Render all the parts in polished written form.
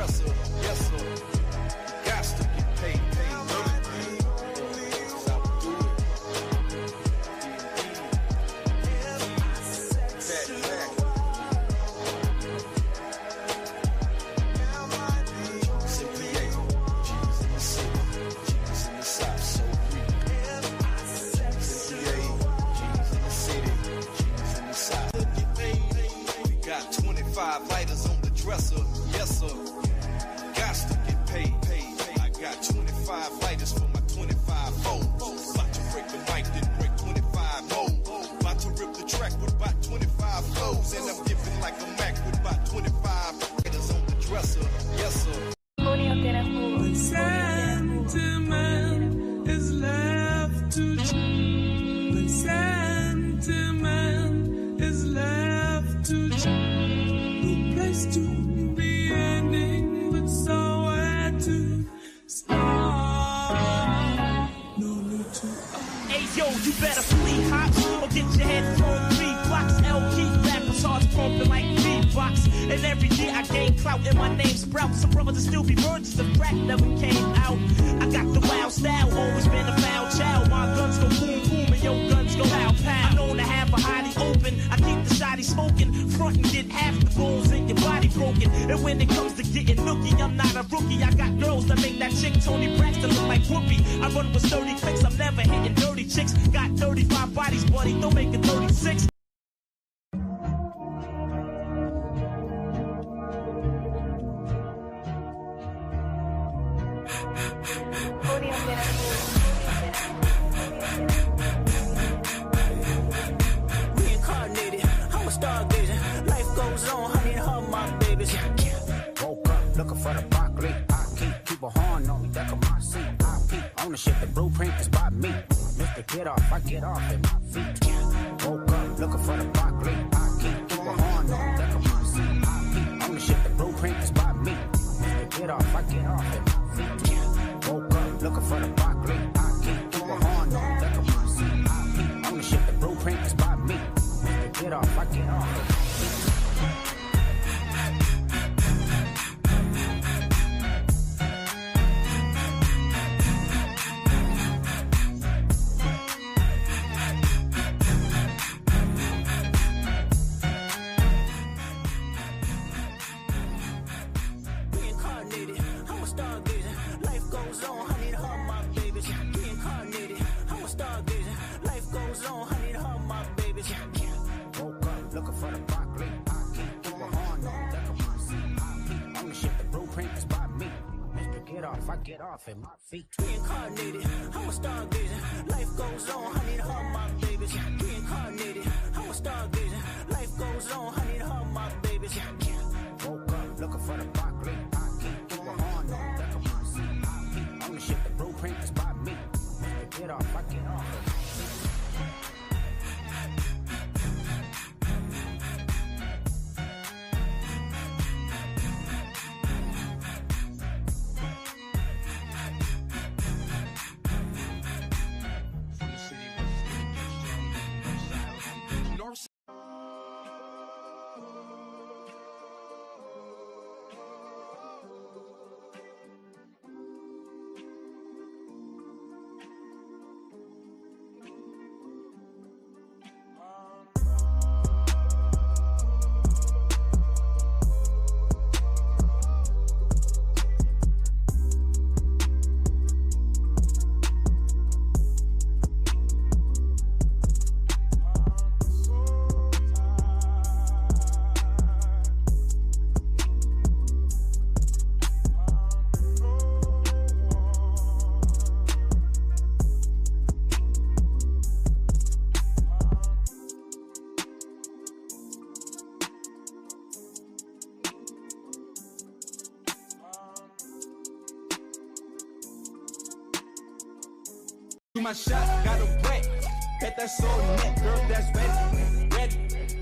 dresser, yes sir. Got to get paid, lighters on the dresser, yes sir. Got to get paid. I got 25 lighters for my 25 foes. About to break the mic, then break 25 more. About to rip the track with about 25 flows. And I'm dipping like a Mac with about 25 lighters on the dresser, yes sir. When sentiment is left to when sentiment is left to to be ending with somewhere to start. No need to. Hey yo, you better flee hops or get your head thrown 3 blocks. LG rappers hearts pumping like beatbox. And every year I gain clout and my name sprouts. Some brothers will still be virgins if rap never came out. I got the wild style, always been a foul child. My guns go boom boom and your guns go pow pow. I'm known to have a hottie open. I keep the shotty smoking, front and get half the bones in your body broken. And when it comes to getting nookie, I'm not a rookie. I got girls that make that chick Tony Braxton look like Whoopi. I run with 30 clicks, I'm never hitting dirty chicks. Got 35 bodies, buddy, don't make it 36. Reincarnated, I'm a stargazer. Life goes on, honey, her my babies. Woke up looking for the broccoli. I keep a horn on me, deck of my seat. I peep ownership, the blueprint is by me. Mr. Get off, I get off at my feet. Woke up looking for the broccoli. I keep a horn on me, deck of my seat. I peep ownership, the blueprint is by me. Mr. Get off, I get off at my feet. Woke up looking for the broccoli. I keep a horn on me, deck of my seat. I peep ownership, the blueprint is by me. Mr. Get off, I get off at my feet. I get off at my feet. Reincarnated, I'm a stargazer. Life goes on, honey, to her my babies. Reincarnated, I'm a stargazer. Life goes on, honey, to her my babies. Woke up looking for the broccoli. I keep a horn on deck of my seat. I keep ownership, the blueprint is by me. Get off, I get off at my feet. My shot got a wet, bet that's all neck, girl, that's ready.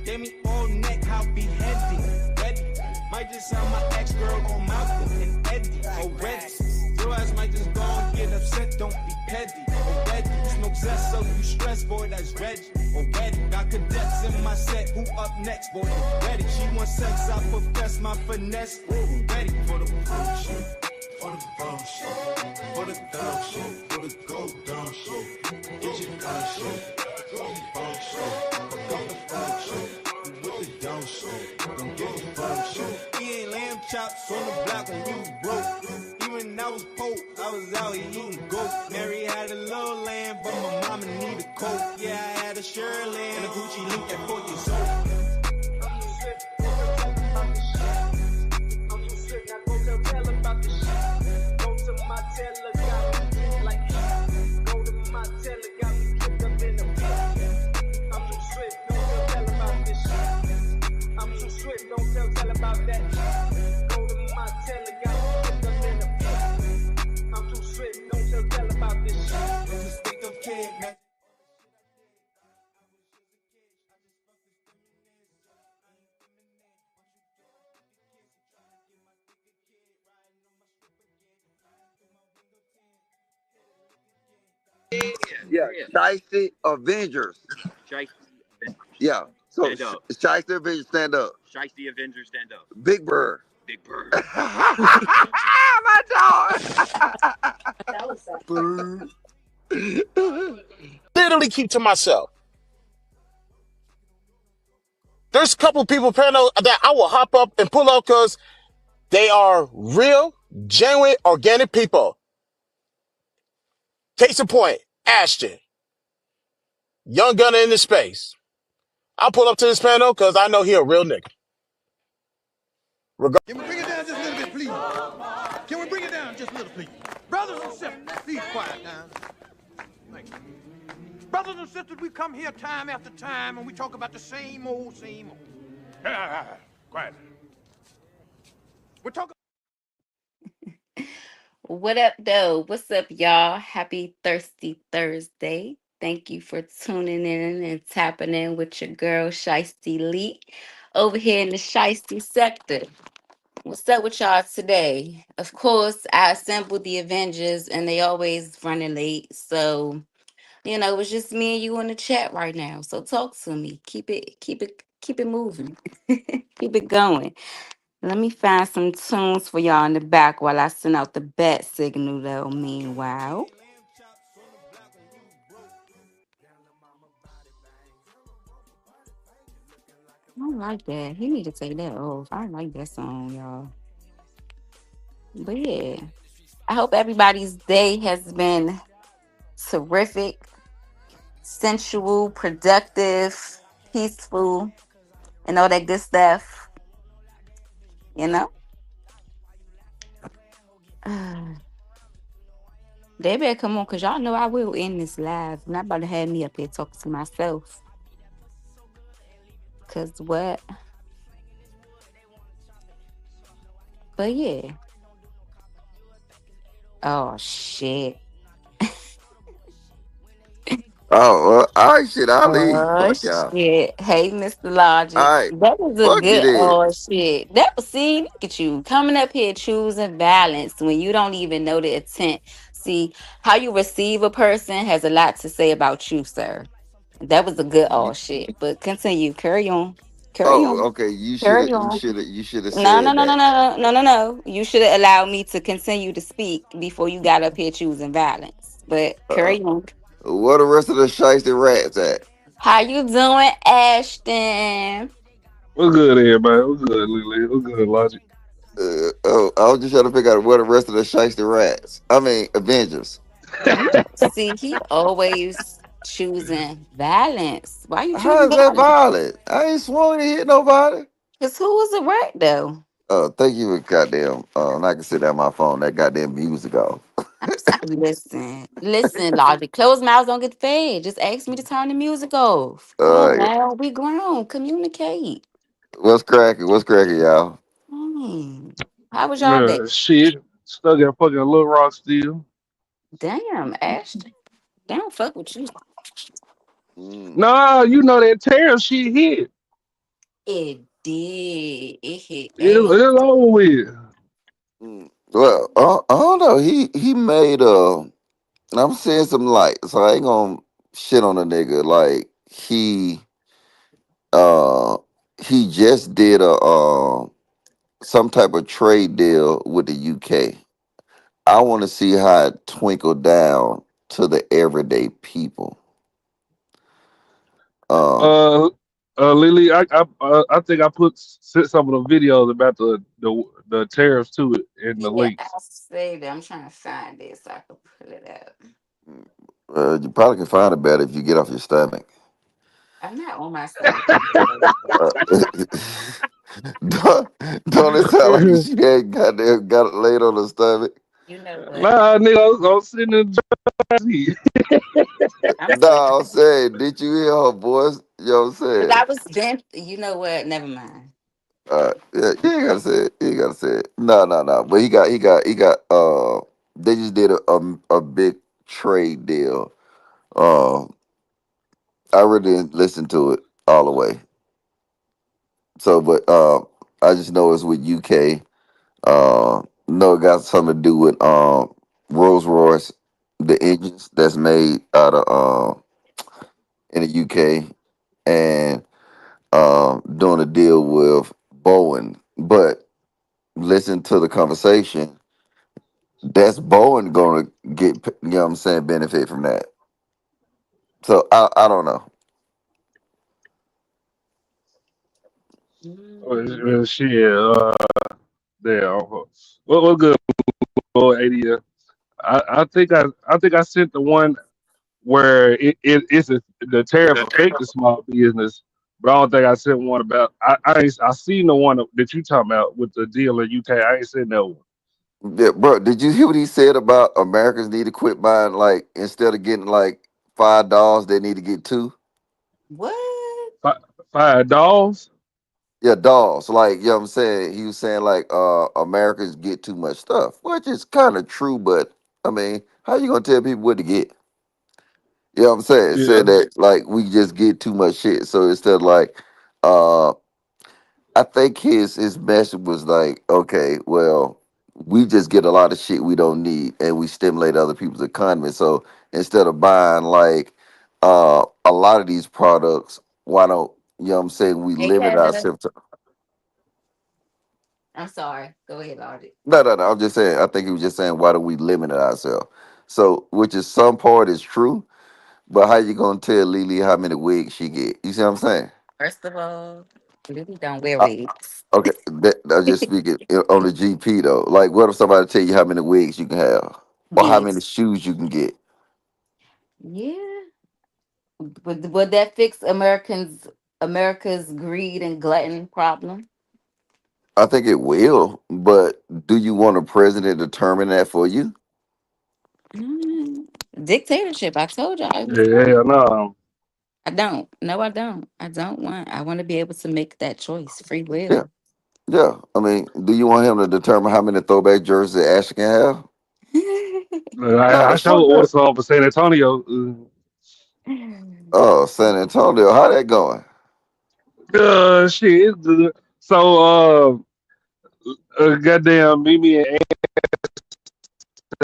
Gave me all neck, how be heavy, ready. Might just sound my ex-girl on Malcolm and Eddie, already. Your ass might just go and get upset, don't be petty, already. You smoke zest, so you stress, boy, that's Reggie, already. Got cadets in my set, Who up next, boy? Ready? She wants sex, I profess my finesse. Ready for the bullshit, for the bullshit, for the thug shit, for the go down shit. Get your gun shit, bullshit, fuck the thug shit. With the dumb shit, don't give a fuck shit. We ain't lamb chops on the block when we was broke. Even I was poor, I was out here eating goat. Mary had a little lamb, but my mama need a coat. Yeah, I had a Shirley and a Gucci link at 4 years old. I'm too sick, now go tell about the shit. Go to my teller, got me like go to my teller, got me kicked up in the pit. I'm too sick, don't tell about this shit. I'm too sick, don't tell about that shit. Go to my teller, got me kicked up in the pit. I'm too sick, don't tell about this shit. It's a stick of kid, man. Yeah, Shiesty Avengers. Shiesty Avengers. Yeah. So Stand up. Shiesty Avengers, stand up. Shiesty Avengers, stand up. Big Bird. Big Bird. My dog. That was so Literally keep to myself. There's a couple people apparently that I will hop up and pull up because they are real, genuine, organic people. Case in point, Ashton, young gunner in the space. I'll pull up to this panel because I know he a real nigga. Can we bring it down just a little bit, please? Can we bring it down just a little, please? Brothers and sisters, please quiet down. Thank you. Brothers and sisters, we come here time after time and we talk about the same old, same old. Quiet. We're talking. What up, though? What's up, y'all? Happy Thirsty Thursday. Thank you for tuning in and tapping in with your girl, Shiesty Lee, over here in the Shiesty sector. What's up with y'all today? Of course, I assembled the Avengers, and they always running late. So, it's just me and you in the chat right now. So talk to me. Keep it moving. Keep it going. Let me find some tunes for y'all in the back while I send out the bat signal, though, meanwhile. I don't like that. He need to take that off. I like that song, y'all. But yeah, I hope everybody's day has been terrific, sensual, productive, peaceful, and all that good stuff. You know? They better come on, because y'all know I will end this live. Not about to have me up here talking to myself. Because what? But yeah. Oh, shit. Oh, all right, shit. I'll leave. Oh, Fuck y'all. shit. Hey, Mr. Logic. All right. That was a Fuck you good then. oh shit. That was, see, look at you coming up here choosing violence when you don't even know the intent. See, how you receive a person has a lot to say about you, sir. That was a good oh shit. But continue. Carry on. Carry Oh, on. okay. You should Carry have. on. You should have No, no, said no, no, that. no, no, no, no. You should have allowed me to continue to speak before you got up here choosing violence. But carry on. Where the rest of the shiesty rats at? How you doing, Ashton? What's good, everybody? What's good, Lily? What's good, Logic? I was just trying to figure out where the rest of the shiesty rats. I mean, Avengers. See, he always choosing violence. Why you How choosing is that violence? violent? I ain't swung to hit nobody. Because who was a rat, though? Thank you for goddamn. I can sit down my phone. That goddamn music off. I'm sorry. Listen, Logic. Closed mouths don't get fed. Just ask me to turn the music off. Come on, Yeah. now. We grown. Communicate. What's cracking? What's cracking, y'all? Hmm. How was y'all day? Man, shit. Stuck at fucking Little Rock still. Damn, Ashton. They don't fuck with you. Mm. Nah, you know that tariff shit hit. It did. It hit It's ass. over with. Well, I don't know. He made I'm seeing some light, so I ain't gonna shit on the nigga. Like he he just did a some type of trade deal with the UK. I want to see how it twinkled down to the everyday people. Um, Uh, Lily, I think I put sent some of the videos about the tariffs to it in the Yeah, links. I saved it. I'm trying to find it so I can pull it up. you probably can find it better if you get off your stomach. I'm not on my stomach. Uh, don't, don't it sound like she ain't got it laid on her stomach? You know what? Nah, nigga, I'm sitting in the driver's seat. I'm Nah, sleeping. I'm saying, did you hear her voice? You know what I'm Cause saying? I was bent. You know what? Never mind. Yeah, you ain't gotta say it. You ain't gotta say it. No, no, no. But he got. They just did a big trade deal. Uh, I really didn't listen to it all the way. So, but I just know it's with UK. No, it got something to do with Rolls Royce, the engines that's made out of in the UK, and doing a deal with Boeing. But listen to the conversation. That's Boeing going to get, you know what I'm saying, benefit from that. So I don't know. Mm. Shit, there. What good, boy, 80? I think I sent the one where the tariff affected small business, but I don't think I sent one about. I seen the one that you talking about with the deal in UK. I ain't seen that one. Yeah, bro, did you hear what he said about Americans need to quit buying, like, instead of getting like $5, they need to get two? What? Five dolls. Yeah, dolls. Like, you know what I'm saying? He was saying like Americans get too much stuff, which is kind of true, but I mean, how you gonna tell people what to get? You know what I'm saying? Yeah, Said that like we just get too much shit. So instead of like uh I think his message was like, okay, well, we just get a lot of shit we don't need and we stimulate other people's economy. So instead of buying like a lot of these products, why don't, you know what I'm saying, we Hey, limit Kevin. ourselves to. I'm sorry. Go ahead, Audrey. No, no, no. I'm just saying. I think he was just saying, why do we limit ourselves? So, which is some part is true, but how you gonna tell Lily how many wigs she get? You see what I'm saying? First of all, Lily don't wear Uh, wigs. okay, I'm just speaking on the GP though. Like, what if somebody tell you how many wigs you can have, or how many Yes. shoes you can get? Yeah. Would that fix America's greed and glutton problem? I think it will, but do you want a president to determine that for you? Mm. Dictatorship. I told you I was yeah, wrong. no. I don't. No, I don't. I want to be able to make that choice. Free Yeah, will. yeah. I mean, do you want him to determine how many throwback jerseys Ashley can have? No, I that's sure fucked order up. some for San Antonio. Oh, San Antonio, how that going? Shit, it's good. So, goddamn, Mimi and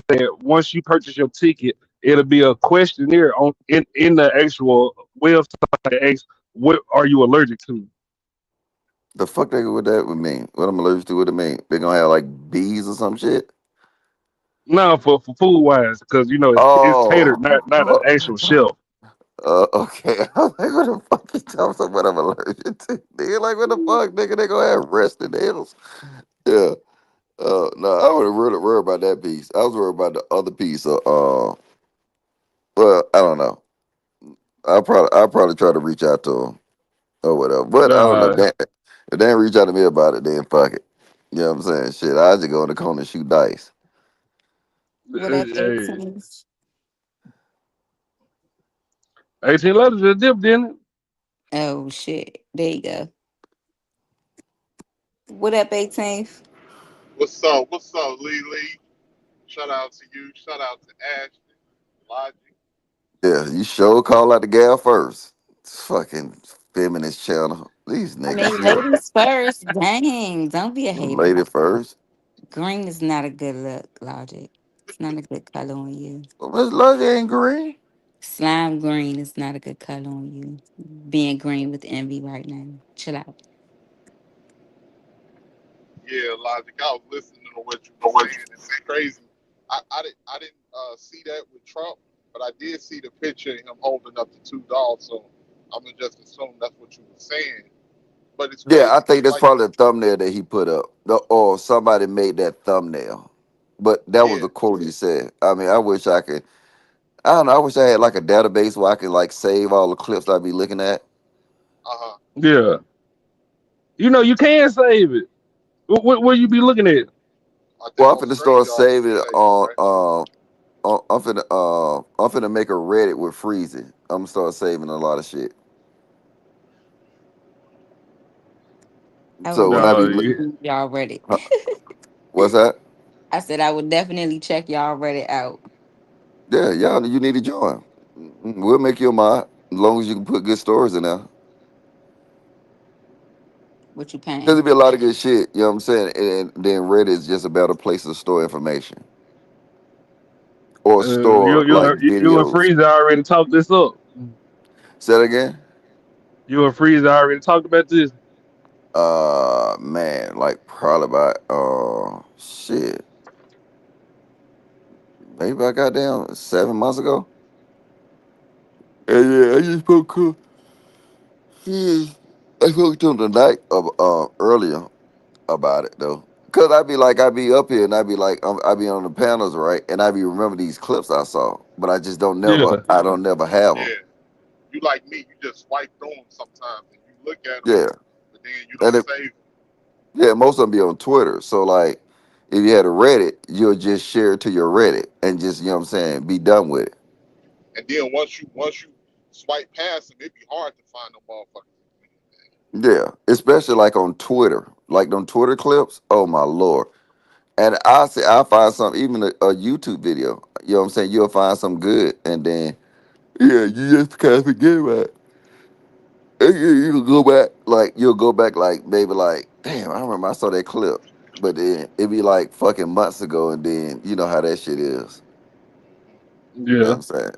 Aunt, once you purchase your ticket, it'll be a questionnaire in the actual website that asks, what are you allergic to? The fuck they what that would mean? What I'm allergic to? What it mean? They gonna have like bees or some shit? No, for food wise, because you know it's catered, Oh, not an actual shelf. okay. I'm like, what the fuck you tell me what I'm allergic to? Nigga, like, what the fuck, nigga? They gonna have resting nails? Yeah. No, I wasn't really worried about that piece. I was worried about the other piece. Well, I don't know. I'll probably try to reach out to them or whatever. But I don't know. Uh, If they ain't reach out to me about it, then fuck it. You know what I'm saying? Shit, I just go in the corner and shoot dice. What up, hey, 18s? 18 letters just dipped in it. Oh shit. There you go. What up, 18th? What's up? What's up, Lee Lee? Shout out to you. Shout out to Ashley, Logic. Yeah, you sure call out the gal first. It's fucking feminist channel. These I niggas mean, here. ladies first. Dang. Don't be a hater. Lady first. Green is not a good look, Logic. It's not a good color on you. Well, Miss Lucky ain't green. Slime green is not a good color on you. Being green with envy right now. Chill out. Yeah, Logic. I was listening to what you were saying, and it's crazy. I didn't see that with Trump, but I did see the picture of him holding up the two dogs. So I'm gonna just assume that's what you were saying. But it's Yeah, I crazy think because, that's like, probably the thumbnail that he put up, or somebody made that thumbnail. But that was yeah, the quote he said. I mean, I wish I could. I don't know. I wish I had like a database where I could like save all the clips I'd be looking at. uh-huh. Yeah. You can save it. What you be looking at? I think Well, I'm on finna start StreamYard you can saving it save it, on. right? I'm finna make a Reddit with freezing. I'm gonna start saving a lot of shit. I would So when I No, be definitely look, yeah. see y'all Reddit. huh, what's that? I said I would definitely check y'all Reddit out. Yeah, y'all, you need to join. We'll make you a mod as long as you can put good stories in there. What you Cause paying? there be a lot of good shit. You know what I'm saying? And then Reddit is just about a place to store information or store like You and videos. Freezer already talked this up. Say that again. You and Freezer already talked about this. Man, like probably about shit. Maybe I got down 7 months ago. And yeah, I just spoke. Yeah, I spoke to him tonight earlier about it though. Cause I be up here and I be like, I be on the panels, right? And I be remember these clips I saw, but I just Yeah. I don't never have them. Yeah, you like me, you just swipe through them sometimes and you look at them, Yeah, but then you and don't it, save them. yeah, most of them be on Twitter. So like, if you had a Reddit, you'll just share it to your Reddit and just you know what I'm saying, be done with it. And then once you swipe past them, it'd be hard to find them motherfuckers again, man. Yeah, especially like on Twitter, like them Twitter clips. Oh my lord! And I say I find some even a YouTube video. You know what I'm saying? You'll find some good, and then yeah, you just kind of forget about it. And you'll go back like you'll go back like maybe like damn, I remember I saw that clip, but then it'd be like fucking months ago, and then you know how that shit is. You know what Yeah. I'm saying?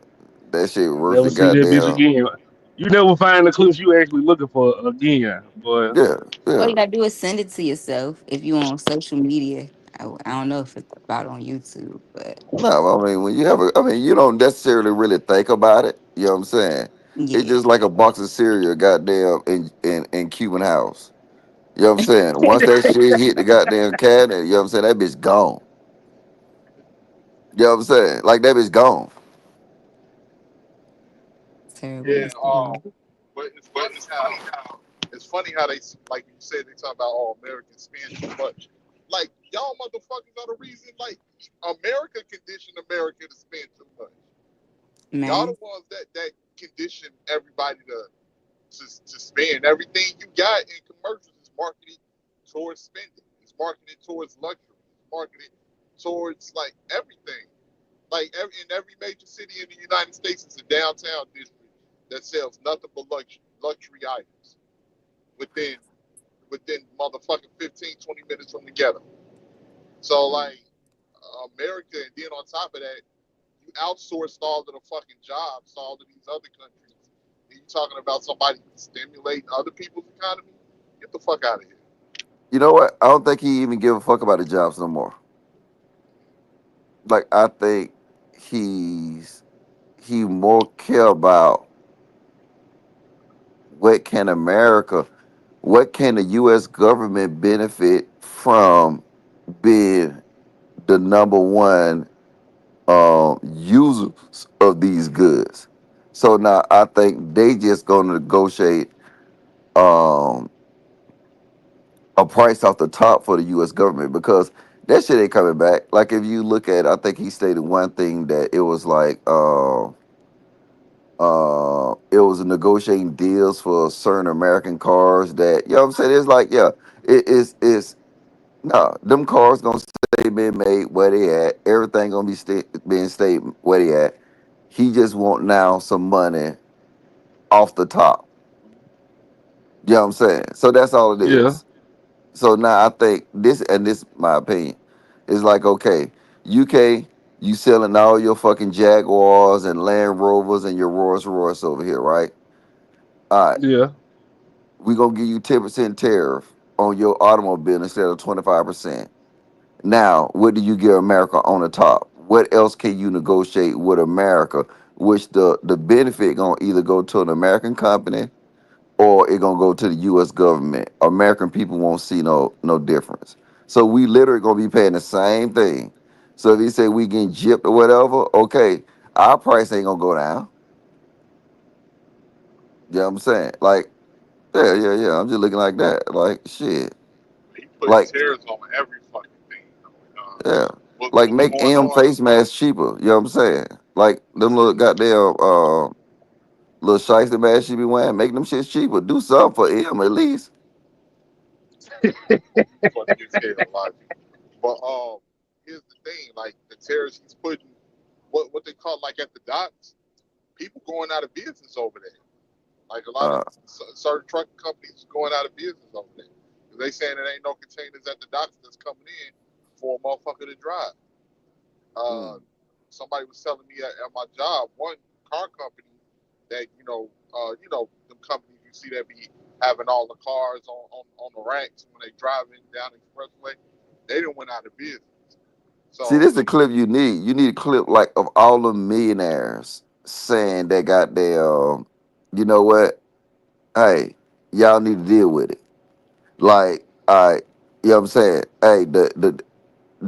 That shit worse Never than see that bitch goddamn. again. You never find the clips you actually looking for again, boy. Yeah, All yeah. you gotta do is send it to yourself if you on social media. I don't know if it's about on YouTube, but No, I mean when you have a, I mean you don't necessarily really think about it. You know what I'm saying? It's yeah. just like a box of cereal, goddamn, in Cuban house. You know what I'm saying? Once that shit hit the goddamn cabinet, you know what I'm saying? That bitch gone. You know what I'm saying? Like that bitch gone. Terrible. Yeah, but it's funny how they like you said they talk about Americans spend too much. Like y'all motherfuckers are the reason. Like America conditioned America to spend too much. Y'all Man. the ones that condition everybody to spend. Everything you got in commercials is marketed towards spending. It's marketed towards luxury. It's marketed towards like everything. Like in every major city in the United States is a downtown district that sells nothing but luxury items within motherfucking 15, 20 minutes from the ghetto. So like America, and then on top of that, you outsourced all of the fucking jobs to all of these other countries. And you talking about somebody stimulating other people's economy? Get the fuck out of here. You know what? I don't think he even give a fuck about the jobs no more. Like I think he more care about what can America, what can the U.S. government benefit from being the number one users of these goods. So now I think they just gonna negotiate um, a price off the top for the U.S. government because that shit ain't coming back. Like if you look at, I think he stated one thing that it was like it was negotiating deals for certain American cars that you know what I'm saying. It's like yeah, it's no them cars gonna stay being made where they at. Everything gonna be being stayed where they at. He just want now some money off the top. You know what I'm saying? So that's all it Yeah. is. So now I think this, and this my opinion, is like okay, UK, you selling all your fucking Jaguars and Land Rovers and your Rolls Royce over here, right? All right, Yeah. we gonna give you 10% tariff. on your automobile instead of 25%. Now, what do you give America on the top? What else can you negotiate with America? Which the benefit gonna either go to an American company or it gonna go to the U.S. government. American people won't see no difference. So we literally gonna be paying the same thing. So if he say we getting gypped or whatever, okay, our price ain't gonna go down. You know what I'm saying? Like, yeah, yeah, yeah. I'm just looking like that. Like, shit. He putting Like, tariffs on every fucking thing. yeah. Like What's make going M on? face masks cheaper. You know what I'm saying? Like them little goddamn little shiesty masks she be wearing, make them shits cheaper. Do something for M at least. Funny as hell, logic. But here's the thing: like the tariffs he's putting, what they call like at the docks, people going out of business over there. Like a lot of Uh, certain trucking companies going out of business over there. 'Cause they saying there ain't no containers at the docks that's coming in for a motherfucker to drive. Uh, mm. somebody was telling me at my job, one car company that them companies you see that be having all the cars on the racks when they driving down the expressway, they didn't went out of business. See, So this is the clip you need. You need a clip like of all the millionaires saying that goddamn, you know what? Hey, y'all need to deal with it. Like, all right, you know what I'm saying? Hey, the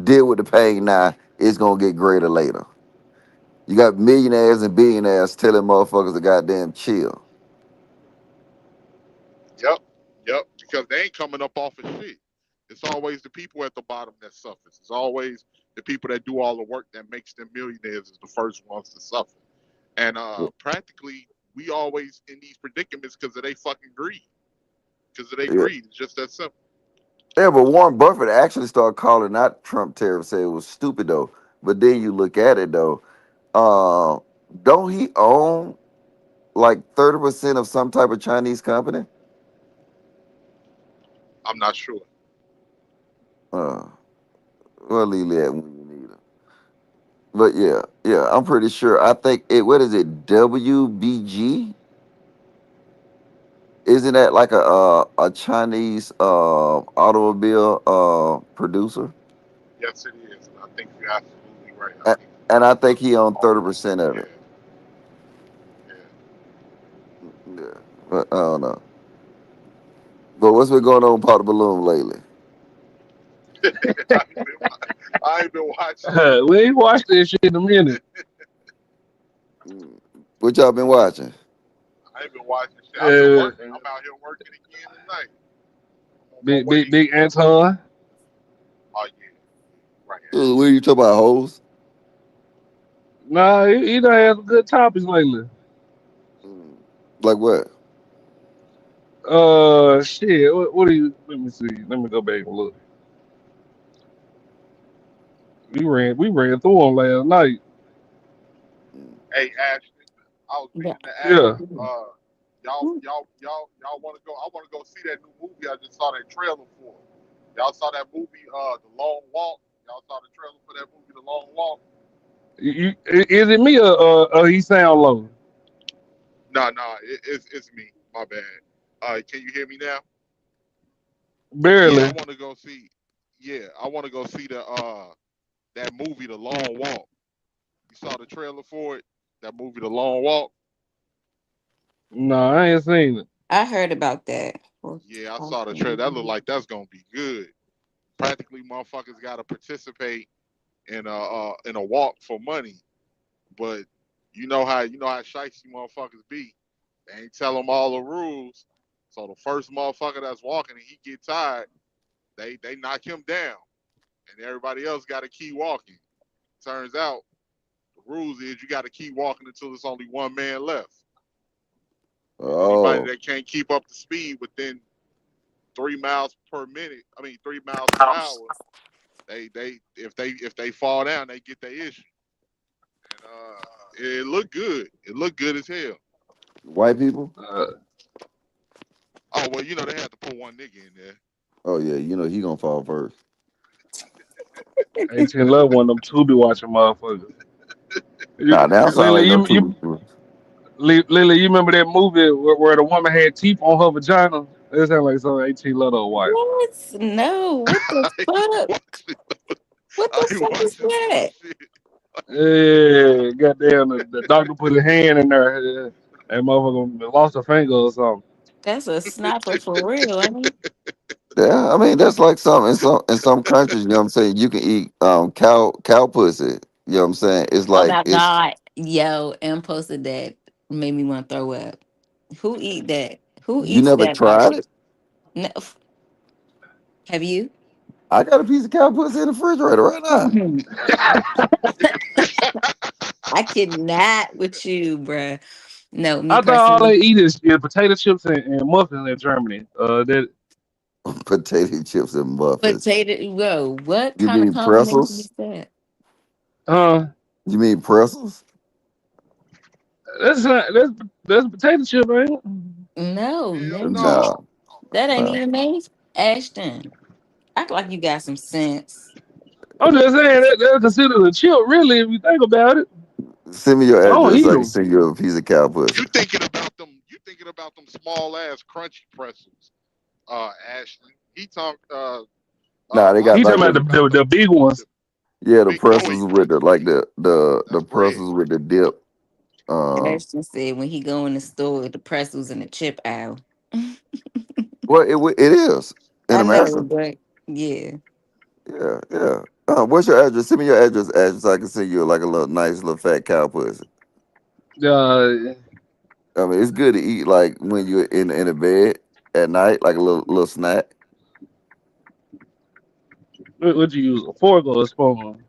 deal with the pain now. It's gonna get greater later. You got millionaires and billionaires telling motherfuckers to goddamn chill. yep, yep, because they ain't coming up off of shit. It's always the people at the bottom that suffers. It's always the people that do all the work that makes them millionaires is the first ones to suffer. And practically, we always in these predicaments because of they fucking greed. Because of they Yeah. greed. It's just that simple. Yeah, but Warren Buffett actually started calling out Trump tariffs, say it was stupid though. But then you look at it though, uh, don't he own like 30% of some type of Chinese company? I'm not sure. Uh, well, leave that when you need it. But yeah, yeah, I'm pretty sure. I think it. What is it? WBG? Isn't that like a Chinese automobile producer? Yes, it is. And I think you're absolutely right. I A- think And I think he owned all 30% of yeah, it. yeah. Yeah, but I don't know. But what's been going on, Pot the Balloon lately? I ain't been, I ain't been watching We ain't watched this shit in a minute. it. Mm. What y'all been watching? I ain't been watching shit. I've been Uh, working. I'm out here working again tonight. I'm on my big, big, way. big Anton. Oh yeah, right. What are you talking about, hoes? Nah, he done had some good topics lately. Mm. Like what? Shit. What do you? Let me see. Let me go back and look. We ran through them last night. Mm. Hey Ashton, I was Yeah. meaning to ask Yeah. you. Y'all want to go? I want to go see that new movie. I just saw that trailer for. Y'all saw that movie, The Long Walk. Y'all saw the trailer for that movie, The Long Walk. Is it me or he sound low? No, it's me. My bad. Can you hear me now? Yeah, I Barely. want to go see. Yeah, I want to go see the that movie, The Long Walk. You saw the trailer for it? That movie, The Long Walk. No, I ain't seen it. I heard about that. Yeah, I saw the trailer. That look like that's gonna be good. Practically, motherfuckers got to participate in a walk for money, but you know how shiesty motherfuckers be. They ain't tell them all the rules. So the first motherfucker that's walking and he get tired, they knock him down, and everybody else got to keep walking. Turns out the rules is you got to keep walking until there's only one man left, and anybody Oh, that can't keep up the speed within 3 miles per minute, I mean 3 miles per hour, they if they fall down, they get their issue. And it looked good. It looked good as hell. white people? Uh, Oh well, they had to put one nigga in there. Oh yeah, you know he gonna fall first. 18 Love one of them two be watching motherfuckers. Nah, that don't sound Lily, like no you two. Lily, you remember that movie where the woman had teeth on her vagina? It sound like some 18 Lotto wife. What? No. What the I ain't fuck? watching. What I the ain't fuck is watching some that? shit. Yeah, goddamn, the doctor put his hand in there. And motherfucker lost a finger or something. That's a sniper for real, ain't it? Yeah, I mean that's like some countries, you know what I'm saying, you can eat cow pussy. You know what I'm saying? It's Oh, like not it's not. Yo, M posted that. Made me want to throw up. Who eat that? Who you eats never that like tried it. no, have you? I got a piece of cow pussy in the refrigerator right now. I cannot with you, bruh. No, me I thought all they personally. eat is potato chips and muffins in Germany. That Potato chips and muffins. Potato, whoa, what You kind of mean combination pretzels? is that? uh, You mean pretzels? that's not that's potato chip, ain't it? No, Hell nigga. no. No, That ain't no. even made. Ashton, act like you got some sense. I'm just saying that they're considered a chip, really, if you think about it. Send me your I don't address eat so I can them. send you a piece of cow pussy. You thinking about them? You thinking about them small ass crunchy pretzels? Ashton. He talked. Nah, they got He Lonnie like talking about talking the about the big the ones. yeah, the big pretzels joints. with the like the That's bread. pretzels with the dip. Ashton said when he go in the store, the pretzels in the chip aisle. Well, it is in I know, America. but yeah. Yeah, yeah. What's your address? Send me your address so I can send you like a little nice little fat cow pussy. Uh, I mean, it's good to eat like when you're in a bed at night, like a little snack. what you use, a fork or a spoon?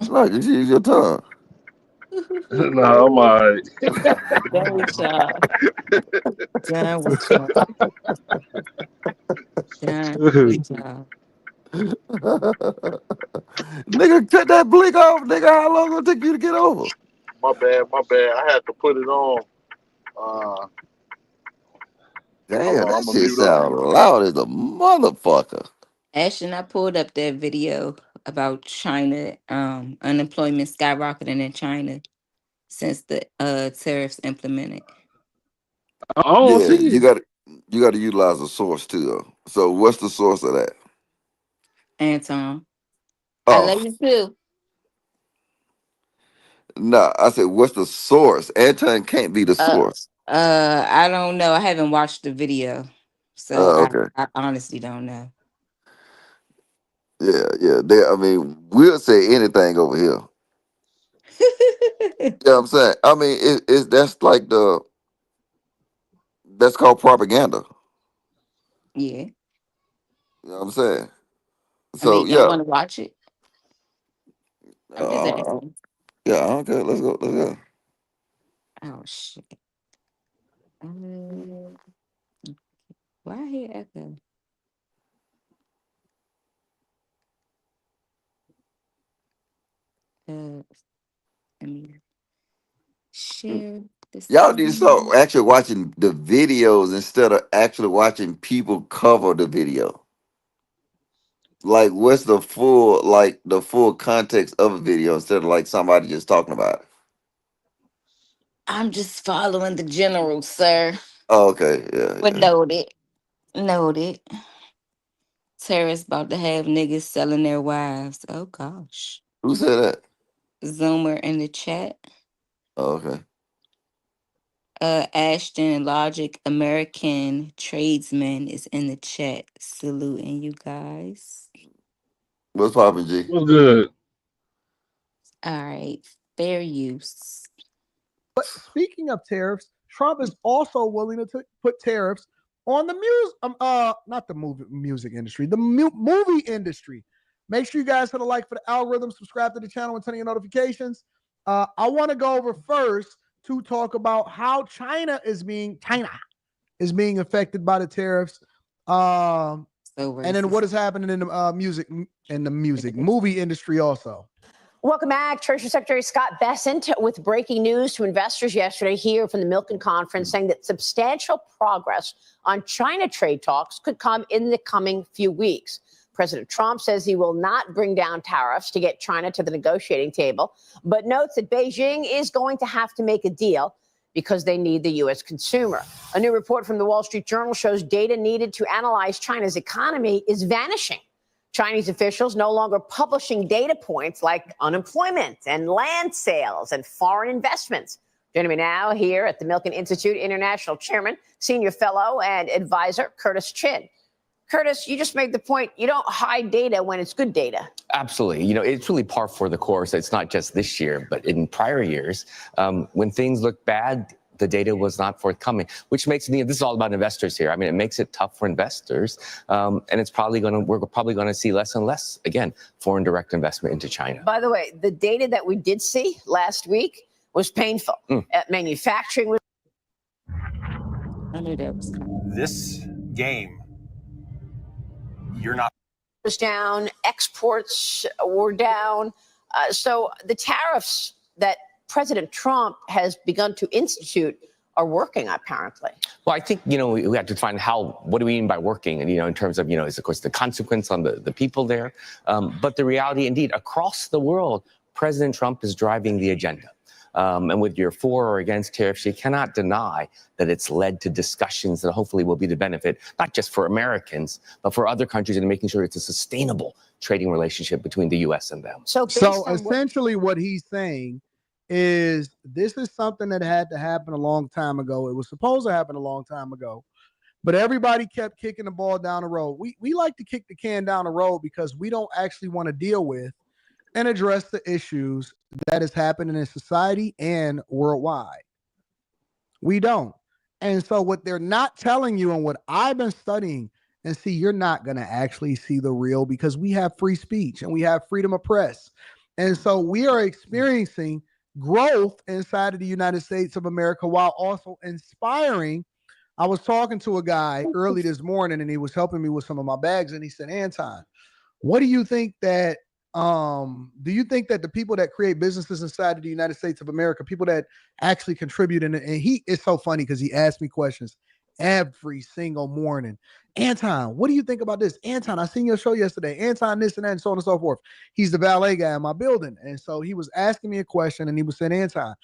No, just use your tongue. No, I'm alright. Done with y'all. Done with y'all. Done with y'all. Nigga, cut that blink off, nigga. How long gonna take you to get over? My bad. My bad. I had to put it on. Hold Damn, on. that I'm gonna shit mute up. sound loud as a motherfucker. Ashton, I pulled up that video about China, unemployment skyrocketing in China since the tariffs implemented. I don't Yeah, see it. you got to utilize a source too. Though. So what's the source of that? Anton, I love Oh you too. no, I said what's the source? Anton can't be the Uh, source. I don't know. I haven't watched the video, so Okay, I honestly don't know. yeah, yeah. I mean, we'll say anything over here. Yeah, I'm saying. I mean, that's like that's called propaganda. Yeah, You know what I'm saying? I So mean, y'all yeah, want to watch it? I'm just uh, asking. yeah. Okay, let's go. Let's go. Oh shit! Uh, why I hear echo? Uh, let me share the Y'all need to start screen. actually watching the videos instead of actually watching people cover the video. Like, what's the full context of a video instead of like somebody just talking about it? I'm just following the general, sir. Oh, okay, yeah, But yeah. noted, noted. Terrorists about to have niggas selling their wives. Oh gosh. Who said that? Zoomer in the chat. Oh, okay. Ashton Logic American Tradesman is in the chat. Saluting you guys. What's poppin', G? What's good? All right. Fair use. But speaking of tariffs, Trump is also willing to put tariffs on the not the music industry, the movie industry. Make sure you guys hit a like for the algorithm, subscribe to the channel, and turn on your notifications. I want to go over first to talk about how China is being affected by the tariffs, So and then what racist. is happening in the music movie industry also. Welcome back. Treasury Secretary Scott Bessent with breaking news to investors yesterday here from the Milken Conference, saying that substantial progress on China trade talks could come in the coming few weeks. President Trump says he will not bring down tariffs to get China to the negotiating table, but notes that Beijing is going to have to make a deal. because they need the U.S. consumer. A new report from the Wall Street Journal shows data needed to analyze China's economy is vanishing. Chinese officials no longer publishing data points like unemployment and land sales and foreign investments. Joining me now here at the Milken Institute International Chairman, Senior Fellow and Advisor, Curtis Chin. Curtis, you just made the point, you don't hide data when it's good data. Absolutely. You know, it's really par for the course. It's not just this year, but in prior years, when things look bad, the data was not forthcoming, which makes it, this is all about investors here. I mean, it makes it tough for investors. And it's probably we're probably going to see less and less, again, foreign direct investment into China. By the way, the data that we did see last week was painful. Manufacturing was. I knew that was coming. This game, you're not. Was down, exports were down. So the tariffs that President Trump has begun to institute are working, apparently. Well, I think, we have to find what do we mean by working? And, in terms of, is of course the consequence on the people there. But the reality, indeed, across the world, President Trump is driving the agenda. And with your for or against tariffs, you cannot deny that it's led to discussions that hopefully will be the benefit, not just for Americans, but for other countries, and making sure it's a sustainable trading relationship between the U.S. and them. So essentially what he's saying is this is something that had to happen a long time ago. It was supposed to happen a long time ago, but everybody kept kicking the ball down the road. We like to kick the can down the road because we don't actually want to deal with and address the issues that is happening in society and worldwide. We don't. And so what they're not telling you and what I've been studying, and see, you're not going to actually see the real because we have free speech and we have freedom of press. And so we are experiencing growth inside of the United States of America while also inspiring. I was talking to a guy early this morning and he was helping me with some of my bags. And he said, Anton, what do you think that the people that create businesses inside of the United States of America, people that actually contribute and he is so funny because he asked me questions every single morning. Anton, what do you think about this? Anton, I seen your show yesterday. Anton, this and that, and so on and so forth. He's the valet guy in my building. And so he was asking me a question and he was saying, Anton,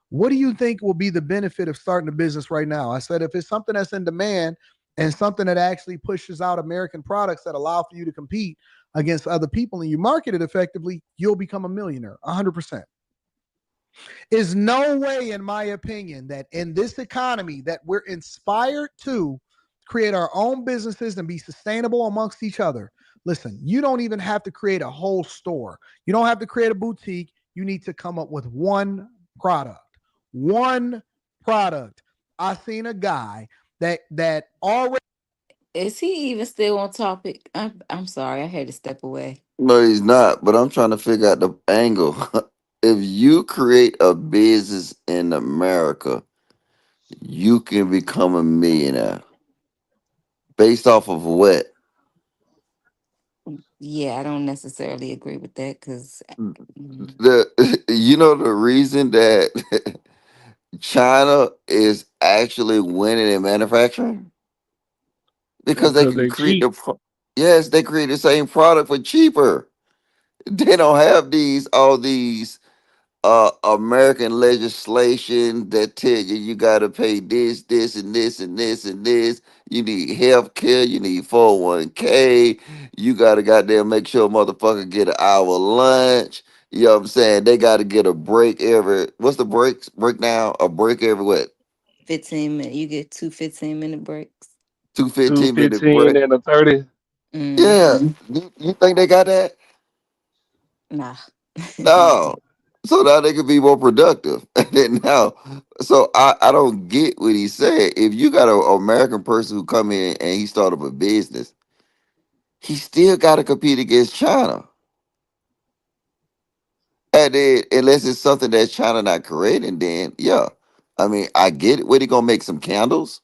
what do you think will be the benefit of starting a business right now? I said, if it's something that's in demand and something that actually pushes out American products that allow for you to compete against other people and you market it effectively, you'll become a millionaire, 100%. Is no way, in my opinion, that in this economy that we're inspired to create our own businesses and be sustainable amongst each other. Listen, you don't even have to create a whole store. You don't have to create a boutique. You need to come up with one product. One product. I seen a guy that already. Is he even still on topic? I'm sorry, I had to step away. No, he's not. But I'm trying to figure out the angle. If you create a business in America, you can become a millionaire. Based off of what? Yeah, I don't necessarily agree with that because The reason that China is actually winning in manufacturing? Because they can they create cheap. yes, they create the same product for cheaper. They don't have all these American legislation that tell you got to pay this, this, and this, and this, and this. You need health care. You need 401k. You got to goddamn make sure a motherfucker get an hour lunch. You know what I'm saying? They got to get a break what's the break now? A break every what? 15 minutes. You get 2 15-minute breaks. 2 2 15-minute 15 break. and a 30. Yeah. You think they got that? Nah. No. So now they can be more productive. And then now, so I don't get what he said. If you got an American person who come in and he start up a business, he still got to compete against China. And then, unless it's something that China not creating, then yeah. I mean, I get it. What he gonna make some candles,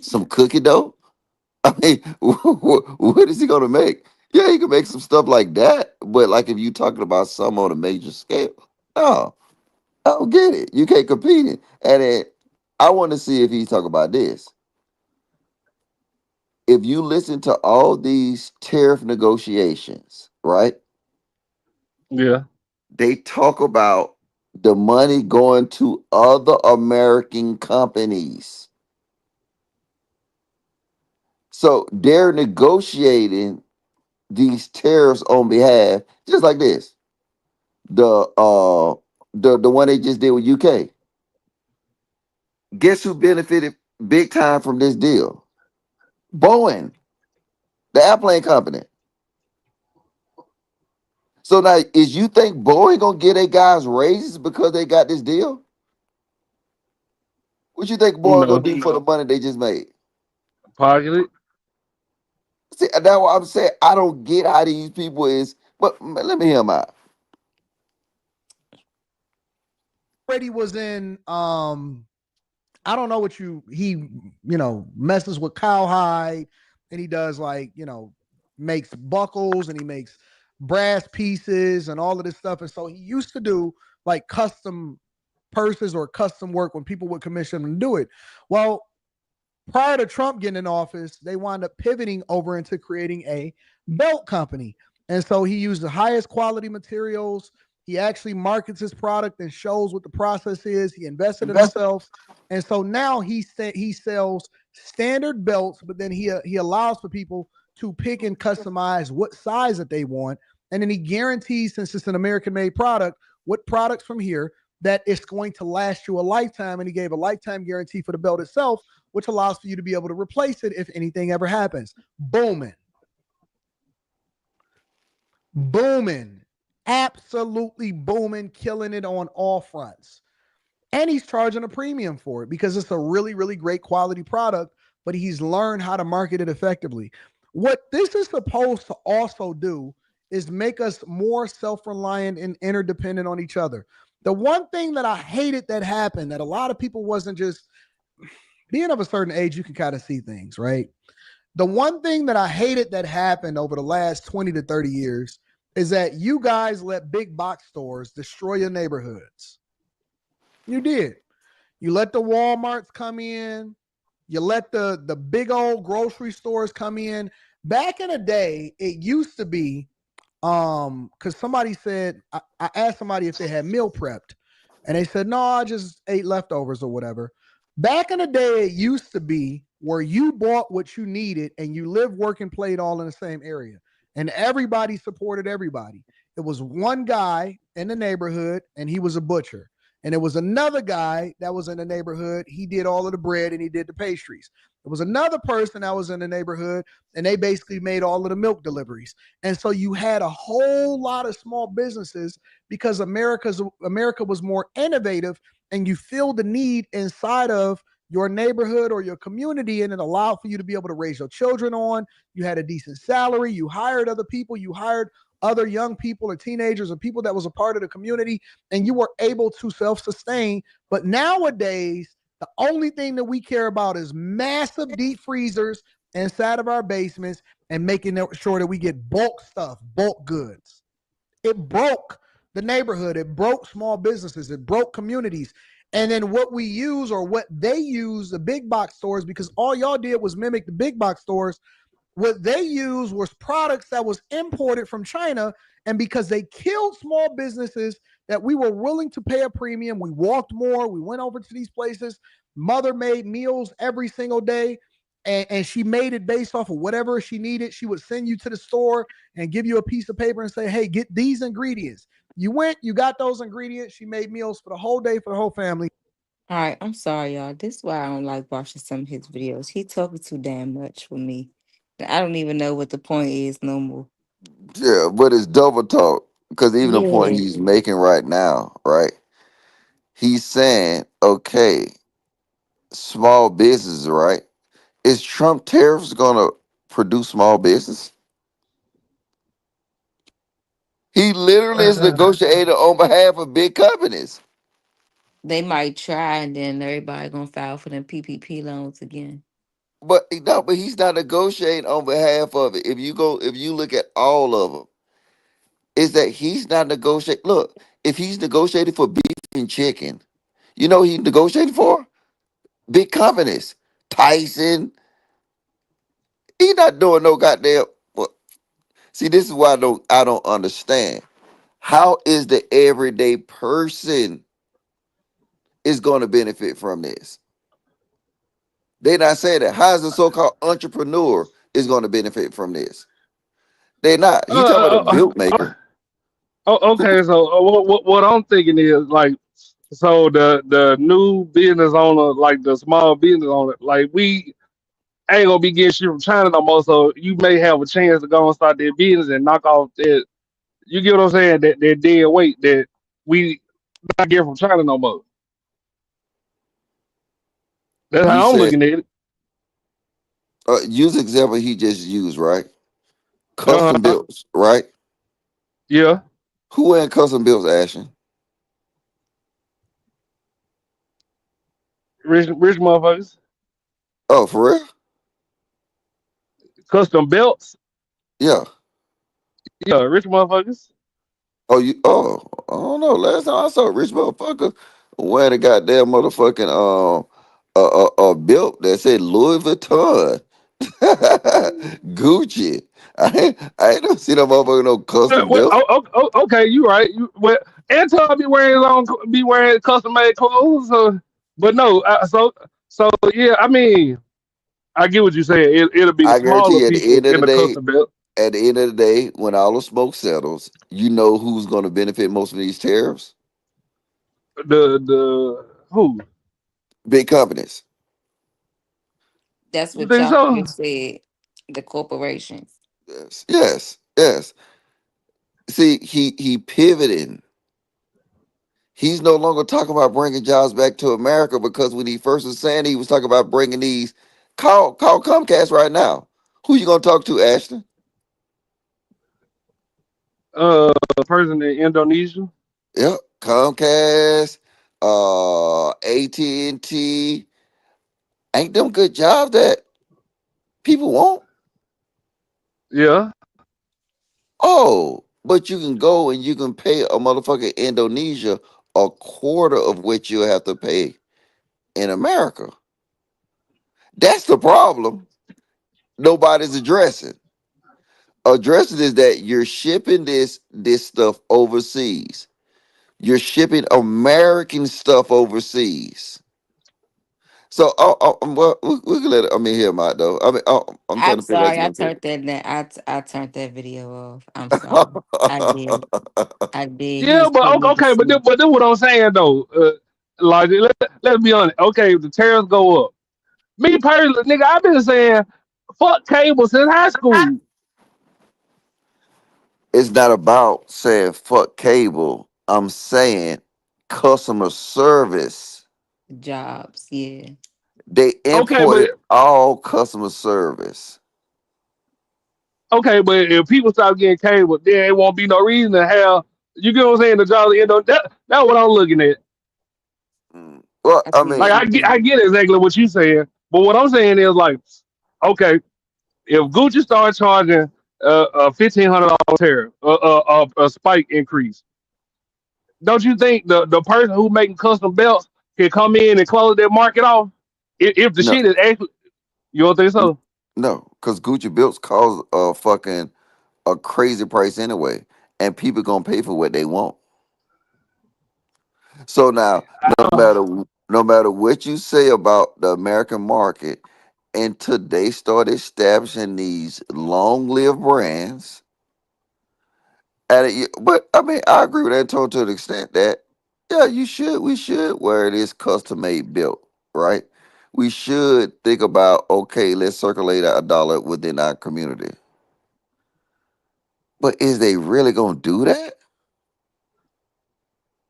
some cookie dough? I mean, what is he gonna make? Yeah, he can make some stuff like that. But like if you talking about some on a major scale, no. I don't get it. You can't compete it. And then I want to see if he talk about this. If you listen to all these tariff negotiations, right? Yeah. They talk about The money going to other American companies. So they're negotiating these tariffs on behalf, just like this. The one they just did with UK. Guess who benefited big time from this deal? Boeing, the airplane company. So now, is you think Boeing gonna get their guys raises because they got this deal? What you think Who Boeing gonna knows? do for the money they just made? Pocket it. See, that's what I'm saying. I don't get how these people is. But let me hear them out. Brady was in I don't know what he messes with cowhide, and he does like, makes buckles and he makes brass pieces and all of this stuff. And so he used to do like custom purses or custom work when people would commission him to do it. Well, prior to Trump getting in office, they wound up pivoting over into creating a belt company. And so he used the highest quality materials. He actually markets his product and shows what the process is. He invested in himself. And so now he sells standard belts, but then he allows for people to pick and customize what size that they want. And then he guarantees, since it's an American made product, what products from here that it's going to last you a lifetime. And he gave a lifetime guarantee for the belt itself, which allows for you to be able to replace it if anything ever happens. Booming. Booming. Absolutely booming, killing it on all fronts. And he's charging a premium for it because it's a really, really great quality product, but he's learned how to market it effectively. What this is supposed to also do is make us more self-reliant and interdependent on each other. The one thing that I hated that happened, that a lot of people wasn't just being of a certain age, you can kind of see things, right? The one thing that I hated that happened over the last 20 to 30 years is that you guys let big box stores destroy your neighborhoods. You did. You let the Walmarts come in. You let the big old grocery stores come in. Back in the day, it used to be, because somebody said, I asked somebody if they had meal prepped, and they said, no, I just ate leftovers or whatever. Back in the day, it used to be where you bought what you needed and you lived, work, and played all in the same area. And everybody supported everybody. It was one guy in the neighborhood, and he was a butcher. And there was another guy that was in the neighborhood. He did all of the bread and he did the pastries. There was another person that was in the neighborhood, and they basically made all of the milk deliveries. And so you had a whole lot of small businesses because America was more innovative, and you feel the need inside of your neighborhood or your community, and it allowed for you to be able to raise your children on. You had a decent salary. You hired other people. You hired other young people or teenagers or people that was a part of the community, and you were able to self-sustain. But nowadays, the only thing that we care about is massive deep freezers inside of our basements and making sure that we get bulk stuff, bulk goods. It broke the neighborhood. It broke small businesses. It broke communities. And then what we use, or what they use, the big box stores, because all y'all did was mimic the big box stores. What they used was products that was imported from China. And because they killed small businesses that we were willing to pay a premium, we walked more, we went over to these places. Mother made meals every single day, and she made it based off of whatever she needed. She would send you to the store and give you a piece of paper and say, hey, get these ingredients. You went, you got those ingredients. She made meals for the whole day for the whole family. All right, I'm sorry, y'all. This is why I don't like watching some of his videos. He talking too damn much for me. I don't even know what the point is no more. Yeah, but it's double talk because even the point Yeah. he's making right now, right? He's saying, okay, small businesses, right? Is Trump tariffs gonna produce small business? He literally is negotiating on behalf of big companies. They might try, and then everybody gonna file for them PPP loans again. But no, but he's not negotiating on behalf of it. If you look at all of them, is that he's not negotiating. Look, if he's negotiating for beef and chicken, you know he's negotiating for big companies. Tyson, he's not doing no goddamn. Well, see, this is why I don't understand. How is the everyday person is going to benefit from this? They not saying that. How is the so-called entrepreneur is going to benefit from this? They not. Uh, He talking about a uh, uh, built uh, maker. okay, so what I'm thinking is like, so the new business owner, like the small business owner, like we ain't gonna be getting shit from China no more. So you may have a chance to go and start their business and knock off that. You get what I'm saying? That dead weight that we not get from China no more. That's You how I'm said looking at it. use example he just used, right? Uh Custom huh. builds, right? Yeah. Who ain't custom builds, Ashton? Rich motherfuckers. Oh, for real? Custom belts. Yeah. Yeah, rich motherfuckers. Oh, you. Oh, I don't know. Last time I saw a rich motherfucker wearing a goddamn motherfucking a belt that said Louis Vuitton, Gucci. I ain't never seen a motherfucker no custom Well, belt. okay, you right. Well, Anton be wearing custom made clothes. But no, yeah. I mean, I get what you saying. It'll be the I guarantee smaller you, at the people end of in the the day, custom belt. when all the smoke settles, you know who's going to benefit most of these tariffs? The who? Big companies. That's You what think y'all so? just said. The corporations. Yes, yes, yes. See, he pivoting. He's no longer talking about bringing jobs back to America because when he first was saying he was talking about bringing these, call Comcast right now. Who you gonna talk to, Ashton? Person in Indonesia. Yep, Comcast, AT&T. Ain't them good jobs that people want? Yeah. Oh, but you can go and you can pay a motherfucker in Indonesia a quarter of what you have to pay in America. That's the problem. Nobody's addressing. Addressing is that you're shipping this stuff overseas. You're shipping American stuff overseas. So, well, we can let it. I mean, hear him out though. I mean, I'm trying I'm to figure out sorry, I something. turned that I turned that video off. I'm sorry. I did. I did. He Yeah, was but putting me to okay, sleep. but then what I'm saying though, like let's be honest. Okay, if the tariffs go up, me personally, nigga, I've been saying fuck cable since high school. It's not about saying fuck cable. I'm saying customer service. Jobs, yeah. They Okay, but imported all customer service. if people stop getting cable, then it won't be no reason to have. You get what I'm saying? The jolly end up that's what I'm looking at. Well, I I see what Like mean, you I mean. get exactly what you're saying, but what I'm saying is like, okay, if Gucci started charging a $1,500 tariff, a spike increase, don't you think the person who making custom belts can come in and close their market off? If the no, shit is actually, you don't think so? no, because Gucci belts cause a crazy price anyway, and people gonna pay for what they want. So now, Uh, no matter what you say about the American market, until they start establishing these long-lived brands, but I mean, I agree with that to an extent that yeah, we should wear this custom-made belt, right? We should think about okay, let's circulate a dollar within our community. But is they really gonna do that?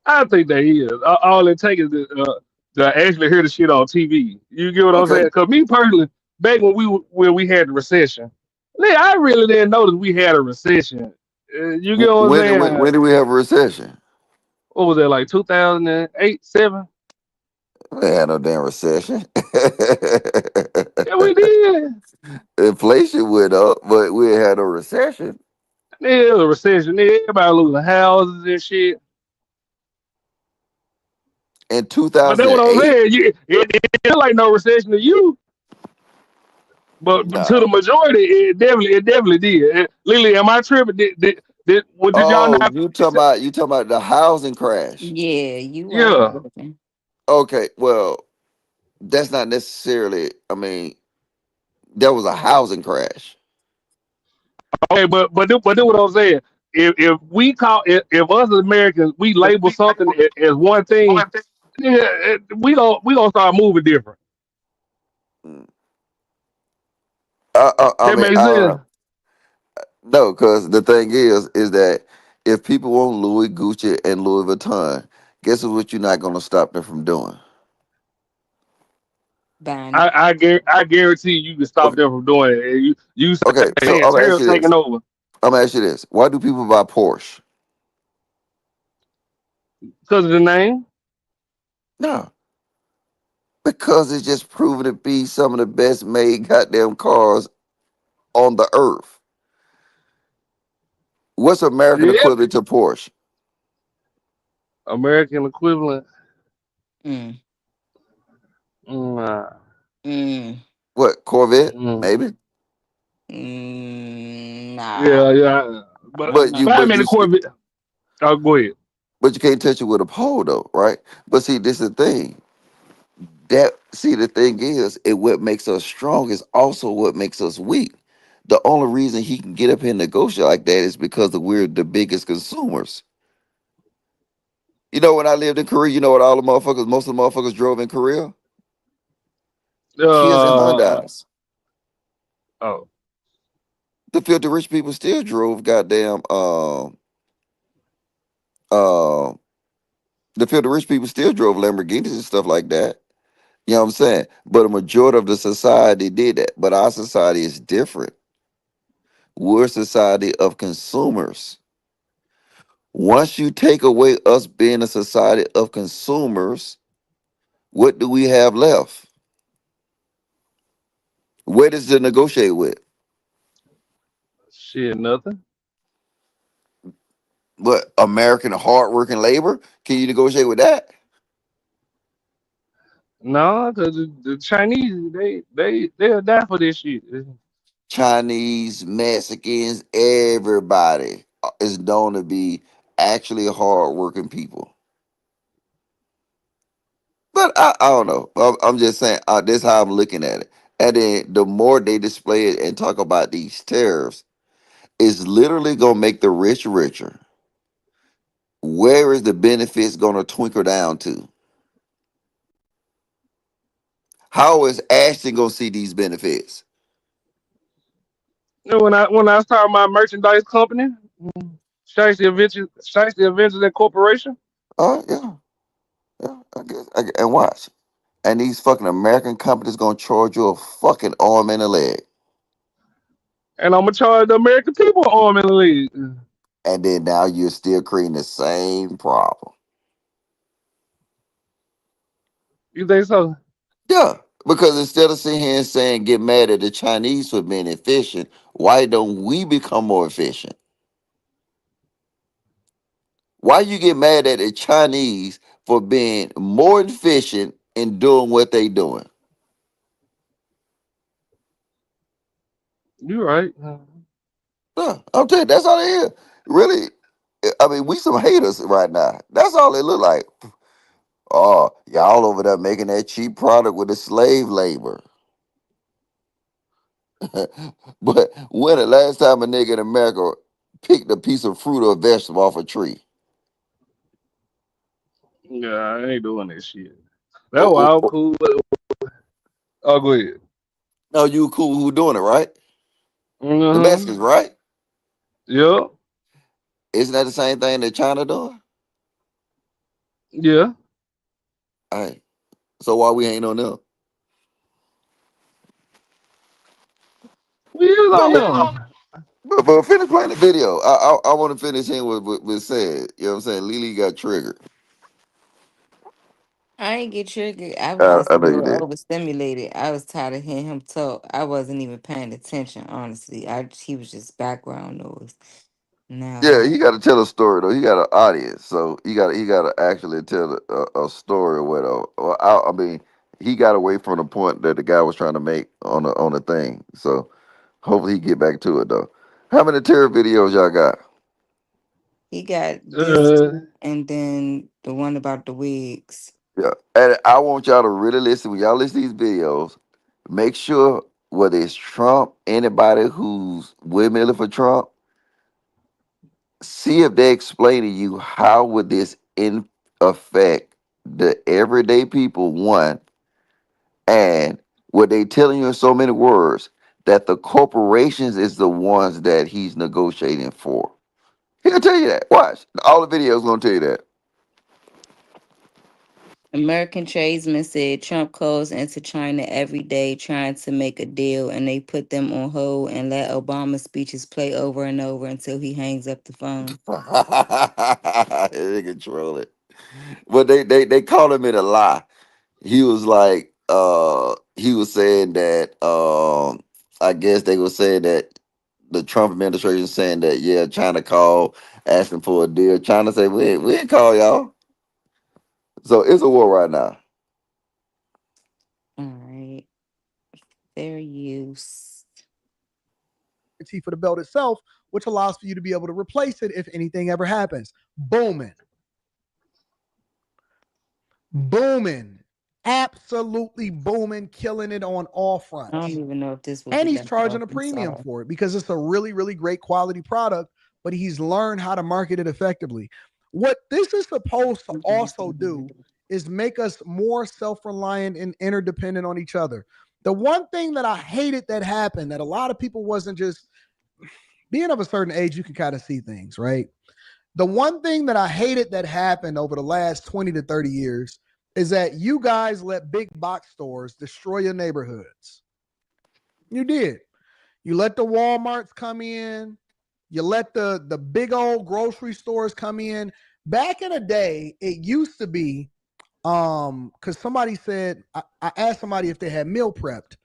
I think they is. All it takes is to actually hear the shit on TV. You get what I'm Okay. saying? Because me personally, back when we had the recession, nigga, I really didn't notice we had a recession. You get what I'm When saying? do we have a recession? What was that, like 2008, 7? We ain't had no damn recession. Yeah, we did. Inflation went up, but we ain't had no recession. Yeah, it was a recession. Nigga, everybody losing houses and shit. In But that's what I'm 2008, saying. It feel like no recession to you, but to nah. the majority, it definitely did. Literally, am I tripping? Did Did y'all Oh, not? you talking about the housing crash? Yeah, you right. Yeah. Griffin. Okay, well, that's not necessarily. I mean, that was a housing crash. Okay, but do what I'm saying. If we call if us as Americans we label something as one thing, yeah, we gonna start moving different. Mm. I That mean, makes I don't sense. know. No, because the thing is that if people want Louis, Gucci, and Louis Vuitton, guess what? You're not gonna stop them from doing. Buying it. I guarantee you can stop Okay, them from doing it. And you say, okay. So man, I'm gonna ask tariffs you this. taking over I'm gonna ask you this. Why do people buy Porsche? because of the name. No, because it's just proven to be some of the best made goddamn cars on the earth. What's American Yeah, equivalent to Porsche? American equivalent. Mm. Nah. Mm. What Corvette? Mm. Maybe. Nah. Yeah. But you, But I but mean you, the Corvette. Oh, go ahead. but you can't touch it with a pole though, right? But see, this is the thing. The thing is, what makes us strong is also what makes us weak. The only reason he can get up here and negotiate like that is because we're the biggest consumers. You know, when I lived in Korea, you know what most of the motherfuckers drove in Korea? Kias and Uh Hondas. oh. The filthy rich people still drove goddamn uh the filthy rich people still drove Lamborghinis and stuff like that. You know what I'm saying? But a majority of the society did that. But our society is different. We're a society of consumers. Once you take away us being a society of consumers, what do we have left? Where does it negotiate with? Shit, nothing. What American hardworking labor? Can you negotiate with that? No, because the Chinese they'll die for this shit. Chinese, Mexicans, everybody is known to be actually hardworking people. But I don't know. I'm just saying this is how I'm looking at it. And then the more they display it and talk about these tariffs, it's literally gonna make the rich richer. Where is the benefits gonna twinkle down to? How is Ashton gonna see these benefits? You know, when I started my merchandise company, Shiesty Avengers Corporation, Oh yeah, yeah. I guess. And watch. And these fucking American companies gonna charge you a fucking arm and a leg. and I'm gonna charge the American people arm and a leg. And then now you're still creating the same problem. You think so? Yeah. Because instead of sitting here and saying get mad at the Chinese for being efficient, why don't we become more efficient? Why you get mad at the Chinese for being more efficient in doing what they doing? You right. Yeah, I'm telling you, that's all they is. Really, I mean, we some haters right now. That's all they look like. Oh, y'all over there making that cheap product with the slave labor. But when the last time a nigga in America picked a piece of fruit or vegetable off a tree? Yeah, I ain't doing that shit. That's Or, why or, I'm or- cool. Oh, go ahead. no, you cool who doing it, right? The Mm-hmm. Mexicans, right? Yeah. Isn't that the same thing that China doing? Yeah. All right. So why we ain't on them? We is on But, them. but finish playing the video. I want to finish in with said. You know what I'm saying? Lily got triggered. I ain't get triggered. I was just I a know you little did. overstimulated. I was tired of hearing him talk. I wasn't even paying attention, honestly. He was just background noise. Yeah, Now, he got to tell a story though. He got an audience, so he got to actually tell a story or whatever. Well, I mean, he got away from the point that the guy was trying to make on the thing. So hopefully he get back to it though. How many terror videos y'all got? He got this Uh, and then the one about the wigs. Yeah. And I want y'all to really listen when y'all listen to these videos. Make sure whether it's Trump, anybody who's windmilling for Trump, see if they explain to you how would this in affect the everyday people, one, and what they telling you in so many words that the corporations is the ones that he's negotiating for. He'll tell you that. Watch. All the videos gonna tell you that. American tradesmen said Trump calls into China every day trying to make a deal, and they put them on hold and let Obama's speeches play over and over until he hangs up the phone. They control it. But they called him in a lie. He was like, he was saying that I guess they were saying that the Trump administration saying that yeah, China called asking for a deal. China say we ain't call y'all. So it's a war right now. All right. Fair use. For the belt itself, which allows for you to be able to replace it if anything ever happens. Booming. Booming. Absolutely booming, killing it on all I fronts. don't even know if this was And the he's best charging a one. I'm premium sorry. for it because it's a really, really great quality product, but he's learned how to market it effectively. What this is supposed to also do is make us more self-reliant and interdependent on each other. The one thing that I hated that happened, that a lot of people wasn't just being of a certain age, you can kind of see things, right? The one thing that I hated that happened over the last 20 to 30 years is that you guys let big box stores destroy your neighborhoods. You did. You let the Walmarts come in. You let the big old grocery stores come in. Back in the day, it used to be because somebody said I asked somebody if they had meal prepped,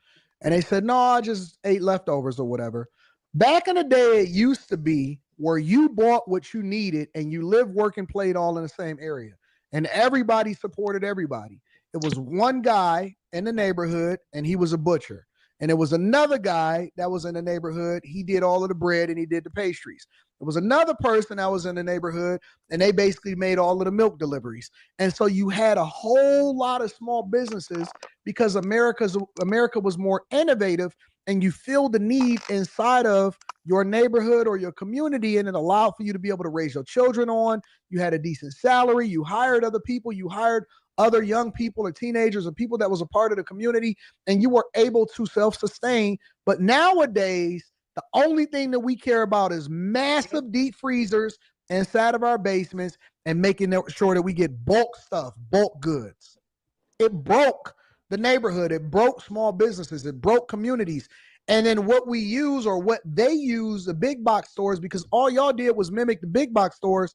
and they said no, I just ate leftovers or whatever. Back in the day, it used to be where you bought what you needed and you lived, work, and played all in the same area, and everybody supported everybody. It was one guy in the neighborhood, and he was a butcher. And there was another guy that was in the neighborhood. He did all of the bread and he did the pastries. There was another person that was in the neighborhood, and they basically made all of the milk deliveries. And so you had a whole lot of small businesses because America was more innovative, and you feel the need inside of your neighborhood or your community, and it allowed for you to be able to raise your children on. You had a decent salary. You hired other people. You hired other young people or teenagers or people that was a part of the community, and you were able to self-sustain. But nowadays, the only thing that we care about is massive deep freezers inside of our basements and making sure that we get bulk stuff, bulk goods. It broke the neighborhood. It broke small businesses. It broke communities. And then what we use, or what they use, the big box stores, because all y'all did was mimic the big box stores.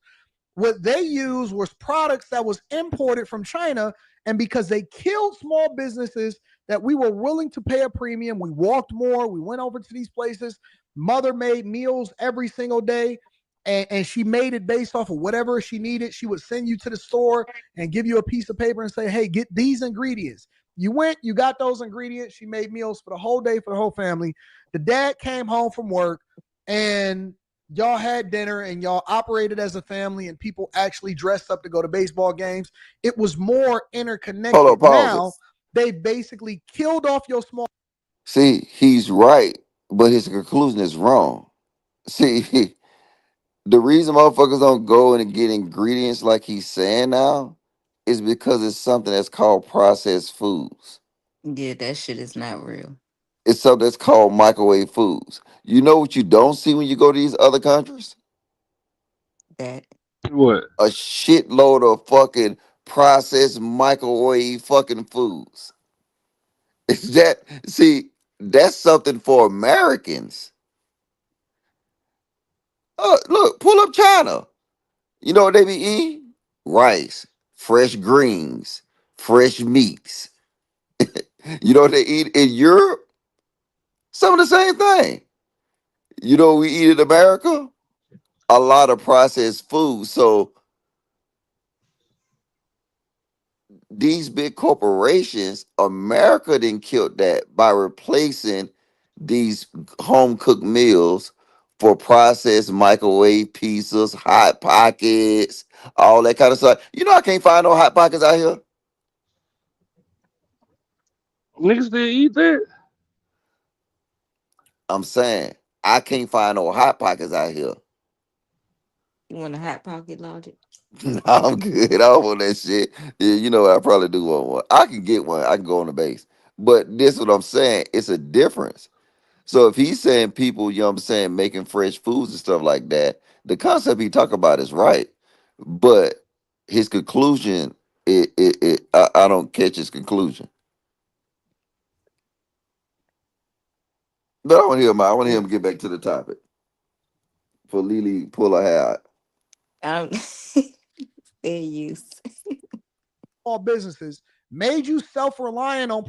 What they used was products that was imported from China. And because they killed small businesses that we were willing to pay a premium, we walked more, we went over to these places. Mother made meals every single day, and she made it based off of whatever she needed. She would send you to the store and give you a piece of paper and say, hey, get these ingredients. You went, you got those ingredients. She made meals for the whole day for the whole family. The dad came home from work, and y'all had dinner, and y'all operated as a family, and people actually dressed up to go to baseball games. It was more interconnected. Hold up, pause it. Now they basically killed off your small. See, he's right, but his conclusion is wrong. See, the reason motherfuckers don't go and get ingredients like he's saying now is because it's something that's called processed foods. Yeah, that shit is not real. It's something that's called microwave foods. You know what you don't see when you go to these other countries? That what? A shitload of fucking processed microwave fucking foods. Is that see? That's something for Americans. Look, pull up China. You know what they be eating? Rice, fresh greens, fresh meats. You know what they eat in Europe? Some of the same thing. You know what we eat in America? A lot of processed food. So these big corporations, America didn't kill that by replacing these home cooked meals for processed microwave pizzas, hot pockets, all that kind of stuff. You know I can't find no hot pockets out here. Niggas still eat that? I'm saying I can't find no hot pockets out here. You want a hot pocket logic? Nah, I'm good. I don't want that shit. Yeah, you know what? I probably do want one. I can get one. I can go on the base. But this what I'm saying. It's a difference. So if he's saying people, you know what I'm saying, making fresh foods and stuff like that, the concept he talk about is right. But his conclusion, I don't catch his conclusion. But I want to hear him get back to the topic. For Lily pull her hair out. I'm fair use. Small businesses made you self-reliant on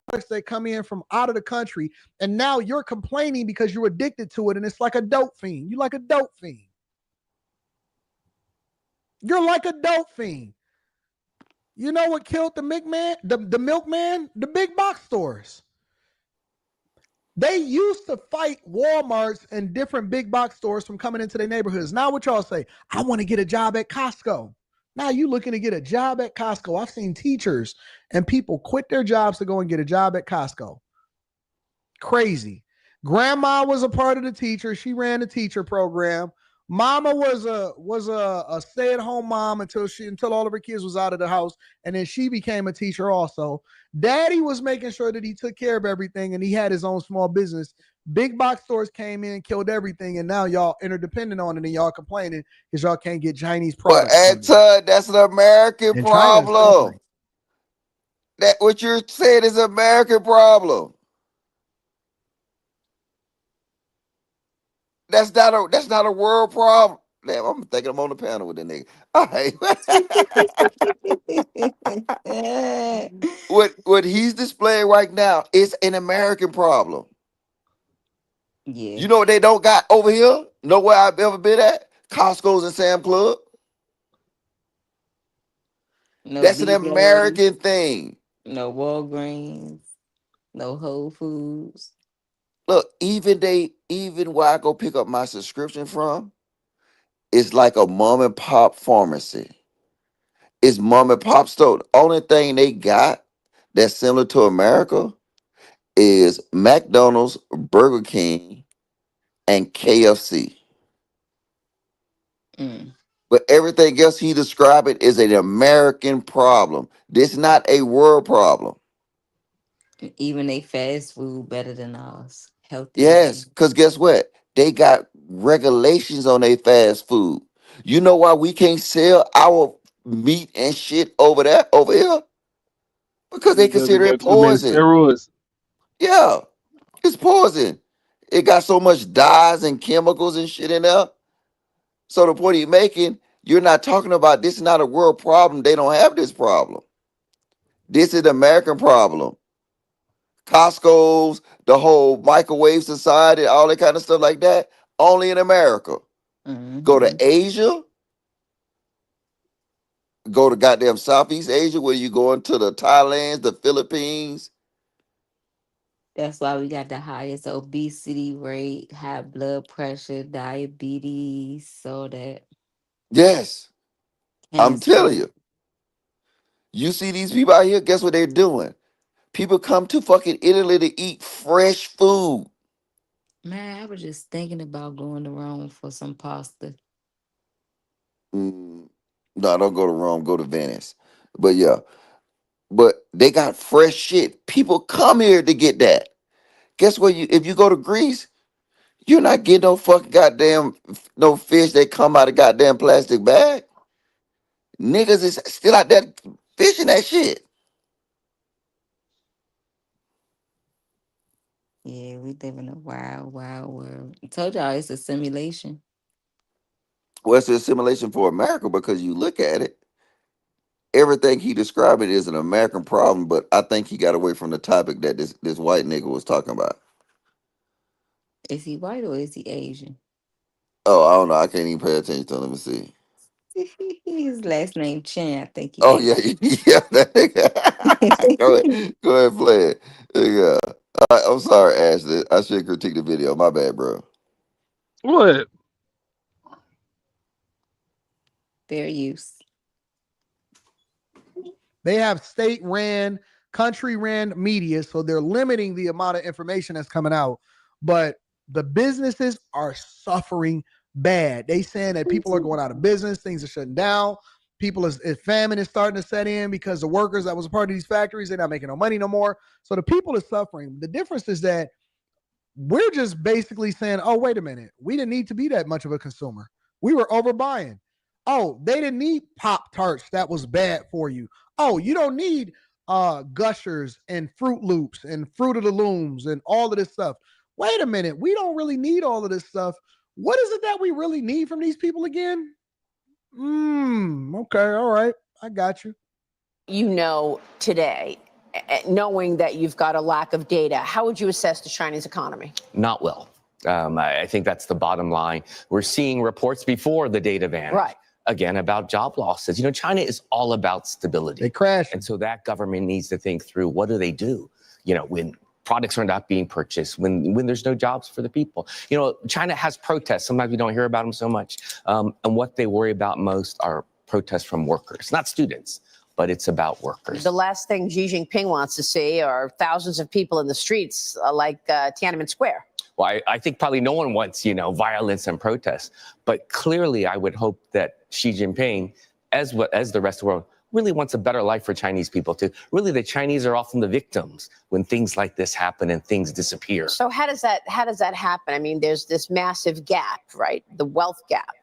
products that come in from out of the country, and now you're complaining because you're addicted to it, and it's like a dope fiend. You like a dope fiend. You're like a dope fiend. You know what killed the milkman? The milkman? The big box stores. They used to fight Walmarts and different big box stores from coming into their neighborhoods. Now what y'all say? I want to get a job at Costco. Now you looking to get a job at Costco. I've seen teachers and people quit their jobs to go and get a job at Costco. Crazy. Grandma was a part of the teacher. She ran the teacher program. Mama was a stay-at-home mom until all of her kids was out of the house, and then she became a teacher also. Daddy was making sure that he took care of everything, and he had his own small business. Big box stores came in, killed everything, and now y'all interdependent on it, and y'all complaining because y'all can't get Chinese But products from them. that's an American And China is problem. suffering. That what you're saying is an American problem. That's not a world problem. Damn, I'm thinking I'm on the panel with that nigga. All right. what he's displaying right now is an American problem. Yeah. You know what they don't got over here? Nowhere I've ever been at? Costco's and Sam Club. No That's an BJ's, American thing. no Walgreens, no Whole Foods. Look, even where I go pick up my subscription from, it's like a mom and pop pharmacy. It's mom and pop store. The only thing they got that's similar to America is McDonald's, Burger King, and KFC. Mm. But everything else he described it is an American problem. This is not a world problem. Even they fast food better than ours. Healthier Yes, than. because guess what? They got regulations on their fast food. You know why we can't sell our meat and shit over here? Because they Because they consider it got too many poison. steroids. Yeah, it's poison. It got so much dyes and chemicals and shit in there. So the point you're making, you're not talking about this is not a world problem. They don't have this problem. This is the American problem. Costco's, the whole microwave society, all that kind of stuff like that, only in America. Go to Mm-hmm. Asia, go to goddamn Southeast Asia, where you going to the Thailands, the Philippines. That's why we got the highest obesity rate, high blood pressure, diabetes, so that Yes, I'm cancer. telling you. You see these people out here, guess what they're doing? People come to fucking Italy to eat fresh food. Man, I was just thinking about going to Rome for some pasta. Mm, no, don't go to Rome, go to Venice. But yeah, but they got fresh shit. People come here to get that. Guess what? If you go to Greece, you're not getting no fucking goddamn no fish that come out of goddamn plastic bag. Niggas is still out there fishing that shit. Yeah, we live in a wild, wild world. I told y'all it's a simulation. Well, it's a assimilation for America because you look at it, everything he described it is an American problem, but I think he got away from the topic that this white nigga was talking about. Is he white or is he Asian? Oh, I don't know. I can't even pay attention to him. Let me see. His last name Chen. I think he Oh yeah, Asian. yeah. That nigga. Go ahead, play it. Yeah. I'm sorry, Ashley. I should critique the video. My bad, bro. What? Fair use. They have state ran, country ran media, so they're limiting the amount of information that's coming out. But the businesses are suffering bad. They saying that people are going out of business, things are shutting down. Famine is starting to set in because the workers that was a part of these factories, they're not making no money no more. So the people are suffering. The difference is that we're just basically saying, oh, wait a minute, we didn't need to be that much of a consumer. We were overbuying. Oh, they didn't need Pop Tarts that was bad for you. Oh, you don't need Gushers and Fruit Loops and Fruit of the Looms and all of this stuff. Wait a minute, we don't really need all of this stuff. What is it that we really need from these people again? Okay, all right, I got you. You know, today, knowing that you've got a lack of data, how would you assess the Chinese economy? Not well. I think that's the bottom line. We're seeing reports before the data vanished. Right. Again, about job losses. You know, China is all about stability. They crash. And so that government needs to think through, what do they do? You know, when products are not being purchased, when there's no jobs for the people. You know, China has protests. Sometimes we don't hear about them so much. And what they worry about most are protests from workers, not students, but it's about workers. The last thing Xi Jinping wants to see are thousands of people in the streets like Tiananmen Square. Well, I think probably no one wants, you know, violence and protests. But clearly, I would hope that Xi Jinping, as the rest of the world, really wants a better life for Chinese people too. Really, the Chinese are often the victims when things like this happen and things disappear. So how does that happen? I mean, there's this massive gap, right? The wealth gap.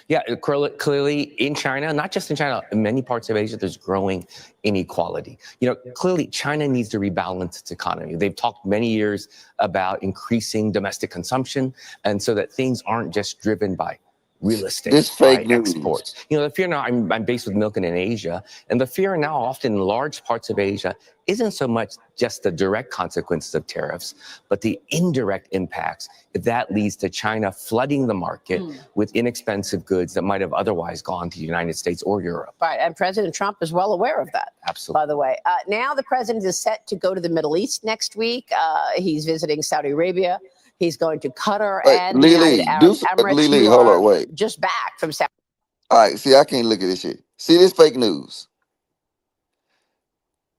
Yeah, clearly in China, not just in China, in many parts of Asia, there's growing inequality. You know, clearly China needs to rebalance its economy. They've talked many years about increasing domestic consumption, and so that things aren't just driven by real estate, This fake by news. exports. You know, the fear now, I'm based with Milken in Asia, and the fear now often in large parts of Asia isn't so much just the direct consequences of tariffs, but the indirect impacts if that leads to China flooding the market with inexpensive goods that might have otherwise gone to the United States or Europe. Right, and President Trump is well aware of that. Absolutely. By the way, now the president is set to go to the Middle East next week. He's visiting Saudi Arabia. He's going to Qatar and the United Arab Emirates. Lily, You hold are on, wait. just back from Saudi. All right, see, I can't look at this shit. See this fake news.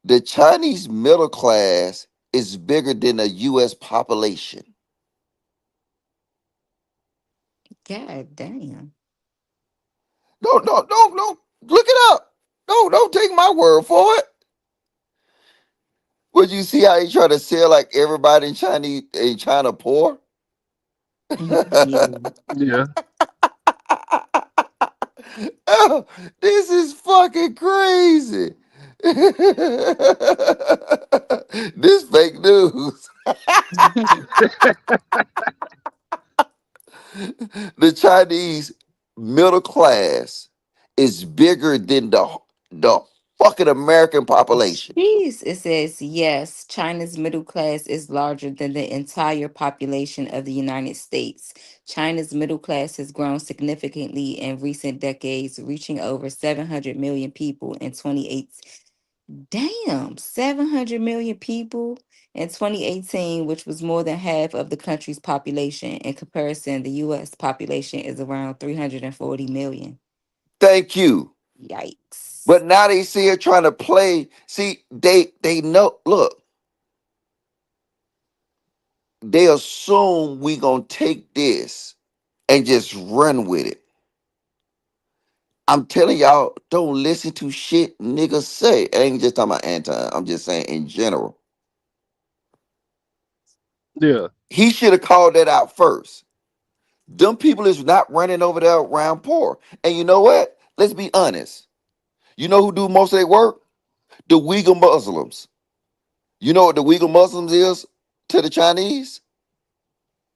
The Chinese middle class is bigger than the U.S. population. God damn. No, look it up. No, don't take my word for it. Would you see how he try to sell like everybody in China poor? Yeah. Oh, this is fucking crazy. This fake news. The Chinese middle class is bigger than the fucking American population. Jeez, it says yes, China's middle class is larger than the entire population of the United States. China's middle class has grown significantly in recent decades, reaching over 700 million people in 28. Damn, 700 million people in 2018, which was more than half of the country's population. In comparison, the U.S. population is around 340 million. Thank you. Yikes. But now they see it trying to play. See, they know. Look, they assume we gonna take this and just run with it. I'm telling y'all, don't listen to shit niggas say. I ain't just talking about anti. I'm just saying in general. Yeah. He should have called that out first. Them people is not running over there around poor. And you know what? Let's be honest. You know who do most of their work? The Uyghur Muslims. You know what the Uyghur Muslims is to the Chinese?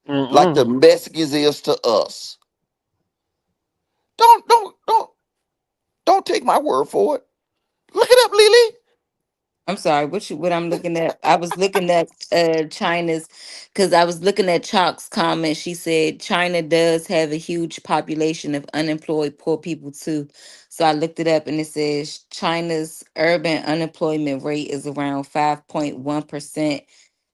Like the Mexicans is to us. Don't take my word for it. Look it up, Lily. I'm sorry, what I'm looking at? I was looking at China's, because I was looking at Chalk's comment. She said China does have a huge population of unemployed poor people too. So I looked it up and it says China's urban unemployment rate is around 5.1%.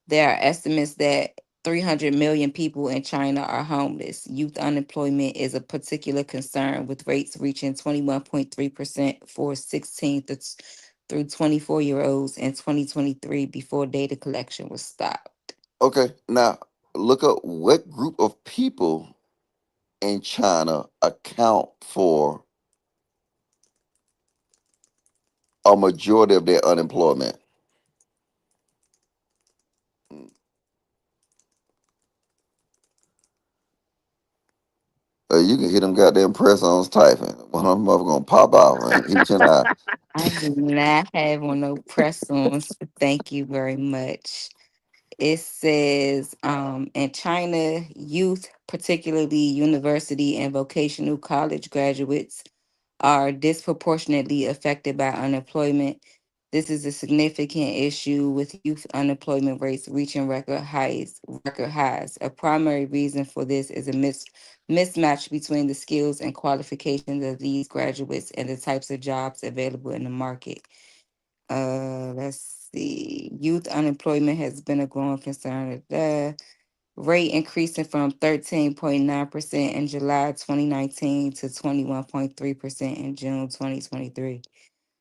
There are estimates that 300 million people in China are homeless. Youth unemployment is a particular concern, with rates reaching 21.3% for 16 through 24-year-olds in 2023 before data collection was stopped. Okay, now look up what group of people in China account for a majority of their unemployment. You can hear them goddamn press ons typing. One of them mother gonna pop out and each and I. I do not have on no press ons. Thank you very much. It says in China, youth, particularly university and vocational college graduates, are disproportionately affected by unemployment. This is a significant issue with youth unemployment rates reaching record highs. Record highs. A primary reason for this is a mismatch between the skills and qualifications of these graduates and the types of jobs available in the market. Let's see. Youth unemployment has been a growing concern. The rate increasing from 13.9% in July 2019 to 21.3% in June 2023.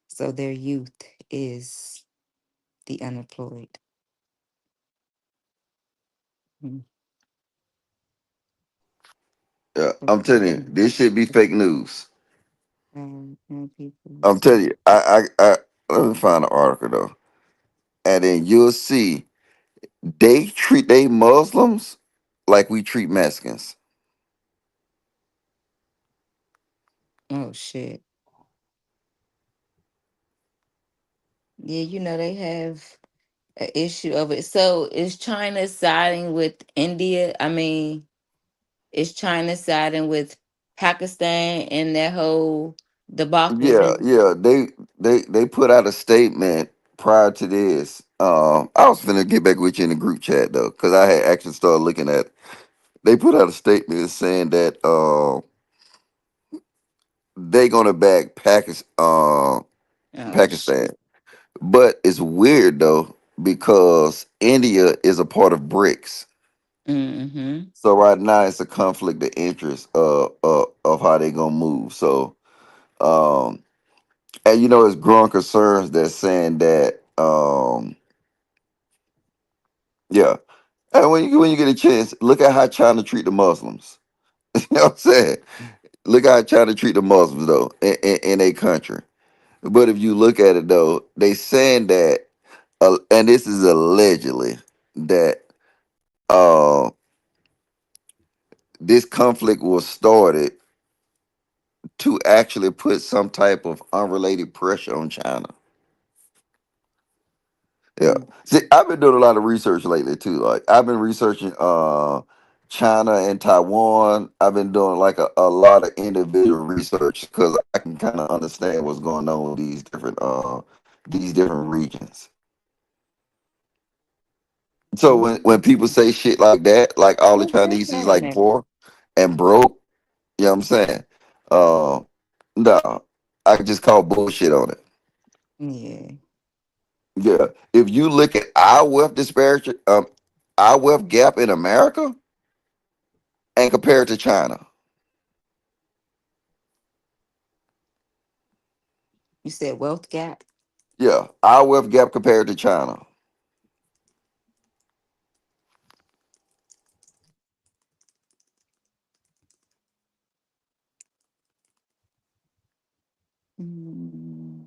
So their youth is the unemployed. Mm. Yeah, I'm telling you, this should be fake news. Young people. I'm telling you, I let me find an article though, and then you'll see they treat they Muslims like we treat Mexicans. Oh shit. Yeah, they have an issue of it. So is China siding with India? I mean, is China siding with Pakistan in that whole debacle? Yeah, yeah. They put out a statement prior to this. I was finna get back with you in the group chat though, because I had actually started looking at it. They put out a statement saying that they gonna back Oh Pakistan. shit. But it's weird though, because India is a part of BRICS. Mm-hmm. So right now it's a conflict of interest of how they gonna move. So um and it's growing concerns that saying that yeah. And when you get a chance, look at how China treat the Muslims. You know what I'm saying? Look how China treat the Muslims though in a country. But if you look at it though, they saying that, and this is allegedly that uh, this conflict was started to actually put some type of unrelated pressure on China. Yeah. Mm. See, I've been doing a lot of research lately too. Like I've been researching China and Taiwan. I've been doing like a lot of individual research because I can kind of understand what's going on with these different regions. So when people say shit like that, like all the What is Chinese is like happening? poor and broke, you know what I'm saying? Uh no, I just call bullshit on it. Yeah. Yeah. If you look at our wealth disparity, our wealth gap in America and compare it to China. You said wealth gap? Yeah. Our wealth gap compared to China. Mm.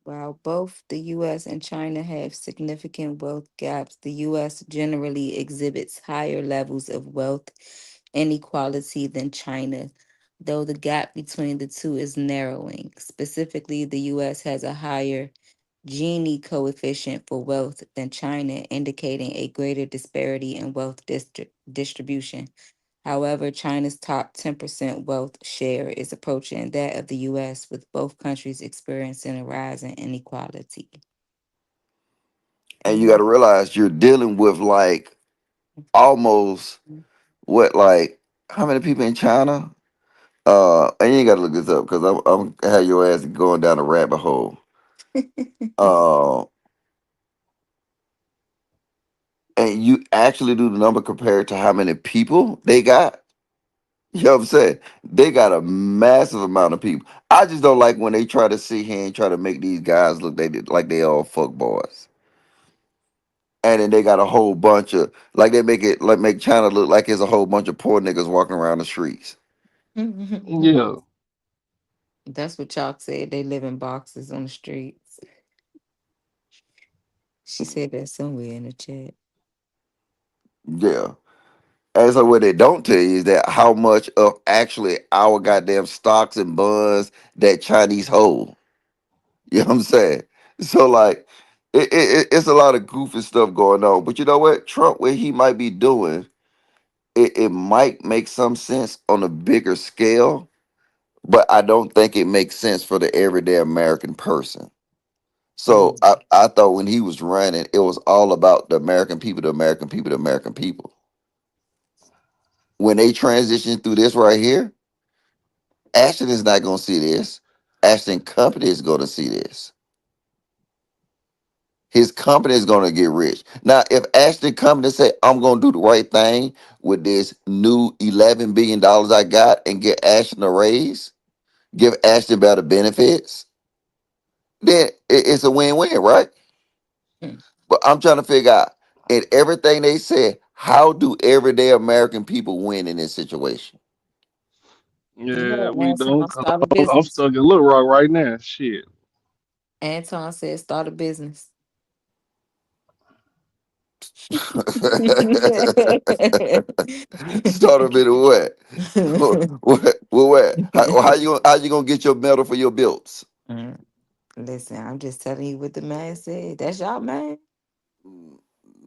While both the US and China have significant wealth gaps, the US generally exhibits higher levels of wealth inequality than China, though the gap between the two is narrowing. Specifically, the US has a higher Gini coefficient for wealth than China, indicating a greater disparity in wealth distribution. However, China's top 10% wealth share is approaching that of the US, with both countries experiencing a rise in inequality. And you gotta realize you're dealing with like almost what like how many people in China? And you ain't gotta look this up because I'm gonna have your ass going down a rabbit hole. Uh and you actually do the number compared to how many people they got, you know what I'm saying? They got a massive amount of people. I just don't like when they try to sit here and try to make these guys look like they all fuck boys. And then they got a whole bunch of like they make it like make China look like it's a whole bunch of poor niggas walking around the streets. Yeah. That's what Chalk said. They live in boxes on the streets. She said that somewhere in the chat. Yeah. And so what they don't tell you is that how much of actually our goddamn stocks and bonds that Chinese hold. You know what I'm saying? So like it's a lot of goofy stuff going on. But you know what? Trump, what he might be doing, it might make some sense on a bigger scale, but I don't think it makes sense for the everyday American person. So Mm. I thought when he was running, it was all about the American people, the American people, the American people. When they transition through this right here, Ashton is not going to see this. Ashton Company is going to see this. His company is going to get rich. Now, if Ashton Company say, I'm going to do the right thing with this new $11 billion I got and get Ashton a raise, give Ashton better benefits, then it's a win-win, right? Mm. But I'm trying to figure out, in everything they said, how do everyday American people win in this situation? You Yeah, know, we don't. Anton, 'Cause start a I'm business. stuck in Little Rock right now. Shit. Anton said start a business. Start a bit of what? What? How you gonna get your medal for your belts? Mm. Listen, I'm just telling you what the man said. That's y'all man.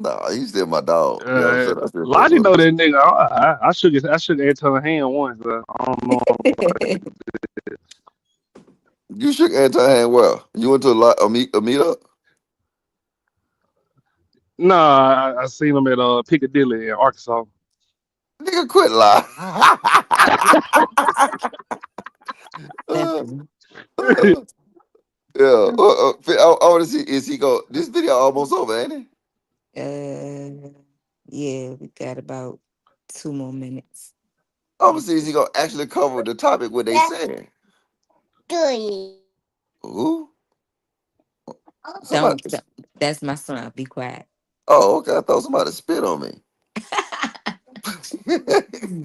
Nah, he's still my dog. You know what I'm saying? I still fuck Lottie with know him. that nigga. I shook Anton's hand once, but I don't know. You shook anti hand well. You went to a meetup? Nah, I seen him at Piccadilly in Arkansas. Nigga, quit lying. Uh, Definitely. uh, yeah. I want to see. Is he go? This video almost over, ain't it? Yeah, we got about 2 more minutes. I want to see. Is he gonna actually cover the topic? What they saying? Who? Somebody. Don't. That's my son. Be quiet. Oh, okay. I thought somebody spit on me.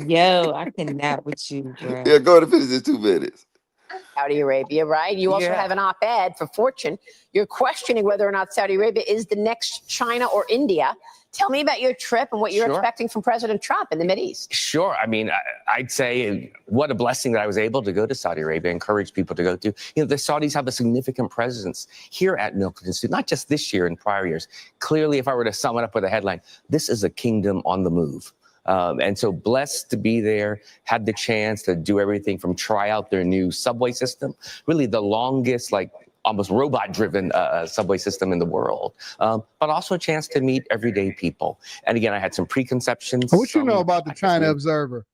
Yo, I cannot with you, bruh. Yeah, go ahead and finish in 2 minutes. Saudi Arabia, right? You also Yeah. have an op-ed for Fortune. You're questioning whether or not Saudi Arabia is the next China or India. Tell me about your trip and what you're Sure. expecting from President Trump in the Mideast. Sure. I mean, I'd say what a blessing that I was able to go to Saudi Arabia, encourage people to go to. You know, the Saudis have a significant presence here at Milken Institute, not just this year and prior years. Clearly, if I were to sum it up with a headline, this is a kingdom on the move. And so blessed to be there, had the chance to do everything from try out their new subway system, really the longest, like almost robot-driven subway system in the world, but also a chance to meet everyday people. And again, I had some preconceptions. What you know some, about the I guess, China maybe- Observer?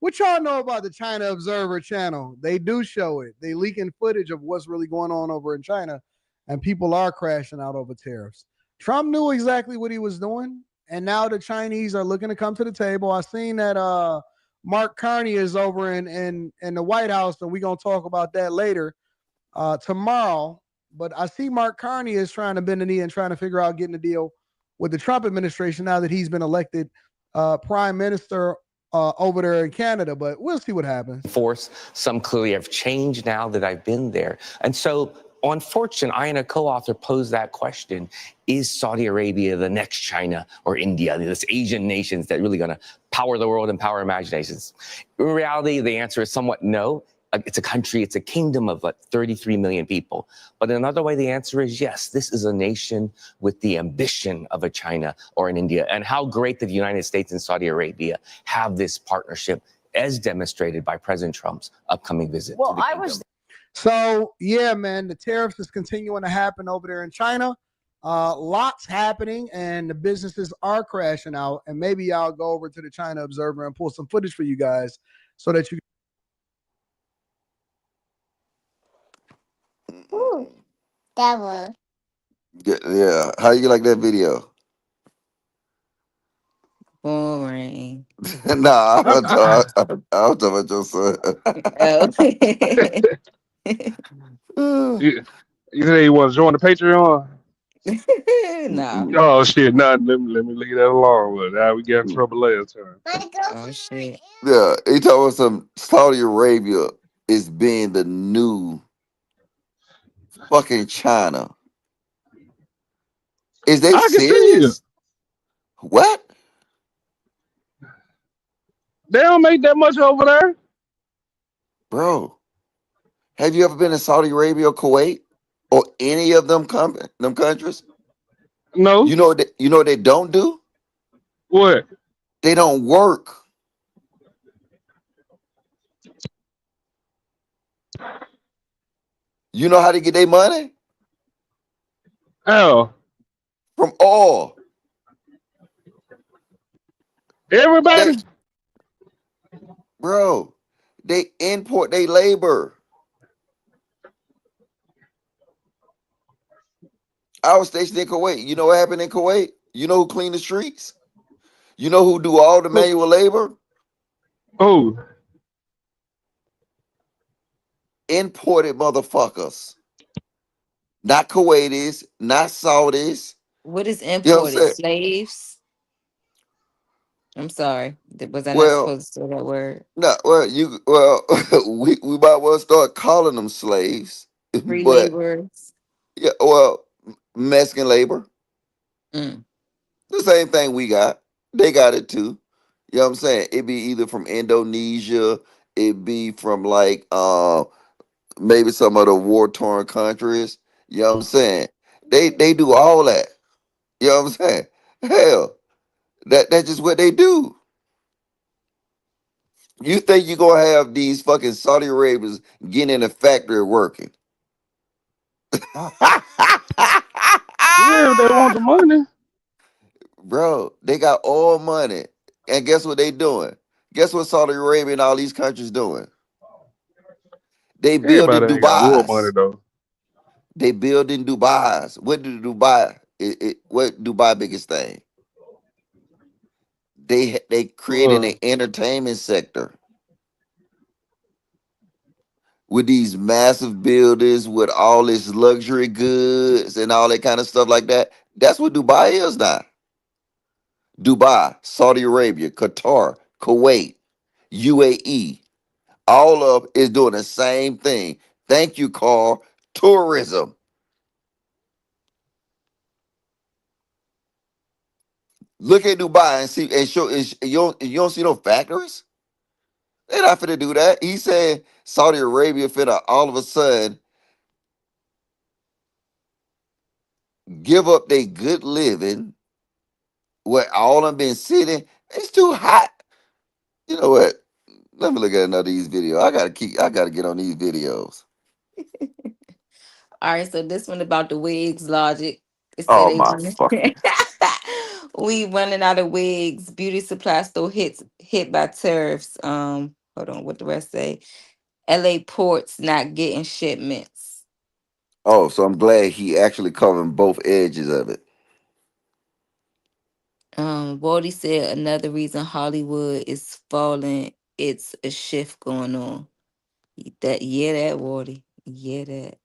What y'all know about the China Observer channel? They do show it. They leaking footage of what's really going on over in China, and people are crashing out over tariffs. Trump knew exactly what he was doing, and now the Chinese are looking to come to the table. I seen that Mark Carney is over in the White House, and we're gonna talk about that later tomorrow. But I see Mark Carney is trying to bend the knee and trying to figure out getting a deal with the Trump administration now that he's been elected prime minister over there in Canada. But we'll see what happens. Force. Some clearly have changed now that I've been there. And so on Fortune, I and a co-author posed that question: is Saudi Arabia the next China or India, this Asian nations that really going to power the world and power imaginations? In reality, the answer is somewhat no. It's a country, it's a kingdom of 33 million people. But in another way, the answer is yes. This is a nation with the ambition of a China or an India. And how great that the United States and Saudi Arabia have this partnership, as demonstrated by President Trump's upcoming visit to the kingdom. So, yeah, man, the tariffs is continuing to happen over there in China. Lots happening, and the businesses are crashing out. And maybe I'll go over to the China Observer and pull some footage for you guys so that you. Ooh, that was. Yeah. How you like that video? Boring. Nah, I'm talking about your son. Oh. You say you want to join the Patreon? Nah. Oh shit, nah, let me leave that alone. But now we got in trouble last time. Oh shit. Yeah, he told us some Saudi Arabia is being the new fucking China. Is they I can see it. serious? What? They don't make that much over there. Bro, have you ever been to Saudi Arabia or Kuwait or any of them countries? No. You know what they don't do? What? They don't work. You know how to get their money? How? From oil. Everybody? Bro, they import their labor. I was stationed in Kuwait. You know what happened in Kuwait? You know who clean the streets? You know who do all the manual labor? Oh. Imported motherfuckers. Not Kuwaitis, not Saudis. What is You know what I'm imported? saying? Slaves? I'm sorry. Was I not Well, supposed to say that word? no, we might well start calling them slaves, Free but laborers. yeah, well, Mexican labor, Mm. the same thing we got. They got it too. You know what I'm saying? It be either from Indonesia, it be from like maybe some of the war torn countries. You know what I'm saying? They do all that. You know what I'm saying? Hell, that's just what they do. You think you're gonna have these fucking Saudi Arabians getting in a factory working? Yeah, if they want the money. Bro, they got all money. And guess what they doing? Guess what Saudi Arabia and all these countries doing? They building Everybody ain't got war money Dubai's. though. They building Dubai's. What do Dubai? What Dubai biggest thing? They creating an entertainment sector with these massive buildings with all this luxury goods and all that kind of stuff like that. That's what Dubai is now. Dubai, Saudi Arabia, Qatar, Kuwait, UAE, all of is doing the same thing. Thank you, Carl. Tourism. Look at Dubai and see and show and you don't see no factories. They're not finna do that. He said Saudi Arabia finna all of a sudden give up their good living where all of them been sitting. It's too hot. You know what? Let me look at another of these videos. I gotta get on these videos. All right, so this one about the wigs logic. It say Oh they my running. fucking We running out of wigs. Beauty supply store hit by tariffs. Hold on, what the rest say? LA ports not getting shipments. Oh, so I'm glad he actually covering both edges of it. Waldy said another reason Hollywood is falling, it's a shift going on. That Waldy. Yeah, that.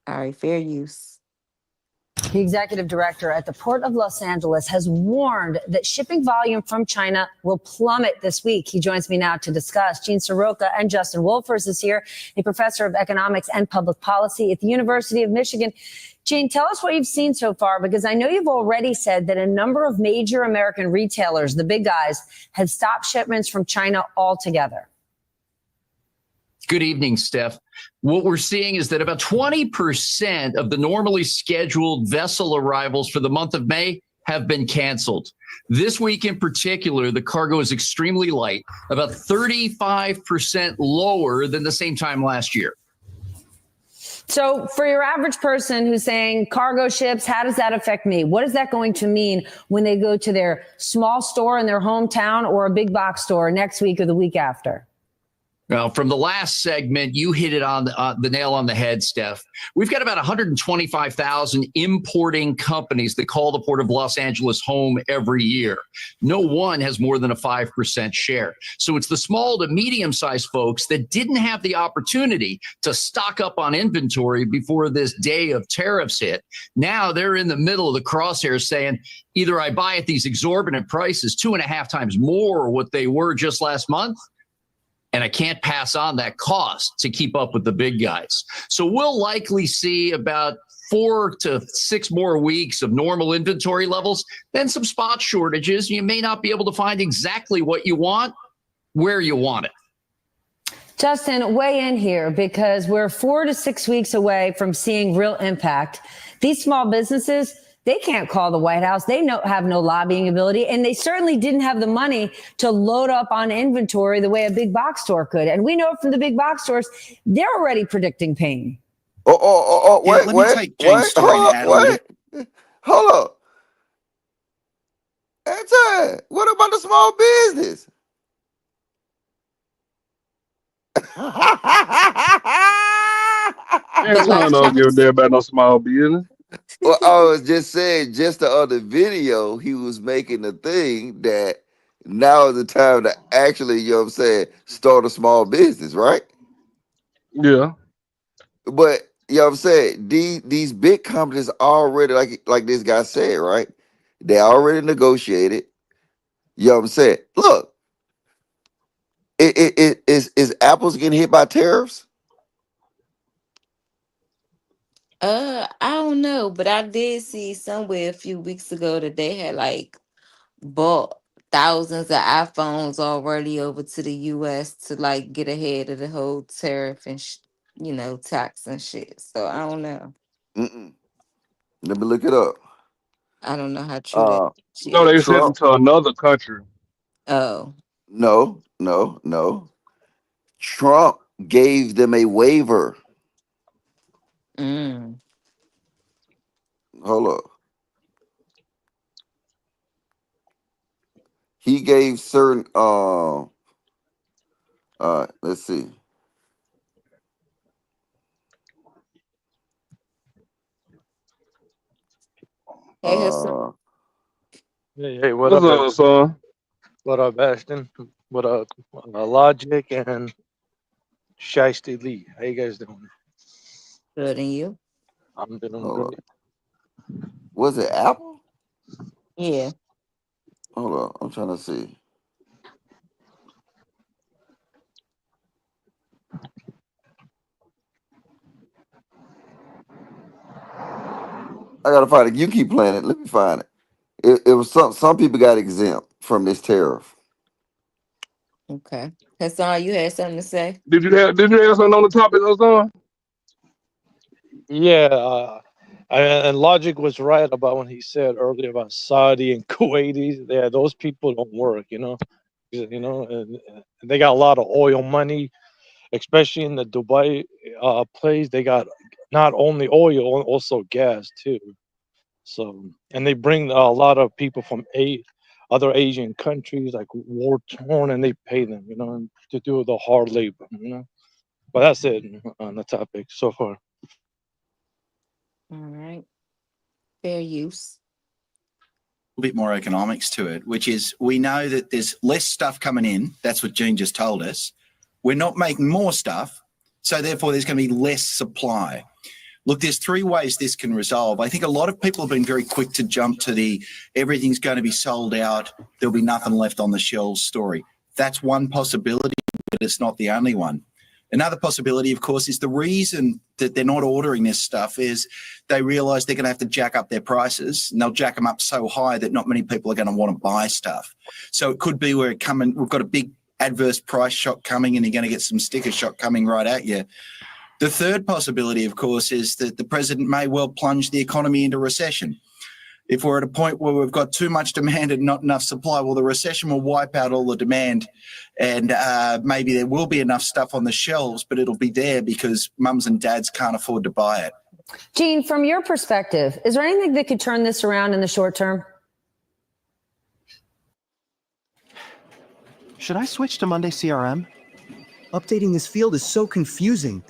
All right, fair use. The executive director at the Port of Los Angeles has warned that shipping volume from China will plummet this week. He joins me now to discuss. Gene Soroka and Justin Wolfers is here, a professor of economics and public policy at the University of Michigan. Gene, tell us what you've seen so far, because I know you've already said that a number of major American retailers, the big guys, have stopped shipments from China altogether. Good evening, Steph. What we're seeing is that about 20% of the normally scheduled vessel arrivals for the month of May have been canceled. This week in particular, the cargo is extremely light, about 35% lower than the same time last year. So for your average person who's saying cargo ships, how does that affect me? What is that going to mean when they go to their small store in their hometown or a big box store next week or the week after? Well, from the last segment, you hit it on the nail on the head, Steph. We've got about 125,000 importing companies that call the Port of Los Angeles home every year. No one has more than a 5% share. So it's the small to medium-sized folks that didn't have the opportunity to stock up on inventory before this day of tariffs hit. Now they're in the middle of the crosshairs saying, either I buy at these exorbitant prices, 2.5 times more what they were just last month, and I can't pass on that cost to keep up with the big guys. So we'll likely see about 4 to 6 more weeks of normal inventory levels, then some spot shortages. You may not be able to find exactly what you want, where you want it. Justin, weigh in here because we're 4 to 6 weeks away from seeing real impact. These small businesses, they can't call the White House. They have no lobbying ability, and they certainly didn't have the money to load up on inventory the way a big box store could. And we know from the big box stores, they're already predicting pain. Wait, let me take Jane's story and add on to Hold up. Anton, what about the small business? Anton don't give a damn about no small business. Well, I was just saying, just the other video, he was making the thing that now is the time to actually, you know what I'm saying, start a small business, right? Yeah. But, you know what I'm saying, these big companies already, like this guy said, right? They already negotiated. You know what I'm saying? Look, is Apple's getting hit by tariffs? I don't know, but I did see somewhere a few weeks ago that they had like bought thousands of iPhones already over to the US to like get ahead of the whole tariff and tax and shit. So I don't know. Mm-mm. Let me look it up. I don't know how true that shit No, they is. sent them Trump. to another country. Oh. No. Trump gave them a waiver. Mm. Hold up. He gave certain let's see. Hey, Hassan. Hey, what What's up, up, son? What up, Ashton? What up, Logic and Shiesty Lee? How you guys doing? Good, and you? I'm doing Hold great. up. Was it Apple? Yeah. Hold on. I'm trying to see. I gotta find it. You keep playing it. Let me find it. It was some people got exempt from this tariff. Okay. Hassan, you had something to say? Did you have something on the topic, son? Yeah, and Logic was right about when he said earlier about Saudi and Kuwaitis. Yeah, those people don't work, and they got a lot of oil money, especially in the Dubai place. They got not only oil, also gas too. So, and they bring a lot of people from other Asian countries, like war torn, and they pay them, to do the hard labor. But that's it on the topic so far. All right. Fair use. a bit more economics to it, which is we know that there's less stuff coming in. That's what Gene just told us. We're not making more stuff, so therefore there's going to be less supply. Look, there's 3 ways this can resolve. I think a lot of people have been very quick to jump to the everything's going to be sold out, there'll be nothing left on the shelves story. That's one possibility, but it's not the only one. Another possibility, of course, is the reason that they're not ordering this stuff is they realise they're going to have to jack up their prices, and they'll jack them up so high that not many people are going to want to buy stuff. So it could be we've got a big adverse price shock coming, and you're going to get some sticker shock coming right at you. The third possibility, of course, is that the president may well plunge the economy into recession. If we're at a point where we've got too much demand and not enough supply, well, the recession will wipe out all the demand, and maybe there will be enough stuff on the shelves, but it'll be there because mums and dads can't afford to buy it. Gene, from your perspective, is there anything that could turn this around in the short term? Should I switch to Monday CRM? Updating this field is so confusing.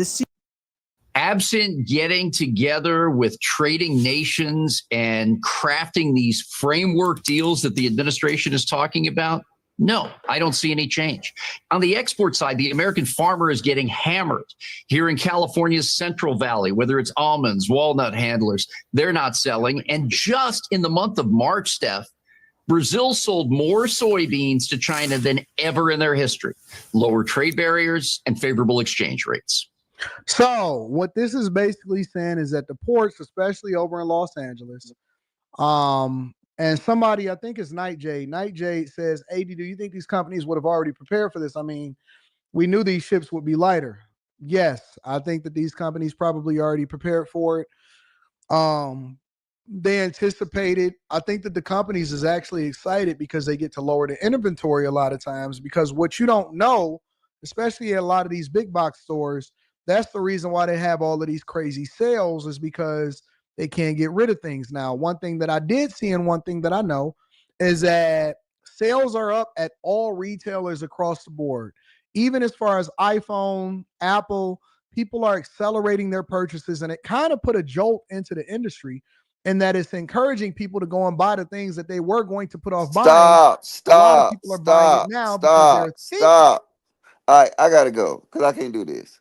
Absent getting together with trading nations and crafting these framework deals that the administration is talking about, no, I don't see any change. On the export side, the American farmer is getting hammered. Here in California's Central Valley, whether it's almonds, walnut handlers, they're not selling. And just in the month of March, Steph, Brazil sold more soybeans to China than ever in their history. Lower trade barriers and favorable exchange rates. So what this is basically saying is that the ports, especially over in Los Angeles, and somebody, I think it's Nightjade says, AD, do you think these companies would have already prepared for this? I mean, we knew these ships would be lighter. Yes, I think that these companies probably already prepared for it. They anticipated. I think that the companies is actually excited because they get to lower the inventory a lot of times, because what you don't know, especially at a lot of these big box stores, that's the reason why they have all of these crazy sales, is because they can't get rid of things. Now, one thing that I did see and one thing that I know is that sales are up at all retailers across the board. Even as far as iPhone, Apple, people are accelerating their purchases, and it kind of put a jolt into the industry in that it's encouraging people to go and buy the things that they were going to put off buying. A lot of people are buying it now because they're thinking. Stop. All right, I gotta go because I can't do this.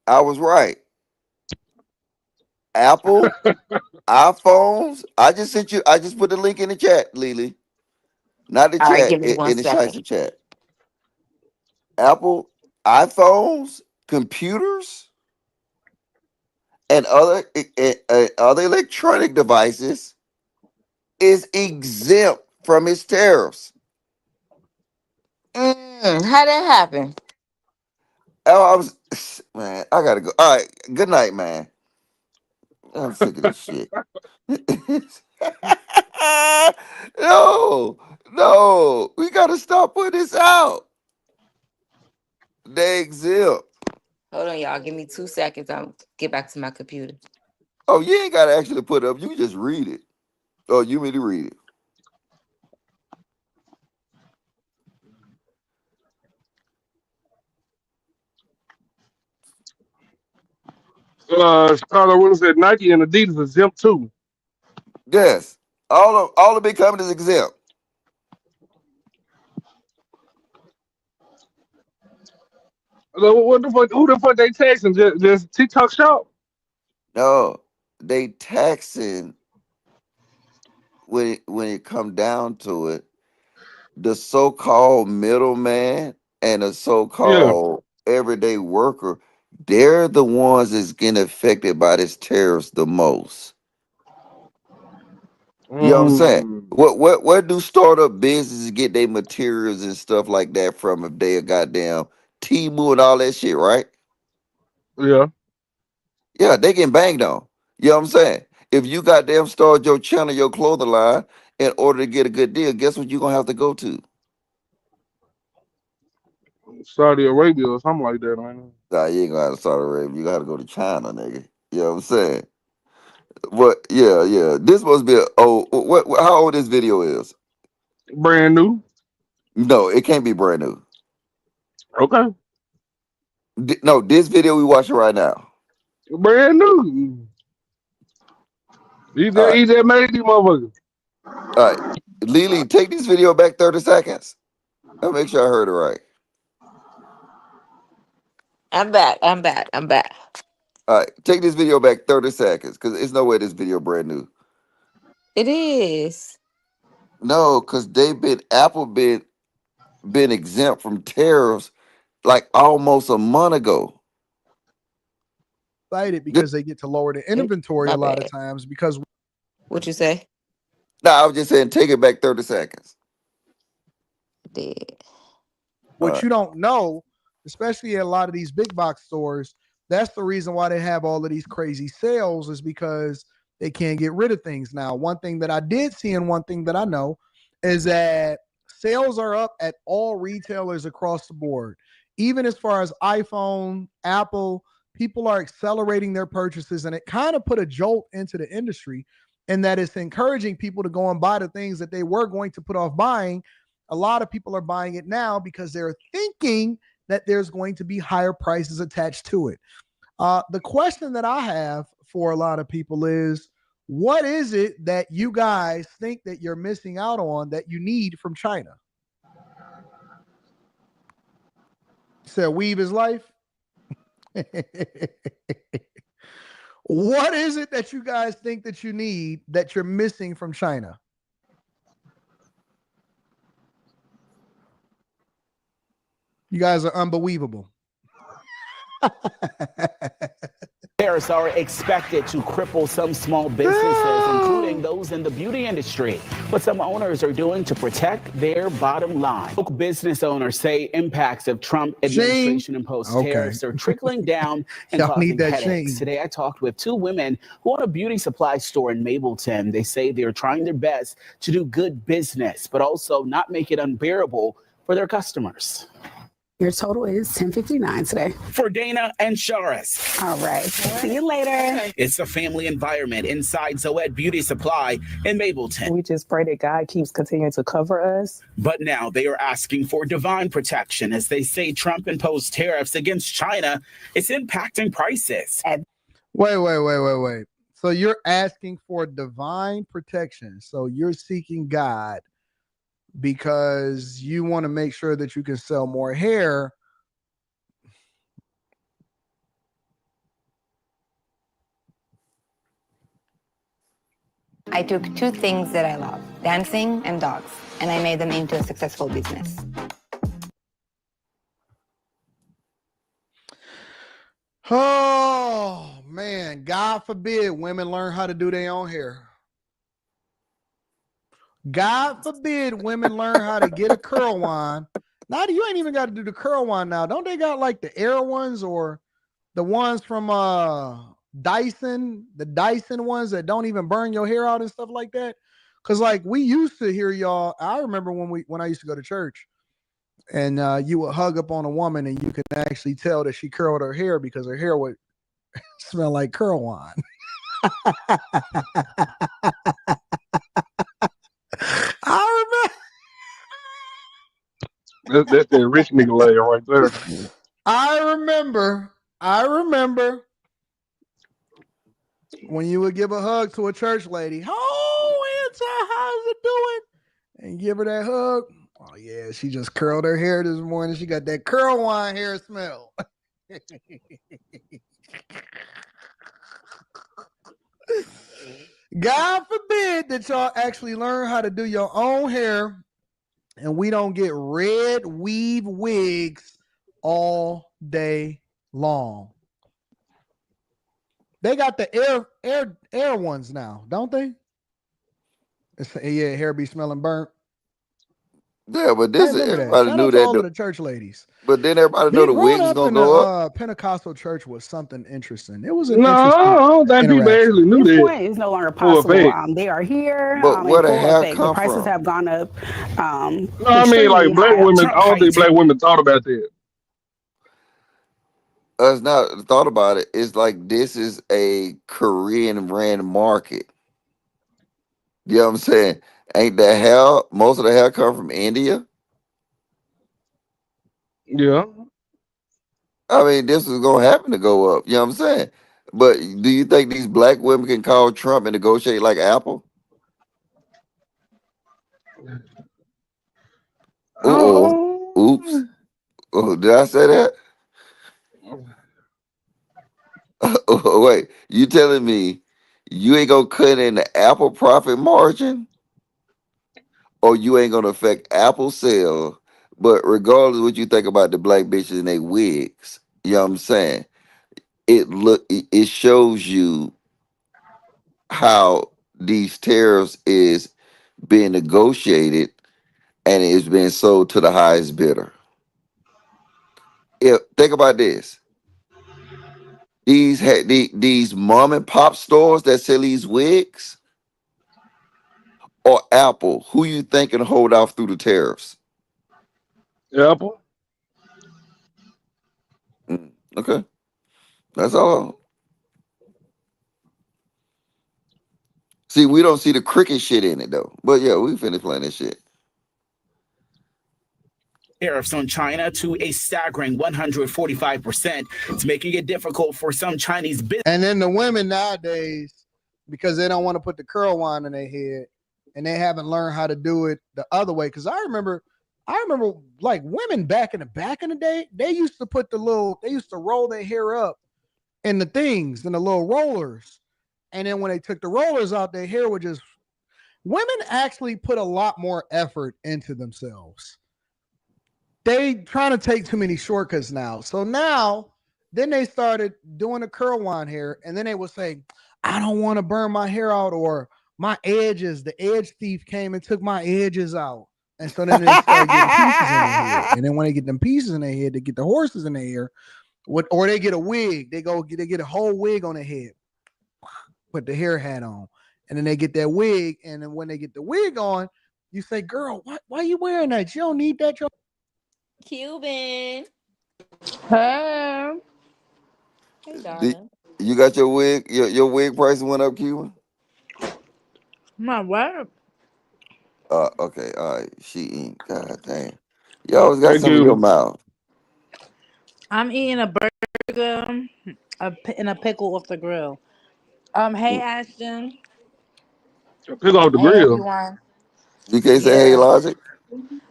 I was right. Apple, iPhones. I just sent you. I just put the link in the chat, Lily. Not the All right, chat. give me one In the second. Shiesty chat. Apple, iPhones, computers, and other electronic devices is exempt from its tariffs. How that happen? Oh, I was man. I gotta go. All right. Good night, man. I'm sick of this shit. No, we gotta stop putting this out. They exempt. Hold on, y'all. Give me 2 seconds. I'll get back to my computer. Oh, you ain't gotta actually put it up. You can just read it. Oh, you mean to read it? Chicago Willis said Nike and Adidas exempt too. Yes. All the big companies exempt. What the fuck? Who the fuck they taxing? Just TikTok Shop? No, they taxing when it come down to it, the so-called middleman and the Yeah. so-called everyday worker, they're the ones that's getting affected by this tariffs the most. You know what I'm saying? Where do startup businesses get their materials and stuff like that from if they a goddamn Temu and all that shit, right? Yeah. Yeah, they getting banged on. You know what I'm saying? If you goddamn start your channel, your clothing line in order to get a good deal, guess what you're gonna have to go to? Saudi Arabia or something like that, man. Nah, you ain't gonna have to Saudi Arabia. You gotta go to China, nigga. You know what I'm saying? But yeah. This must be how old this video is? Brand new. No, it can't be brand new. Okay. No, this video we watching right now. Brand new. He All right. just made these motherfuckers. All right. Lily, take this video back 30 seconds. I'll make sure I heard it right. I'm back. All right. Take this video back 30 seconds because there's no way this video brand new. It is. No, because Apple been exempt from tariffs like almost a month ago. Excited because they get to lower the inventory My a lot of bad. times because. What you say? No, I was just saying take it back 30 seconds. Did. What you don't know, especially at a lot of these big box stores, that's the reason why they have all of these crazy sales, is because they can't get rid of things. Now, one thing that I did see and one thing that I know is that sales are up at all retailers across the board. Even as far as iPhone, Apple, people are accelerating their purchases, and it kind of put a jolt into the industry in that it's encouraging people to go and buy the things that they were going to put off buying. A lot of people are buying it now because they're thinking that there's going to be higher prices attached to it. The question that I have for a lot of people is, what is it that you guys think that you're missing out on that you need from China? So weave is life. What is it that you guys think that you need that you're missing from China? You guys are unbelievable. Tariffs are expected to cripple some small businesses, including those in the beauty industry. What some owners are doing to protect their bottom line. Local business owners say impacts of Trump administration imposed tariffs are trickling down and Y'all need causing that headaches. shame. Today, I talked with two women who own a beauty supply store in Mableton. They say they're trying their best to do good business, but also not make it unbearable for their customers. Your total is $10.59 today. For Dana and Sharis. All right. See you later. It's a family environment inside Zoet Beauty Supply in Mableton. We just pray that God keeps continuing to cover us. But now they are asking for divine protection as they say Trump imposed tariffs against China. It's impacting prices. Wait. So you're asking for divine protection. So you're seeking God because you want to make sure that you can sell more hair. I took two things that I love, dancing and dogs, and I made them into a successful business. Oh, man. God forbid women learn how to do their own hair. God forbid women learn how to get a curl wand. Now, you ain't even got to do the curl wand now. Don't they got like the air ones or the ones from Dyson, the Dyson ones that don't even burn your hair out and stuff like that? Because like we used to hear y'all. I remember when I used to go to church and you would hug up on a woman and you could actually tell that she curled her hair because her hair would smell like curl wand. I remember. That's that rich nigga layer right there. I remember when you would give a hug to a church lady. Oh, Auntie, how's it doing? And give her that hug. Oh, yeah, she just curled her hair this morning. She got that curl wine hair smell. God forbid that y'all actually learn how to do your own hair and we don't get red weave wigs all day long. They got the air ones now, don't they? Yeah, hair be smelling burnt. Yeah, but this everybody Shout knew out to that. all of the church ladies. But then everybody know the wigs is gonna go up. Pentecostal church was something interesting. It was No, I don't think people actually knew this that. point is no longer possible. They are here. But where the hell the come prices from? have gone up. No, I mean like black women. I don't think black women thought about that. Us not thought about it. It's like this is a Korean ran market. You know what I'm saying? Ain't the hell most of the hair come from India? Yeah. I mean, this is gonna happen to go up. You know what I'm saying? But do you think these black women can call Trump and negotiate like Apple? Oops. Oh, did I say that? Wait, you telling me you ain't gonna cut in the Apple profit margin? Or you ain't gonna affect Apple sales, but regardless of what you think about the black bitches and they wigs, you know what I'm saying? It shows you how these tariffs is being negotiated and it's being sold to the highest bidder. Think about this. These mom and pop stores that sell these wigs or Apple, who you think can hold off through the tariffs? Apple. Okay. That's all. See, we don't see the cricket shit in it though. But yeah, we finished playing this shit. Tariffs on China to a staggering 145%. It's making it difficult for some Chinese business. And then the women nowadays, because they don't want to put the curl wand in their head, and they haven't learned how to do it the other way. Because I remember like women back in the day, they used to roll their hair up in the things, in the little rollers. And then when they took the rollers out, their hair would just, women actually put a lot more effort into themselves. They trying to take too many shortcuts now. So now, then they started doing the curl wand hair, and then they would say, I don't want to burn my hair out, or my edges, the edge thief came and took my edges out. And so then they start getting pieces in their hair. And then when they get them pieces in their head, they get the horses in their hair, or they get a wig. They get a whole wig on their head, put the hair hat on, and then they get that wig. And then when they get the wig on, you say, girl, why are you wearing that? You don't need that. Cuban. Hey. Hey, darling. You got your wig? Your wig price went up, Cuban? My what? Okay, all right. She eating. God damn. You always got Thank some in your you. mouth. I'm eating a burger and a pickle off the grill. Hey Ashton. Pick off the Hey grill. everyone. You can't say hey, Yeah. Logic?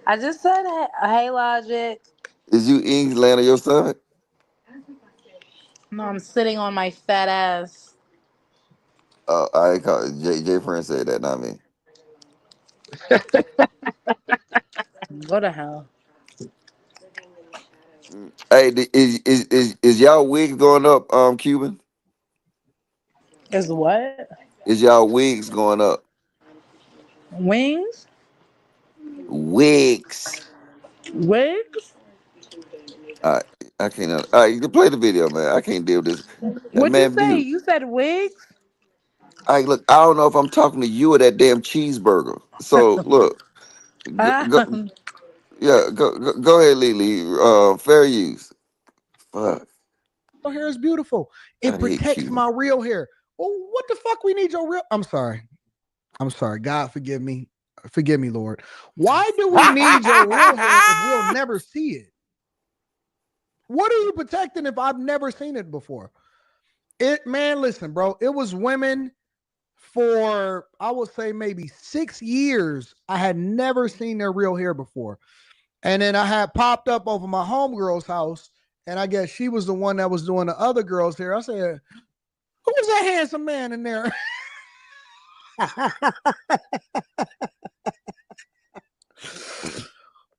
I just said hey Logic. Is you eating land on your stomach? No, I'm sitting on my fat ass. I call J Friend said that, not me. Go to hell. Hey, is y'all wigs going up, Cuban? Is what? Is y'all wigs going up? Wings? Wigs. Wigs? I can't. All right, you can play the video, man. I can't deal with this. That What'd you man say? be. You said wigs? Look. I don't know if I'm talking to you or that damn cheeseburger. So look, go, yeah, go ahead, Lily. Fair use. Fuck. Your hair is beautiful. I It hate protects Cuban. my real hair. Well, what the fuck we need your real? I'm sorry. God, forgive me. Forgive me, Lord. Why do we need your real hair if we'll never see it? What are you protecting if I've never seen it before? Man, listen, bro. It was women for, I would say, maybe 6 years. I had never seen their real hair before. And then I had popped up over my homegirl's house, and I guess she was the one that was doing the other girl's hair. I said, who was that handsome man in there?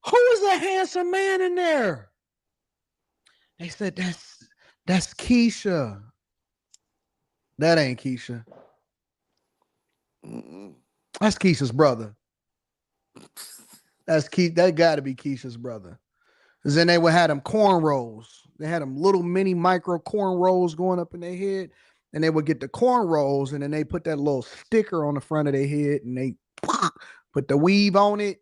Who is that handsome man in there? They said, that's Keisha. That ain't Keisha. That's Keisha's brother. That got to be Keisha's brother. Because then they would have them cornrows. They had them little mini micro cornrows going up in their head. And they would get the cornrows, and then they put that little sticker on the front of their head, and they put the weave on it.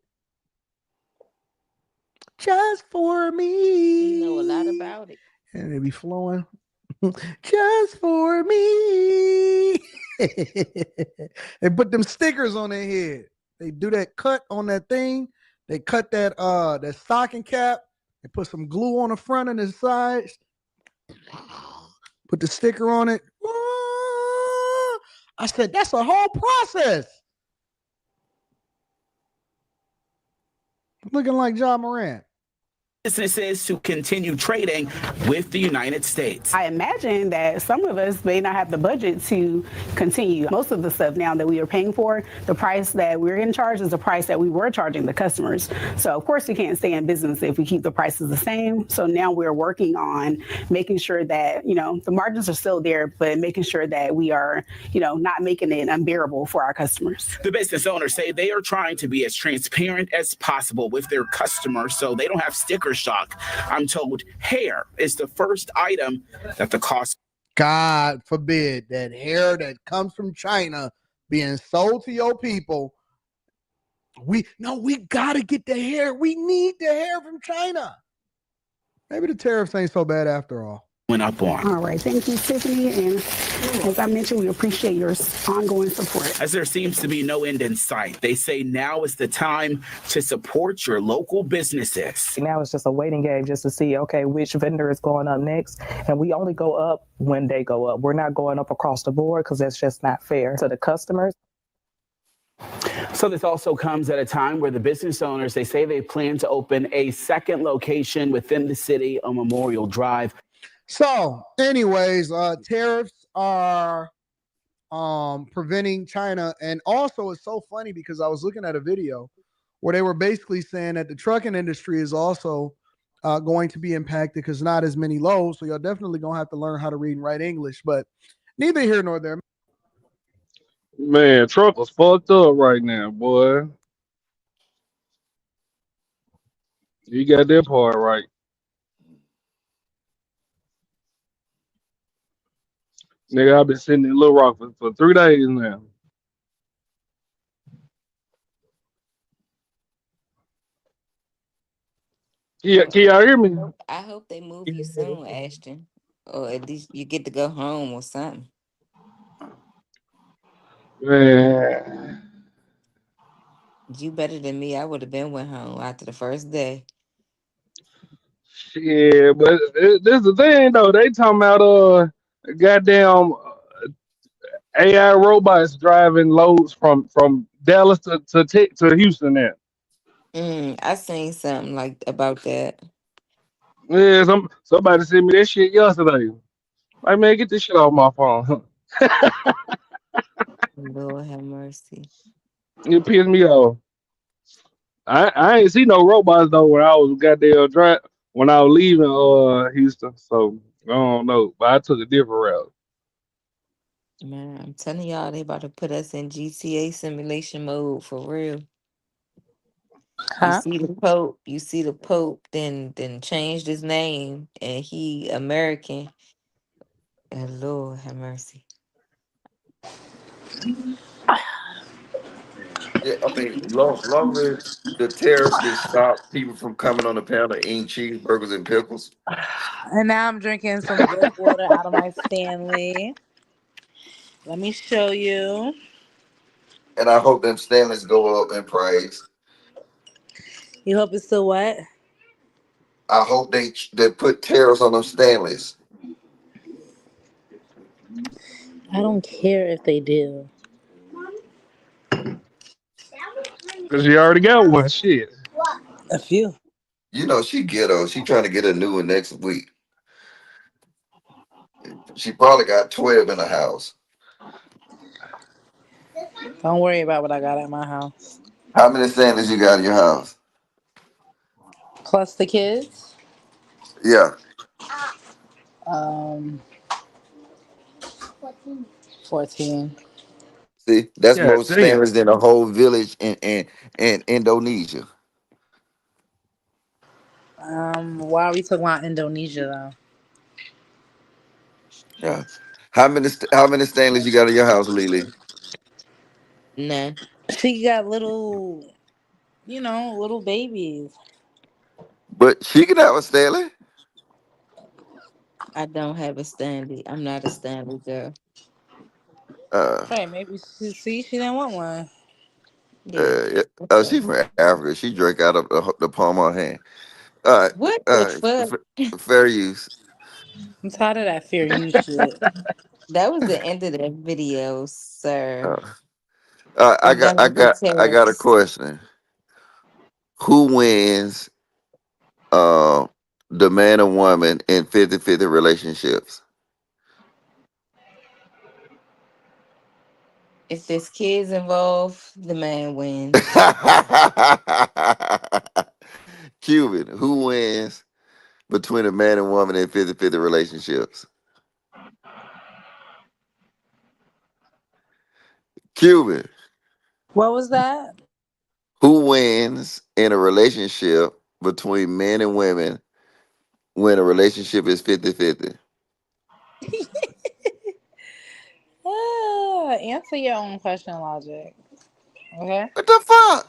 Just for me. You know a lot about it. And they be flowing. Just for me. They put them stickers on their head. They do that cut on that thing. They cut that stocking cap. They put some glue on the front and the sides. Put the sticker on it. I said, that's a whole process. Looking like John Morant. Businesses to continue trading with the United States. I imagine that some of us may not have the budget to continue. Most of the stuff now that we are paying for, the price that we're in charge is the price that we were charging the customers. So of course we can't stay in business if we keep the prices the same. So now we're working on making sure that, the margins are still there, but making sure that we are, not making it unbearable for our customers. The business owners say they are trying to be as transparent as possible with their customers so they don't have sticker shock. I'm told hair is the first item that the cost. God forbid that hair that comes from China being sold to your people. We got to get the hair. We need the hair from China. Maybe the tariffs ain't so bad after all. up on. All right, thank you, Tiffany. And as I mentioned, we appreciate your ongoing support. As there seems to be no end in sight, they say now is the time to support your local businesses. Now it's just a waiting game just to see, okay, which vendor is going up next. And we only go up when they go up. We're not going up across the board because that's just not fair to the customers. So this also comes at a time where the business owners, they say they plan to open a second location within the city on Memorial Drive. So, anyways, tariffs are preventing China. And also, it's so funny because I was looking at a video where they were basically saying that the trucking industry is also going to be impacted because not as many loads. So, you're definitely going to have to learn how to read and write English. But neither here nor there. Man, truckers fucked up right now, boy. You got that part right. Nigga, I've been sitting in Little Rock for 3 days now. Yeah, can y'all hear me? I hope they move you soon, Ashton. Or at least you get to go home or something. Man, You better than me. I would have been went home after the first day. shit, but this is the thing though. They talking about goddamn AI robots driving loads from Dallas to Houston now. I seen something like about that. Yeah, somebody sent me that shit yesterday. Like, man, get this shit off my phone. Lord have mercy. It pissed me off. I ain't see no robots though when I was when I was leaving Houston. So I don't know, but I took a different route. Man, I'm telling y'all, they about to put us in GTA simulation mode for real. You Huh? see the Pope, then changed his name, and he American. And Lord have mercy. Yeah, I mean, long as the tariffs can stop people from coming on the panel eating cheeseburgers and pickles. And now I'm drinking some good water out of my Stanley. Let me show you. And I hope them Stanleys go up in price. You hope it's still what? I hope they put tariffs on them Stanleys. I don't care if they do. Cause you already got one. Shit. A few. You know, she ghetto. She trying to get a new one next week. She probably got 12 in the house. Don't worry about what I got at my house. How many Stanleys you got in your house? Plus the kids. Yeah. Um, 14. See, that's Yeah, more damn. Stanleys than a whole village in Indonesia. Why are we talking about Indonesia Yeah. How many Stanleys you got in your house, Lily? None. though? She got little, little babies. But she can have a Stanley. I don't have a Stanley. I'm not a Stanley girl. Uh, Right, maybe she didn't want one. Yeah. yeah. What's Oh, up? she from Africa. She drank out of the palm of her hand. All right. What All the right. fuck? Fair use. I'm tired of that fear you shit. That was the end of that video, sir. Uh, We're done with the I got a tariffs. question. Who wins the man and woman in 50-50 relationships? If there's kids involved, the man wins. Cuban, who wins between a man and woman in 50-50 relationships? Cuban, What was that? who wins in a relationship between men and women when a relationship is 50-50? Answer your own question, logic. Okay? What the fuck?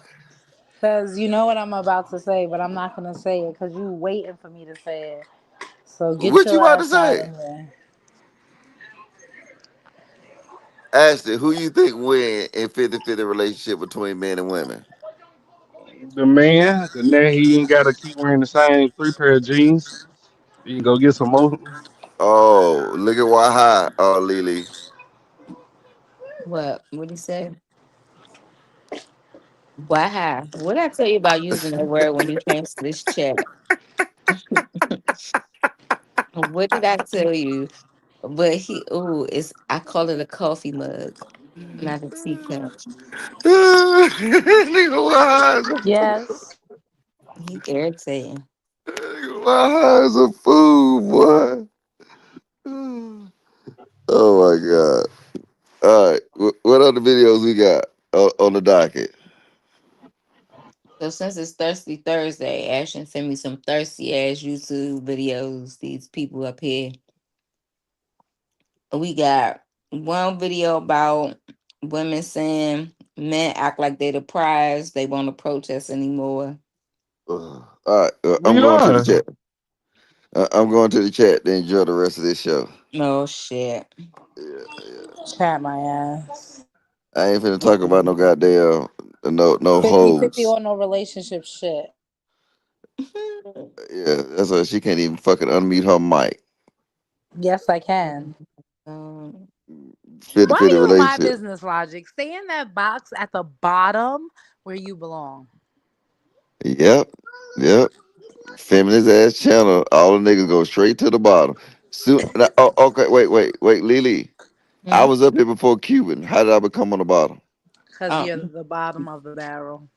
Because you know what I'm about to say, but I'm not going to say it because you waiting for me to say it. So get What you your about to ass out say? of here. Ashley, who you think win in 50-50 relationship between men and women? The man, cause now he ain't gotta keep wearing the same 3 pair of jeans. He can go get some more. Oh, look at why high, Lily. What? What he say? Wow. What did I tell you about using that word when you came to this chat? What did I tell you? But it's I call it a coffee mug, not a teacup. Nigga, why high as a fool? Yes. He irritating. Nigga, why high as a fool, boy? Oh my god. All right, what other videos we got on the docket? So since it's Thirsty Thursday, Ashton sent me some thirsty ass YouTube videos. These people up here. We got one video about women saying men act like they the prize. They won't protest anymore. All right, I'm We going to the are. chat. I'm going to the chat to enjoy the rest of this show. Oh shit. Yeah, yeah. Chat my ass. I ain't finna talk about no goddamn no 50-50 hoes. or no relationship shit. Yeah, that's why she can't even fucking unmute her mic. Yes, I can. Um, 50 Why 50 you in my relationship. business, Logic? Stay in that box at the bottom where you belong. Yep, yep. Feminist ass channel. All the niggas go straight to the bottom. Okay, wait, Lily. I hmm? was up here before Cuban. How did I become on the bottom? Because you're um, the bottom of the barrel.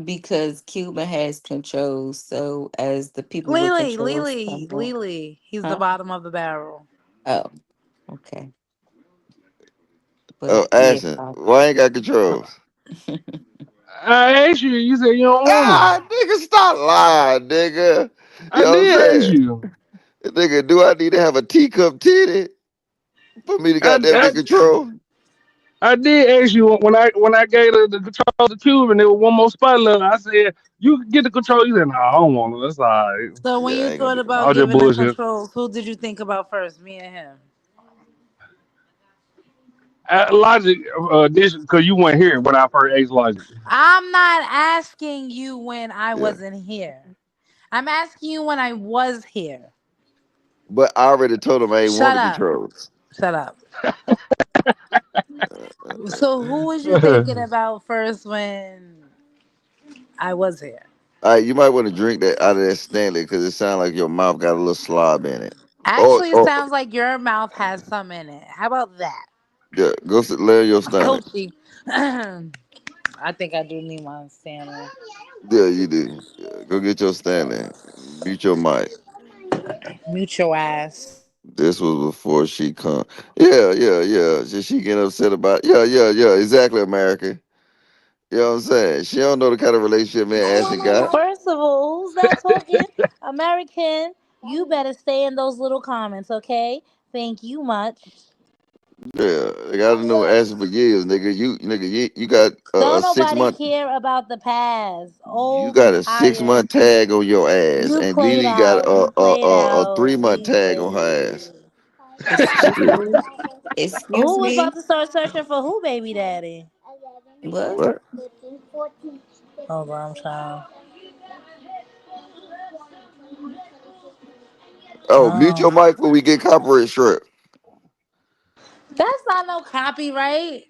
because Cuba has control. So as the people with Lily, controls Lily, come up, Lily. He's the huh? bottom of the barrel. Oh, okay. Oh, But yeah. Ashton, why I ain't got controls? I asked you. You said you don't want them. Ah, nigga, stop lying, nigga. You I know what I'm did ask saying? you. Nigga, do I need to have a teacup titty for me to I, goddamn I get control? I did ask you when I gave the control to Cuban. There was one more spot left. I said you can get the control. You said no, I don't want them. That's all right. So when Yeah, I you ain't gonna thought do that. about All that giving the bullshit. controls, who did you think about first? Me and him. Logic, this because you weren't here when I first asked Logic. I'm not asking you when I Yeah. wasn't here. I'm asking you when I was here. But I already told him I ain't want Shut the up. controls. Shut up. So who was you thinking about first when I was here? All right, you might want to drink that out of that Stanley because it sounds like your mouth got a little slob in it. Actually, it sounds like your mouth has some in it. How about that? Yeah, go sit, lay on your Stanley. Hoochie. I think I do need my Stanley. Yeah, you do. Yeah, go get your Stanley. Mute your mic. Mute your ass. This was before she come. Yeah, yeah, yeah. She get upset about. Yeah, yeah, yeah. Exactly, American. You know what I'm saying? She don't know the kind of relationship man Ashton got. First of all, who's that talking? American, you better stay in those little comments, okay? Thank you much. Yeah, I got to know Ashton for years, nigga. You got Don't a six nobody month. care about the past. You Old, got a six retired. month tag on your ass, You and played Lily got out. You played a out. 3 month tag on her ass. excuse Shit. me. Excuse Who was me. about to start searching for who, baby daddy? What? What? Hold on, I'm trying. Oh, mute your Oh. mic before we get copyright struck. That's not no copyright.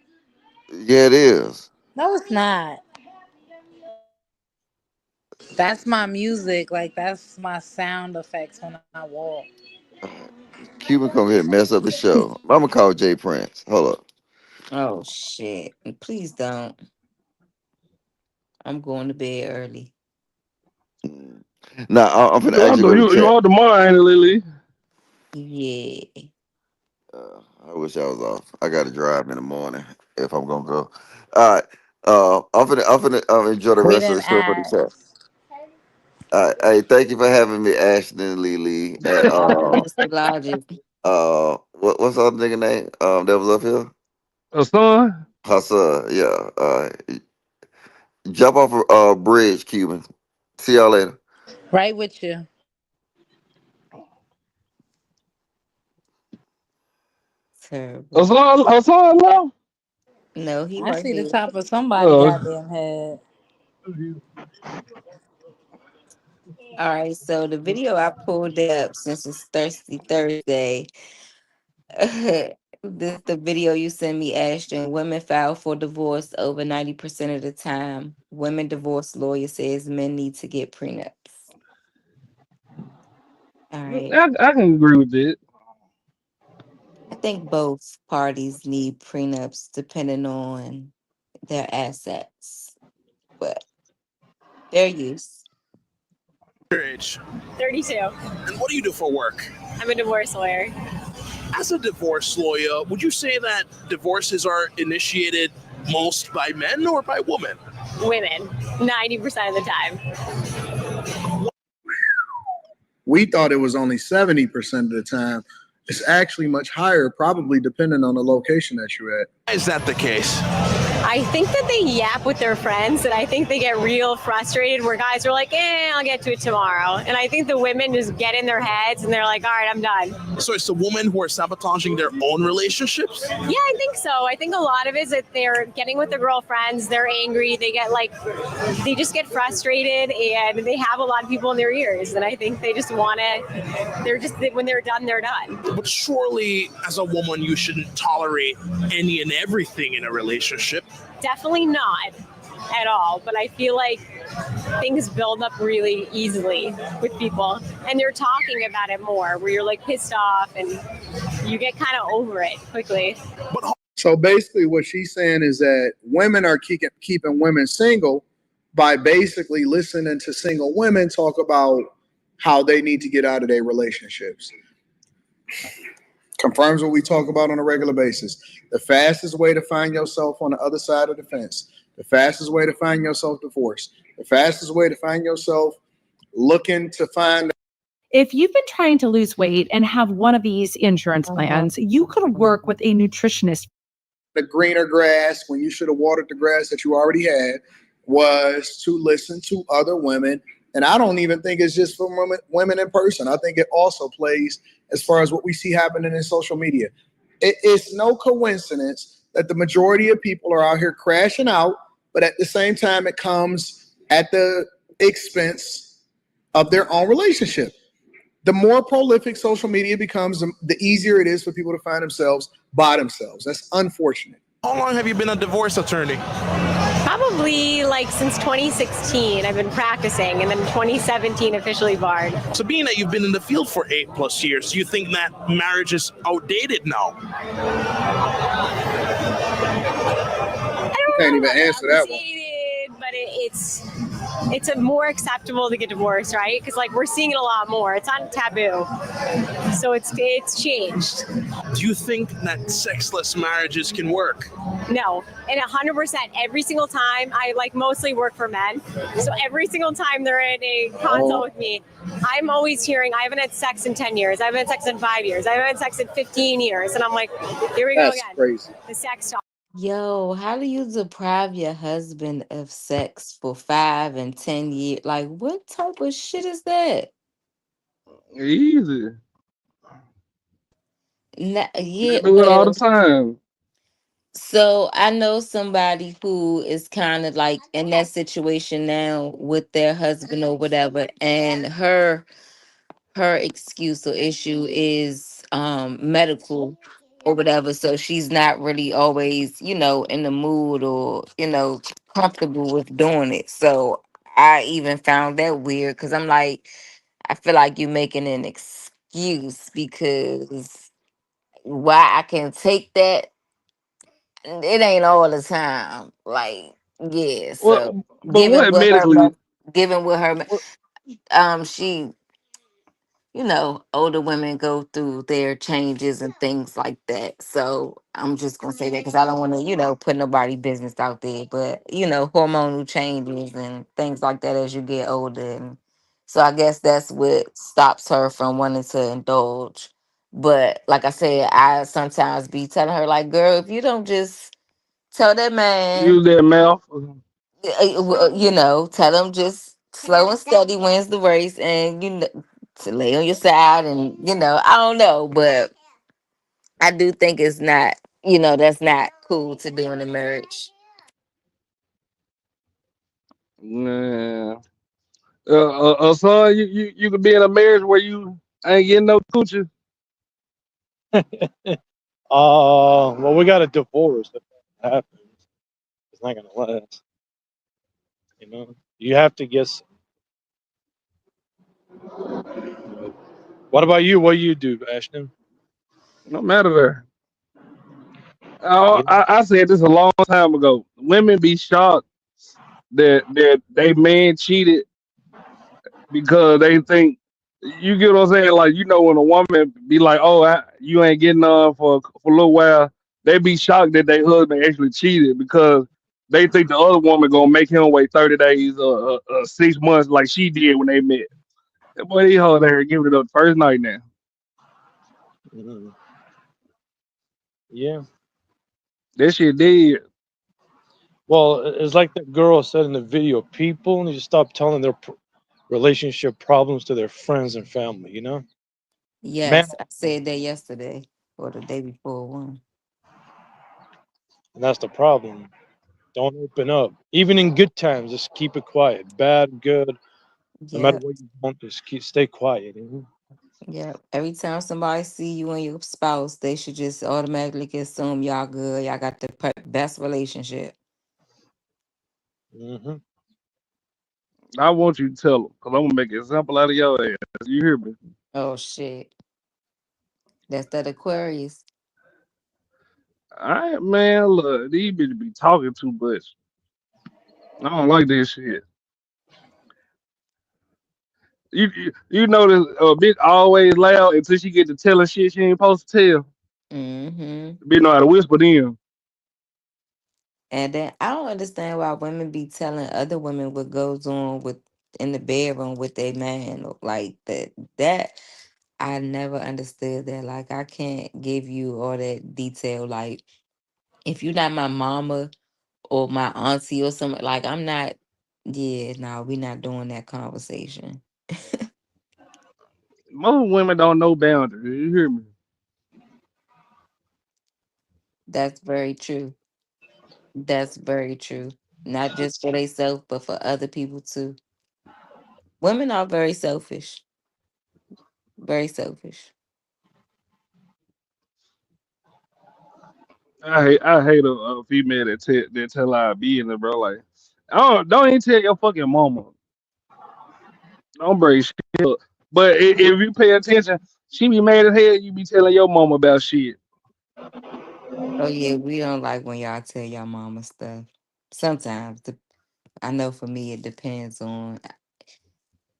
Yeah, it is. No, it's not. That's my music. Like, that's my sound effects when I walk. Cuban come here and mess up the show. I'm gonna call Jay Prince. Hold up. Oh shit. Please don't. I'm going to bed early. Nah, I'm finna So I actually thought go to you chat. out the mind, Lily. Yeah. I wish I was off. I got to drive in the morning if I'm gonna go. All right. I'm finna enjoy the We rest of the didn't show for the chat. ask. All right. Hey, thank you for having me, Ashton and Lee. And No problem, Mr. Logic. what's the other nigga name? That was up here. A son? Hassan. Yeah. Jump off a bridge, Cuban. See y'all later. Right with you. Terrible. Hassan left? No, he I right see the here. top of somebody Oh. goddamn head. All right, so the video I pulled up since it's Thirsty Thursday. This the video you sent me, Ashton. Women file for divorce over 90% of the time. Women divorce lawyer says men need to get prenups. All right. I can agree with that. I think both parties need prenups depending on their assets, but their use. Your age. 32. And what do you do for work? I'm a divorce lawyer. As a divorce lawyer, would you say that divorces are initiated most by men or by women? Women, 90% of the time. We thought it was only 70% of the time. It's actually much higher, probably depending on the location that you're at. Is that the case? I think that they yap with their friends, and I think they get real frustrated where guys are like, I'll get to it tomorrow. And I think the women just get in their heads and they're like, all right, I'm done. So it's the women who are sabotaging their own relationships? Yeah, I think so. I think a lot of it is that they're getting with their girlfriends, they're angry, they just get frustrated, and they have a lot of people in their ears. And I think they just want to, when they're done, they're done. But surely, as a woman, you shouldn't tolerate any and everything in a relationship. Definitely not at all, but I feel like things build up really easily with people, and they're talking about it more, where you're like pissed off and you get kind of over it quickly. So basically what she's saying is that women are keeping women single by basically listening to single women talk about how they need to get out of their relationships. Confirms what we talk about on a regular basis. The fastest way to find yourself on the other side of the fence, the fastest way to find yourself divorced, the fastest way to find yourself looking to find. If you've been trying to lose weight and have one of these insurance plans, you could work with a nutritionist. The greener grass, when you should have watered the grass that you already had, was to listen to other women. And I don't even think it's just for women in person. I think it also plays as far as what we see happening in social media. It's no coincidence that the majority of people are out here crashing out, but at the same time, it comes at the expense of their own relationship. The more prolific social media becomes, the easier it is for people to find themselves by themselves. That's unfortunate. How long have you been a divorce attorney? Probably since 2016, I've been practicing, and then 2017 officially barred. So being that you've been in the field for 8+ years, do you think that marriage is outdated now? I can't even answer that one. But it's a more acceptable to get divorced, right? Because we're seeing it a lot more. It's not taboo, so it's changed. Do you think that sexless marriages can work? No, and 100%. Every single time, I mostly work for men, so every single time they're in a consult with me, I'm always hearing, I haven't had sex in 10 years, I haven't had sex in 5 years, I haven't had sex in 15 years, and I'm like, here we go again. That's crazy. The sex talk. Yo, how do you deprive your husband of sex for 5 and 10 years? What type of shit is that? Easy. Yeah, They do it all the time. So I know somebody who is kind of in that situation now with their husband or whatever, and her excuse or issue is medical or whatever. So she's not really always, in the mood or, comfortable with doing it. So I even found that weird because I'm like, I feel like you're making an excuse because why I can take that, it ain't all the time. Yeah. So But what medically? given with her, she, older women go through their changes and things like that. So I'm just gonna say that because I don't want to, put nobody business out there. But hormonal changes and things like that as you get older, and so I guess that's what stops her from wanting to indulge. But like I said, I sometimes be telling her, girl, if you don't just tell that man, Use their mouth. tell him just slow and steady wins the race, and to lay on your side, and I don't know, but I do think it's not, you know, that's not cool to do in a marriage. Nah. Son, you could be in a marriage where you ain't getting no coochie. Well, we got a divorce. If that happens, it's not gonna last. You know, you have to get. What about you? What do you do, Ashton? No matter there. I said this a long time ago. Women be shocked that they man cheated because they think you get what I'm saying. Like when a woman be like, "Oh, you ain't getting on for a little while," they be shocked that their husband actually cheated because they think the other woman gonna make him wait 30 days or 6 months like she did when they met. That boy, he hold there giving it up first night now. Mhm. Yeah. That shit dead. Well, it's like that girl said in the video. People need to stop telling their relationship problems to their friends and family. You know, man, Yes, I said that yesterday or the day before one. and that's the problem. Don't open up. Even in good times, just keep it quiet. Bad, good, no matter Yep. what you want, just stay quiet. You know? Yep. Every time somebody see you and your spouse, they should just automatically assume y'all good. Y'all got the best relationship. Mm-hmm. I want you to tell them because I'm gonna make an example out of your ass. You hear me? Oh shit. That's that Aquarius. All right, man. Look, these bitches be talking too much. I don't like this shit. You notice a bitch always loud until she get to telling shit she ain't supposed to tell. Mm-hmm. Bitch know how to whisper then. And then I don't understand why women be telling other women what goes on with in the bedroom with their man. Like that I never understood that. Like I can't give you all that detail. Like if you're not my mama or my auntie or something, like I'm not, yeah, no, we not doing that conversation. Most women don't know boundaries. You hear me? That's very true. That's very true. Not just for themselves, but for other people too. Women are very selfish. Very selfish. I hate a female that tell her business, bro. Like, don't even tell your fucking mama. Don't break shit up. But if you pay attention, she be mad as hell. You be telling your mama about shit. Oh yeah, we don't like when y'all tell y'all mama stuff. Sometimes I know for me it depends on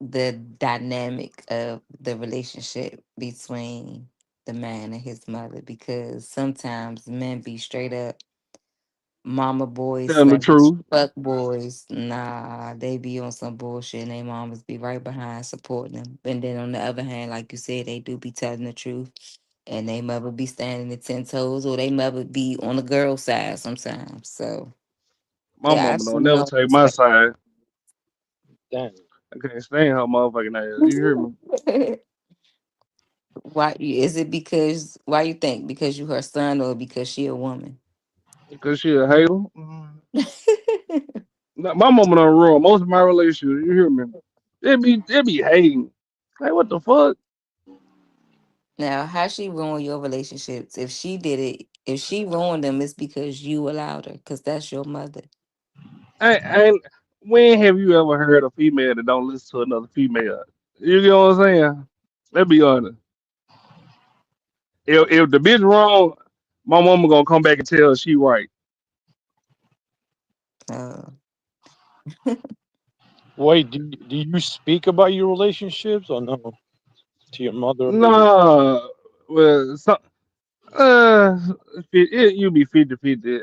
the dynamic of the relationship between the man and his mother because sometimes men be straight up mama boys Telling the slash truth. fuck boys. Nah, they be on some bullshit and they mamas be right behind supporting them. And then on the other hand, like you said, they do be telling the truth and they mother be standing at 10 toes or they mother be on the girl side sometimes. So My yeah, I mama see don't never no take my side. Damn. I can't stand her motherfucking ass. You hear me? Is it because why you think? Because you her son or because she a woman? Because she a hater. Nah, my mama done ruin most of my relationships. You hear me? They be hating. Like, what the fuck? Now, how she ruined your relationships? If she did it, if she ruined them, it's because you allowed her, because that's your mother. And when have you ever heard a female that don't listen to another female? You know what I'm saying? Let's be honest. If the bitch wrong, my mama gonna come back and tell her she right. Uh, Wait, do you speak about your relationships or no to your mother or your? Nah, well, uh, you be 50-50.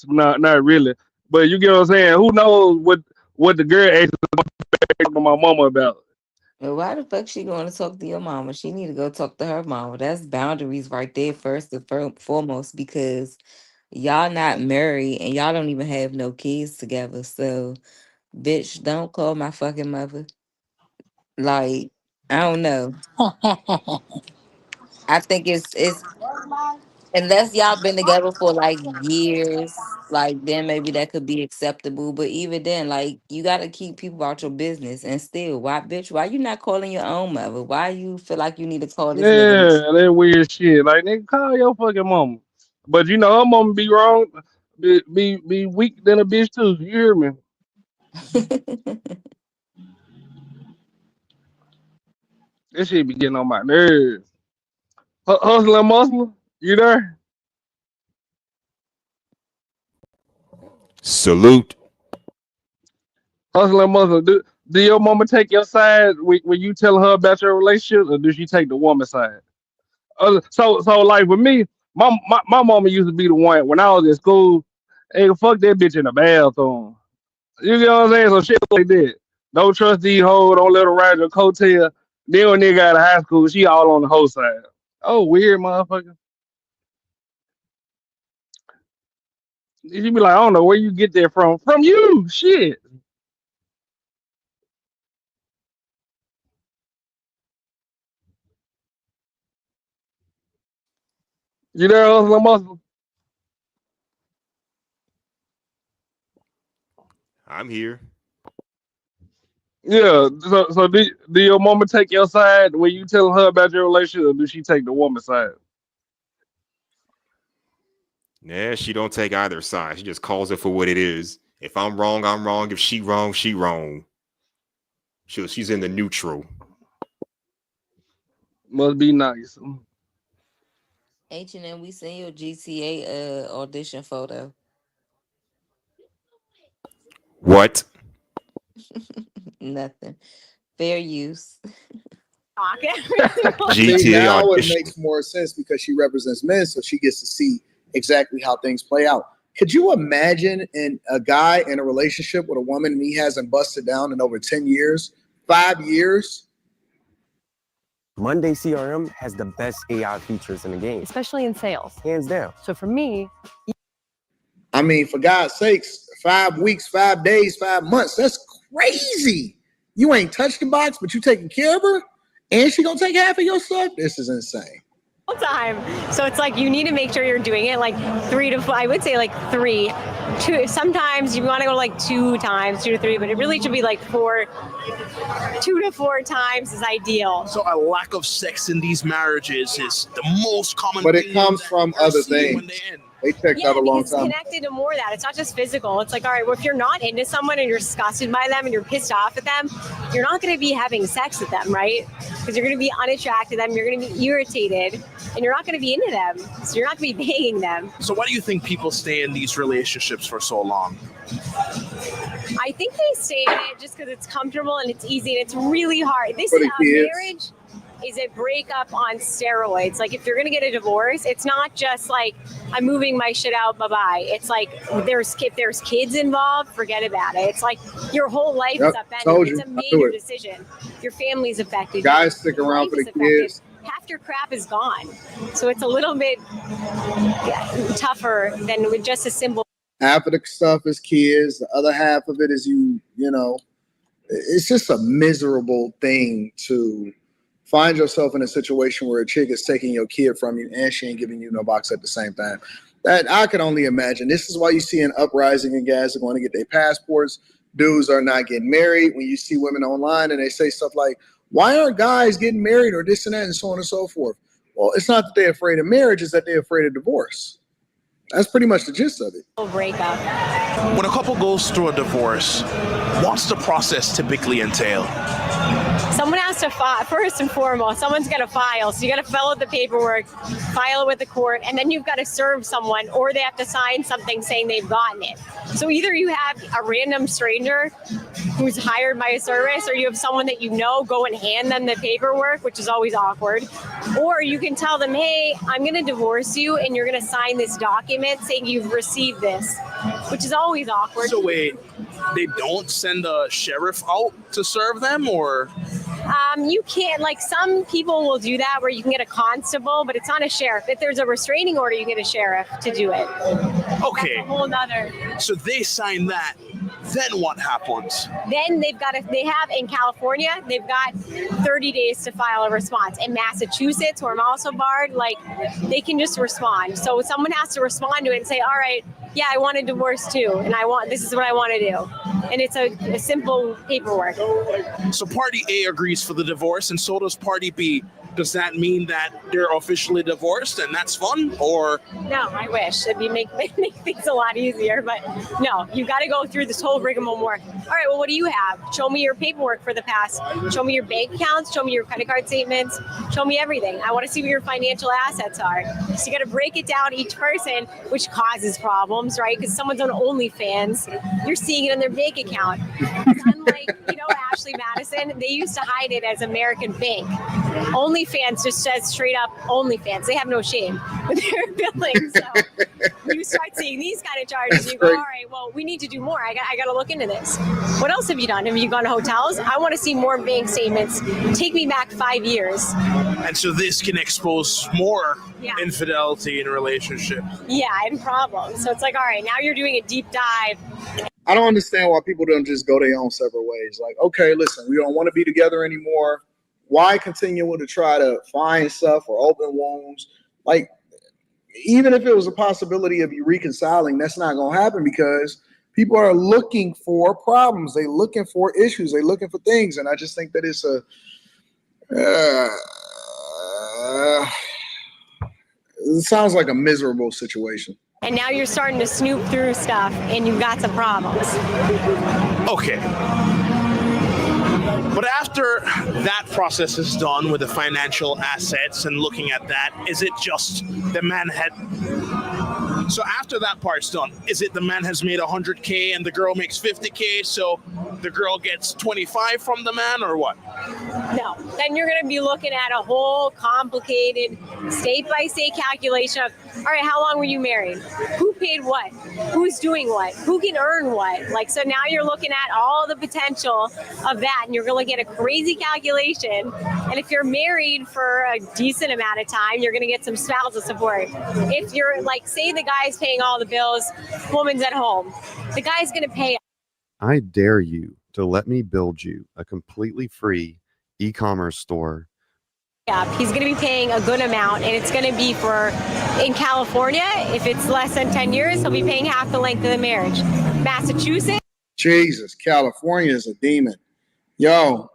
Not really, but you get what I'm saying. Who knows what the girl actually talking to my mama about? well, why the fuck she going to talk to your mama? She need to go talk to her mama. That's boundaries right there, first and foremost, because y'all not married and y'all don't even have no kids together. So, bitch, don't call my fucking mother. Like, I don't know. I think it's Unless y'all been together for like years, like then maybe that could be acceptable. But even then, like you gotta keep people out your business. And still, why you not calling your own mother? Why you feel like you need to call this nigga? Yeah, that weird shit. Like, nigga, call your fucking mama. But you know, her mama be wrong, be weak than a bitch too. You hear me? This shit be getting on my nerves. Hustler and Muslim, you there? Salute. Hustler and Muslim, do your mama take your side when you tell her about your relationship, or do she take the woman's side? So like with me, my mama used to be the one when I was in school. Hey, fuck that bitch in the bathroom. You know what I'm saying? So shit like that. Don't trust these hoes. Don't let her ride your coattail. Then when nigga out of high school, she all on the hoe side. Oh, weird motherfucker. You be like, I don't know where you get that from. From you. Shit. You there, Hustler Muscle? I'm here. Yeah. So do your mama take your side when you tell her about your relationship, or do she take the woman's side? Nah, she don't take either side. She just calls it for what it is. If I'm wrong, I'm wrong. If she wrong, she wrong. She's in the neutral. Must be nice. H&M, we seen your GTA audition photo. What? Nothing. Fair use. See, GTA now it audition. makes more sense because she represents men, so she gets to see exactly how things play out. Could you imagine a guy in a relationship with a woman and he hasn't busted down in over 10 years, 5 years? Monday CRM has the best AI features in the game, especially in sales. hands down. So for me, I mean, for God's sakes, 5 weeks, 5 days, 5 months, that's crazy. You ain't touched the box, but you taking care of her? And she gonna take half of your stuff? This is insane. Time. So it's like you need to make sure you're doing it like 3 to 4. I would say like 3. 2. Sometimes you want to go like 2 times, 2 to 3, but it really should be like 4. 2 to 4 times is ideal. So a lack of sex in these marriages is the most common. But it comes from other things. They checked out a long It's time. connected to more of that. It's not just physical. It's like, all right, well, if you're not into someone and you're disgusted by them and you're pissed off at them, you're not going to be having sex with them, right? Because you're going to be unattracted to them. You're going to be irritated, and you're not going to be into them. So you're not going to be paying them. So why do you think people stay in these relationships for so long? I think they stay in it just because it's comfortable and it's easy and it's really hard. This For is the a kids. marriage is a breakup on steroids. Like if you're gonna get a divorce, it's not just like I'm moving my shit out, bye-bye. It's like if there's kids involved, forget about it. It's like your whole life is told upended. you. It's a I knew major it. decision. Your family's affected. Guys Your stick around life for is the affected. kids. Half your crap is gone. So it's a little bit tougher than with just a simple. Half of the stuff is kids. The other half of it is you know, it's just a miserable thing to find yourself in a situation where a chick is taking your kid from you and she ain't giving you no box at the same time. That I can only imagine. This is why you see an uprising in guys are going to get their passports. Dudes are not getting married. When you see women online and they say stuff like, why aren't guys getting married or this and that and so on and so forth? Well, it's not that they're afraid of marriage, it's that they're afraid of divorce. That's pretty much the gist of it. Breakup. When a couple goes through a divorce, what's the process typically entail? Someone has to file, first and foremost, someone's got to file. So you got to fill out the paperwork, file it with the court, and then you've got to serve someone or they have to sign something saying they've gotten it. So either you have a random stranger who's hired by a service or you have someone that you know go and hand them the paperwork, which is always awkward. Or you can tell them, hey, I'm going to divorce you and you're going to sign this document saying you've received this, which is always awkward. So wait, they don't send a sheriff out to serve them, or? You can't, like some people will do that where you can get a constable, but it's not a sheriff. If there's a restraining order, you get a sheriff to do it. Okay. That's a whole nother. So they sign that, Then what happens? Then they have in California, they've got 30 days to file a response. In Massachusetts, where I'm also barred, like they can just respond. So someone has to respond to it and say, all right, yeah, I want a divorce too. And this is what I want to do. And it's a simple paperwork. So party A agrees for the divorce and so does party B. Does that mean that they're officially divorced and that's fun? Or no, I wish it'd make things a lot easier, but no, you got to go through this whole rigmarole. All right, well, what do you have? Show me your paperwork for the past. Show me your bank accounts. Show me your credit card statements. Show me everything. I want to see what your financial assets are. So you got to break it down each person, which causes problems, right? Because someone's on OnlyFans, you're seeing it in their bank account. Unlike Ashley Madison, they used to hide it as American Bank. OnlyFans just says straight up OnlyFans. They have no shame with their billing. So you start seeing these kind of charges, you go, all right, well, we need to do more. I got to look into this. What else have you done? Have you gone to hotels? I want to see more bank statements. Take me back 5 years. And so this can expose more infidelity in a relationship. Yeah, and problems. So it's like, all right, now you're doing a deep dive. I don't understand why people don't just go their own separate ways. Like, okay, listen, we don't want to be together anymore. Why continue to try to find stuff or open wounds? Like, even if it was a possibility of you reconciling, that's not going to happen because people are looking for problems. They're looking for issues. They're looking for things. And I just think that it's it sounds like a miserable situation. And now you're starting to snoop through stuff and you've got some problems. Okay. But after that process is done with the financial assets and looking at that, is it just the man had... So after that part's done, is it the man has made 100K and the girl makes 50K, so the girl gets 25 from the man, or what? No. Then you're going to be looking at a whole complicated state-by-state calculation of, all right, how long were you married? Who paid what? Who's doing what? Who can earn what? Like, so now you're looking at all the potential of that, and you're going to get a crazy calculation. And if you're married for a decent amount of time, you're going to get some spousal support. If you're like, say the guy's paying all the bills, woman's at home, the guy's going to pay. I dare you to let me build you a completely free e-commerce store. He's going to be paying a good amount, and it's going to be for, in California, if it's less than 10 years, he'll be paying half the length of the marriage. Massachusetts. Jesus, California is a demon. Yo,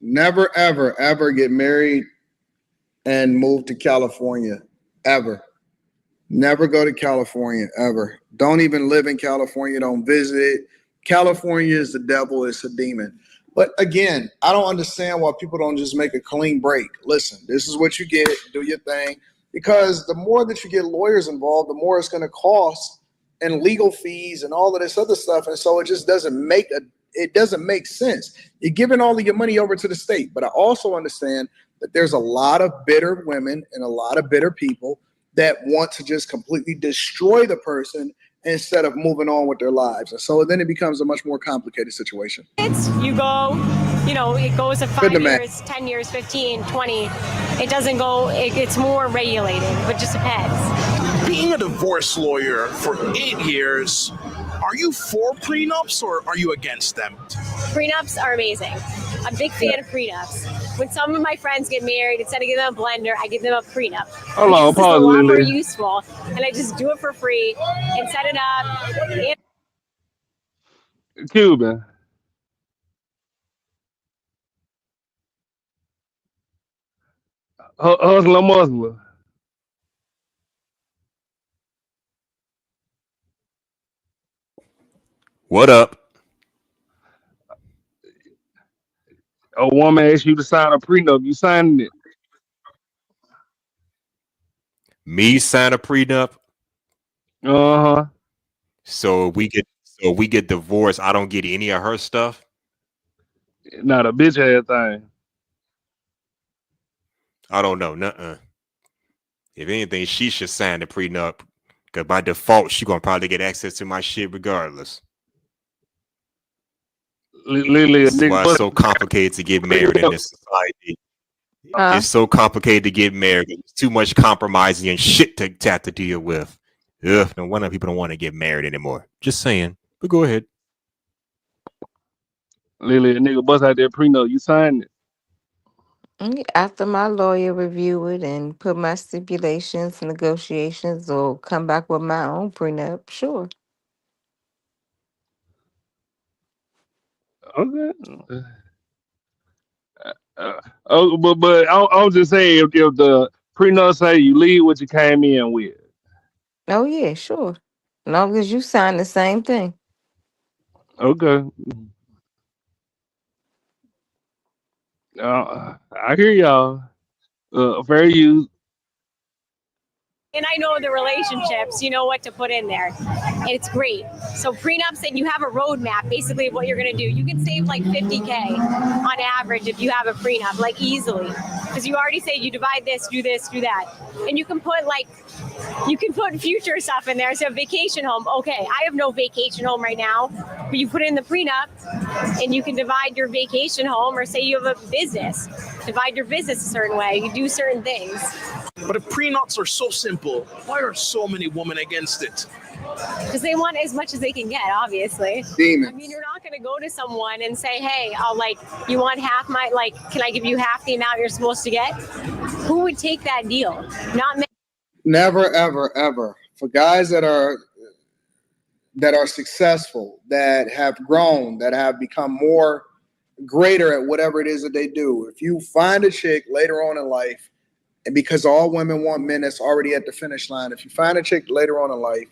never, ever, ever get married and move to California, ever. Never go to California, ever. Don't even live in California. Don't visit it. California is the devil. It's a demon. But again, I don't understand why people don't just make a clean break. Listen, this is what you get. Do your thing. Because the more that you get lawyers involved, the more it's going to cost, and legal fees and all of this other stuff. And so it just doesn't make sense. You're giving all of your money over to the state. But I also understand that there's a lot of bitter women and a lot of bitter people that want to just completely destroy the person instead of moving on with their lives. And so then it becomes a much more complicated situation. You go, it goes to 5 years, 10 years, 15, 20. It doesn't go, it's more regulated, but just depends. Being a divorce lawyer for 8 years, are you for prenups or are you against them? Prenups are amazing. I'm a big fan of prenups. When some of my friends get married, instead of giving them a blender, I give them a prenup. Hold on, it's a pause, lot more Lily. useful, and I just do it for free and set it up. Cuban. Hustler Muslim. What up? A woman asks you to sign a prenup, you signing it. Me sign a prenup. Uh-huh. So we get divorced. I don't get any of her stuff. Not a bitch ass thing. I don't know. Nuh-uh. If anything, she should sign the prenup. Because by default, she gonna probably get access to my shit regardless. Lily, This is why it's so complicated to get married in this society. It's so complicated to get married. There's too much compromising and shit to have to deal with. Ugh, no wonder people don't want to get married anymore. Just saying. But go ahead. Lily, a nigga bust out that prenup, you signed it. After my lawyer review it and put my stipulations, negotiations, or come back with my own prenup, sure. Okay. But I was just saying if the prenup say you leave what you came in with. Oh yeah, sure. As long as you sign the same thing. Okay. I hear y'all. Fair use. And I know the relationships, you know what to put in there. It's great. So prenups, and you have a roadmap, basically of what you're gonna do. You can save like 50K on average if you have a prenup, like easily. Because you already say you divide this, do that. And you can put future stuff in there. So vacation home, okay, I have no vacation home right now, but you put in the prenup and you can divide your vacation home, or say you have a business, divide your business a certain way, you do certain things. But if prenups are so simple, why are so many women against it? Because they want as much as they can get, obviously. Demons. I mean, you're not going to go to someone and say, hey, you want half can I give you half the amount you're supposed to get? Who would take that deal? Not many. Never, ever, ever. For guys that are successful, that have grown, that have become more greater at whatever it is that they do. If you find a chick later on in life, and because all women want men that's already at the finish line, if you find a chick later on in life,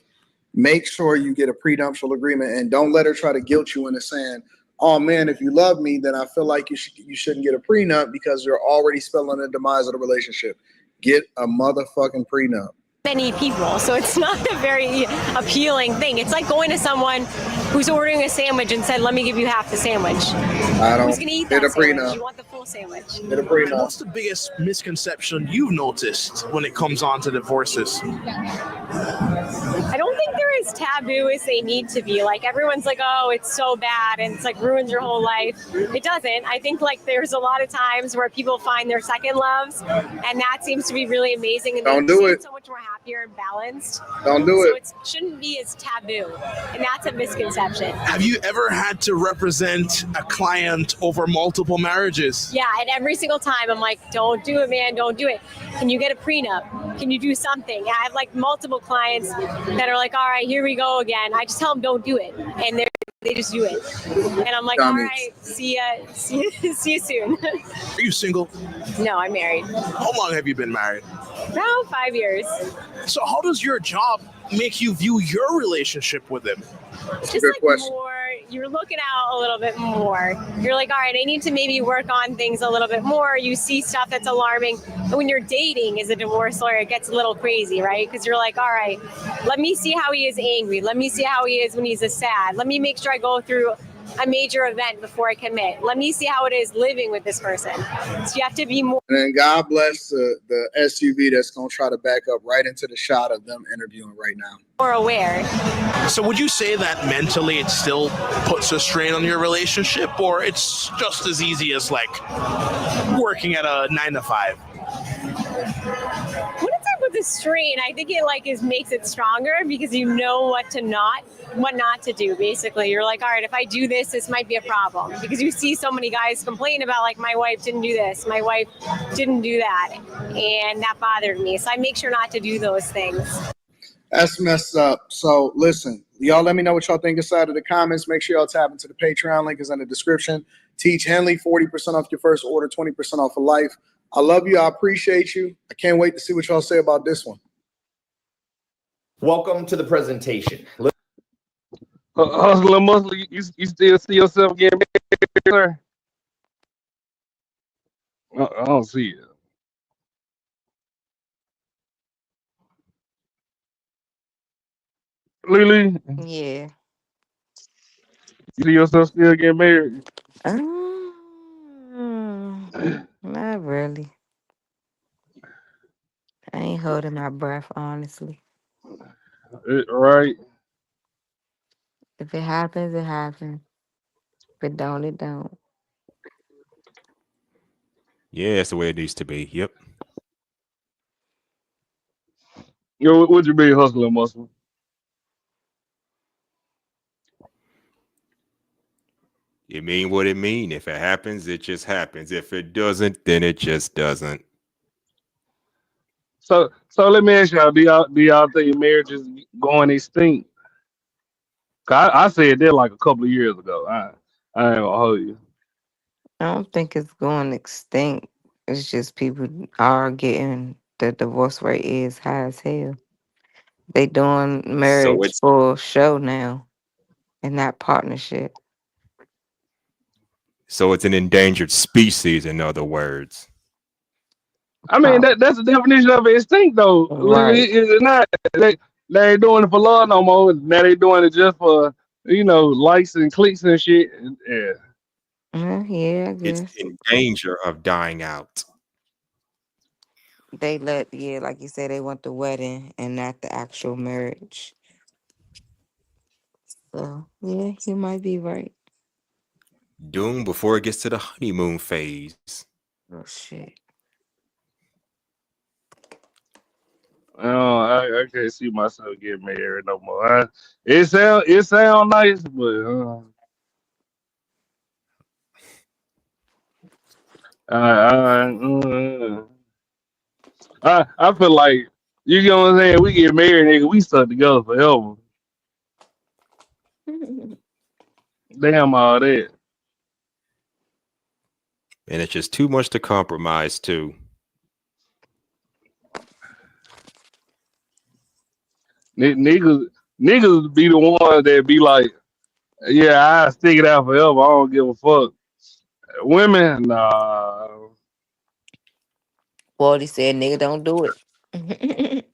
make sure you get a prenuptial agreement, and don't let her try to guilt you into saying, oh man, if you love me, then I feel like you shouldn't get a prenup because you're already spelling the demise of the relationship. Get a motherfucking prenup. Many people, so it's not a very appealing thing. It's like going to someone who's ordering a sandwich and said, let me give you half the sandwich. Who's going to eat that sandwich? You want the full sandwich. Get a prenup. What's the biggest misconception you've noticed when it comes on to divorces? I don't think they're as taboo as they need to be. Like everyone's like, oh, it's so bad and it's like ruins your whole life. It doesn't. I think like there's a lot of times where people find their second loves, and that seems to be really amazing. And Don't they do seem it. so much more happier and balanced. Don't do so it. So it shouldn't be as taboo, and that's a misconception. Have you ever had to represent a client over multiple marriages? Yeah, and every single time I'm like, don't do it, man, don't do it. Can you get a prenup? Can you do something? I have like multiple clients that are like, all right, here we go again. I just tell them don't do it, and they just do it. And I'm like, all right, see you soon. Are you single? No, I'm married. How long have you been married? About 5 years. So how does your job make you view your relationship with him? Just like more, you're looking out a little bit more. You're like, all right, I need to maybe work on things a little bit more. You see stuff that's alarming. And when you're dating as a divorce lawyer, it gets a little crazy, right? Because you're like, all right, let me see how he is angry. Let me see how he is when he's sad. Let me make sure I go through a major event before I commit. Let me see how it is living with this person. So you have to be more. And then God bless the SUV that's going to try to back up right into the shot of them interviewing right now. More aware. So would you say that mentally it still puts a strain on your relationship, or it's just as easy as like working at a 9 to 5? What it's like with the strain, I think it makes it stronger because you know what not to do. Basically, you're like, all right, if I do this, this might be a problem, because you see so many guys complain about like, my wife didn't do this, my wife didn't do that, and that bothered me. So I make sure not to do those things. That's messed up. So listen, y'all let me know what y'all think inside of the comments. Make sure y'all tap into the Patreon. Link is in the description. Teach Henley, 40% off your first order, 20% off for life. I love you. I appreciate you. I can't wait to see what y'all say about this one. Welcome to the presentation. Hustler Muscle, you still see yourself getting married, sir? I don't see it. Lily, Yeah. you see yourself still getting married? Not really. I ain't holding my breath, honestly. Right. If it happens, it happens. If it don't, it don't. Yeah, that's the way it needs to be. Yep. Yo, what you be, Hustler Muscle? It mean what it mean. If it happens, it just happens. If it doesn't, then it just doesn't. So let me ask y'all: do y'all think marriage is going extinct? 'Cause I said that like a couple of years ago. I ain't gonna hold you. I don't think it's going extinct. It's just people are getting the divorce rate is high as hell. They doing So marriage it's for show now and not partnership. an endangered species, in other words. I mean that's the definition of extinct, though. Right. Is it not? They ain't doing it for love no more. Now they doing it just for likes and clicks and shit. Yeah. Yeah, I It's guess. in danger of dying out. They like you said, they want the wedding and not the actual marriage. So yeah, you might be right. Doomed before it gets to the honeymoon phase. Oh shit. I can't see myself getting married no more. It sound nice, but I feel like you know what I'm saying. We get married, nigga. We stuck together forever. Damn all that. And it's just too much to compromise to. Niggas be the ones that be like, yeah, I stick it out forever. I don't give a fuck. Women, nah. Wally said, "Nigga, don't do it."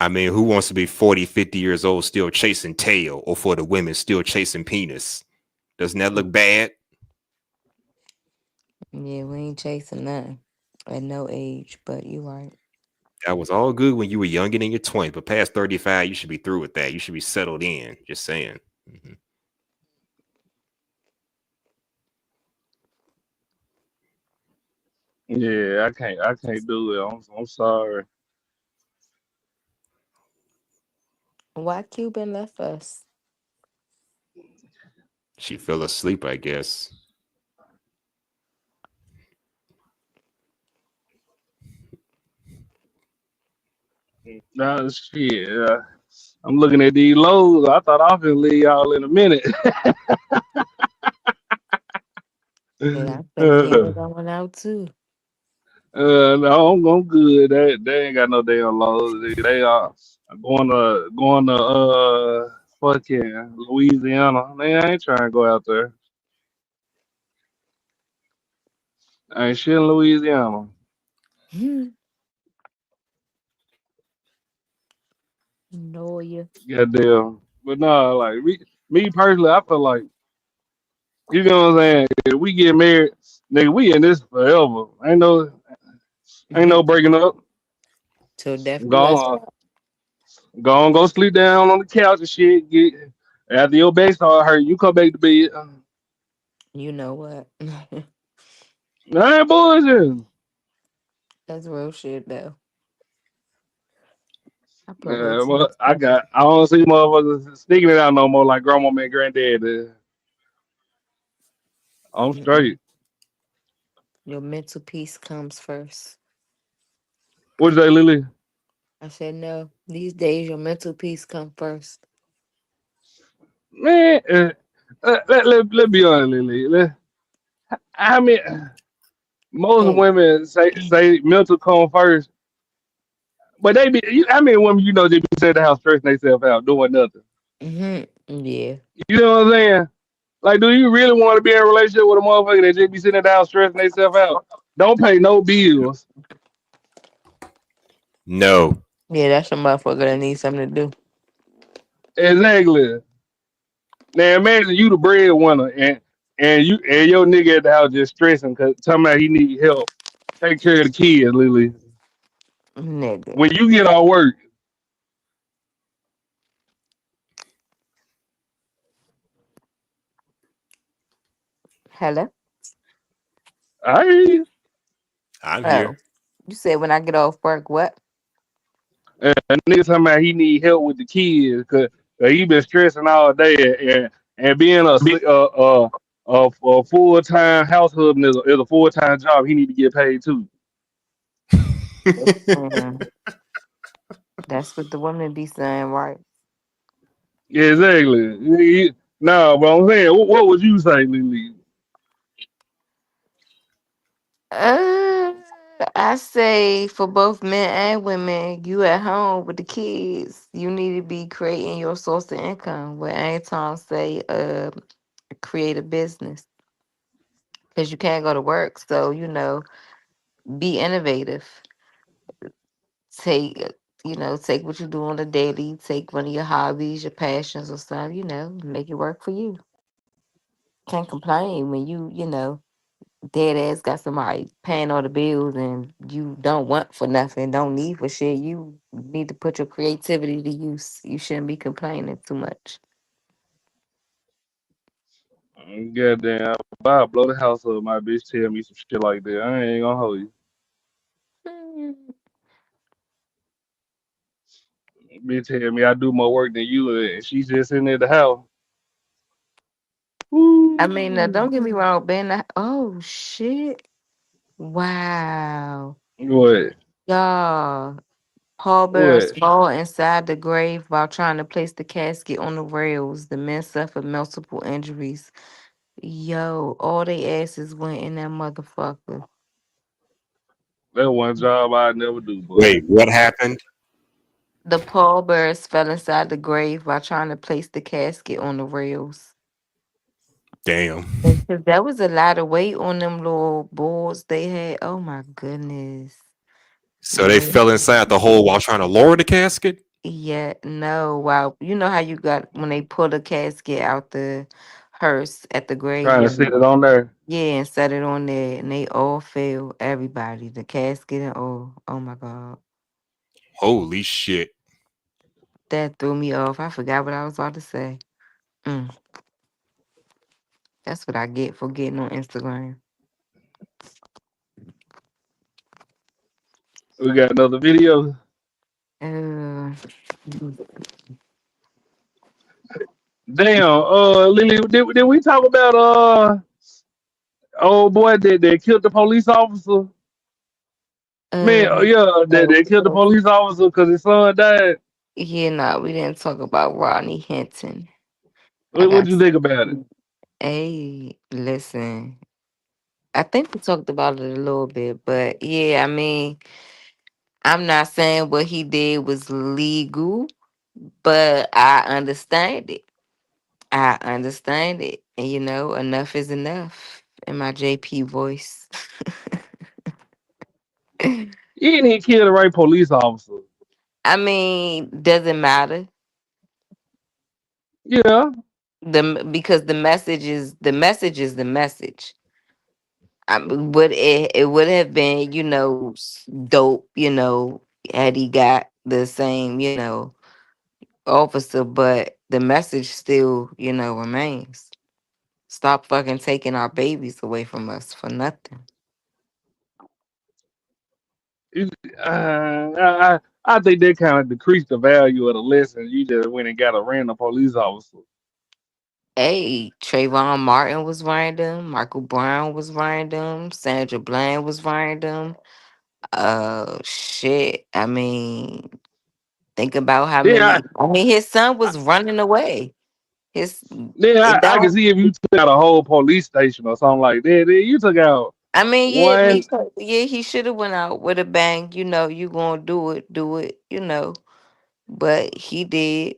I mean, who wants to be 40, 50 years old still chasing tail, or for the women still chasing penis? Doesn't that look bad? Yeah, we ain't chasing nothing at no age, but you right. That was all good when you were young and in your 20s, but past 35, you should be through with that. You should be settled in. Just saying. Mm-hmm. Yeah, I can't do it. I'm sorry. Why Cuban left us? She fell asleep, I guess. Nah, shit. I'm looking at these lows. I thought I was gonna leave y'all in a minute. Yeah, I finna head on out too. No, I'm good. They ain't got no damn lows. They are going to fucking Louisiana. They ain't trying to go out there. I ain't shit in Louisiana. No, you. Goddamn. But no, like me personally, I feel like you know what I'm saying. If we get married, nigga, we in this forever. Ain't no breaking up. Till death Go do us on, part. go sleep down on the couch and shit. Get after your back start hurt, you come back to bed. You know what? I ain't bullshit. That's real shit though. I put way Yeah, too much but stuff. I don't see motherfuckers sticking it out no more like grandma and granddad. I'm Mm-mm. straight. Your mental peace comes first. What'd you say, Lily? I said no. These days, your mental peace come first. Man, let be honest, Lily. I mean, most Hey. women say mental come first, but they be. I mean, women they be sitting at the house stressing themselves out doing nothing. Yeah. You know what I'm saying? Like, do you really want to be in a relationship with a motherfucker that just be sitting at the house stressing themselves out? Don't pay no bills. No. Yeah, that's a motherfucker that needs something to do. Exactly. Now imagine you the breadwinner and your nigga at the house just stressing cause talking about he need help. Take care of the kids, Lily. Nigga. When you get off work, Hello? I hear you. I'm Oh. here. You said when I get off work, what? And nigga talking about he need help with the kids cause he been stressing all day and being a full time house husband is a full time job. He need to get paid too. Mhm. That's what the women be saying, right? Yeah, exactly. No, but I'm saying, what would you say, Lily? Uh, I say for both men and women, you at home with the kids, you need to be creating your source of income. What Anton say, create a business because you can't go to work. So be innovative. Take take what you do on a daily. Take one of your hobbies, your passions, or something. Make it work for you. Can't complain when dead ass got somebody paying all the bills and you don't want for nothing, don't need for shit. You need to put your creativity to use. You shouldn't be complaining too much. Goddamn, if I blow the house up, my bitch tell me some shit like that. I ain't gonna hold you. Mm. Bitch tell me I do more work than you, and she's just sitting at the house. I mean, now, Ooh. don't get me wrong, Ben. Oh shit! Wow, What? y'all. Pallbearers What? fall inside the grave while trying to place the casket on the rails. The men suffered multiple injuries. Yo, all they asses went in that motherfucker. That one job I never do, boy. Wait, what happened? The pallbearers fell inside the grave while trying to place the casket on the rails. Damn. Because that was a lot of weight on them little boards they had. Oh my goodness. So they Yeah. fell inside the hole while trying to lower the casket? Yeah, no. Wow. You know how you got when they pull the casket out the hearse at the Trying to graveyard? sit it on there. Yeah, and set it on there, and they all fell. Everybody, the casket and all. Oh my God. Holy shit. That threw me off. I forgot what I was about to say. Mm, that's what I get for getting on Instagram. We got another video. Uh, Damn, Lily, did we talk about old boy that killed the police officer? Man, uh, yeah, they killed the police officer because his son died. yeah, no, we didn't talk about Rodney Hinton. I What got, you think about it? hey, listen, I think we talked about it a little bit, but yeah, I mean, I'm not saying what he did was legal, but I understand it. I understand it. And enough is enough in my JP voice. He didn't even kill the right police officer. I mean, doesn't matter. Yeah, Because the message. Would it would have been, dope, had he got the same, officer, but the message still, remains. Stop fucking taking our babies away from us for nothing. I think that kind of decreased the value of the lesson. You just went and got a random police officer. Hey, Trayvon Martin was random. Michael Brown was random. Sandra Bland was random. Shit. I mean, think about how Then many. I mean, his son was running away. His it I can don't. see if you took out a whole police station or something like that. Then you took out I mean, one. he should have went out with a bang. You gonna do it. But he did.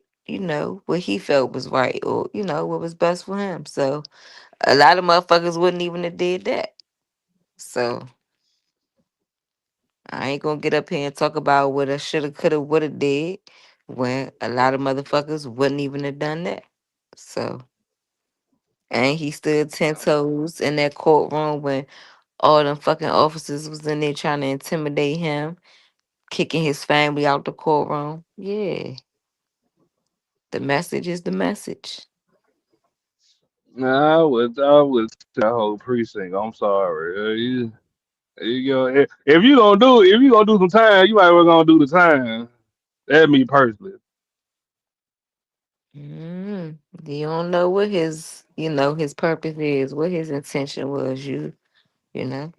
What he felt was right, or what was best for him. So a lot of motherfuckers wouldn't even have did that. So I ain't gonna get up here and talk about what I shoulda, coulda, woulda did when a lot of motherfuckers wouldn't even have done that. So and he stood 10 toes in that courtroom when all them fucking officers was in there trying to intimidate him, kicking his family out the courtroom. Yeah, the message is the message. Nah, I would the whole precinct. I'm sorry. You go. If you gonna do it, if you gonna do some time, you might well gonna do the time. That me personally. You don't know what his, his purpose is, what his intention was. You know,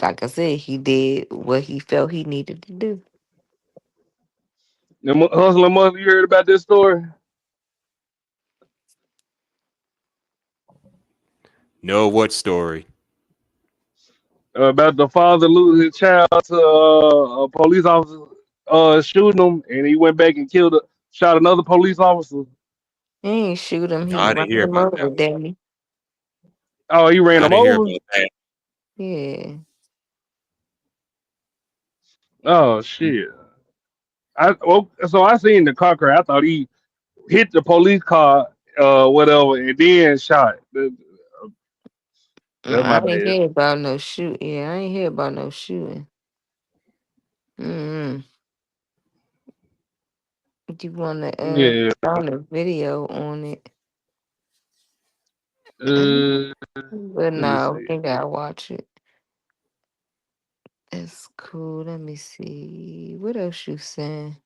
like I said, he did what he felt he needed to do. The hustler mother, you heard about this story? No, what story? About the father losing his child to a police officer shooting him, and he went back and shot another police officer. He ain't shoot him. No, He I ran didn't hear him about over, that one. Danny. Oh, he ran I him didn't hear over. about that. Yeah. Oh shit! So I seen the car crash. I thought he hit the police car, whatever, and then shot. That's I my ain't bad. hear about no shoot. Yeah, I ain't hear about no shooting. Mm-hmm. You want to Yeah. find a video on it? Uh, But let me no, see. we gotta watch it. That's cool. Let me see. What else you saying?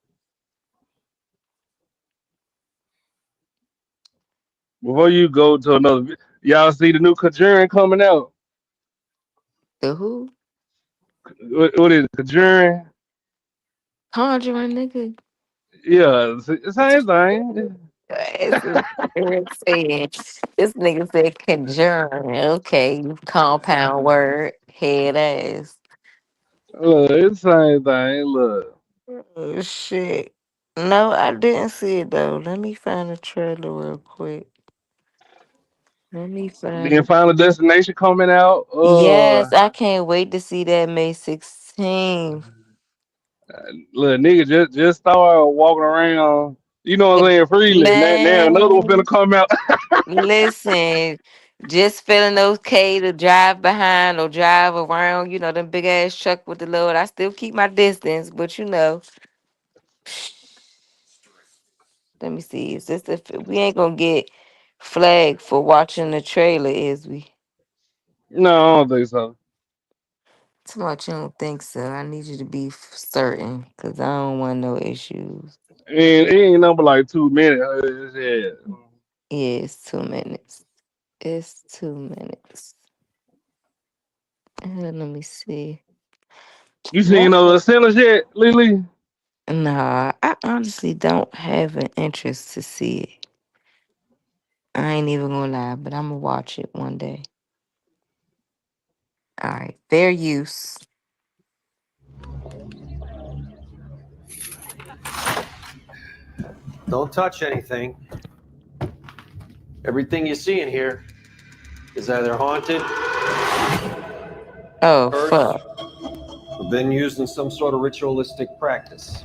Before you go to another, y'all see the new Conjuring coming out? The who? What is it, Conjuring? Conjuring, nigga. Yeah, same thing. It's saying this nigga said conjuring. Okay, you compound word, head ass. Look, it's the same thing. Look, Oh shit. No, I didn't see it though. Let me find the trailer real quick. Let me find then it. Final Destination coming out. Yes, I can't wait to see that May 16th. Look, nigga just started walking around. You know what I'm saying? Freely. Now another one finna Man, come out. listen, just feeling okay to drive behind or drive around, them big ass truck with the load. I still keep my distance, but let me see. Is this we ain't gonna get flagged for watching the trailer, is we? No, I don't think so. Too much you don't think so. I need you to be certain because I don't want no issues. And it ain't number like 2 minutes. Yeah. Yeah, it's 2 minutes. It's 2 minutes. Let me see. You seen What? those Sinners yet, Lily? Nah, I honestly don't have an interest to see it. I ain't even gonna lie, but I'm gonna watch it one day. All right, fair use. Don't touch anything. Everything you see in here is either haunted, Oh, cursed, fuck. or been used in some sort of ritualistic practice.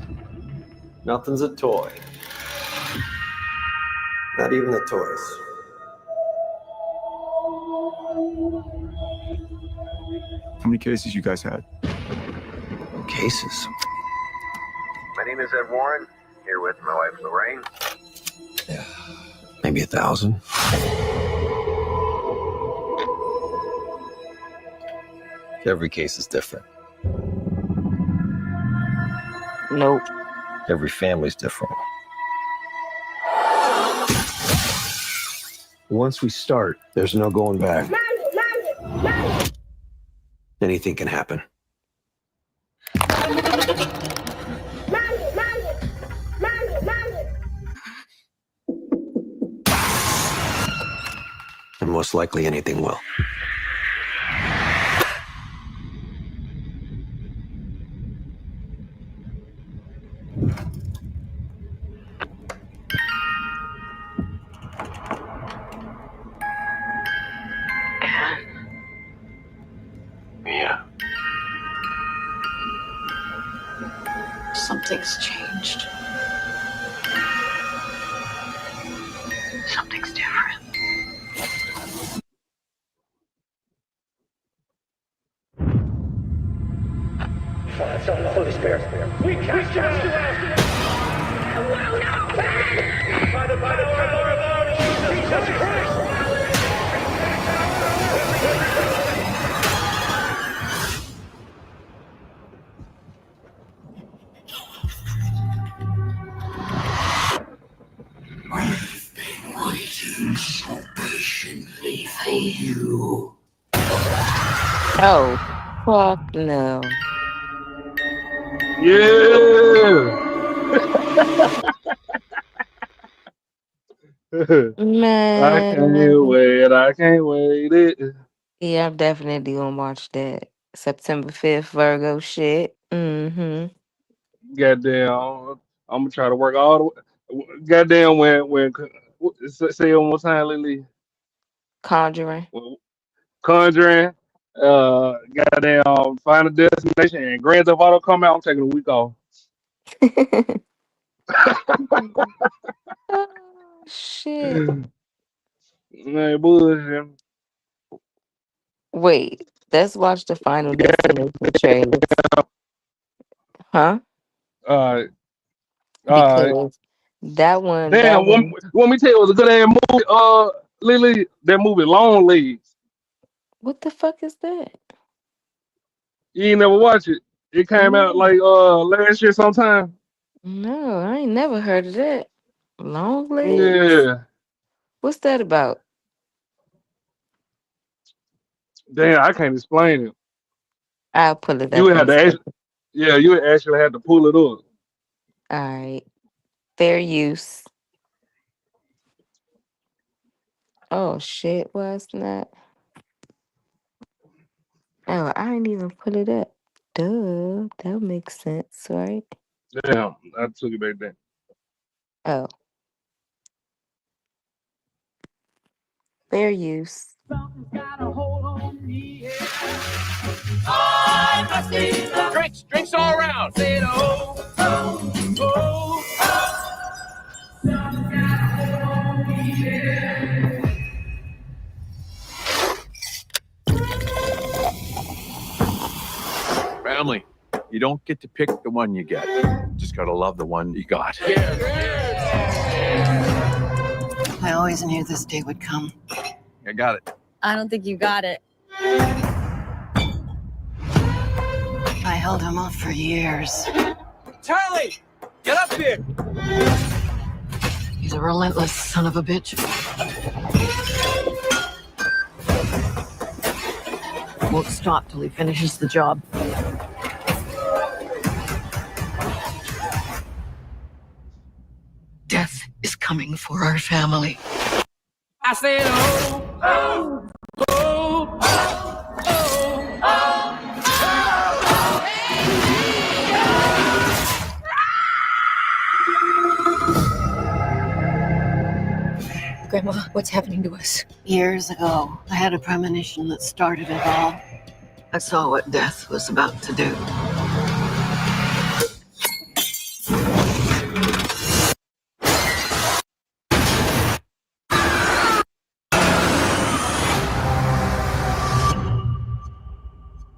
Nothing's a toy. Not even the toys. How many cases you guys had? Cases. My name is Ed Warren, here with my wife Lorraine. Maybe 1,000. Every case is different. Nope. Every family's different. Once we start, there's no going back. Anything can happen. And most likely anything will. Yeah. Something's changed. Something's different. Son of the Holy Spirit. We cast you out. By the power of our Lord Jesus Christ. so patiently for you. Oh, fuck no. Yeah. I can't Man. wait. I can't wait. Yeah, I'm definitely gonna watch that. September 5th, Virgo shit. Mm-hmm. Goddamn. I'm gonna try to work all the way. Goddamn, say it one more time, Lily. Conjuring. Conjuring, goddamn, Final Destination, and Grand Theft Auto come out. I'm taking a week off. Oh, shit. Man, bullshit. Wait, let's watch the Final Destination trailers. Huh? Uh, Because that one, damn, want me to tell you it was a good ass movie. Lily, that movie Long Legs. what the fuck is that? You ain't never watch it. It came out No, like last year sometime. no, I ain't never heard of that. Long legs? Yeah. What's that about? Damn, I can't explain it. I'll pull it You up would in have a to second. you would actually have to pull it up. All right. Fair use. Oh shit, was not. Oh, I ain't even pull it up. Duh, that makes sense, right? Damn, I took it back then. Oh, fair use. Drinks all around. Say it, oh, oh, oh, Family, you don't get to pick the one you get. You just gotta love the one you got. I always knew this day would come. I got it. I don't think you got it. I held him off for years. Charlie, get up here. He's a relentless son of a bitch. Won't stop till he finishes the job. Death is coming for our family. I said, oh, oh, oh, oh, Grandma, what's happening to us? Years ago, I had a premonition that started it all. I saw what death was about to do.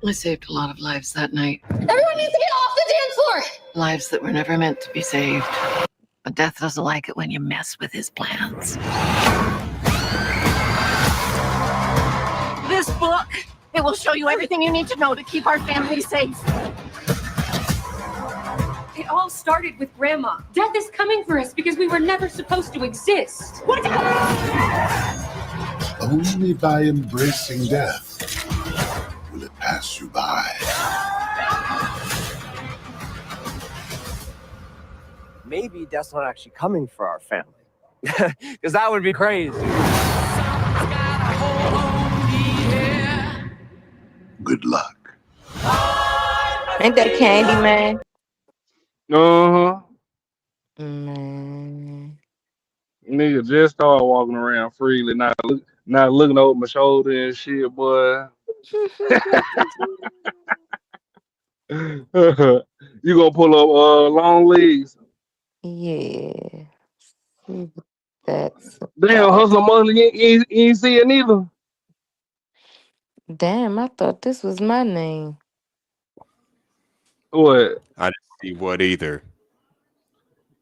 I saved a lot of lives that night. Everyone needs to get off the dance floor! Lives that were never meant to be saved. But death doesn't like it when you mess with his plans. This book, it will show you everything you need to know to keep our family safe. It all started with Grandma. Death is coming for us because we were never supposed to exist. What? Only by embracing death will it pass you by. Maybe death's not actually coming for our family. Because that would be crazy. Good luck. Ain't that Candyman? Uh-huh. Man. Nigga just started walking around freely, not looking over my shoulder and shit, boy. You gonna pull up Long Legs. Yeah. See what that's Damn, about. Hustle Money, you ain't see it neither. Damn, I thought this was my name. What? I didn't see what either.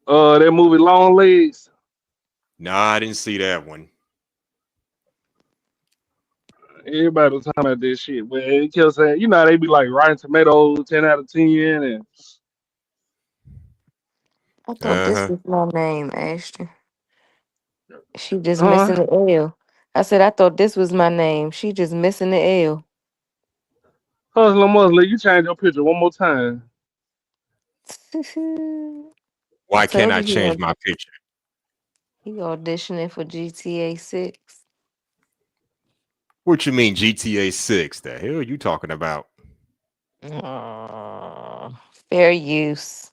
That movie Long Legs. No, I didn't see that one. Everybody was talking about this shit, but it kept saying, you know, how they be like Rotten Tomatoes, 10 out of 10, and I thought this Uh-huh. was my name, Ashton. She just missing Huh? the L. I said I thought this was my name. She just missing the L. Hustler Muslim, you change your picture one more time. I Why can't told I you change my picture? he auditioning for GTA 6. What you mean GTA 6? The hell you talking about? Aw, fair use.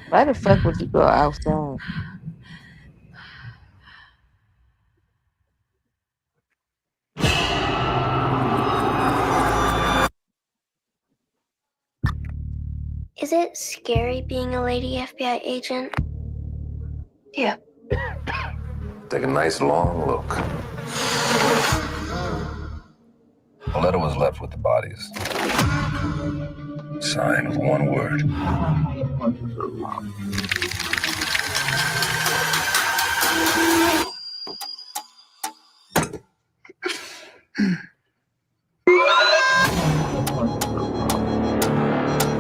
Why the fuck would you go outside? Is it scary being a lady FBI agent? Yeah. Take a nice long look. A letter was left with the bodies. Signed with one word.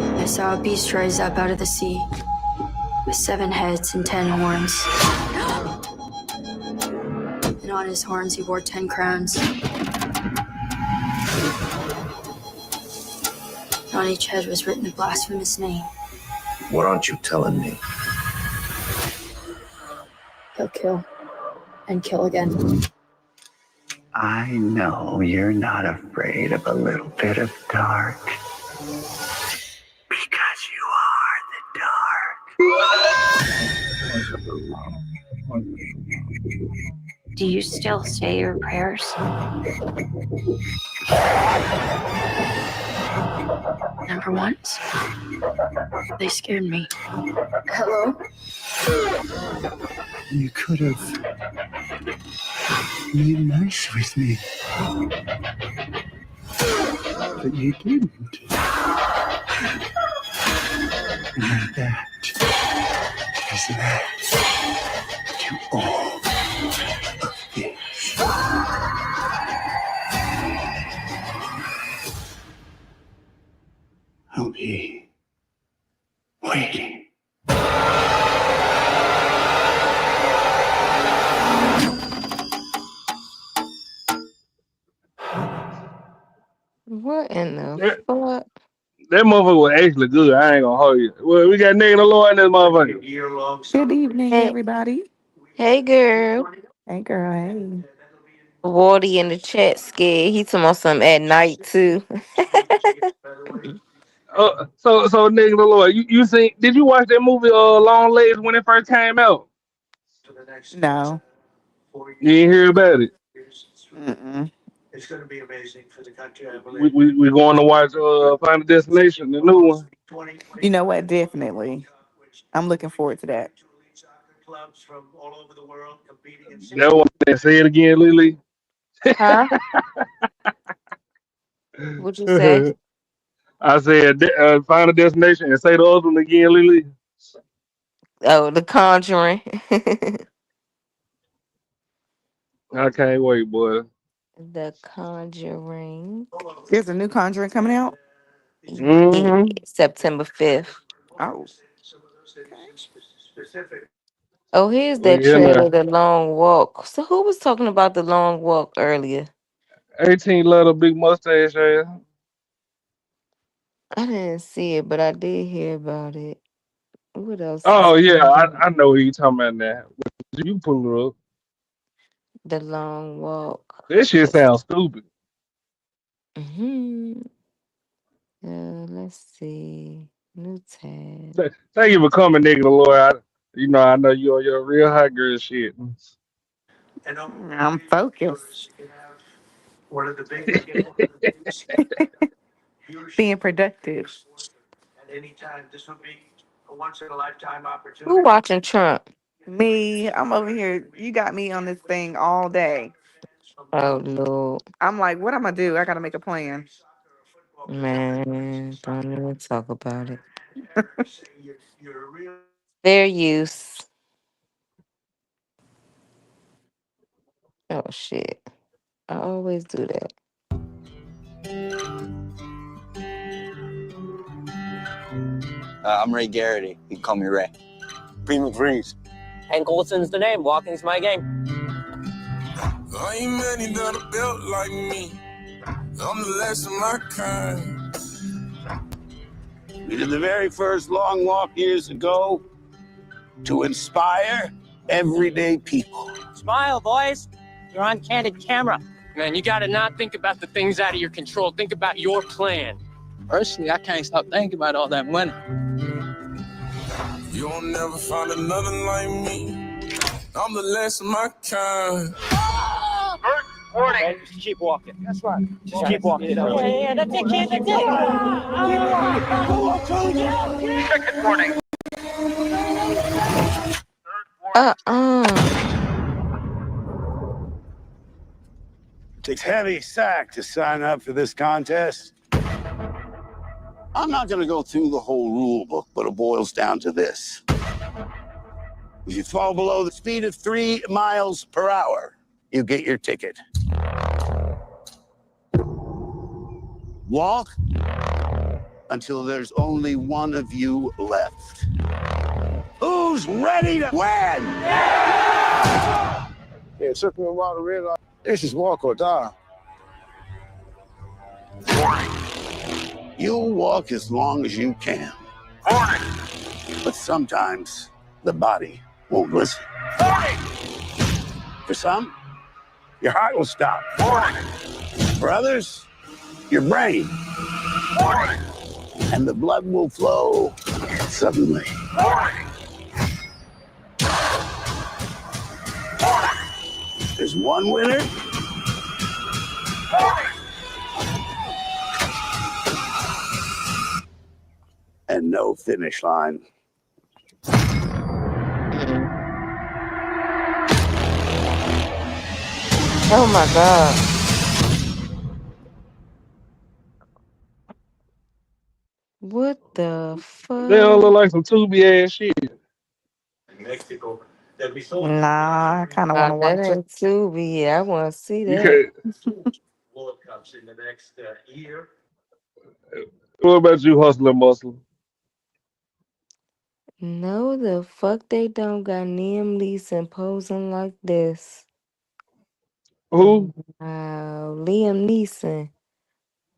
I saw a beast rise up out of the sea with 7 heads and 10 horns. And on his horns he wore 10 crowns. On each head was written a blasphemous name. What aren't you telling me? He'll kill and kill again. I know you're not afraid of a little bit of dark. Because you are the dark. Do you still say your prayers? Never once. They scared me. Hello? You could have made nice with me. But you didn't. And that is that to all of this. I'll be waiting. What in the That, fuck? that motherfucker was actually good. I ain't gonna hold you. Well, we got nigga the Lord in this motherfucker. Good evening, Hey, everybody. hey, girl. Hey, girl. Hey. Wardy in the chat scared. He talking about something at night too. So nigga the Lord, you seen? Did you watch that movie Long Legs when it first came out? No. You ain't hear about it. Mm-mm. We going to watch Final Destination, the new one. You know what? Definitely. I'm looking forward to that. That one. Say it again, Lily. Huh? What'd you say? I said Final Destination and say the other one again, Lily. Oh, The Conjuring. I can't wait, boy. The Conjuring. There's a new Conjuring coming out. Yeah, Mm-hmm. September 5th. Oh. Oh, here's Well, that yeah, trailer, nah. The Long Walk. So who was talking about The Long Walk earlier? 18 letter big mustache ass. I didn't see it, but I did hear about it. What else is Oh yeah, coming out? I know what you talking about now. You pull it up. The Long Walk. This shit sounds stupid. Hmm. Let's see. New tab. Thank you for coming, nigga the Lord. I know you're a real hot girl shit. I'm focused. Being productive. Who watching Trump? Me, I'm over here. You got me on this thing all day. Oh Lord, I'm like, what I'm gonna do? I gotta make a plan. man, don't even talk about it. Fair use. Oh shit. I always do that. I'm Ray Garrity. You can call me Ray. Prima Freeze. Hank Olson's the name. Walking's my game. I ain't many that are built like me. I'm the last of my kind. We did the very first long walk years ago to inspire everyday people. Smile, boys. You're on candid camera. Man, you gotta not think about the things out of your control. Think about your plan. Personally, I can't stop thinking about all that money. You'll never find another like me. I'm the last of my kind. Warning. Okay, just keep walking. That's right. Just keep walking. Yeah, that's it, kid. That's it. Second warning. Takes heavy sack to sign up for this contest. I'm not going to go through the whole rule book, but it boils down to this. If you fall below the speed of 3 miles per hour, you get your ticket. Walk until there's only one of you left. Who's ready to win? Yeah, it took me a while to realize this is walk or die. You'll walk as long as you can. But sometimes the body won't listen. For some, your heart will stop. For others, your brain. And the blood will flow suddenly. There's one winner. And no finish line. Oh my God. What the fuck? They all look like some Tubi ass shit. Mexico. Nah, I kind of want Nah, to that watch it. ain't Tubi. I want to see You that. can't. World Cups in the next year. What about you, hustling muscle? No, the fuck they don't got Liam Neeson posing like this. Who? Wow, Liam Neeson.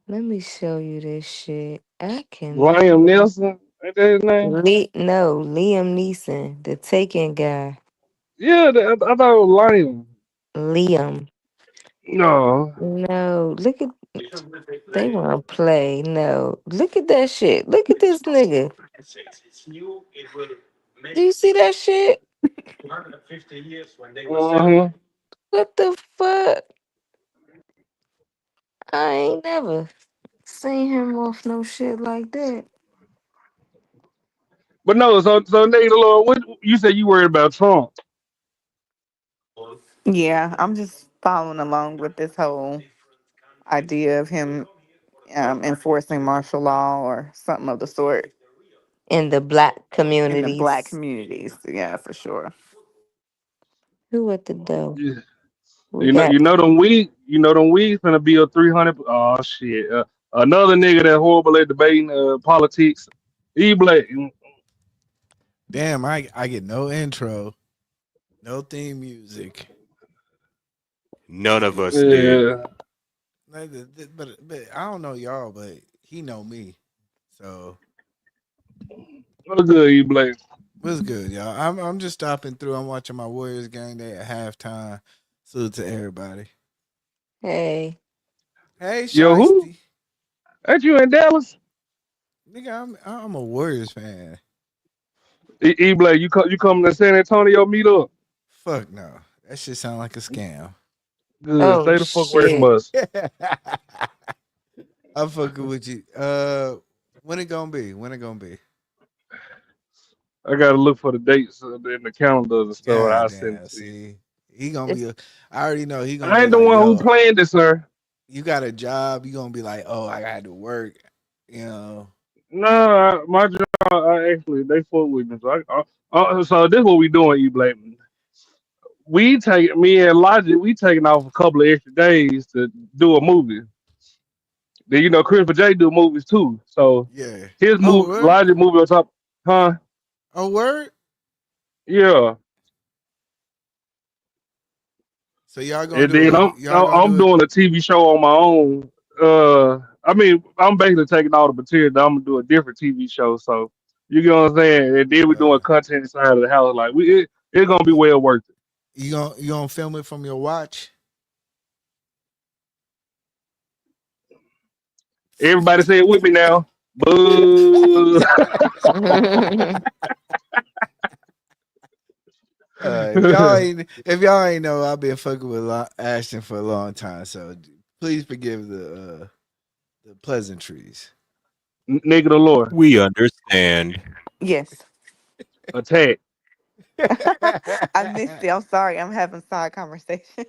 Let me show you this shit. I cannot. Liam Nelson? Ain't that his name? No, Liam Neeson, the Taken guy. Yeah, I thought it was Liam. Liam. No. No, look at. They want to play. No, look at that shit. Look at this nigga. Do you see that shit? 250 years when they Uh-huh. What the fuck? I ain't never seen him off no shit like that. But no, so Nate, Lord, what you said you worried about Trump? Yeah, I'm just following along with this whole idea of him enforcing martial law or something of the sort In the black in the black communities. communities. Yeah, for sure. Who at the door? Yeah. We got them weeds gonna be a 300. Oh shit! Another nigga that horrible at debating politics. E Black. Damn, I get no intro, no theme music. None of us Yeah. did. But I don't know y'all, but he know me. So What's good, E Black? what's good, y'all? I'm just stopping through. I'm watching my Warriors game. They at halftime. Salute to everybody. hey. Hey, Yo, who? Shiesty. Ain't you in Dallas? Nigga, I'm a Warriors fan. E Black, you coming to San Antonio meet up? Fuck no. That shit sound like a scam. Good. Oh Stay the fuck away from shit. us. I'm fucking with you. When it gonna be? I gotta look for the dates in the calendars and stuff. God I'll send damn, it to you. see. He gonna be I already know he gonna I be ain't the like, one who yo, planned it, sir. you got a job, you gonna be like, oh, I gotta do work, you know. No, my job, actually, they fuck with me. So this is what we doing, E Black. Me and Logic, we taking off a couple of extra days to do a movie. Then Christopher J do movies too. So Yeah. his Oh, movie, really? Logic movie on top. Huh? Oh, word. Yeah. So y'all gonna And do then a y'all gonna I'm do it? doing a TV show on my own. I mean, I'm basically taking all the material. I'm gonna do a different TV show. So you get what I'm saying. And then we're doing content inside of the house. Like it's gonna be well worth it. You gonna film it from your watch? Everybody say it with me now. Boo. If y'all ain't know, I've been fucking with Ashton for a long time. So please forgive the pleasantries. Nigga the Lord. We understand. Yes. Attack. I missed it. I'm sorry. I'm having side conversation.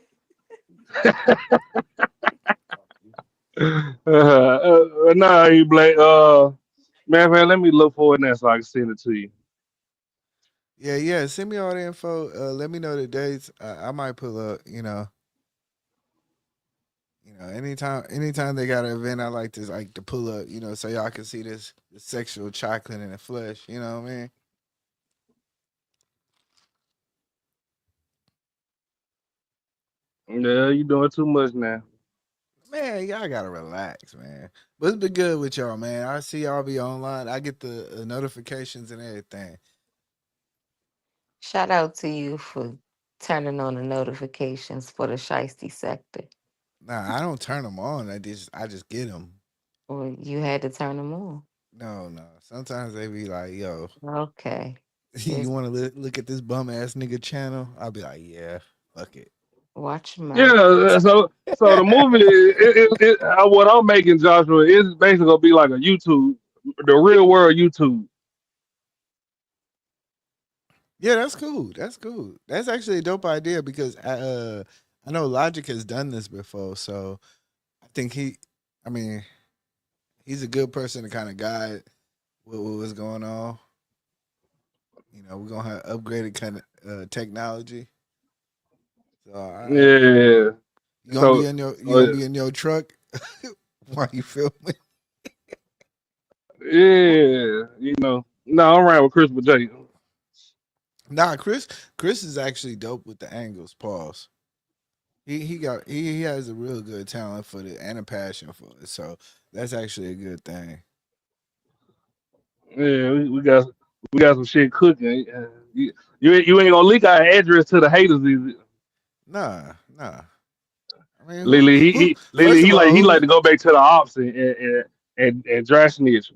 Nah, you Blake. Man, let me look for it now so I can send it to you. Yeah. Send me all the info. Let me know the dates. I might pull up. Anytime they got an event, I like to pull up. So y'all can see this sexual chocolate in the flesh. You know what I mean? Yeah, you doing too much now. Man, y'all gotta relax, man. But it's been good with y'all, man. I see y'all be online. I get the notifications and everything. Shout out to you for turning on the notifications for the Shiesty sector. Nah, I don't turn them on. I just get them. Well, you had to turn them on. No. Sometimes they be like, "Yo, Okay. you want to look at this bum ass nigga channel?" I'll be like, "Yeah, fuck it." Watch your mouth. Yeah, so the movie, what I'm making, Joshua, is basically gonna be like a YouTube, the real world YouTube. Yeah, that's cool. That's cool. That's actually a dope idea because I know Logic has done this before, so I think I mean, he's a good person to kind of guide what's going on. We're gonna have upgraded kind of technology. So Yeah. you gonna be in your truck while you filming. Yeah, no, I'm right with Chris J. Nah, Chris is actually dope with the angles. Pause. He has a real good talent for it and a passion for it. So that's actually a good thing. Yeah, we got some shit cooking. You ain't gonna leak our address to the haters, is it? Nah. I mean, Lily, who? First Lily, of all, he who? like to go back to the ops and dry snitch.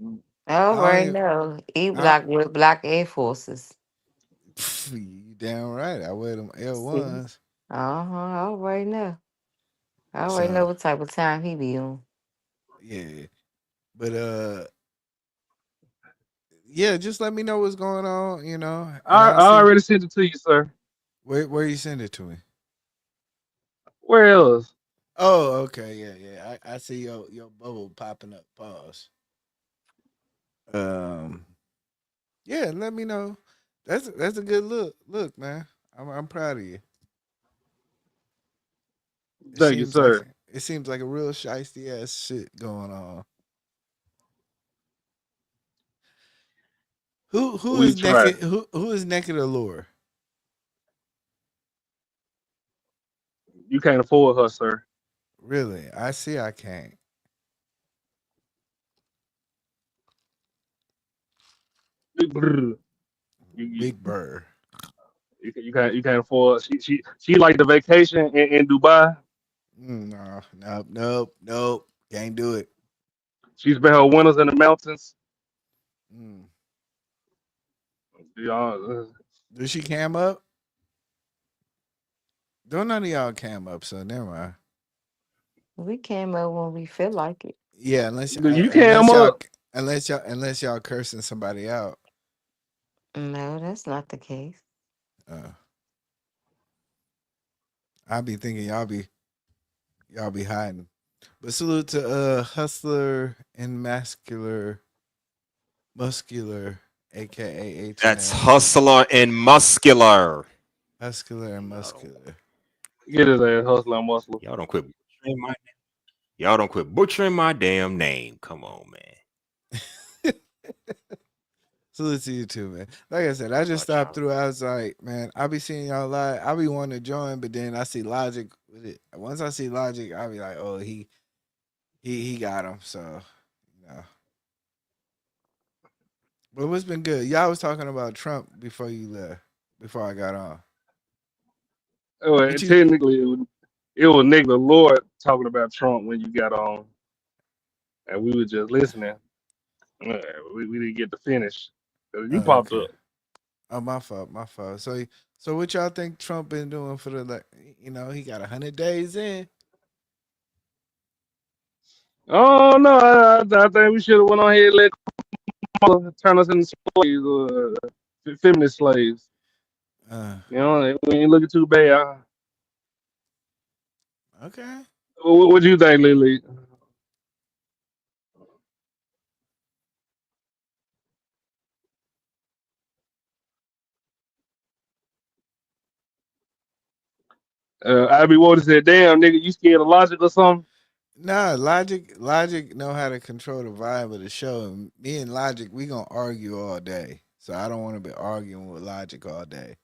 I I don't already even. know. E I, block with Black Air Forces. you damn right. I wear them See? L1s. I already know. I already know So what type of time he be on. yeah, but yeah, just let me know what's going on. And I I'll see already sent it to you, sir. where you send it to me. Where else? Oh, okay, yeah. I see your bubble popping up. Pause. Yeah, let me know. That's a good look, man. I'm proud of you. It Thank you, seems like sir. a real shiesty ass shit going on. Who We is try. naked? Who is naked allure? You can't afford her, sir. Really? I see. I can't. You, you, Big Bird. you can't afford. She like the vacation in Dubai. Nope. Can't do it. She spent her winters in the mountains. Mm. Yeah, Does she cam up? Don't none of y'all cam up, so never mind. We came up when we feel like it. Yeah, you came up. unless y'all cursing somebody out. No, that's not the case. I be thinking y'all be hiding. But salute to Hustler and Muscular, aka That's H-Man. hustler and muscular. Hustler and Muscular. Get his ass hustler and muscle. Y'all don't quit butchering my Y'all don't quit butchering my damn name. Come on, man. Salute to you too, man. Like I said, I just stopped through. I was like, man, I be seeing y'all live. I be wanting to join, but then I see Logic with it. Once I see Logic, I be like, oh, he got him. So, you know. But what's been good? Y'all was talking about Trump before you left, before I got on. Well, What you? technically, it was Nick the Lord talking about Trump when you got on, and we were just listening. Uh, we didn't get to finish. Oh, You popped okay. up. Oh, my fault, my fault. So what y'all think Trump been doing for the like? You know, he got 100 days in. Oh no, I think we should have went on ahead and let turn us into slaves, feminist slaves. Uh, You know, we ain't looking too bad. okay. What do you think, Lily? I be wanting to say, damn, nigga, you scared of logic or something? Nah, Logic know how to control the vibe of the show. And me and Logic, we gonna argue all day. So I don't want to be arguing with Logic all day.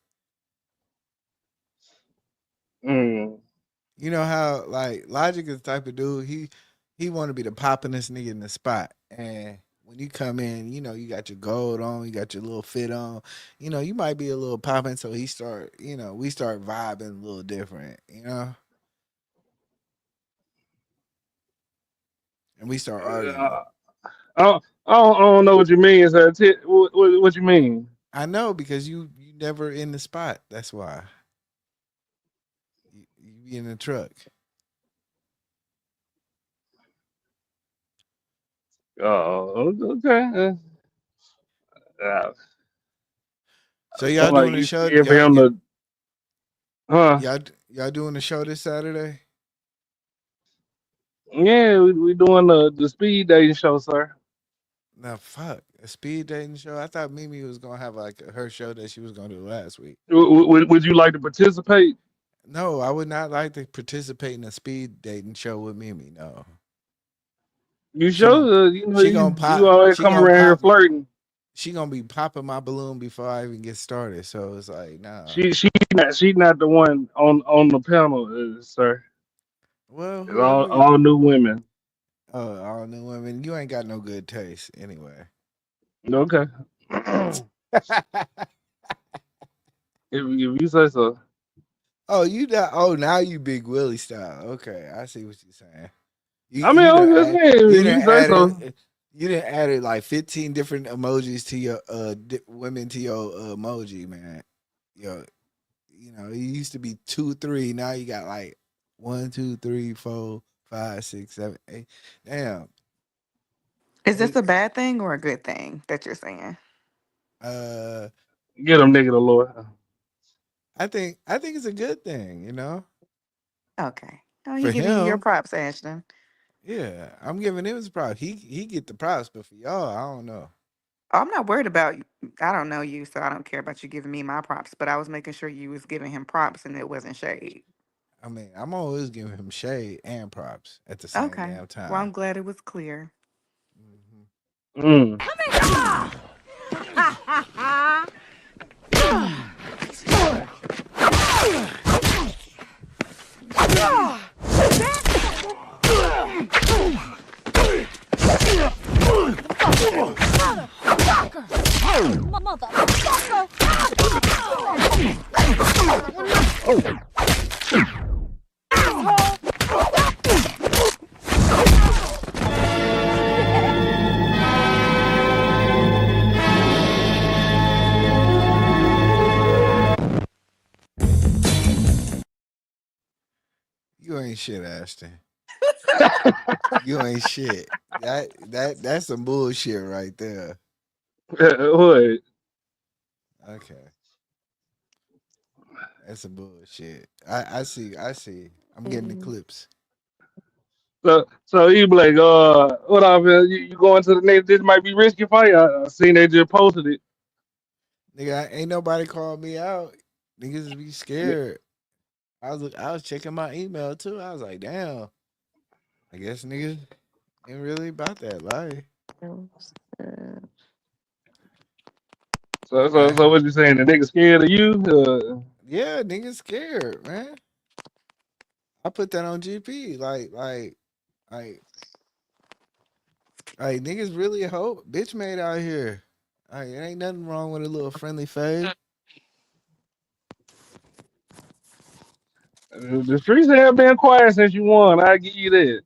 Mm. You know how like Logic is the type of dude he want to be the poppinest nigga in the spot. And when you come in, you know you got your gold on, you got your little fit on. You know you might be a little popping, so he start. You know we start vibing a little different. You know, and we start arguing. I don't know what you mean, sir. What you mean? I know because you never in the spot. That's why you be in the truck. Oh, okay. Uh, So y'all Sound like doing a you show? scared for him to, huh? Y'all doing a show this Saturday? Yeah, we doing the speed dating show, sir. Nah, fuck a speed dating show. I thought Mimi was gonna have like her show that she was gonna do last week. Would you like to participate? No, I would not like to participate in a speed dating show with Mimi. No, You she gonna sure? You know, she gonna you pop. always She come gonna around here pop. flirting. She gonna be popping my balloon before I even get started. So it's like, nah. She not the one on the panel, sir. Well, It's whoever. all new women. Oh, all new women. You ain't got no good taste anyway. Okay. If you say so. Oh, you not. Oh, now you Big Willie style. Okay, I see what you're saying. I mean, I'm just saying, You if done you say so. added you done added like 15 different emojis to your women to your emoji, man. Yo, you know, it used to be 2, 3. Now you got like 1, 2, 3, 4, 5, 6, 7, 8. Damn. Is this It, a bad thing or a good thing that you're saying? uh, Get them, nigga, the Lord. I think it's a good thing, you know, Okay. Oh, he for giving you your him. props, Ashton. Yeah, I'm giving him his props. He get the props, but for y'all, I don't know. Oh, I'm not worried about you. I don't know you, so I don't care about you giving me my props. But I was making sure you was giving him props and it wasn't shade. I mean, I'm always giving him shade and props at the same Okay. damn Well, time. I'm glad it was clear. Mm. You ain't shit, Ashton. You ain't shit. That's some bullshit right there. What? Okay, that's some bullshit. I see. I'm getting the Mhm. clips. So you be like, what up, man? You going to the next? This might be risky for you. I seen they just posted it. Nigga, ain't nobody called me out. Niggas be scared. I was checking my email too. I was like, damn. I guess niggas ain't really about that life. So what you saying? The nigga scared of you? Yeah, niggas scared, man. I put that on GP. Like, niggas really hope bitch made out here. Like, it ain't nothing wrong with a little friendly fade. The streets have been quiet since you won. I give you that.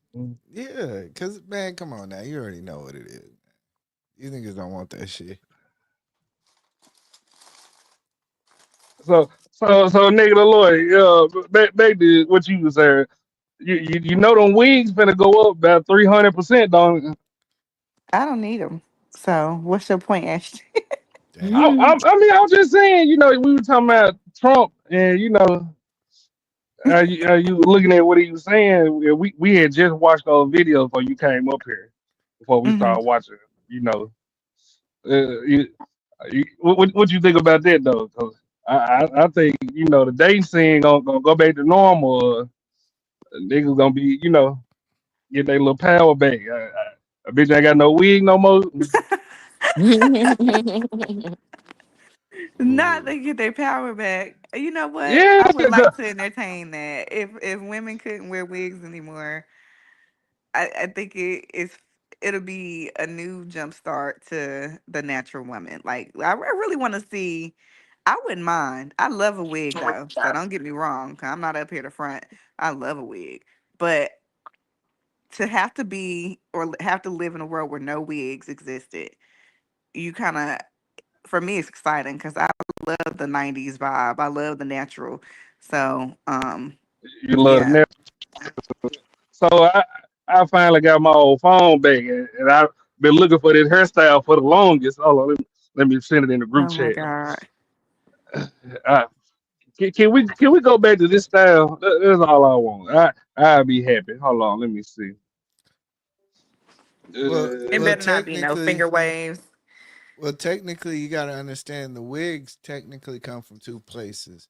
Yeah, cause man, come on now, you already know what it is. These niggas don't want that shit. So, nigga, the lawyer, back to what you was saying. You know them wigs finna go up about 300%, don't it? I don't need them. So what's your point, Ashton? I mean, I was just saying, we were talking about Trump, and you looking at what he was saying. We had just watched those videos before you came up here, before we Hmm. started watching. You know, you, what you think about that though? 'Cause I think the dating scene gonna go back to normal. Niggas gonna be get their little power back. A bitch ain't got no wig no more. Not they get their power back. You know what? Yeah, I would like to entertain that. If women couldn't wear wigs anymore, I think it'll be a new jump start to the natural woman. Like I really want to see. I wouldn't mind. I love a wig though, so don't get me wrong. 'Cause I'm not up here to front. I love a wig, but to have to be or have to live in a world where no wigs existed, you kind of for me it's exciting because I love the 90s vibe. I love the natural. So you love the yeah. net. So I finally got my old phone back, and I've been looking for this hairstyle for the longest. Hold on, let me send it in the group Oh my chat. god. Uh, can we go back to this style? That's all I want. I'll be happy. Hold on, let me see. Well, It well, better not be no technically, finger waves. you got to understand the wigs technically come from two places.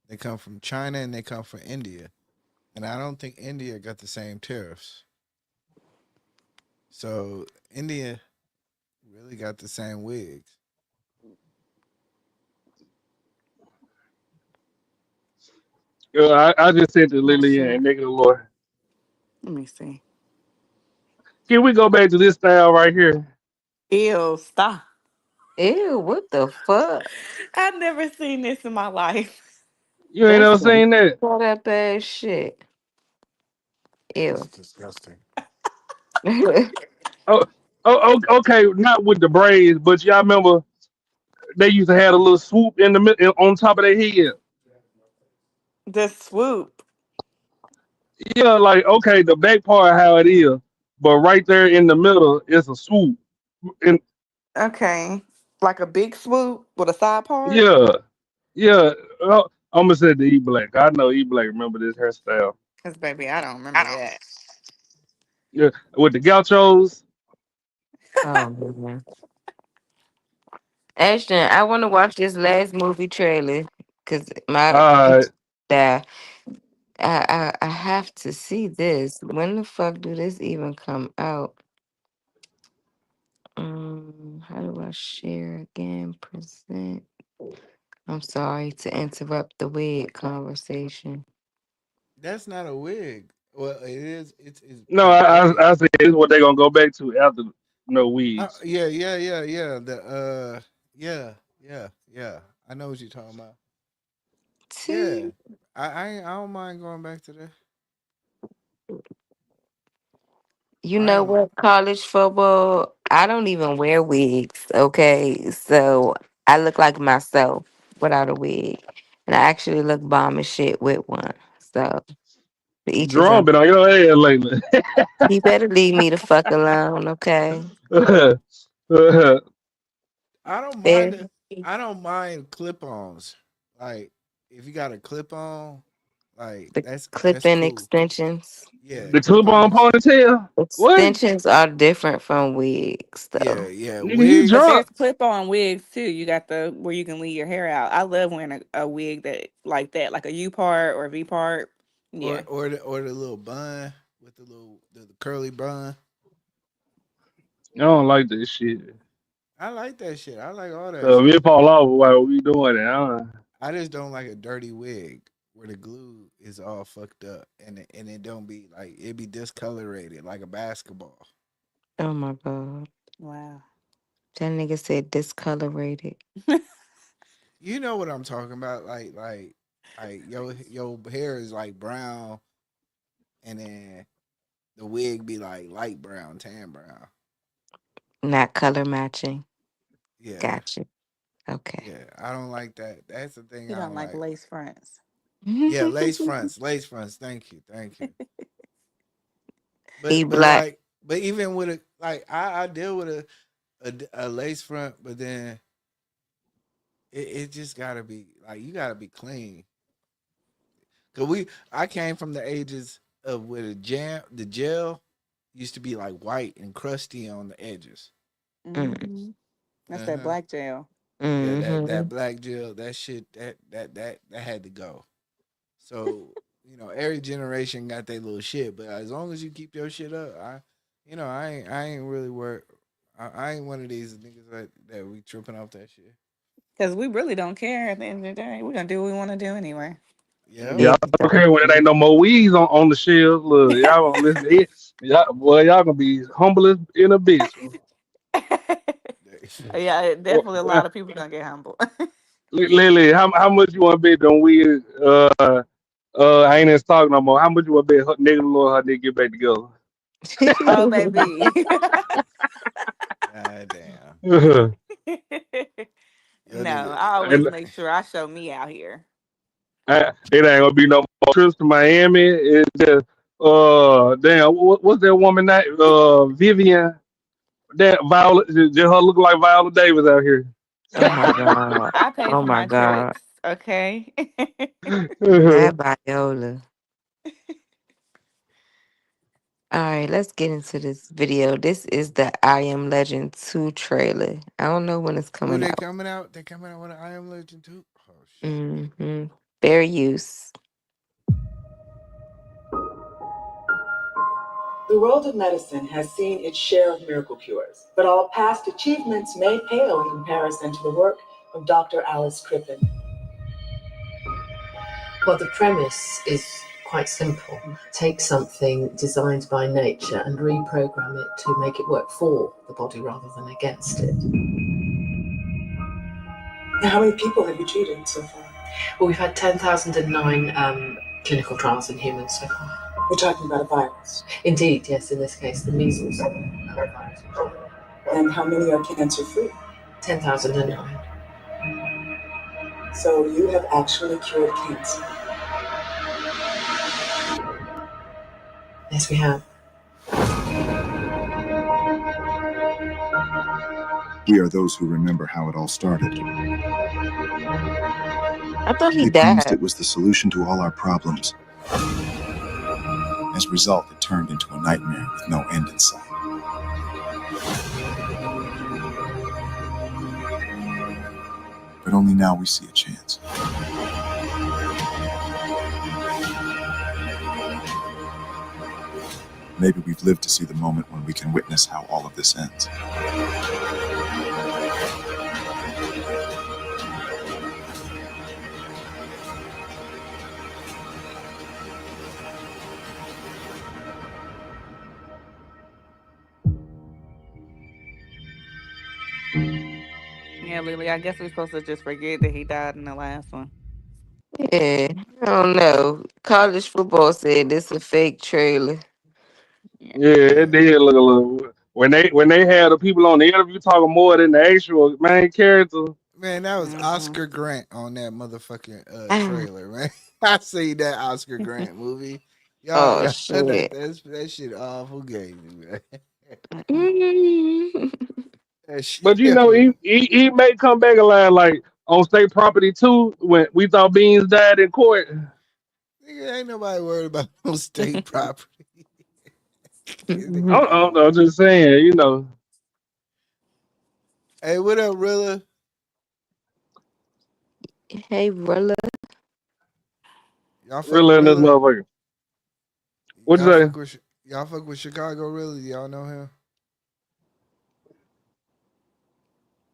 They come from China and they come from India, and I don't think India got the same tariffs. So India really got the same wigs. I just sent to Oh Lillian shit. and Nigga the Lord. Let me see. Can we go back to this style right here? Ew, stop. Ew, what the fuck? I've never seen this in my life. You ain't That's never some seen that? cut up ass shit. Ew. Disgusting. Oh, okay, not with the braids, but y'all remember they used to have a little swoop in the on top of their head. The swoop. Yeah, like okay, the back part how it is, but right there in the middle is a swoop. And Okay. Like a big swoop with a side part? yeah, yeah. I'm gonna say the E Black. I know E Black remember this hairstyle. Because, baby, I don't remember that. Yeah, with the gauchos. Oh man. Ashton, I want to watch this last movie trailer because my Uh, that I have to see this. When the fuck do this even come out? How do I share again? Present. I'm sorry to interrupt the wig conversation. That's not a wig. Well, it is. no, It's braids. I said this is what they gonna go back to after no weeds. Yeah, yeah, yeah, yeah. Yeah, yeah, yeah. I know what you're talking about. Yeah, See, I don't mind going back to that. you I know am. what? College football. I don't even wear wigs. Okay, so I look like myself without a wig, and I actually look bomb as shit with one. So to each his Drum own. been on your head lately. He better leave me the fuck alone. Okay. I don't mind Fair. it. I don't mind clip-ons. Like if you got a clip-on, like The that's clip-in cool. extensions. Yeah, The clip on clip-ons. ponytail. What? Extensions are different from wigs, Yeah, though. yeah. Nigga, you But Wigs. drunk. there's clip-on wigs too. You got the where you can leave your hair out. I love wearing a wig that, like a U part or a V part. or Yeah. or the little bun with the curly bun. I don't like this shit. I like that shit. I like all that So if shit. it fall off while we doing it, I just don't like a dirty wig where the glue is all fucked up and it don't be like it be discolorated like a basketball. Oh my god. Wow. That nigga said discolorated. You know what I'm talking about? Like your hair is like brown and then the wig be like light brown, tan brown. Not color matching. Yeah. Gotcha. Okay. Yeah. I don't like that. That's the thing You I don't don't like like. lace fronts. Yeah, lace fronts, lace fronts. Thank you. Thank you. He But black. like but even with a like I deal with a lace front, but then it just gotta be like you gotta be clean. Cause I came from the ages of where the gel used to be like white and crusty on the edges. Mm-hmm. That's that black gel. Yeah, Mm-hmm. that black gel, that shit, that had to go. So every generation got their little shit, but as long as you keep your shit up, I ain't really worried. I ain't one of these niggas that we tripping off that shit. Because we really don't care at the end of the day. We're going to do what we want to do anyway. Yeah. y'all don't care when it ain't no more weeds on the shelves. Look, y'all gonna listen to it. Y'all gonna be humble as in a bitch. Yeah, definitely a lot of people going to get humble. Lily, how much you want to bet on weeds? I ain't in stock no more. How much you want to bet her nigga Lord her nigga get back together? Oh, baby. God damn. Yo, No, nigga. I always And make sure I show me out here. it ain't gonna be no more trips to Miami. It's just damn, what's that woman name? Vivian. That Viola, just her look like Viola Davis out here. Oh my god. I pay Oh for my my god. trips, okay? Not Viola. All right, let's get into this video. This is the I Am Legend 2 trailer. I don't know when it's Ooh, coming they out. coming out. They coming out with an I Am Legend too. Oh shit. Mm-hmm. Fair use. The world of medicine has seen its share of miracle cures, but all past achievements may pale in comparison to the work of Dr. Alice Crippen. Well, the premise is quite simple. Take something designed by nature and reprogram it to make it work for the body rather than against it. Now, how many people have you treated so far? Well, we've had 10,009 clinical trials in humans so far. We're talking about a virus. Indeed, yes, in this case, the measles virus. And how many are cancer-free? 10,009. So you have actually cured cancer. Yes, we have. We are those who remember how it all started. I thought he We accused died. it was the solution to all our problems. As a result, it turned into a nightmare with no end in sight. But only now we see a chance. Maybe we've lived to see the moment when we can witness how all of this ends. Yeah, Lily, I guess we're supposed to just forget that he died in the last one. Yeah, I don't know. College football said this a fake trailer. Yeah, it did look a little. When they had the people on the interview talking more than the actual main character. Man, that was Mm-hmm. Oscar Grant on that motherfucking trailer, man. I see that Oscar Grant movie. Y'all, Oh yeah, shit. that shit off. Who gave you, man? Mm. That shit. But you know, he may come back alive like on state property too. When we thought Beans died in court. Nigga, ain't nobody worried about no state property. I'm just saying, you know. Hey, what up, Rilla? Hey, Rilla. Y'all fuck with Really in this Rilla? motherfucker. What you say? Y'all fuck with Chicago Rilla? Y'all know him?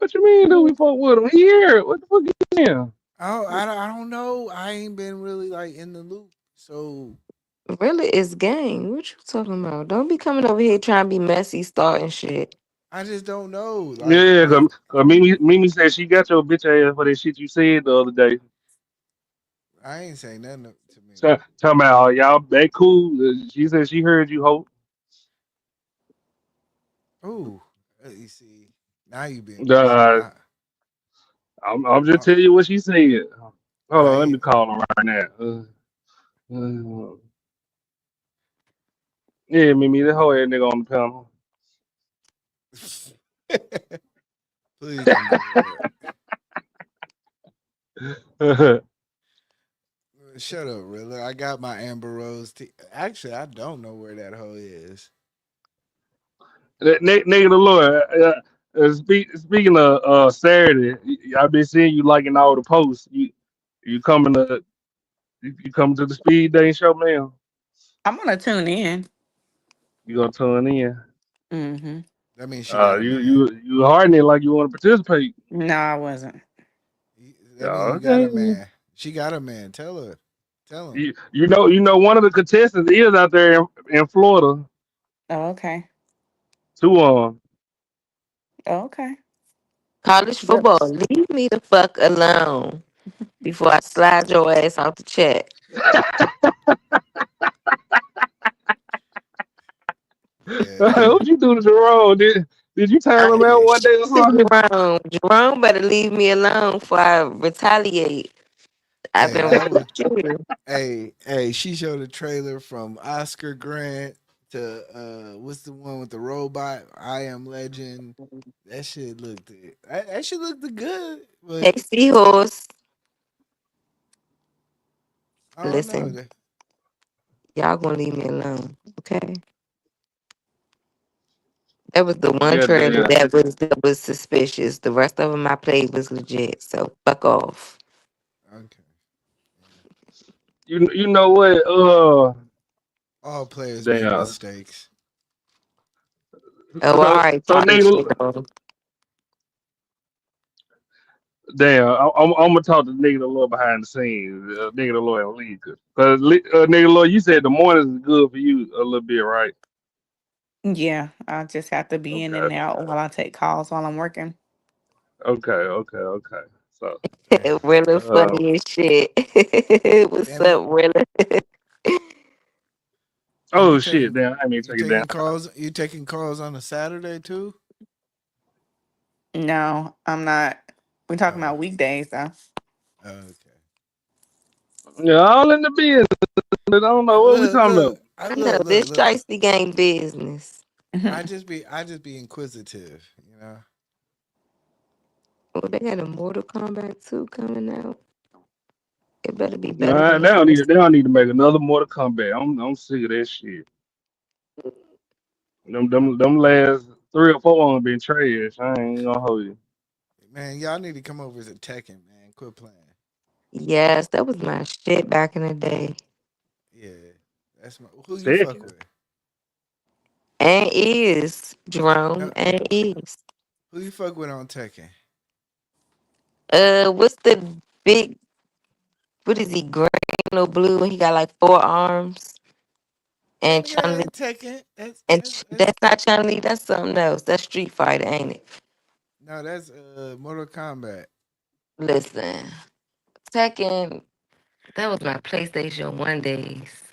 What you mean? Do we fuck with him here? What the fuck you mean? I don't know. I ain't been really like in the loop. So Really, it's gang. What you talking about? Don't be coming over here trying to be messy, starting shit. I just don't know. Yeah, cause Mimi said she got your bitch ass for that shit you said the other day. I ain't saying nothing to me. Talking about y'all they cool. She said she heard you, hope. Ooh, you see, now you being messy. Uh, I'm just I, telling you what she said. Hold I on, let me ain't. call her right now. Uh, yeah, Mimi, that whole ass nigga on the panel. Please don't do that. Shut up, Rilla. I got my Amber Rose. Actually, I don't know where that hoe is. That nigga the Lord. Speaking of Saturday, I've been seeing you liking all the posts. You coming to you coming to the speed day show, man? I'm gonna tune in. You gonna tune in? Mm-hmm. That means she got a You man. hardening it like you want to participate. No, I wasn't. That means you got a Okay. man. She got a man. Tell her. Tell him. You know one of the contestants is out there in Florida. Oh, okay. Two of them. Oh, okay. College Yep. football, leave me the fuck alone before I slide your ass out the chat. Yeah, they. What you do to Jerome? Did you tell him out one day or something? Jerome better leave me alone before I retaliate. I've Hey, been that right was. with you. Hey, she showed a trailer from Oscar Grant to what's the one with the robot? I Am Legend. That shit looked that shit looked good, Hey, but Seahorse. I don't know. Listen, y'all gonna leave me alone, okay? That was the one Yeah, trailer damn. that was suspicious. The rest of them I played was legit. So fuck off. Okay. You know what? All players make Damn. mistakes. Oh, So all right, so party nigga, shit on. damn. I'm gonna talk to nigga the Lord behind the scenes. Nigga the Lord in league. Cause nigga the Lord, you said the mornings is good for you a little bit, right? Yeah, I just have to be in and Okay. out while I take calls while I'm working. Okay. So, Damn. Really uh, funny as shit. What's Damn it. up, really? So you oh shit, taking damn, I mean you take it down. taking calls? You taking calls on a Saturday too? No, I'm not. We're talking Oh, about weekdays though. okay. Yeah, all in the business. I don't know what we Look, talking look, about. I know this look. shiesty game business. I just be inquisitive, you know. Oh, they got a Mortal Kombat 2 coming out. It better be better Nah, than the first. they don't need to make another Mortal Kombat. I'm sick of that shit. Them last 3 or 4 on been trash. I ain't gonna hold you. Man, y'all need to come over to Tekken, man. Quit playing. Yes, that was my shit back in the day. Yeah, that's my. Who you fuck Second. with? And is No, Jerome and is. who you fuck with on Tekken? What's the big? What is he? Green or blue? And he got like 4 arms. Man, And nigga, that Chun Li. ain't Tekken. That's And that's that's that's not Chun Li. That's something else. That's Street Fighter, ain't it? no, that's Mortal Kombat. Listen, Tekken. That was my PlayStation 1 days.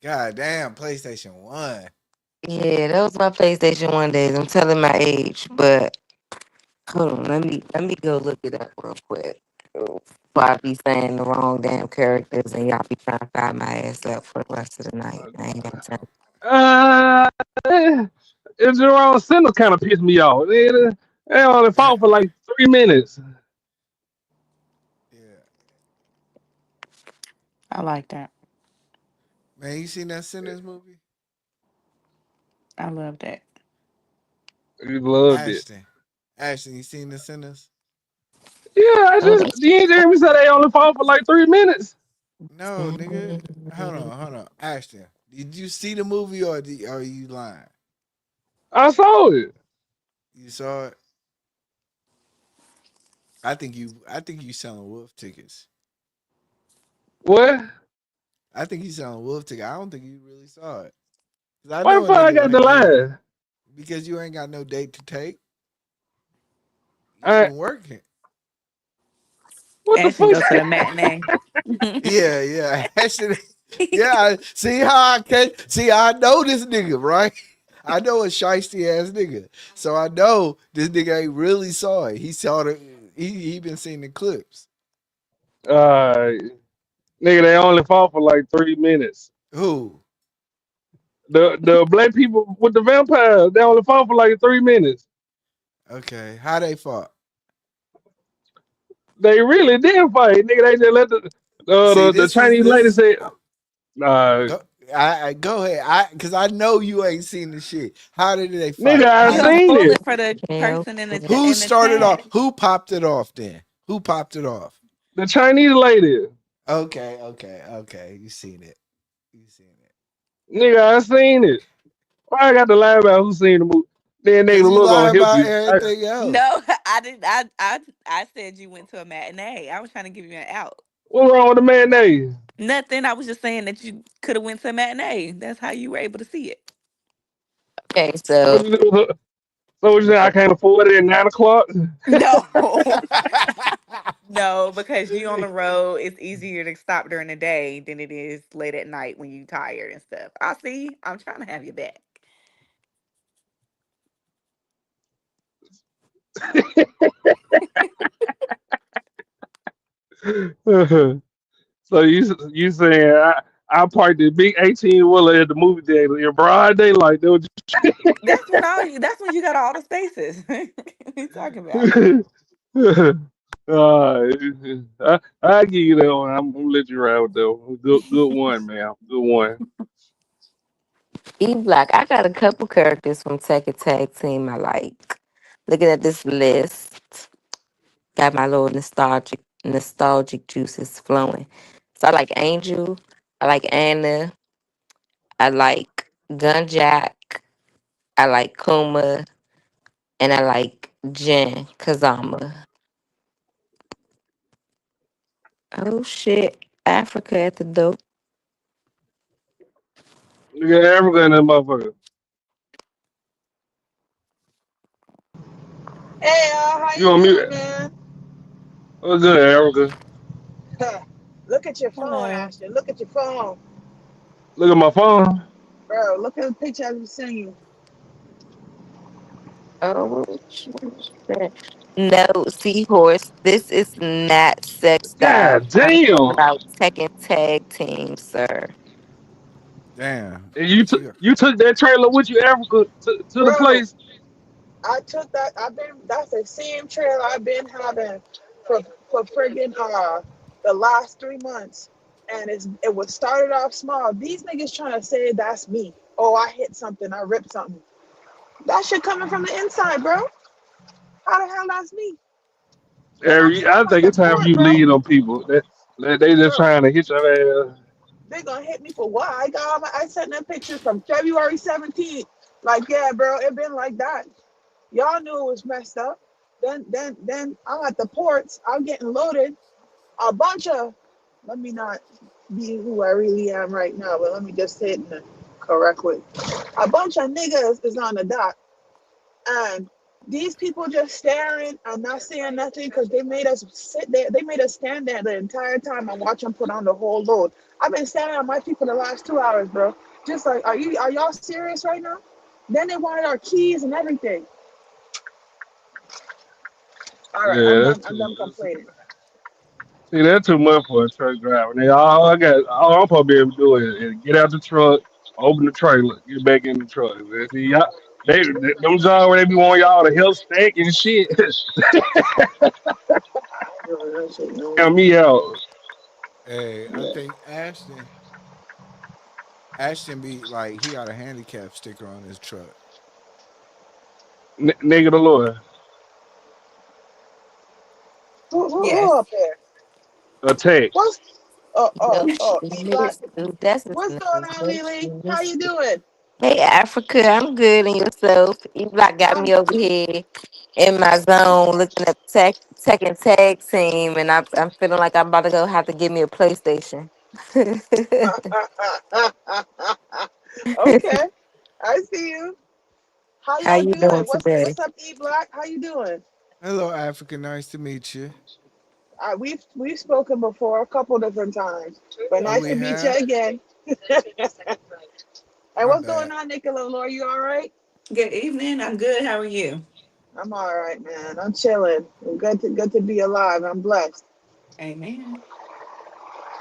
God damn, PlayStation One. Yeah, that was my PlayStation 1 days. I'm telling my age, but hold on, let me go look it up real quick. Before I be saying the wrong damn characters and y'all be trying to find my ass up for the rest of the night. I ain't got time. Uh, it's Jerome Center kind of pissed me off. They only fought for like 3 minutes. Yeah, I like that. man, you seen that Sinners movie? I love that. You loved it. Ashton, Ashton, you seen the Sinners? Yeah, I just the engineer said they only fought for like 3 minutes. No, nigga. Hold on, Ashton. Did you see the movie or are you lying? I saw it. You saw it. I think you selling wolf tickets. What? I think he's selling wolf tickets. I don't think you really saw it. 'Cause I Why know the a fuck I nigga got went the there line? because you ain't got no date to take. You've I been working. what the Ashton fuck? go to the matinee. Yeah. Actually, yeah. See how I can see I know this nigga, right? I know a shiesty ass nigga. So I know this nigga ain't really saw it. He saw the he been seeing the clips. Nigga, they only fought for like 3 minutes. Who? The black people with the vampires, they only fought for like 3 minutes. Okay. How they fought? They really did fight, nigga. They just let See, the this is Chinese lady say, nah, go I go ahead. Cause I know you ain't seen the shit. How did they nigga, fight? I How No, did seen spoil it. it for the Hell, person who in the started chat. off? Who popped it off then? Who popped it off? The Chinese lady, Okay. You seen it. You seen it. nigga, I seen it. Why I got to lie about who seen the movie? Then nigga Cause you look lie on hip about you. everything else. No, I didn't. I said you went to a matinee. I was trying to give you an out. What wrong with the mayonnaise? Nothing. I was just saying that you could have went to a matinee. That's how you were able to see it. Okay, What so you do? So what you say? I can't afford it at 9 o'clock. No, no, because you on the road, it's easier to stop during the day than it is late at night when you tired and stuff. I see. I'm trying to have you back. So you saying I parked the big 18 wheeler at the movie theater in broad daylight? That was That's when all you. That's when you got all the spaces. What you talking about? I give you that one. I'm gonna let you ride with that one. Good one, man. Good one. E Block, I got a couple characters from Tekken Tag Team I like. Looking at this list, got my little nostalgic juices flowing. So I like Angel, I like Anna, I like Gunjack, I like Kuma, and I like Jin Kazama. Oh shit, Africa at the door. Look at Africa in that motherfucker. Hey, how You you on doing, mute? man? What's good, Africa? Look at your phone, Hello. Ashton. Look at your phone, Look at my phone. bro. Look at the picture I just sent you. Oh, shit. No, Seahorse. This is not sex doll. God I'm talking damn! about Tekken Tag Team, sir. Damn. And She got you took that trailer with you, Africa, to the Bro, place. I took that. That's the same trail I've been having for friggin' the last 3 months, and it was started off small. These niggas trying to say that's me. Oh, I hit something. I ripped something. That shit coming from the inside, bro. How the hell that's me? And I'm Every, I sitting at think the it's time port, you bro. lead on people. That they just Bro, trying to hit your ass. they gonna hit me for what? I sent them pictures from February 17th. Like, yeah, bro, it been like that. Y'all knew it was messed up. Then I'm at the ports. I'm getting loaded. A bunch of, let me not be who I really am right now, but let me just say it in the correct way. A bunch of niggas is on the dock, and these people just staring and not saying nothing because they made us sit there. They made us stand there the entire time and watch them put on the whole load. I've been standing on my feet for the last 2 hours, bro. Just like, are y'all serious right now? Then they wanted our keys and everything. All right, Yeah, that's I'm too. done complaining. See, that's too much for a truck driver. They all I'm supposed to be able to do is get out the truck, open the trailer, get back in the truck. See, y'all, them jobs where they be wanting y'all to help stack and shit. Count me out. hey, I think Ashton be like he got a handicap sticker on his truck. Nigga the Lord. Who Yes. up there? Attack. What's Nope, E we Black? missed. That's his What's going name. on, Nope, Lily? we How missed you it. doing? Hey Africa, I'm good and yourself. You like got me over here in my zone looking at tech and tag team, and I'm feeling like I'm about to go have to give me a PlayStation. Okay, I see you. How How y'all you doing? doing today? What's up, E Block? How you doing? Hello, Africa. Nice to meet you. We've spoken before a couple different times, but Oh, nice we to meet you have. again. Hey, My what's going bad. on, Nicola? Laura, you all right? Good evening. I'm good. How are you? I'm all right, man. I'm chilling. Good to be alive. I'm blessed. Amen.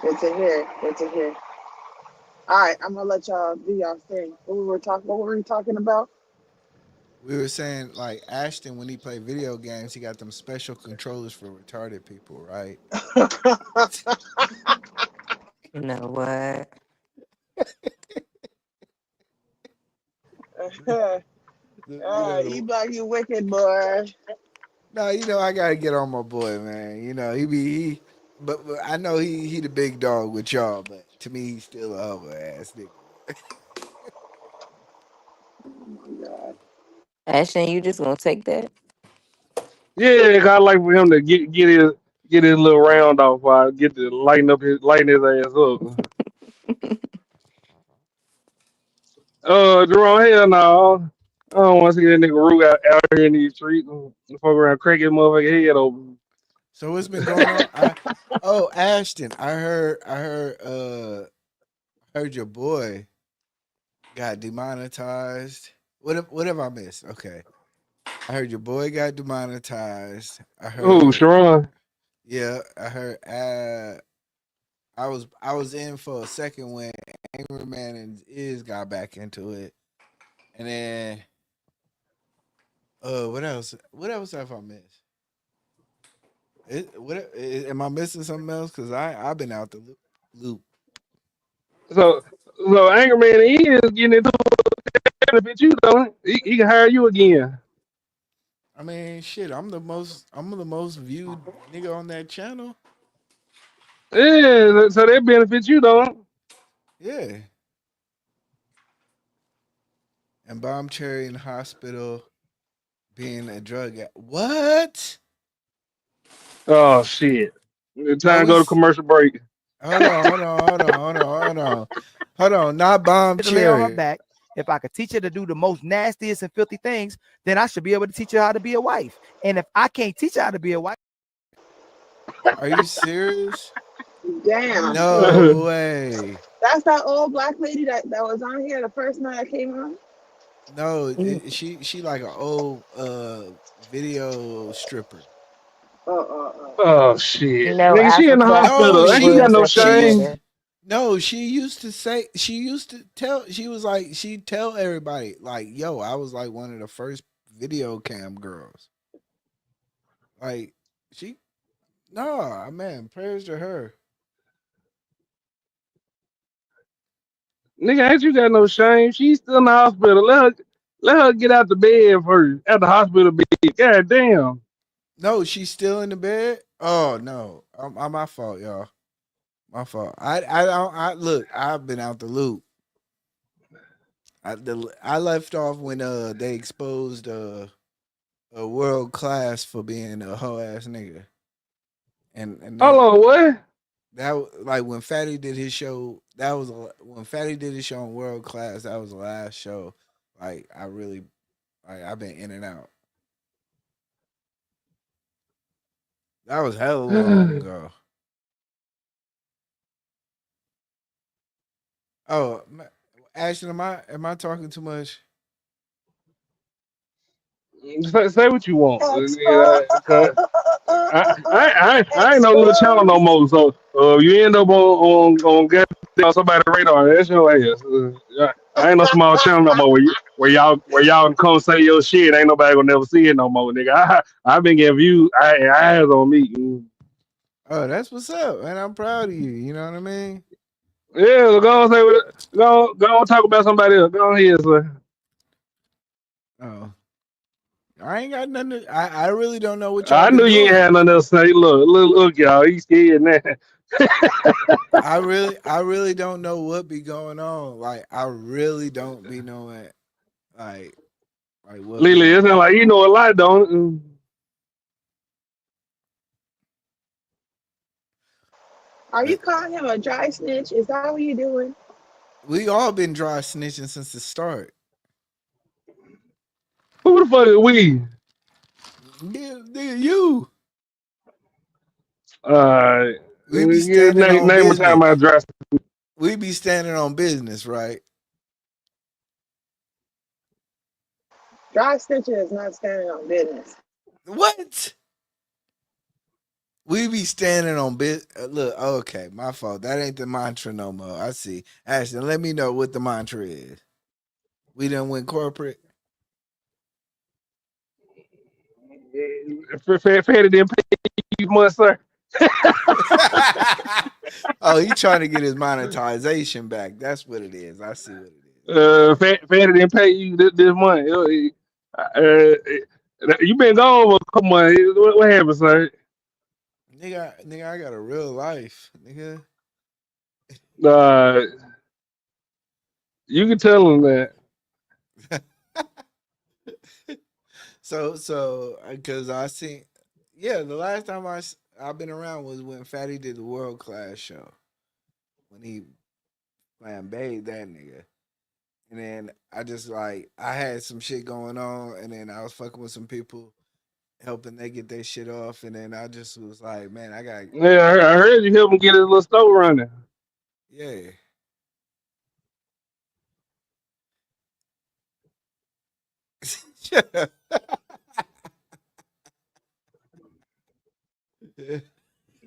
Good to hear. Good to hear. All right, I'm gonna let y'all do y'all thing. What were we talking about? We were saying like Ashton when he played video games, he got them special controllers for retarded people, right? You know what? E Block, you wicked boy. No, I gotta get on my boy, man. But I know he the big dog with y'all, but to me he's still a humble ass nigga. Ashton, you just gonna take that? Yeah, 'cause I like for him to get his little round off. Get to lighten his ass up. Jerome, hell no. I don't want to see that nigga Rue out here in these streets and fuck around cracking his motherfucking head open. So what's been going on? Ashton, heard your boy got demonetized. What have I missed? Okay. I heard your boy got demonetized. I Who, heard Sharon? Yeah, I heard I was in for a second when Angry Man and Iz got back into it. And then what else? What else have I missed? Am I missing something else? Cause I've been out the loop. So Anger Man is getting into a benefit you though. He can hire you again. I mean, shit. I'm the most viewed nigga on that channel. Yeah, so that benefits you though. Yeah. And Bomb Cherry in the hospital being a drug what? Oh shit. It's time No, to go to it's commercial break. hold on. Not Bomb To lay on her Cherry. back. If I could teach her to do the most nastiest and filthy things, then I should be able to teach her how to be a wife. And if I can't teach her how to be a wife, Are you serious? Damn. No way. That's that old black lady that was on here the first night I came on. No, she like an old video stripper. Oh shit. You know, Nigga, she in the Africa, No, hospital. Ain't he you got was no a shame? creator. No, she used to tell she was like she'd tell everybody like, yo, I was like one of the first video cam girls. Like she no, man, prayers to her. Nigga, ain't you got no shame? She's still in the hospital. Let her get out the bed first. Out the hospital bed. God damn. No, she's still in the bed. Oh no, I'm my fault, y'all. My fault. I don't. I look. I've been out the loop. I left off when they exposed a world class for being a hoe ass nigga, and Hold that on, what? like when Fatty did his show. When Fatty did his show on World Class. That was the last show. Like I really, I've been in and out. That was hella long ago. Oh, Ashton, am I talking too much? Say what you want. 'Cause I ain't no little channel no more. So you end up on get on somebody's radar. That's your ass. I ain't no small channel no more. Where y'all can come say your shit. Ain't nobody gonna never see it no more, nigga. I've been getting views. Eyes on me. Oh, that's what's up, man. I'm proud of you. You know what I mean? Yeah, so go on say what. Go on talk about somebody else. Go on here, sir. Oh, I ain't got nothing. I really don't know what y'all I been knew you ain't doing. had nothing else to say. Look, y'all. He's scared now. I really don't know what be going on. Like I really don't be knowing like what be Lily, it going sound on. like you know a lot, don't it? Are you But calling him a dry snitch? Is that what you're doing? we all been dry snitching since the start. Who the fuck is we? Nigga, you. Uh, We be standing on name a time business. I dressed. We be standing on business, right? Dry snitching is not standing on business. What? We be standing on business. Look, okay, my fault. That ain't the mantra no more. I see. Ashton, let me know what the mantra is. We done went corporate. Fatty didn't pay you much, sir. Oh, he trying to get his monetization back. That's what it is. I see what it is. Fatty didn't pay you this month. You been gone for a couple months. What happened, sir? Nigga, I got a real life, nigga. Uh, you can tell him that. So, because I seen, yeah, the last time I've been around was when Fatty did the World Class show when he flambéed that nigga, and then I just like I had some shit going on, and then I was fucking with some people helping they get their shit off, and then I just was like, man, I got Yeah, I heard you helped him get his little store running. yeah. Shut up.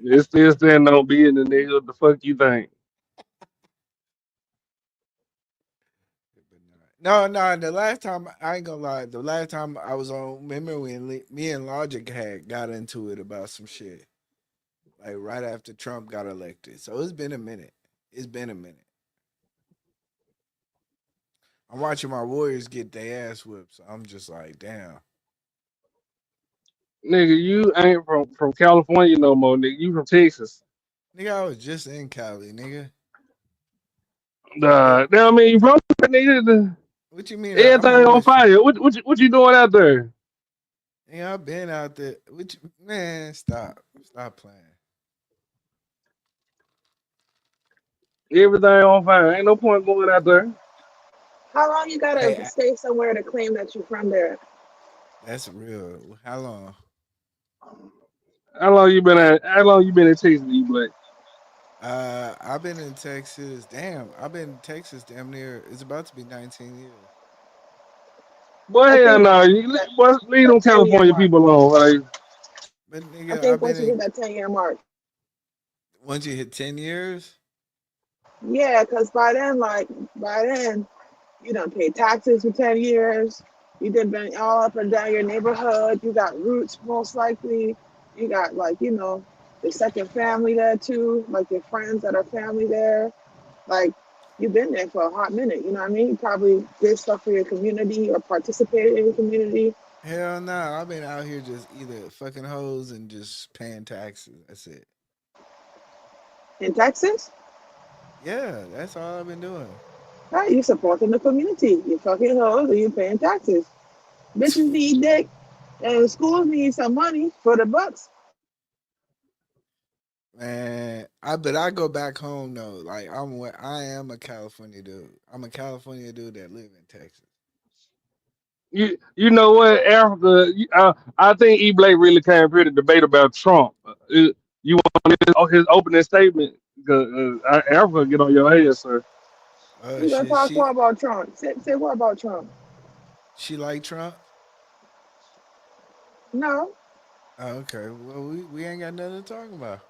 It's still standing on being the nigga. What the fuck you think? No, the last time I ain't gonna lie, the last time I was on, remember when me and Logic had got into it about some shit, like right after Trump got elected. So it's been a minute. It's been a minute. I'm watching my Warriors get their ass whipped. So I'm just like, damn. Nigga, you ain't from California no more, nigga. You from Texas. Nigga, I was just in Cali, nigga. I mean, you from nigga. What you mean? I'm Everything on always from. fire. What you doing out there? Yeah, I've been out there. Man, stop playing. Everything on fire. Ain't no point going out there. How long you gotta Hey, stay somewhere to claim that you're from there? that's real. How long? How long you been in Texas, you black? I've been in Texas. Damn, I've been in Texas damn near. It's about to be 19 years. Boy, I hell think no. Boy, leave them that 10-year California mark. people alone. Like, But I nigga, I've think been once you hit in. that 10-year mark. Once you hit 10 years, Yeah, because by then, you done paid taxes for 10 years. You done been all up and down your neighborhood. You got roots, most likely. You got, like, the second family there, too. Like, your friends that are family there. Like, you've been there for a hot minute. You know what I mean? You probably did stuff for your community or participated in your community. hell no. I've been out here just either fucking hoes and just paying taxes. That's it. In Texas, Yeah, that's all I've been doing. right? You supporting the community. You fucking hoes and you paying taxes. Bitches need dick. And schools need some money for the bucks. Man, I go back home though. Like I am a California dude. I'm a California dude that live in Texas. you know what, Africa? I think E. Blake really came here to debate about Trump. You want his opening statement? Because Africa get on your head, sir. You gonna She talk more about Trump? Say what about Trump? she like Trump? No. Oh, okay. Well, we ain't got nothing to talk about.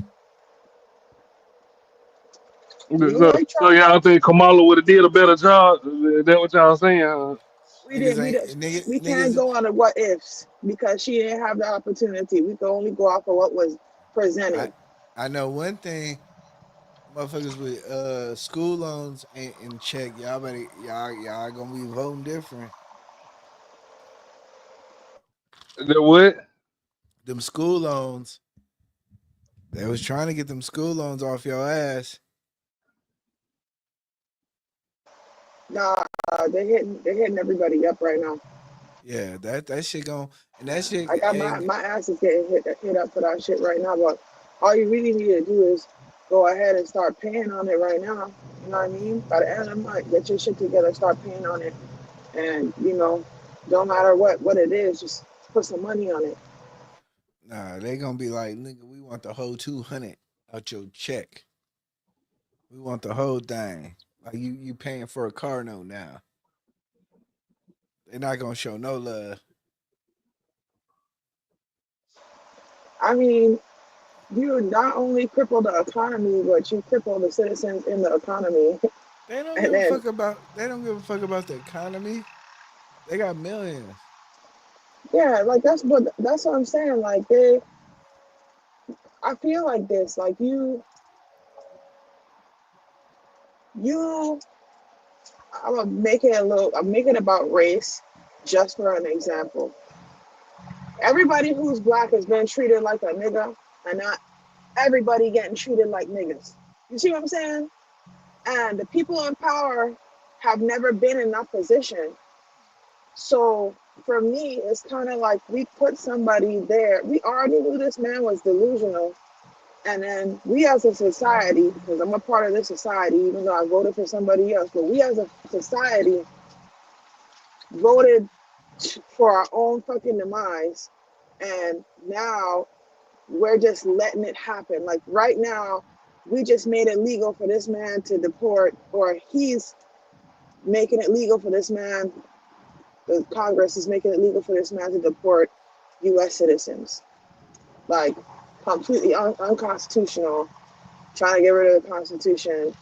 You So, like so Trump? y'all think Kamala would have did a better job? Is that what y'all saying? We didn't. We can't Niggas. go on the what ifs because she didn't have the opportunity. We can only go off of what was I presented. I know one thing. Motherfuckers with school loans ain't in check. Y'all gonna be voting different. The what? Them school loans. They was trying to get them school loans off your ass. Nah, they're hitting everybody up right now. Yeah, that shit gon' and that shit I got ain't my ass is getting hit up for that shit right now. But all you really need to do is go ahead and start paying on it right now. You know what I mean? By the end of the month, get your shit together, start paying on it, and don't matter what it is, just put some money on it. nah, they gonna be like, nigga, we want the whole 200 out your check. We want the whole thing. Like you paying for a car note now. They're not gonna show no love. I mean, you not only cripple the economy, but you cripple the citizens in the economy. They don't And give a then, fuck about the economy. They got millions. yeah, like that's what I'm saying. Like I feel like this. Like you, I'm gonna make it I'm making it about race, just for an example. Everybody who's black has been treated like a nigga, and not everybody getting treated like niggas. You see what I'm saying? And the people in power have never been in that position. So for me, it's kind of like we put somebody there. We already knew this man was delusional. And then we as a society, because I'm a part of this society, even though I voted for somebody else, but we as a society voted for our own fucking demise. And now we're just letting it happen. Like right now, we just made it legal for this man to deport, or he's making it legal for this man. The Congress is making it legal for this man to deport U.S. citizens. Like completely unconstitutional, trying to get rid of the Constitution.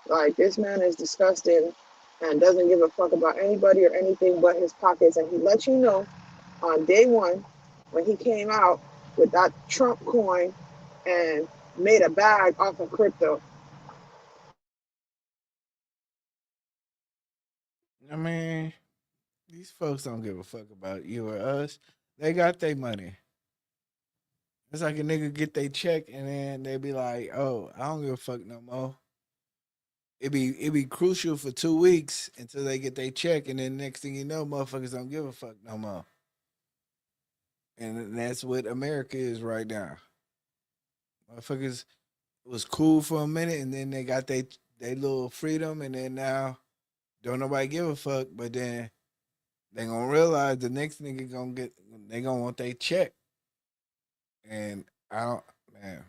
Like this man is disgusting and doesn't give a fuck about anybody or anything but his pockets. And he let you know on day one when he came out with that Trump coin and made a bag off of crypto. I mean, these folks don't give a fuck about you or us. They got their money. It's like a nigga get their check and then they be like, "Oh, I don't give a fuck no more." It be crucial for 2 weeks until they get their check, and then next thing you know, motherfuckers don't give a fuck no more. And that's what America is right now. Motherfuckers was cool for a minute, and then they got they little freedom, and then now don't nobody give a fuck. But then they gonna realize the next nigga they gonna want their check, and I don't, man.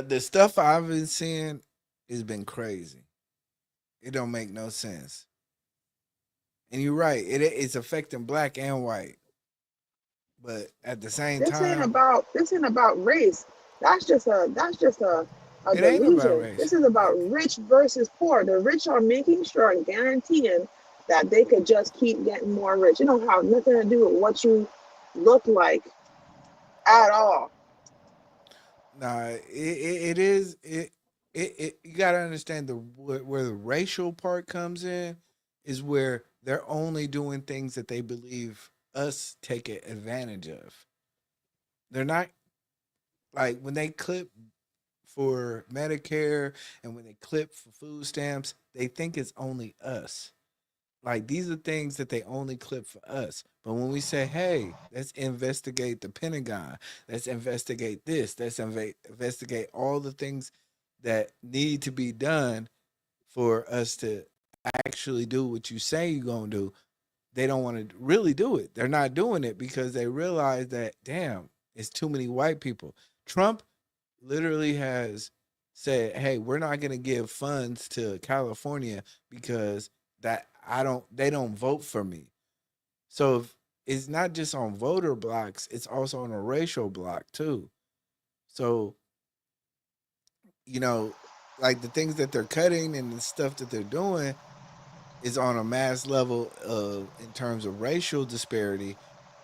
The stuff I've been seeing has been crazy. It don't make no sense. And you're right, it's affecting black and white. But at the same This ain't time, about race. That's just a it ain't about delusion. race. This is about rich versus poor. The rich are making sure and guaranteeing that they could just keep getting more rich. It don't have nothing to do with what you look like at all. Nah, it is it. You gotta understand where the racial part comes in is where they're only doing things that they believe us take advantage of. They're not like when they clip for Medicare and when they clip for food stamps, they think it's only us. Like these are things that they only clip for us. But when we say, "Hey, let's investigate the Pentagon. Let's investigate this. Let's investigate all the things that need to be done for us to actually do what you say you're gonna do," they don't want to really do it. They're not doing it because they realize that, damn, it's too many white people. Trump literally has said, "Hey, we're not going to give funds to California because they don't vote for me." So it's not just on voter blocks, it's also on a racial block too. So, you know, like the things that they're cutting and the stuff that they're doing is on a mass level of in terms of racial disparity,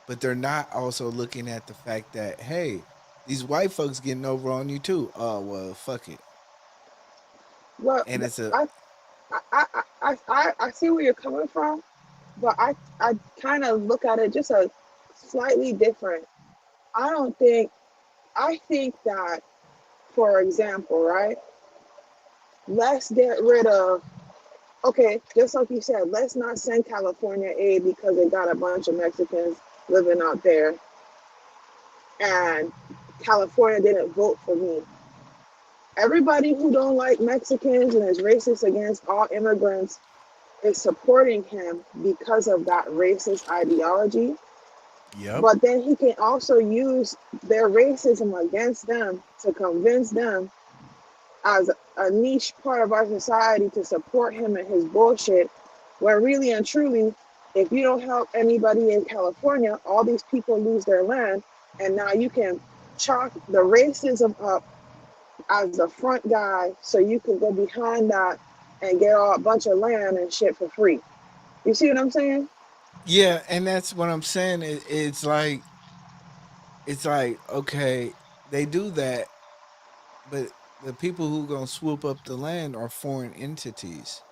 but they're not also looking at the fact that, hey, these white folks getting over on you too. Oh well, fuck it. Well, And it's a I see where you're coming from, but I kind of look at it just a slightly different. I don't think I think that, for example, right? Let's get rid of, okay, just like you said, let's not send California aid because they got a bunch of Mexicans living out there, and California didn't vote for me. Everybody who don't like Mexicans and is racist against all immigrants is supporting him because of that racist ideology. Yep. But then he can also use their racism against them to convince them as a niche part of our society to support him and his bullshit, where really and truly, if you don't help anybody in California, all these people lose their land, and now you can chalk the racism up as the front guy so you can go behind that and get a bunch of land and shit for free. You see what I'm saying? Yeah, and that's what I'm saying. It's like okay, they do that, but the people who gonna swoop up the land are foreign entities.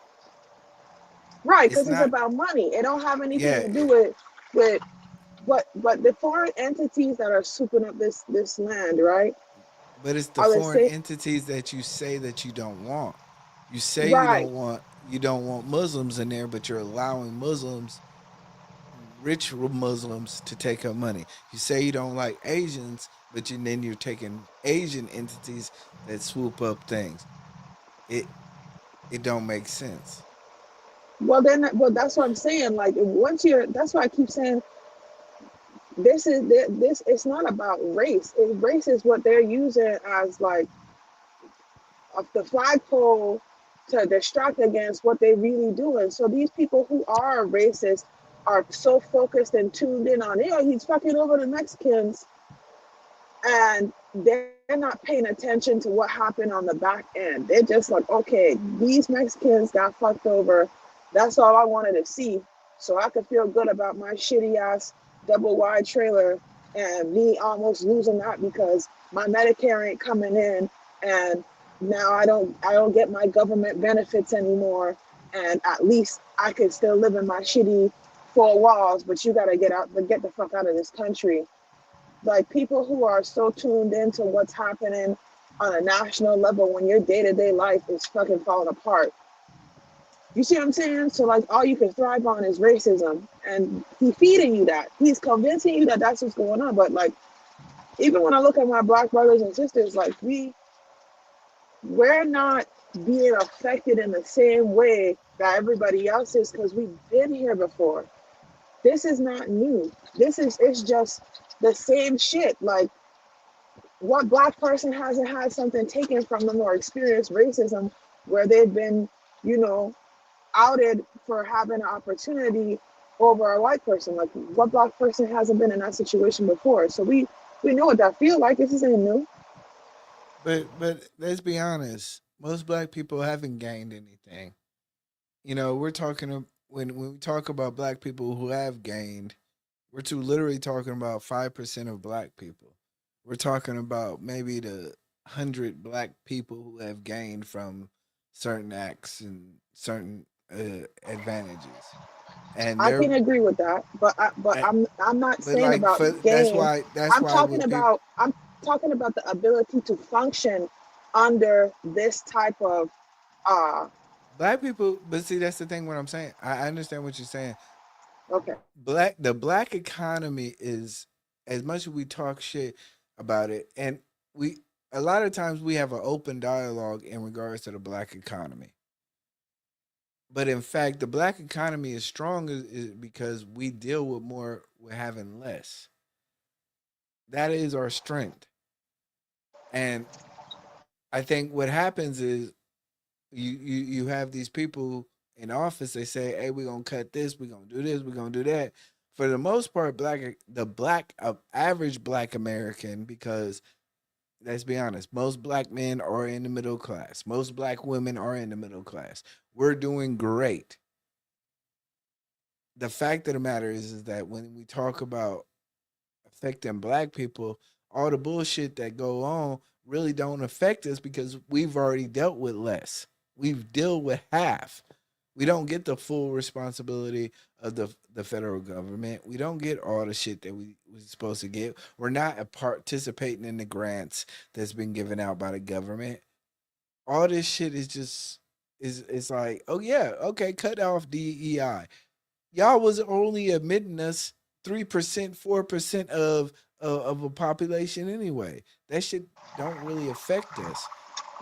Right, It's because it's not. about money. It don't have anything Yeah, to do with but the foreign entities that are swooping up this land, right? but it's the Are the foreign same. entities that you say that you don't want. You say Right. you don't want Muslims in there, but you're allowing Muslims, rich Muslims, to take up money. You say you don't like Asians, but then you're taking Asian entities that swoop up things. It it don't make sense. Well, that's what I'm saying. Like once you're, that's why I keep saying this. It's not about race. Race is what they're using as like the flagpole to distract against what they really doing. So these people who are racist are so focused and tuned in on, he's fucking over the Mexicans, and they're not paying attention to what happened on the back end. They're just like, okay, these Mexicans got fucked over. That's all I wanted to see. So I could feel good about my shitty ass double wide trailer and me almost losing that because my Medicare ain't coming in, and now I don't get my government benefits anymore, and at least I can still live in my shitty four walls, but you gotta get the fuck out of this country. Like people who are so tuned into what's happening on a national level when your day-to-day life is fucking falling apart. You see what I'm saying? So like all you can thrive on is racism, and he's feeding you that. He's convincing you that that's what's going on. But like even when I look at my black brothers and sisters, like we're not being affected in the same way that everybody else is because we've been here before. This is not new. It's just the same shit. Like what black person hasn't had something taken from them or experienced racism where they've been, you know, outed for having an opportunity over a white person? Like what black person hasn't been in that situation before? So we know what that feel like. This isn't new. But let's be honest. Most black people haven't gained anything. You know, we're talking when we talk about black people who have gained, literally talking about 5% of black people. We're talking about maybe the 100 black people who have gained from certain acts and certain advantages, and I can agree with that, but eh, I'm not but saying like about for gain. that's why when people I'm talking about the ability to function under this type of uh black people, but see that's the thing. What I'm saying, I understand what you're saying. okay. The black economy is, as much as we talk shit about it, and we a lot of times we have an open dialogue in regards to the black economy. But in fact, the black economy is strong is because we deal with more with having less. That is our strength. And I think what happens is you have these people in office. They say, "Hey, we're gonna cut this. We're gonna do this. We're gonna do that." For the most part, average black American, because let's be honest, most black men are in the middle class. Most black women are in the middle class. We're doing great. The fact of the matter is that when we talk about affecting black people, all the bullshit that go on really don't affect us because we've already dealt with less. We've dealt with half. We don't get the full responsibility of the federal government. We don't get all the shit that we're supposed to get. We're not participating in the grants that's been given out by the government. All this shit is just it's like, oh yeah, okay, cut off DEI. Y'all was only admitting us 3%, 4% of a population anyway. That shit don't really affect us.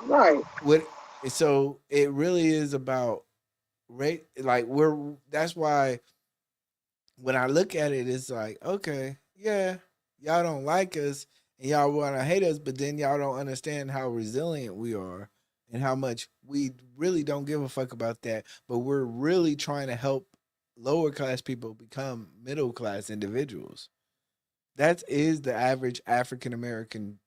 Right. What so it really is about rate, like that's why when I look at it, it's like, okay, yeah, y'all don't like us and y'all want to hate us, but then y'all don't understand how resilient we are and how much we really don't give a fuck about that. But we're really trying to help lower class people become middle class individuals. That is the average African American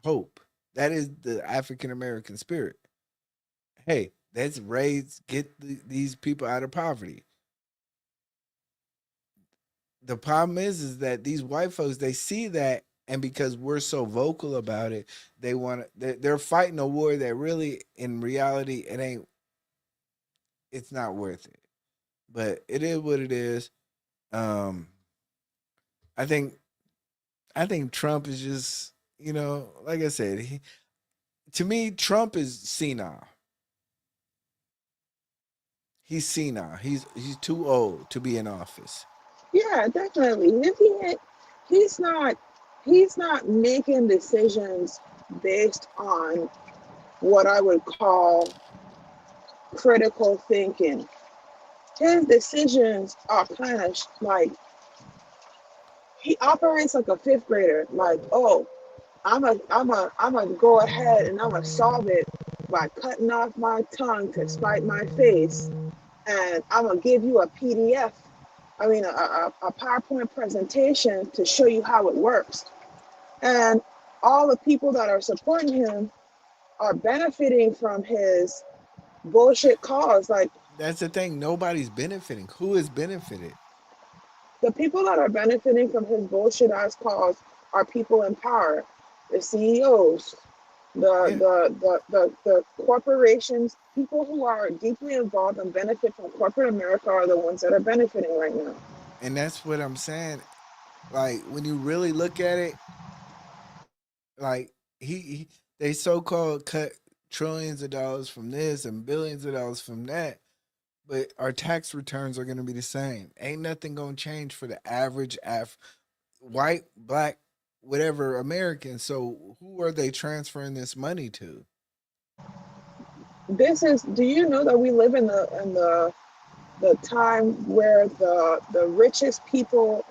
hope. That is the African American spirit. Hey, let's get these people out of poverty. The problem is that these white folks, they see that, and because we're so vocal about it, they're fighting a war that really in reality it's not worth it. But it is what it is. I think Trump is just, like I said, to me Trump is senile. He's senile. He's too old to be in office. Yeah, definitely. He's not making decisions based on what I would call critical thinking. His decisions are kind of like he operates like a fifth grader. Like, oh, I'm a go ahead and I'm gonna solve it by cutting off my tongue to spite my face, and I'm gonna give you a PDF. I mean, a PowerPoint presentation to show you how it works. And all the people that are supporting him are benefiting from his bullshit cause. Like, that's the thing. Nobody's benefiting. Who is benefited? the people that are benefiting from his bullshit ass cause are people in power, the CEOs, the corporations, people who are deeply involved and benefit from corporate America are the ones that are benefiting right now. And that's what I'm saying. Like, when you really look at it, like they so-called cut trillions of dollars from this and billions of dollars from that, but our tax returns are going to be the same. Ain't nothing going to change for the average white, black, whatever American. So who are they transferring this money to? Do you know that we live in the time where the richest people,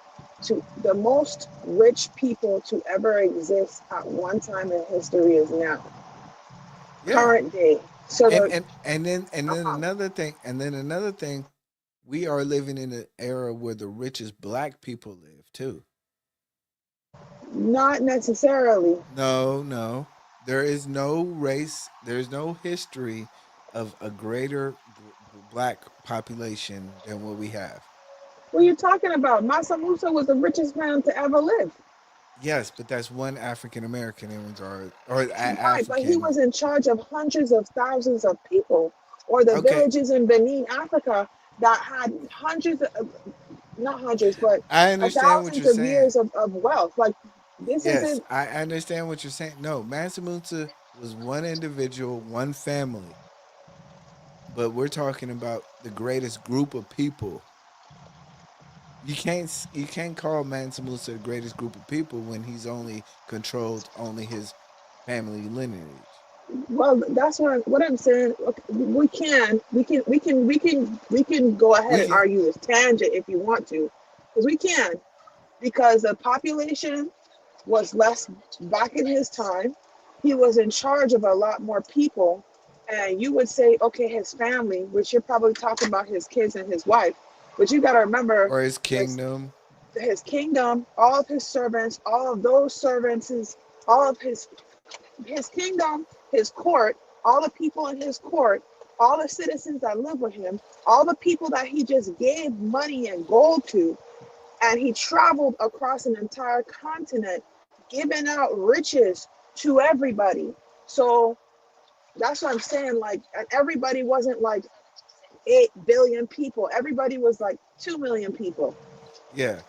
the most rich people to ever exist at one time in history is now. Yeah. Current day. So and then another thing, we are living in an era where the richest black people live too. Not necessarily. No. There is no race, there's no history of a greater black population than what we have. What are you talking about? Mansa Musa was the richest man to ever live. Yes, but that's one African American or right, African. But he was in charge of hundreds of thousands of people, or the villages in Benin, Africa, that had not hundreds, but I understand what you're saying. Years of wealth. Like, this isn't. I understand what you're saying. No, Mansa Musa was one individual, one family. But we're talking about the greatest group of people. You can't call Mansa Musa the greatest group of people when he's only controlled his family lineage. Well, that's what I'm saying. We can go ahead and argue this tangent if you want to, because the population was less back in his time. He was in charge of a lot more people, and you would say, okay, his family, which you're probably talking about his kids and his wife, but you got to remember, or his kingdom, all of his servants, all of those servants, all of his kingdom, his court, all the people in his court, all the citizens that live with him, all the people that he just gave money and gold to, and he traveled across an entire continent, giving out riches to everybody. So that's what I'm saying. Like, everybody wasn't like 8 billion people. Everybody was like 2 million people. Yeah.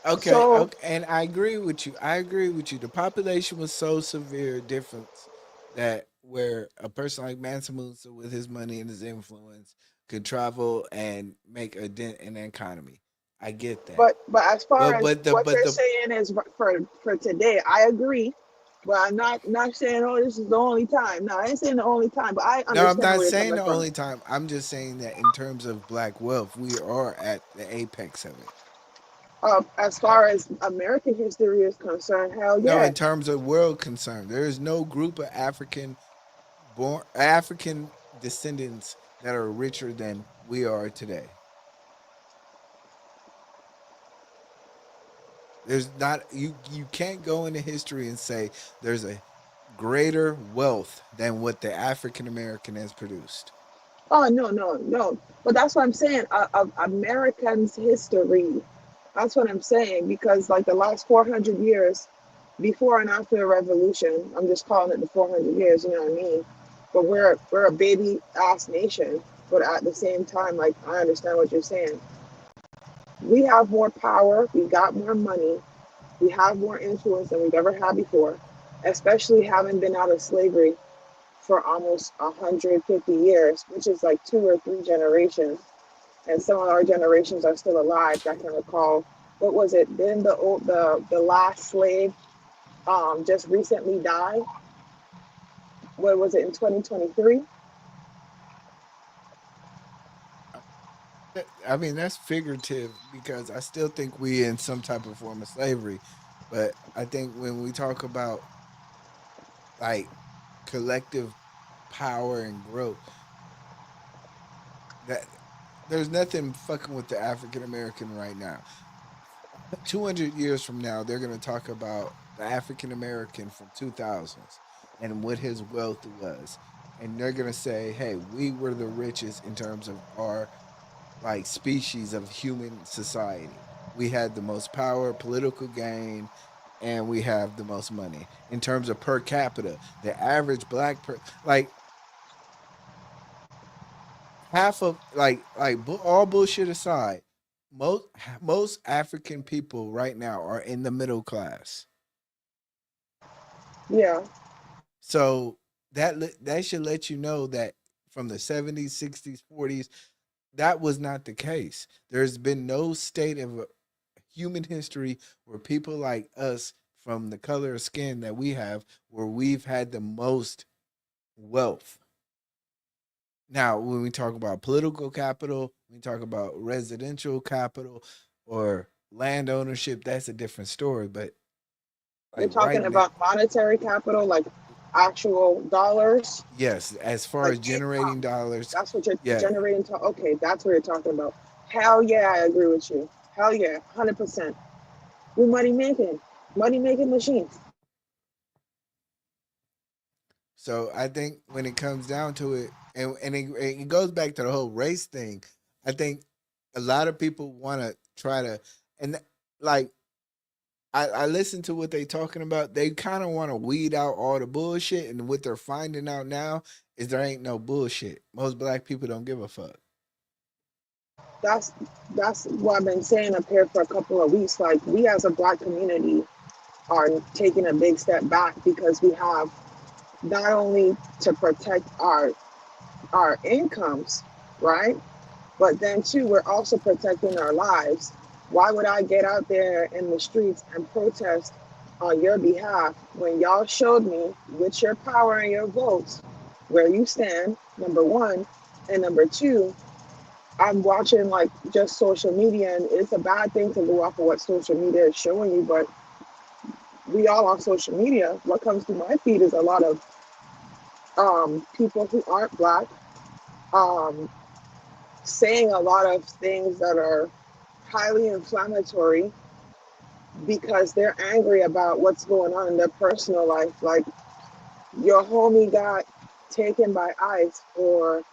Okay, So, okay, and I agree with you. I agree with you. The population was so severe difference that where a person like Mansa Musa with his money and his influence could travel and make a dent in the economy. I get that. but as far as what But you're the saying is for today, I agree. But I'm not saying, oh, this is the only time. No, I ain't saying the only time, but I no, I'm understand not where you're saying coming the from. only time. I'm just saying that in terms of black wealth, we are at the apex of it. As far as American history is concerned, hell No, yeah. in terms of world concern, there is no group of African descendants that are richer than we are today. There's not you can't go into history and say there's a greater wealth than what the African American has produced. Oh no, no, no. But that's what I'm saying. Of Americans' history, that's what I'm saying. Because like the last 400 years, before and after the revolution, I'm just calling it the 400 years. You know what I mean? But we're a baby ass nation. But at the same time, like I understand what you're saying. We have more power. We got more money. We have more influence than we've ever had before. Especially having been out of slavery for almost 150 years, which is like 2 or 3 generations. And some of our generations are still alive. I can recall, what was it? Then the last slave just recently died. What was it in 2023? I mean, that's figurative because I still think we in some type of form of slavery. But I think when we talk about like collective power and growth, that there's nothing fucking with the African American right now. 200 years from now, they're going to talk about the African American from 2000s and what his wealth was. And they're going to say, hey, we were the richest in terms of our like species of human society. We had the most power, political gain, and we have the most money in terms of per capita. The average like half of all bullshit aside, most African people right now are in the middle class. Yeah. So that should let you know that from the 70s, 60s, 40s, that was not the case. There's been no state of human history where people like us from the color of skin that we have where we've had the most wealth. Now, when we talk about political capital, we talk about residential capital or land ownership, that's a different story. But You're like right talking now, about monetary capital, like actual dollars, yes, as far like as generating income. dollars, That's what you're yeah. generating. Okay, that's what you're talking about. Hell yeah, I agree with you. Hell yeah, 100%. We money making machines. So I think when it comes down to it, and it goes back to the whole race thing, I think a lot of people want to try to, and like I listen to what they talking about. They kind of want to weed out all the bullshit, and what they're finding out now is there ain't no bullshit. Most black people don't give a fuck. That's that's what I've been saying up here for a couple of weeks. Like we as a black community are taking a big step back because we have not only to protect our incomes, right? But then too, we're also protecting our lives. Why would I get out there in the streets and protest on your behalf when y'all showed me with your power and your votes where you stand, number one, and number two, I'm watching like just social media, and it's a bad thing to go off of what social media is showing you, but we all on social media. What comes through my feed is a lot of people who aren't black um, saying a lot of things that are highly inflammatory because they're angry about what's going on in their personal life. Like your homie got taken by ICE, or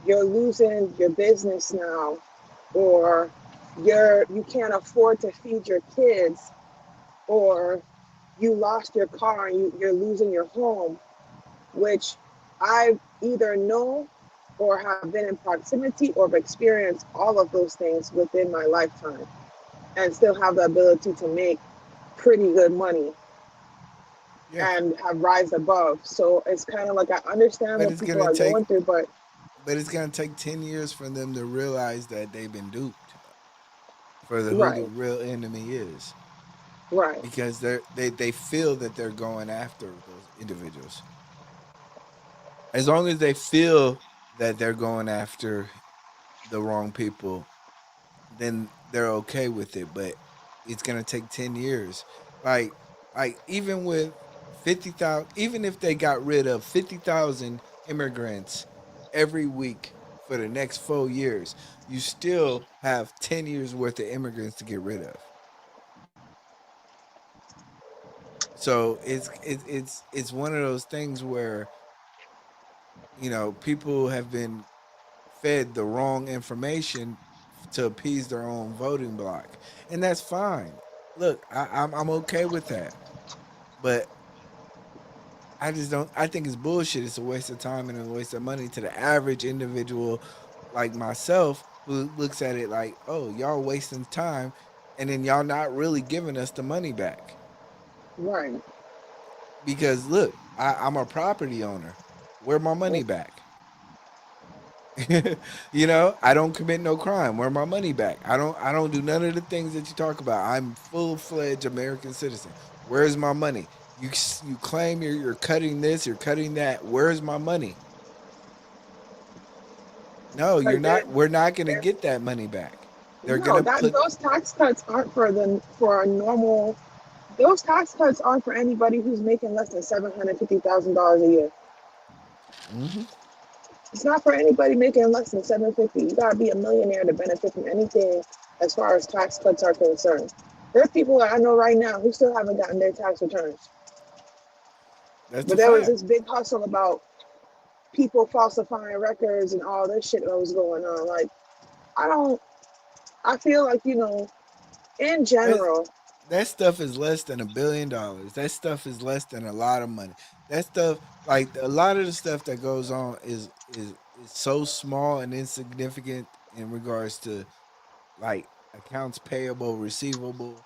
you're losing your business now, or you can't afford to feed your kids, or you lost your car and you're losing your home, which I either know or have been in proximity or have experienced all of those things within my lifetime and still have the ability to make pretty good money and have rise above. So it's kind of like I understand But what it's people gonna are take going through, but it's gonna take 10 years for them to realize that they've been duped for who the right, real enemy is. right, Because they feel that they're going after those individuals. As long as they feel that they're going after the wrong people, then they're okay with it. But it's gonna take 10 years. Like even with 50,000, even if they got rid of 50,000 immigrants every week for the next 4 years, you still have 10 years worth of immigrants to get rid of. So it's one of those things where people have been fed the wrong information to appease their own voting block, and that's fine. Look, I'm okay with that, but I just don't. I think it's bullshit. It's a waste of time and a waste of money to the average individual like myself who looks at it like, oh, y'all wasting time, and then y'all not really giving us the money back. right. Because look, I'm a property owner. Where my money back? I don't commit no crime. Where my money back? I don't do none of the things that you talk about. I'm full-fledged American citizen. Where's my money? You claim you're cutting this, you're cutting that. Where's my money? No, you're Like not. We're not going to get that money back. They're going no, to that put those tax cuts aren't for a normal. Those tax cuts aren't for anybody who's making less than $750,000 a year. Mhm. It's not for anybody making less than 750. You gotta be a millionaire to benefit from anything as far as tax cuts are concerned. There are people that I know right now who still haven't gotten their tax returns. That's But a there was fact. this big hustle about people falsifying records and all this shit that was going on. Like, I feel like, in That's, general, that stuff is less than $1 billion. That stuff is less than a lot of money. That stuff, like a lot of the stuff that goes on, is so small and insignificant in regards to like accounts payable, receivable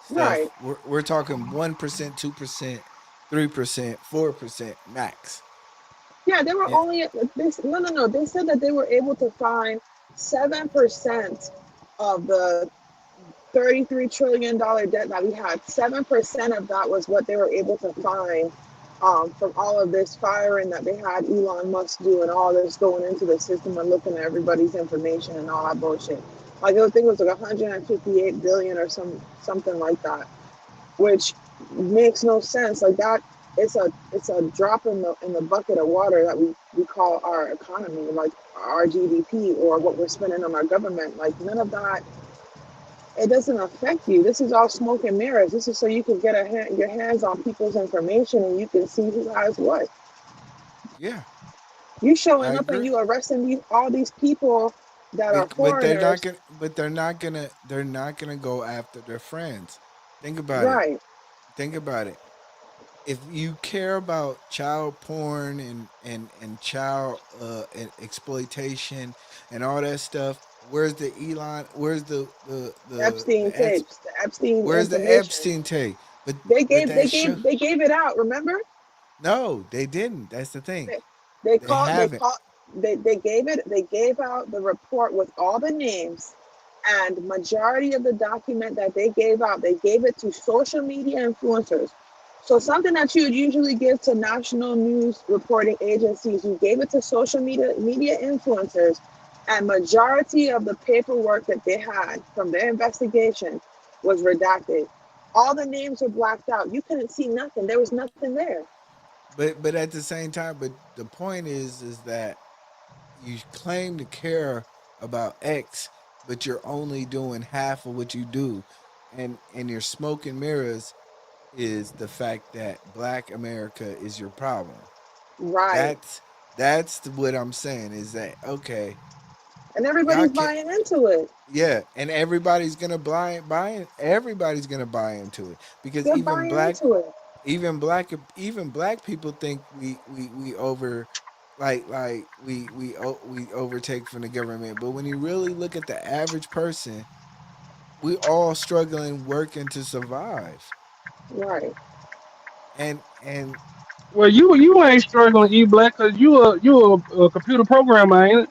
right. stuff. We're talking 1%, 2%, 3%, 4% max. Yeah, they were Yeah. only no. They said that they were able to find 7% of the $33 trillion debt that we had. 7% of that was what they were able to find from all of this firing that they had Elon Musk do and all this going into the system and looking at everybody's information and all that bullshit. Like I think it was like 158 billion or something like that, which makes no sense. Like that, it's a drop in the bucket of water that we call our economy, like our GDP or what we're spending on our government. Like none of that, it doesn't affect you. This is all smoke and mirrors. This is so you can get your hands on people's information and you can see who has what. Yeah, You I showing up and agree. you arresting all these people that are But they're not foreigners. gonna. But they're not gonna go after their friends. Think about it. Right. Think about it. If you care about child porn and child and exploitation and all that stuff, where's the Elon? Where's Epstein tapes, the Epstein where's the information. Epstein tape? But They but gave they that show gave they gave it out. Remember? no, they didn't. That's the thing. They, they They called they haven't. called they gave out the report with all the names, and majority of the document that they gave out, they gave it to social media influencers. So something that you would usually give to national news reporting agencies, you gave it to social media influencers, and majority of the paperwork that they had from their investigation was redacted. All the names were blacked out. You couldn't see nothing. There was nothing there. But at the same time, but the point is that you claim to care about X, but you're only doing half of what you do, and your smoke and mirrors is the fact that Black America is your problem. Right. That's what I'm saying is that okay, And y'all everybody's can buying into it. yeah, and everybody's gonna everybody's gonna buy into it because They're buying into it. even black people think we over like we overtake from the government, but when you really look at the average person, we all struggling working to survive. Right. And Well, you ain't struggling, E Black, cause you a computer programmer, ain't it?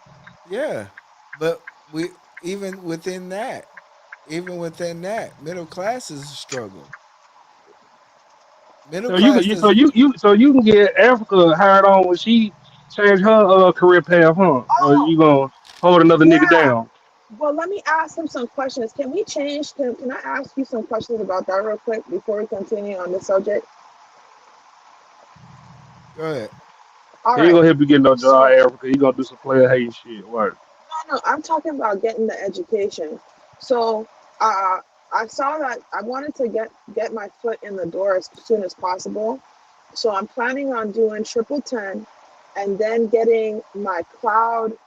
yeah, but we even within that, even within that, middle class is a struggle. Middle So you can class you so does you can get Africa hired on when she change her career path, huh? Or Oh, you gonna hold another nigga yeah. down? Well, let me ask him some questions. Can we change? Can I ask you some questions about that real quick before we continue on the subject? go ahead. All He ain't right. gonna help you get no job, So, Africa. He gonna do some player hate shit. Work. no, I'm talking about getting the education. So, I saw that I wanted to get my foot in the door as soon as possible. So I'm planning on doing triple 10 and then getting my cloud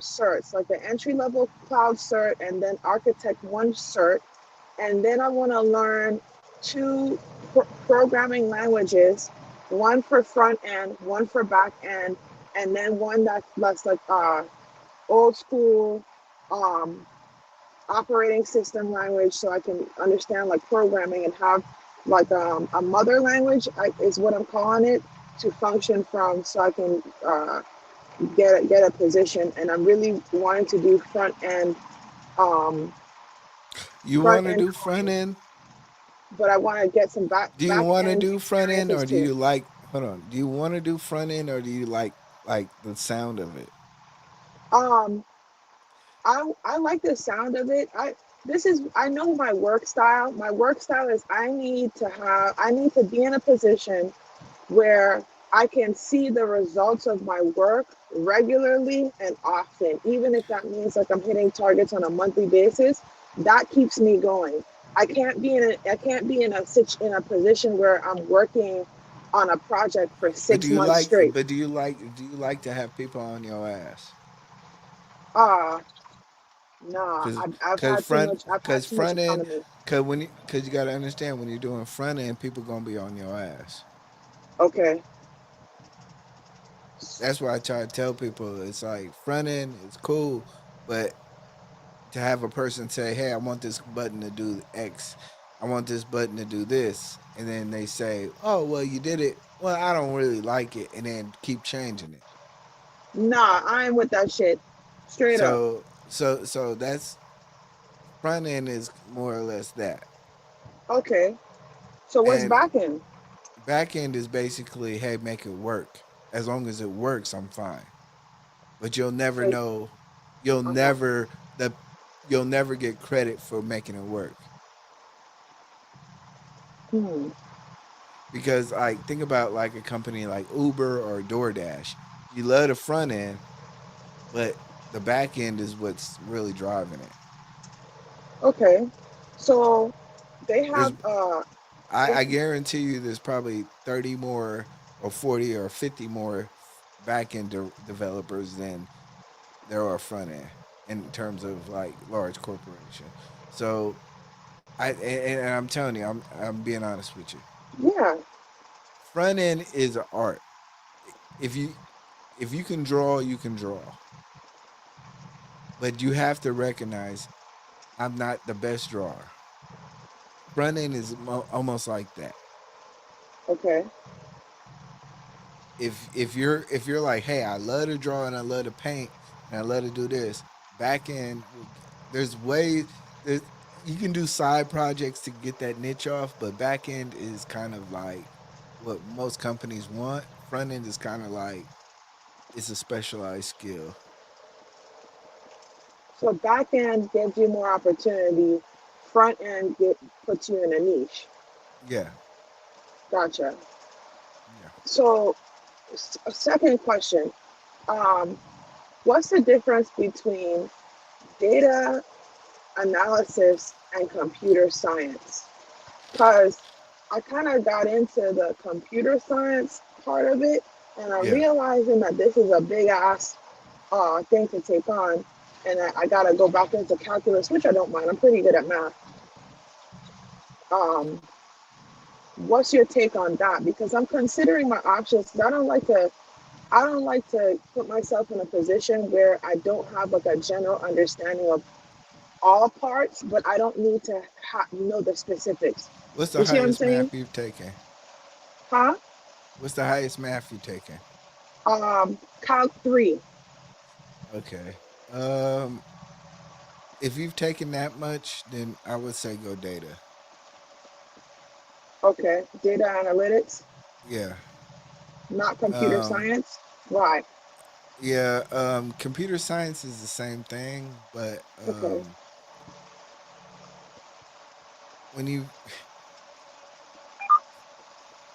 certs, like the entry level cloud cert and then architect one cert. And then I want to learn two programming languages, one for front end, one for back end, and then one that's like old school um, operating system language so I can understand like programming and have like a mother language is what I'm calling it to function from so I can get a position. And I'm really wanting to do um, You front want to end do front coding, end? but I want to get some Do you back want to end do front end, experiences or do too. you like? Hold on. Do you want to do front end, or do you like the sound of it? Um, I like the sound of it. I know my work style. My work style is I need to be in a position where I can see the results of my work regularly and often, even if that means like I'm hitting targets on a monthly basis. That keeps me going. I can't be in a position where I'm working on a project for But do six you months like? straight. But do you like to have people on your ass? Ah, nah, Cause I've had too much. I've had cause too much front end, autonomy. cause you gotta understand when you're doing front end, people gonna be on your ass. Okay. That's why I try to tell people it's like front end is cool, but to have a person say, "Hey, I want this button to do X, I want this button to do this," and then they say, "Oh, well, you did it. Well, I don't really like it," and then keep changing it. Nah, I ain't with that shit. Straight up. So that's front end is more or less that, Okay. So what's and back end? back end is basically, hey, make it work. As long as it works, I'm fine. But you'll never So, know. You'll uh-huh. never the you'll never get credit for making it work. Hmm. Because like think about like a company like Uber or DoorDash. You love the front end, but the back end is what's really driving it. Okay. So they There's have I, if I guarantee you there's probably 30 more or 40 or 50 more back end developers than there are front end in terms of like large corporation. So and I'm telling you, I'm being honest with you. yeah. Front end is an art. If you if you can draw, you can draw. But you have to recognize I'm not the best drawer. Front end is almost like that. Okay. If you're like, hey, I love to draw and I love to paint and I love to do this. Back end, there's ways there's you can do side projects to get that niche off, but back end is kind of like what most companies want. Front end is kind of like it's a specialized skill. So back end gives you more opportunity. Front end puts you in a niche. Yeah, Gotcha. yeah. So second question. Um, what's the difference between data analysis and computer science? Because I kind of got into the computer science part of it, and I'm Yeah. realizing that this is a big ass thing to take on, and I got to go back into calculus, which I don't mind. I'm pretty good at math. Um, what's your take on that? Because I'm considering my options. 'Cause I don't like to put myself in a position where I don't have like a general understanding of all parts, but I don't need to know the specifics. What's the You see what I'm highest saying? math you've taken? Huh? What's the highest math you've taken? Calc 3. Okay. If you've taken that much, then I would say go data. Okay. Data analytics, Yeah. not computer science. Why? Yeah. Computer science is the same thing, but Okay. when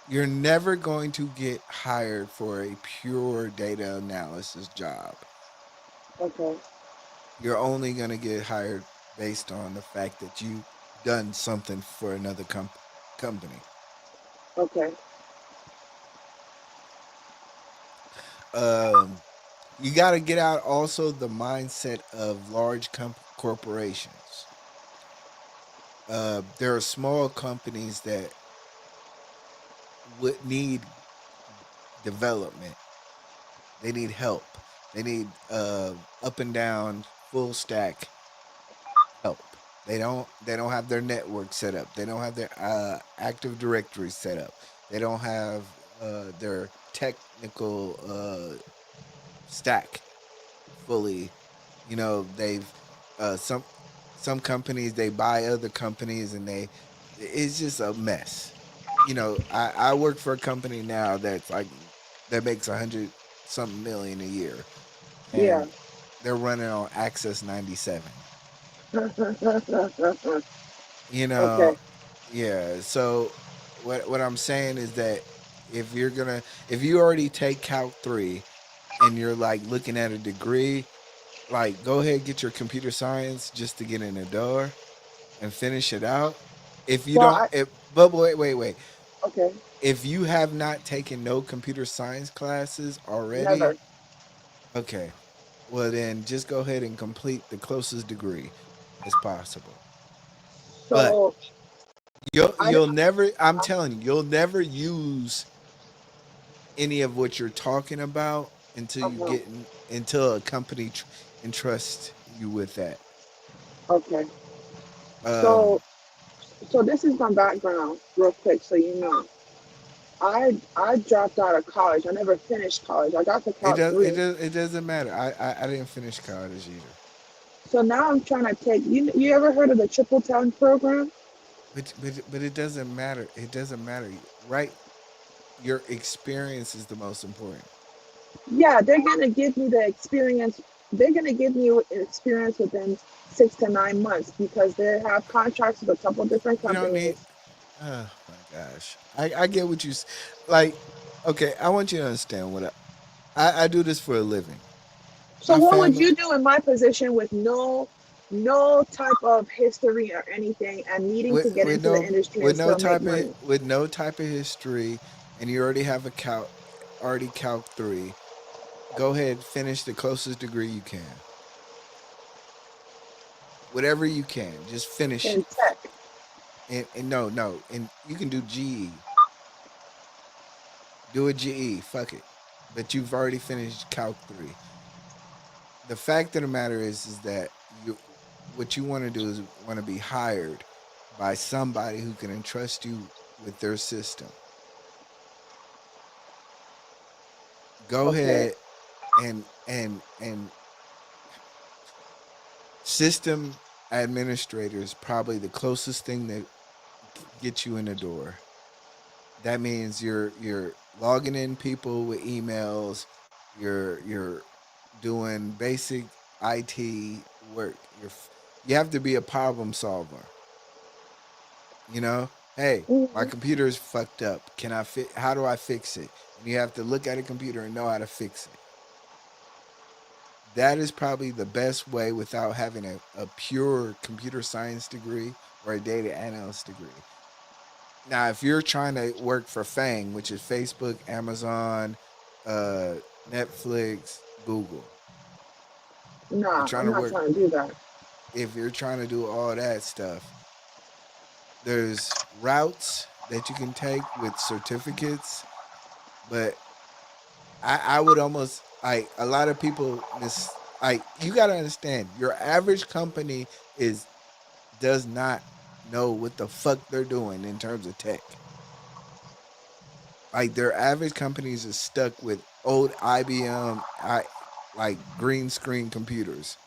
you're never going to get hired for a pure data analysis job. Okay. You're only going to get hired based on the fact that you've done something for another company. Okay. You got to get out also the mindset of large corporations. There are small companies that would need development. They need help. They need up and down full stack help. They don't have their network set up. They don't have their Active Directory set up. They don't have their technical stack fully. You know, they've some companies, they buy other companies, and it's just a mess. You know, I work for a company now that makes 100 something million a year, Yeah. and they're running on Access 97. You Okay. know, yeah. So what I'm saying is that if you already take Calc 3 and you're like looking at a degree, like go ahead, get your computer science just to get in the door and finish it out. If you Well, don't, but wait. okay. If you have not taken no computer science classes already, Never. okay, well then just go ahead and complete the closest degree as possible. But So you'll never. I'm telling you, you'll never use any of what you're talking about until until a company entrusts you with that. okay. Um, So so this is my background, real quick, so you know. I dropped out of college. I never finished college. I got to Calc 3. it doesn't matter. I didn't finish college either. So now I'm trying to take you ever heard of the Triple 10 program? But it doesn't matter. It doesn't matter, right? Your experience is the most important. Yeah, they're gonna give me the experience. They're gonna give me experience within 6 to 9 months because they have contracts with a couple different You don't need. companies. Oh my gosh, I get what you like. Okay, I want you to understand what I do this for a living. So My what would family you do in my position with no type of history or anything and needing to get into the industry and still make money? with no type of history, and you already have a Calc 3. Go ahead, finish the closest degree you can. Whatever you can, just finish In it. tech. And no, and you can do GE. Do a GE, fuck it. But you've already finished Calc 3. The fact of the matter is that what you want to do is want to be hired by somebody who can entrust you with their system. Go Okay. ahead and system administrator is probably the closest thing that gets you in the door. That means you're logging in people with emails, you're doing basic IT work. You have to be a problem solver. You know, hey, my computer is fucked up. How do I fix it? And you have to look at a computer and know how to fix it. That is probably the best way without having a pure computer science degree or a data analyst degree. Now, if you're trying to work for FANG, which is Facebook, Amazon, Netflix, Google, you're Nah, trying I'm to not work. trying to do that. If you're trying to do all that stuff, there's routes that you can take with certificates, but I would almost like a lot of people like you got to understand your average company is does not know what the fuck they're doing in terms of tech. Like their average companies is stuck with old IBM like green screen computers.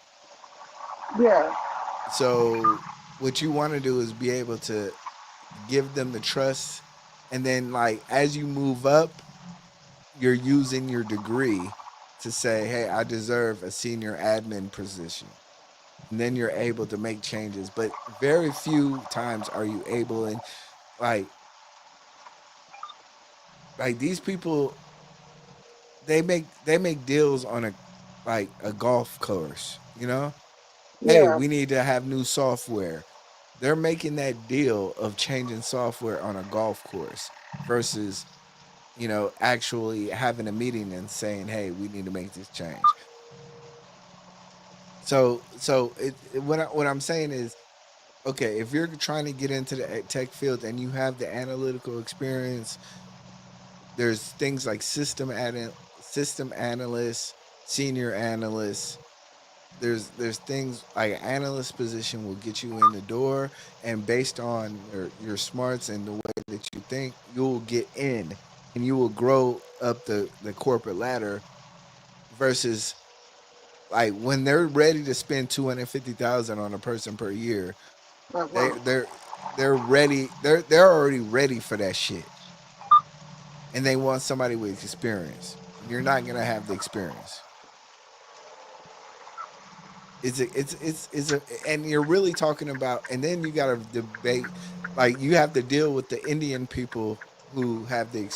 Yeah. So what you want to do is be able to give them the trust, and then like as you move up, you're using your degree to say, "Hey, I deserve a senior admin position." And then you're able to make changes, but very few times are you able, and like these people they make deals on a golf course, you know? Hey, Yeah. we need to have new software. They're making that deal of changing software on a golf course versus, actually having a meeting and saying, "Hey, we need to make this change." What I'm saying is, okay, if you're trying to get into the tech field and you have the analytical experience, there's things like system analysts, senior analysts. There's things like an analyst position will get you in the door, and based on your smarts and the way that you think, you'll get in and you will grow up the corporate ladder. Versus like when they're ready to spend 250,000 on a person per year, they Uh-huh. they're they're ready. They're already ready for that shit, and they want somebody with experience. And you're not gonna have the experience. And you're really talking about, and then you got to debate, like you have to deal with the Indian people who have the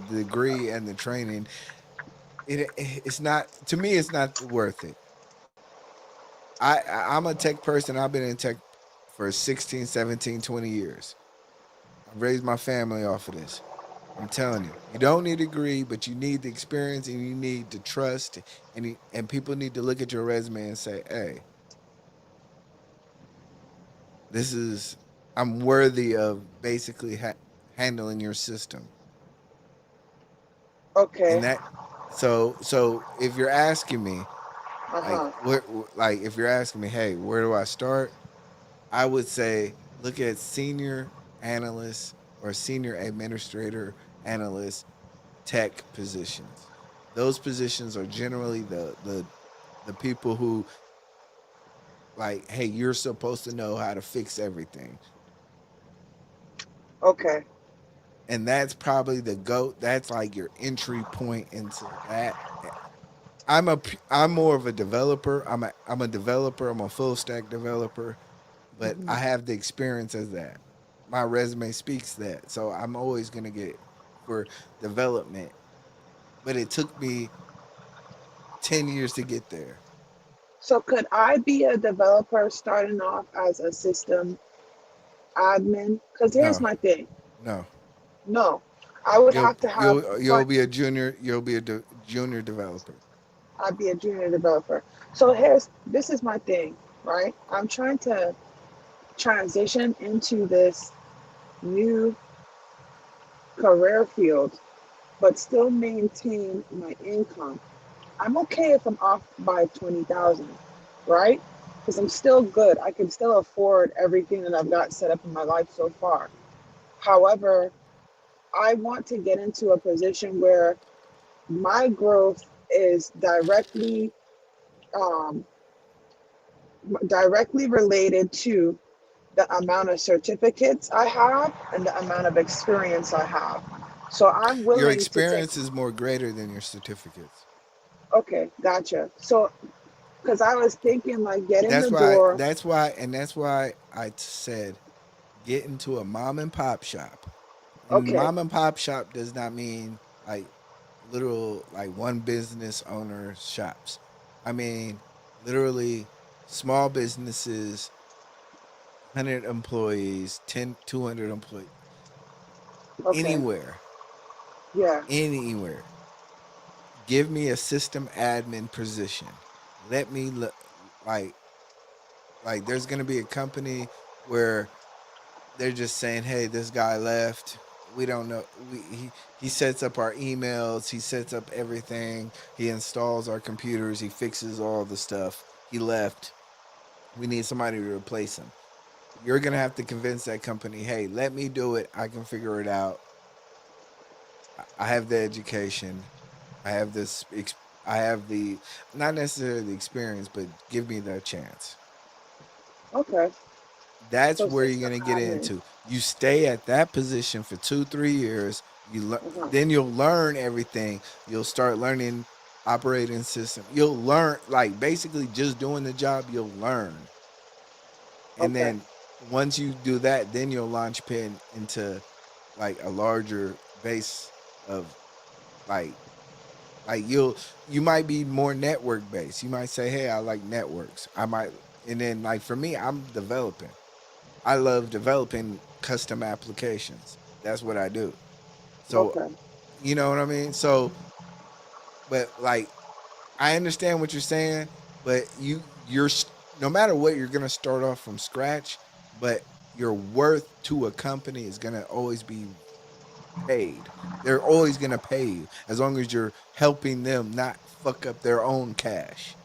degree and the training. It's not, to me, it's not worth it. I'm a tech person. I've been in tech for 16, 17, 20 years. I've raised my family off of this. I'm telling you, you don't need a degree, but you need the experience and you need the trust, and people need to look at your resume and say, "Hey, this is I'm worthy of basically handling your system." Okay. And that, so if you're asking me, like Uh-huh. like if you're asking me, "Hey, where do I start?" I would say look at senior analyst or senior administrator analyst tech positions. Those positions are generally the people who, like, "Hey, you're supposed to know how to fix everything." Okay. And that's probably the goat. That's like your entry point into that. I'm more of a developer. I'm a developer. I'm a full stack developer, but Mhm. I have the experience as that. My resume speaks that. So I'm always gonna get for development. But it took me 10 years to get there. So could I be a developer starting off as a system admin? Because here's No, my thing. no. No, I would You'll have to have you'll fun. be a junior. You'll be a junior developer. I'd be a junior developer. So this is my thing, right? I'm trying to transition into this new career field, but still maintain my income. I'm okay if I'm off by 20,000, right? Because I'm still good. I can still afford everything that I've got set up in my life so far. However, I want to get into a position where my growth is um, directly related to the amount of certificates I have and the amount of experience I have. So I'm Your willing to take. experience is more greater than your certificates. Okay, gotcha. So, because I was thinking like get in That's the why. door. That's why I said get into a mom and pop shop. And Okay, mom and pop shop does not mean like literal like one business owner shops. I mean literally small businesses, 100 employees, 10, 200 employees, okay, anywhere, yeah, anywhere. Give me a system admin position. Let me look like there's going to be a company where they're just saying, "Hey, this guy left. we don't know. He sets up our emails. He sets up everything. He installs our computers. He fixes all the stuff. He left. We need somebody to replace him. You're gonna have to convince that company, hey, let me do it. I can figure it out. I have the education. I have this. I have the not necessarily the experience, but give me that chance. Okay. That's So where you're system gonna get admin. into. You stay at that position for 2-3 years. Then you'll learn everything. You'll start learning operating system. You'll learn like basically just doing the job. You'll learn, and Okay. then once you do that, then you'll launch pin into like a larger base of like you might be more network based. You might say, hey, I like networks. I might, and then like for me, I'm developing. I love developing custom applications. That's what I do. So, Okay. you know what I mean? So, but like I understand what you're saying, but no matter what, you're gonna start off from scratch, but your worth to a company is gonna always be paid. They're always gonna pay you as long as you're helping them not fuck up their own cash.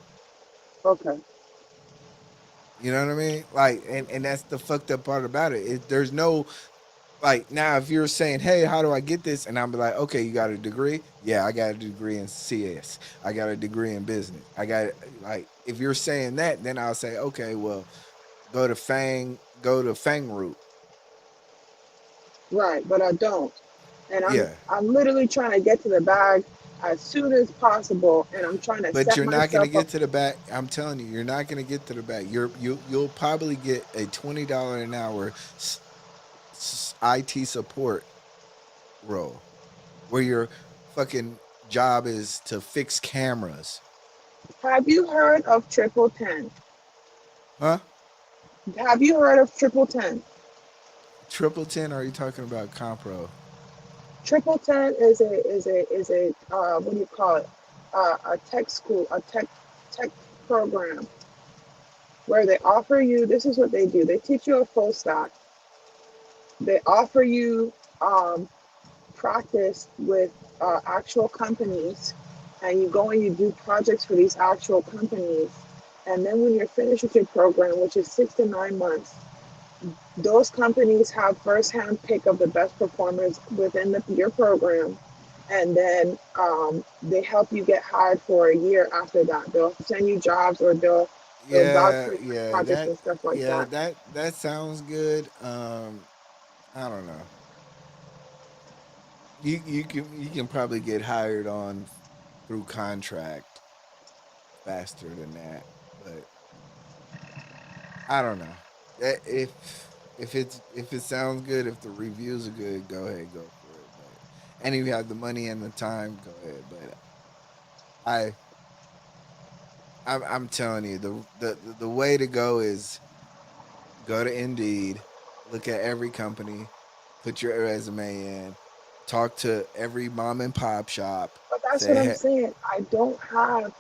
Okay. You know what I mean? Like, and that's the fucked up part about it. There's no like now if you're saying, hey, how do I get this? And I'm like, okay, you got a degree? Yeah, I got a degree in CS. I got a degree in business. I got like if you're saying that, then I'll say, okay, well, go to Fang route. Right, but I don't. And I'm Yeah. I'm literally trying to get to the bag as soon as possible, and I'm trying to But set you're not gonna myself up. get to the back. I'm telling you, you're not gonna get to the back. You'll probably get a $20 an hour IT support role where your fucking job is to fix cameras. Have you heard of Triple 10? Huh? Have you heard of Triple 10? Triple 10? Or are you talking about Compro? Triple 10 is a what do you call it? A tech school, a tech program where they offer you. This is what they do. They teach you a full stack. They offer you practice with actual companies, and you go and you do projects for these actual companies. And then when you're finished with your program, which is 6 to 9 months, those companies have first-hand pick of the best performers within your program, and then they help you get hired for a year after that. They'll send you jobs, or they'll vouch Yeah, for you for yeah, projects and stuff like that. that sounds good. I don't know. You can probably get hired on through contract faster than that, but I don't know. If it sounds good, if the reviews are good, go ahead, go for it. But and if you have the money and the time, go ahead. But I I'm telling you, the way to go is go to Indeed, look at every company, put your resume in, talk to every mom and pop shop, But that's what say, I'm hey, saying. I don't have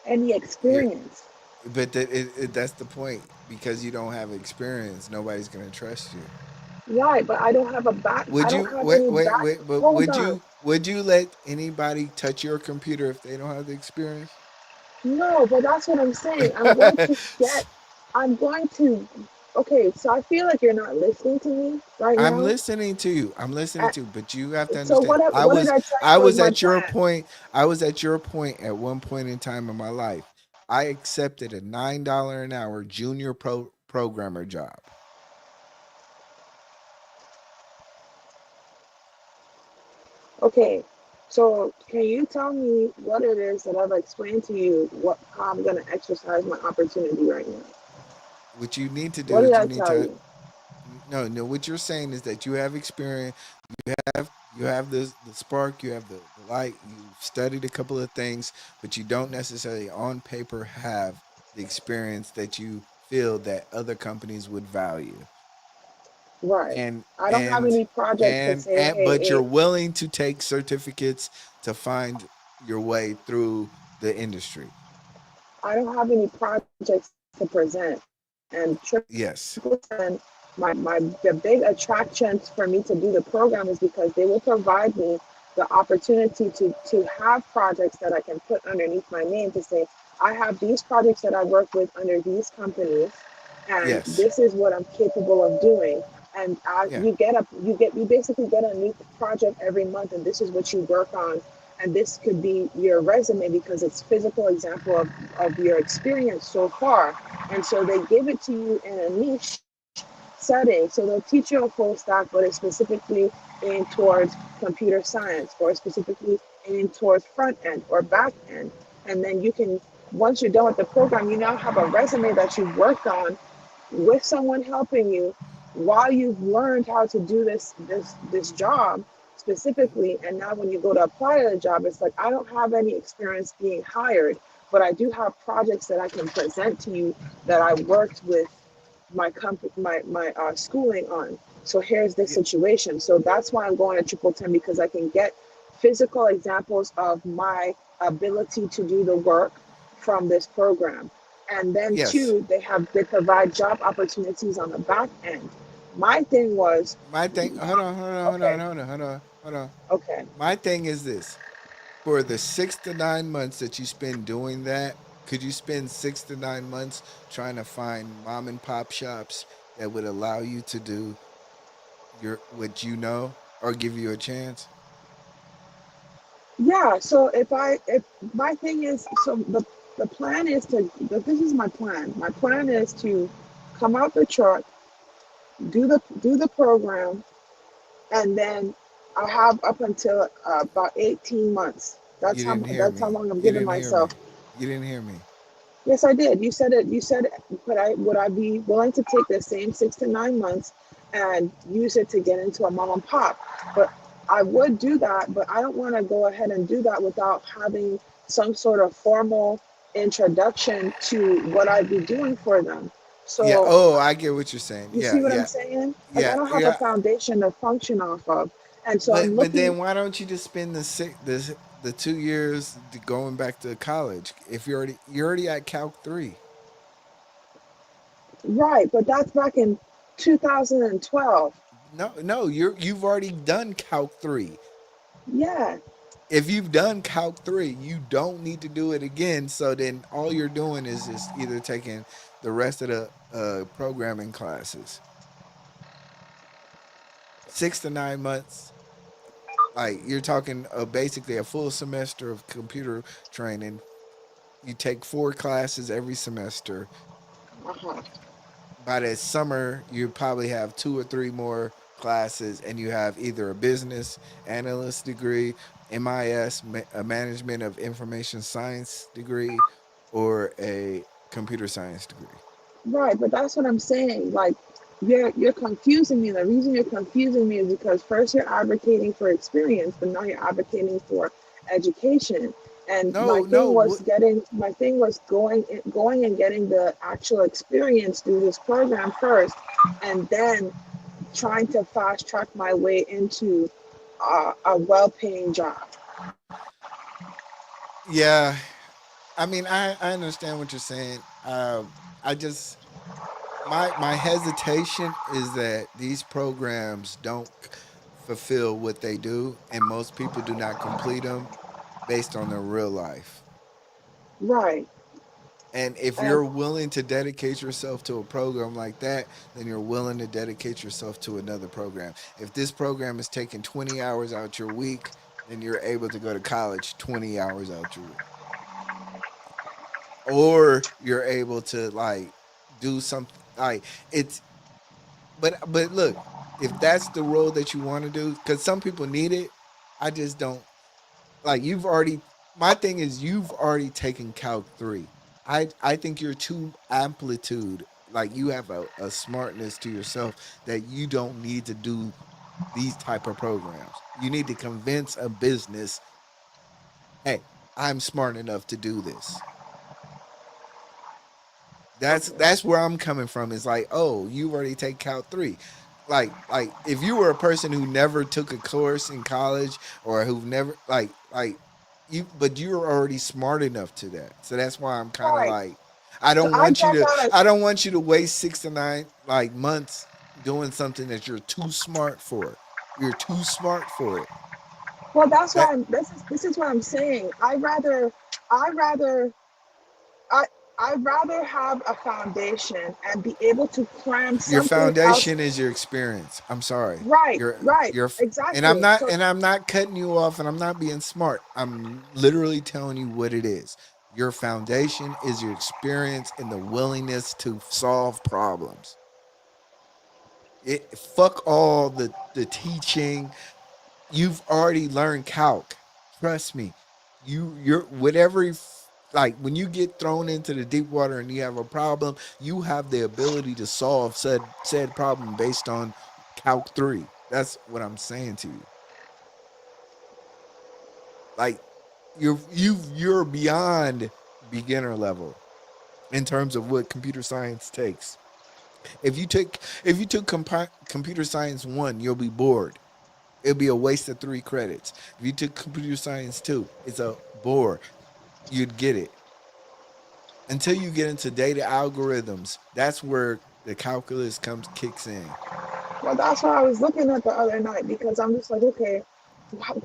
any you experience. but that's the point because you don't have experience. Nobody's gonna trust you. Right, but I don't have a back. I Would don't you have any back. but Hold on. would you let anybody touch your computer if they don't have the experience? No, but that's what I'm saying. I'm going to get. I'm going to. Okay, so I feel like you're not listening to me right I'm now. listening to you. I'm listening Uh, to you, but you have to So understand. what did I tell I you was was my at your plan? point. I was at your point at one point in time in my life. I accepted a $9 an hour junior programmer job. Okay, so can you tell me what it is that I've explained to you? What how I'm going to exercise my opportunity right now? What you need to What do did is you I need tell to you? no. What you're saying is that you have experience. You have the spark. You have the light. You've studied a couple of things, but you don't necessarily on paper have the experience that you feel that other companies would value. Right. and I don't have and any projects to say, hey, but you're hey, willing to take certificates to find your way through the industry. I don't have any projects to present. And Yes. Triple 10 the big attractions for me to do the program is because they will provide me the opportunity to have projects that I can put underneath my name to say I have these projects that I work with under these companies, and Yes. this is what I'm capable of doing. And Yeah. you basically get a new project every month, and this is what you work on, and this could be your resume because it's physical example of your experience so far. And so they give it to you in a niche setting. So they'll teach you a full stack, but it's specifically aimed towards computer science or specifically aimed towards front end or back end. And then you can, once you're done with the program, you now have a resume that you've worked on with someone helping you while you've learned how to do this job specifically. And now when you go to apply to the job, it's like I don't have any experience being hired, but I do have projects that I can present to you that I worked with my company, my schooling on. So here's this situation. So that's why I'm going to Triple 10, because I can get physical examples of my ability to do the work from this program. And then Yes. two, they provide job opportunities on the back end. My thing was My thing. Hold on. okay, Hold on. okay. My thing is this: for the 6 to 9 months that you spend doing that, could you spend 6 to 9 months trying to find mom and pop shops that would allow you to do your what you know or give you a chance? Yeah, so if my thing is, so the plan is this is my plan. My plan is to come out the truck, do the program, and then I have up until about 18 months. You didn't hear That's how me. long I'm You giving didn't hear me. myself. You didn't hear me. Yes, I did. You said it. You said, would I be willing to take the same 6 to 9 months and use it to get into a mom and pop? But I would do that, but I don't want to go ahead and do that without having some sort of formal introduction to what I'd be doing for them. Yeah. So Oh, I get what you're saying. you Yeah. see what I'm Yeah. saying? Like I Yeah. don't have a Yeah. foundation to function off of, and so I'm But looking. then why don't you just spend the 2 years going back to college if you're already at Calc 3? Right, but that's back in 2012. No, you've already done Calc 3. Yeah. If you've done Calc 3, you don't need to do it again. So then all you're doing is just either taking the rest of the programming classes. 6 to 9 months, like you're talking basically a full semester of computer training. You take 4 classes every semester. Uh-huh. By the summer, you probably have 2 or 3 more classes, and you have either a business analyst degree, a management of information science degree, or a computer science degree. Right, but that's what I'm saying. Like you're confusing me. The reason you're confusing me is because first you're advocating for experience, but now you're advocating for education. And No, no. my thing was going and getting the actual experience through this program first, and then trying to fast track my way into a well-paying job. Yeah, I mean, I understand what you're saying. I just my hesitation is that these programs don't fulfill what they do, and most people do not complete them based on their real life. Right. And if And you're willing to dedicate yourself to a program like that, then you're willing to dedicate yourself to another program. If this program is taking 20 hours out your week, then you're able to go to college 20 hours out your week. Or you're able to like do something like it's but look, if that's the role that you want to do, because some people need it, I just don't like you've already my thing is you've already taken Calc 3. I think you're too amplitude. Like you have a smartness to yourself that you don't need to do these type of programs. You need to convince a business, hey, I'm smart enough to do this. That's where I'm coming from. Is like, oh, you already take Calc 3. Like if you were a person who never took a course in college or who never like you, but you're already smart enough to that. So that's why I'm kind of right. like, I So don't I want you dropped to out of I don't want you to waste 6 to 9 like months doing something that you're too smart for. You're too smart for it. Well, that's That why this is what I'm saying. I rather I I'd rather have a foundation and be able to cram your something else. foundation is your experience. I'm sorry. Right, right, You're exactly. So and I'm not cutting you off and I'm not being smart. I'm literally telling you what it is. Your foundation is your experience and the willingness to solve problems. It fuck all the teaching. You've already learned calc. Trust me. You're whatever like when you get thrown into the deep water and you have a problem, you have the ability to solve said problem based on calc 3. That's what I'm saying to you. Like you're beyond beginner level in terms of what computer science takes. If you took computer science 1, you'll be bored. It'll be a waste of 3 credits. If you took computer science 2, it's a bore. You'd get it. Until you get into data algorithms, that's where the calculus kicks in. well, that's what I was looking at the other night because I'm just like, okay,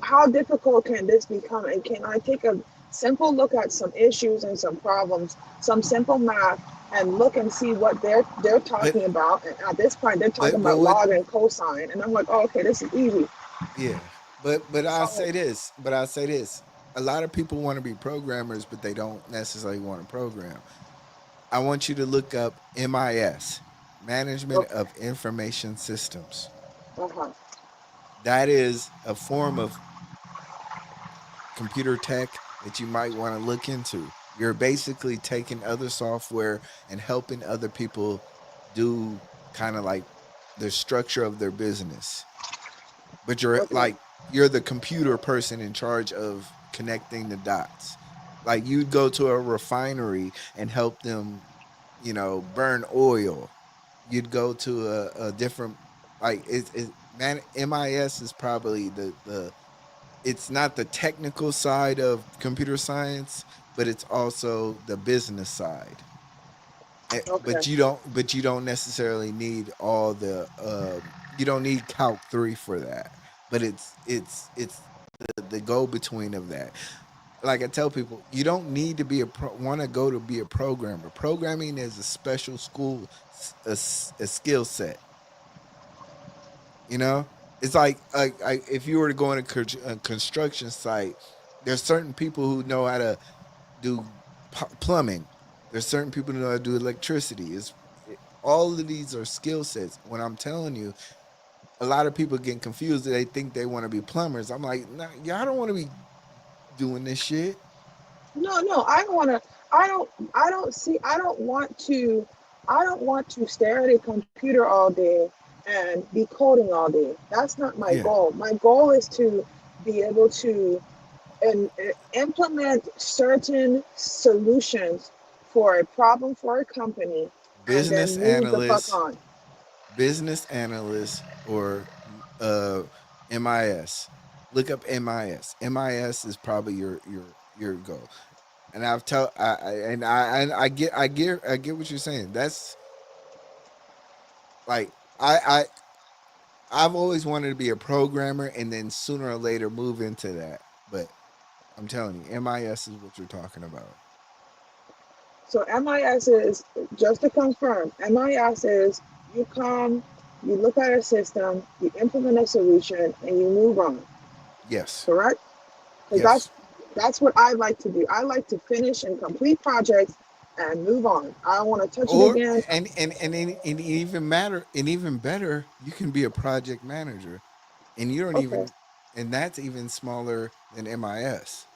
how difficult can this become? And can I take a simple look at some issues and some problems, some simple math, and look and see what they're talking about? And at this point, they're talking But about what log and cosine, and I'm like, oh, okay, this is easy. yeah. But I'll So say this. But I'll say this. A lot of people want to be programmers, but they don't necessarily want to program. I want you to look up MIS, Management okay, of Information Systems. uh-huh. That is a form of computer tech that you might want to look into. You're basically taking other software and helping other people do kind of like the structure of their business. But Okay. you're the computer person in charge of connecting the dots. Like you'd go to a refinery and help them, burn oil. You'd go to a different like man MIS is probably the it's not the technical side of computer science, but it's also the business side. Okay. But you don't necessarily need all the you don't need calc 3 for that. But it's the go between of that. Like I tell people, you don't need to be want to go to be a programmer. Programming is a special school, a skill set. You know, it's like if you were to go on a construction site, there's certain people who know how to do plumbing. There's certain people who know how to do electricity. All of these are skill sets. When I'm telling you, a lot of people get confused. They think they want to be plumbers. I'm like, nah, y'all don't want to be doing this shit. No, I don't want to. I don't see. I don't want to. I don't want to stare at a computer all day and be coding all day. That's not my Yeah, goal. My goal is to be able to implement certain solutions for a problem for a company, and business then move the fuck analyst, on. business analyst, or uh, MIS. Look up MIS. MIS is probably your goal. And I get what you're saying. That's like I've always wanted to be a programmer and then sooner or later move into that. But I'm telling you, MIS is what you're talking about. So MIS is, just to confirm, MIS is you come, you look at a system, you implement a solution, and you move on. Yes. Correct? Because Yes. that's what I like to do. I like to finish and complete projects and move on. I don't want to touch it Or again. and even matter and even better, you can be a project manager, and you don't Okay. even and that's even smaller than MIS.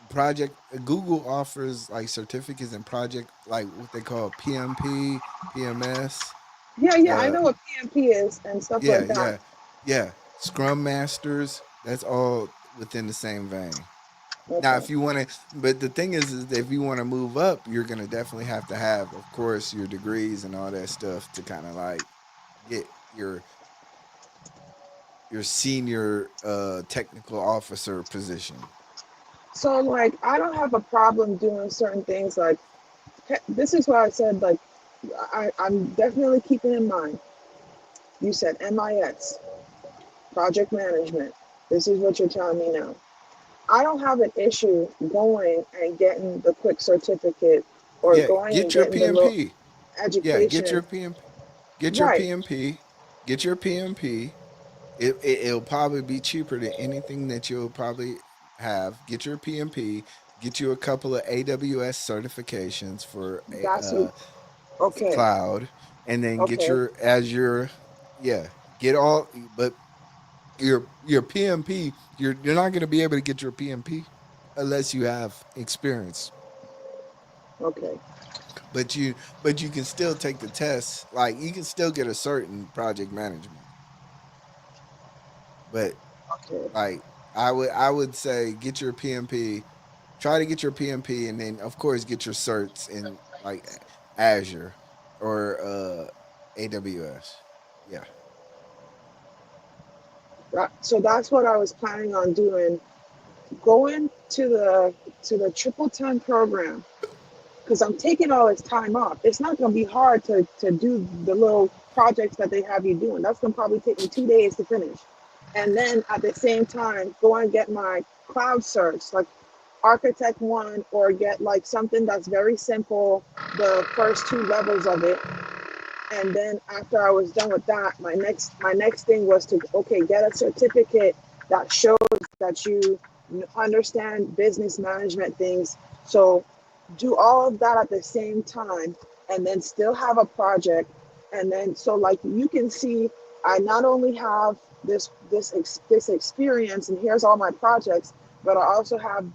Project Google offers like certificates in project like what they call PMP, PMS. Yeah, I know what PMP is and stuff Yeah, like that. yeah, yeah. Scrum masters. That's all within the same vein. Now, Okay. if you want to, but the thing is that if you want to move up, you're gonna definitely have to have, of course, your degrees and all that stuff to kind of like get your senior technical officer position. So like I don't have a problem doing certain things like this is why I said like I'm definitely keeping in mind. You said MIS, project management. This is what you're telling me now. I don't have an issue going and getting the quick certificate or Yeah, going and get your getting the little PMP. Yeah, get your education. PMP. Get your Right. PMP. Get your PMP. It'll probably be cheaper than anything that you'll probably have. Get your PMP. Get you a couple of AWS certifications for That's what, okay. cloud, and then get Okay. your Azure. Yeah, get all. But your PMP, you're not going to be able to get your PMP unless you have experience. Okay. But you can still take the test. Like you can still get a certain project management. But Okay. like I would say get your PMP, try to get your PMP, and then of course get your certs in like Azure or AWS. Yeah. Right. So that's what I was planning on doing. Going to the triple time program because I'm taking all this time off. It's not going to be hard to do the little projects that they have you doing. That's going to probably take me 2 days to finish. And then at the same time, go and get my cloud certs, like Architect One, or get like something that's very simple, the first two levels of it. And then after I was done with that, my next thing was to get a certificate that shows that you understand business management things. So do all of that at the same time, and then still have a project. And then so like you can see, I not only have this experience, and here's all my projects, but I also have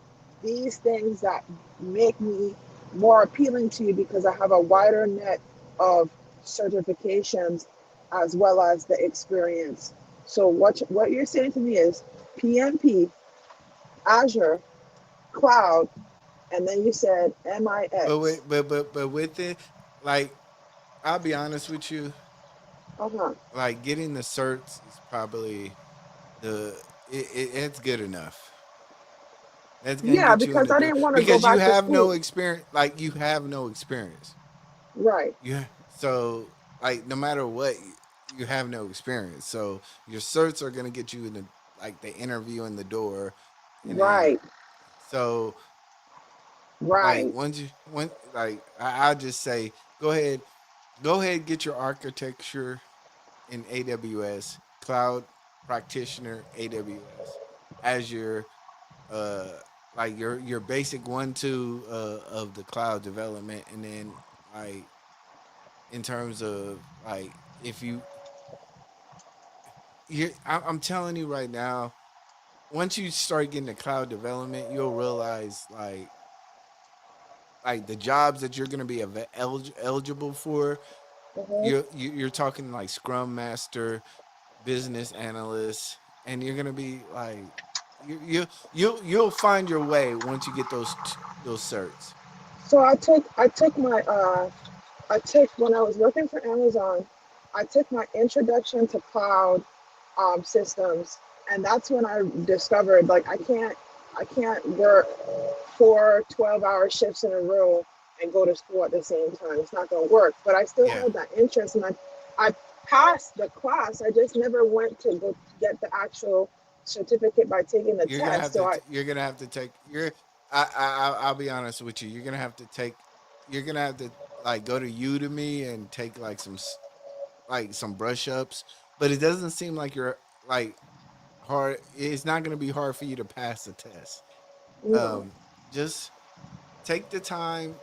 these things that make me more appealing to you because I have a wider net of certifications as well as the experience. So what you're saying to me is PMP, Azure, cloud, and then you said But MIX. wait, but with it, like I'll be honest with you, Uh-huh. like getting the certs is probably it's good enough. That's gonna Yeah, get you in because the I door didn't want to go because you back to have no school. experience. Like you have no experience. Right, Yeah. So like no matter what, you have no experience. So your certs are gonna get you in the interview in the door, and then right, so like right. I'll just say go ahead get your architecture in AWS, cloud practitioner AWS, Azure, uh like your basic 1 2 of the cloud development, and then like in terms of like if I'm telling you right now, once you start getting the cloud development, you'll realize like the jobs that you're going to be eligible for. Uh-huh. You're talking like scrum master, business analyst, and you're going to be like you'll find your way once you get those certs. So I took when I was working for Amazon, I took my introduction to cloud systems, and that's when I discovered like I can't work 4 12-hour shifts in a row and go to school at the same time. It's not going to work. But I still Yeah. had that interest, and I passed the class. I just never went to go get the actual certificate by taking the You're gonna test. have So to I you're gonna have to take I'll be honest with you. You're gonna have to like go to Udemy and take like some brush ups, but it doesn't seem like you're like hard. It's not gonna be hard for you to pass the test. no. Just take the time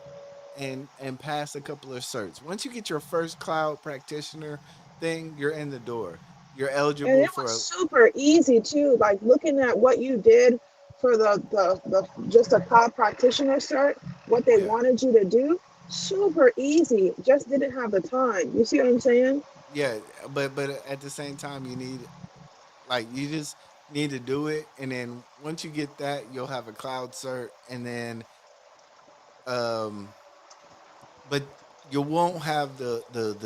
and pass a couple of certs. Once you get your first cloud practitioner thing, you're in the door. You're And eligible it was for super easy too. Like looking at what you did for the just a cloud practitioner cert, what they yeah. wanted you to do, super easy. Just didn't have the time. You see what I'm saying? Yeah, but at the same time, you just need to do it, and then once you get that, you'll have a cloud cert, and then um, but you won't have the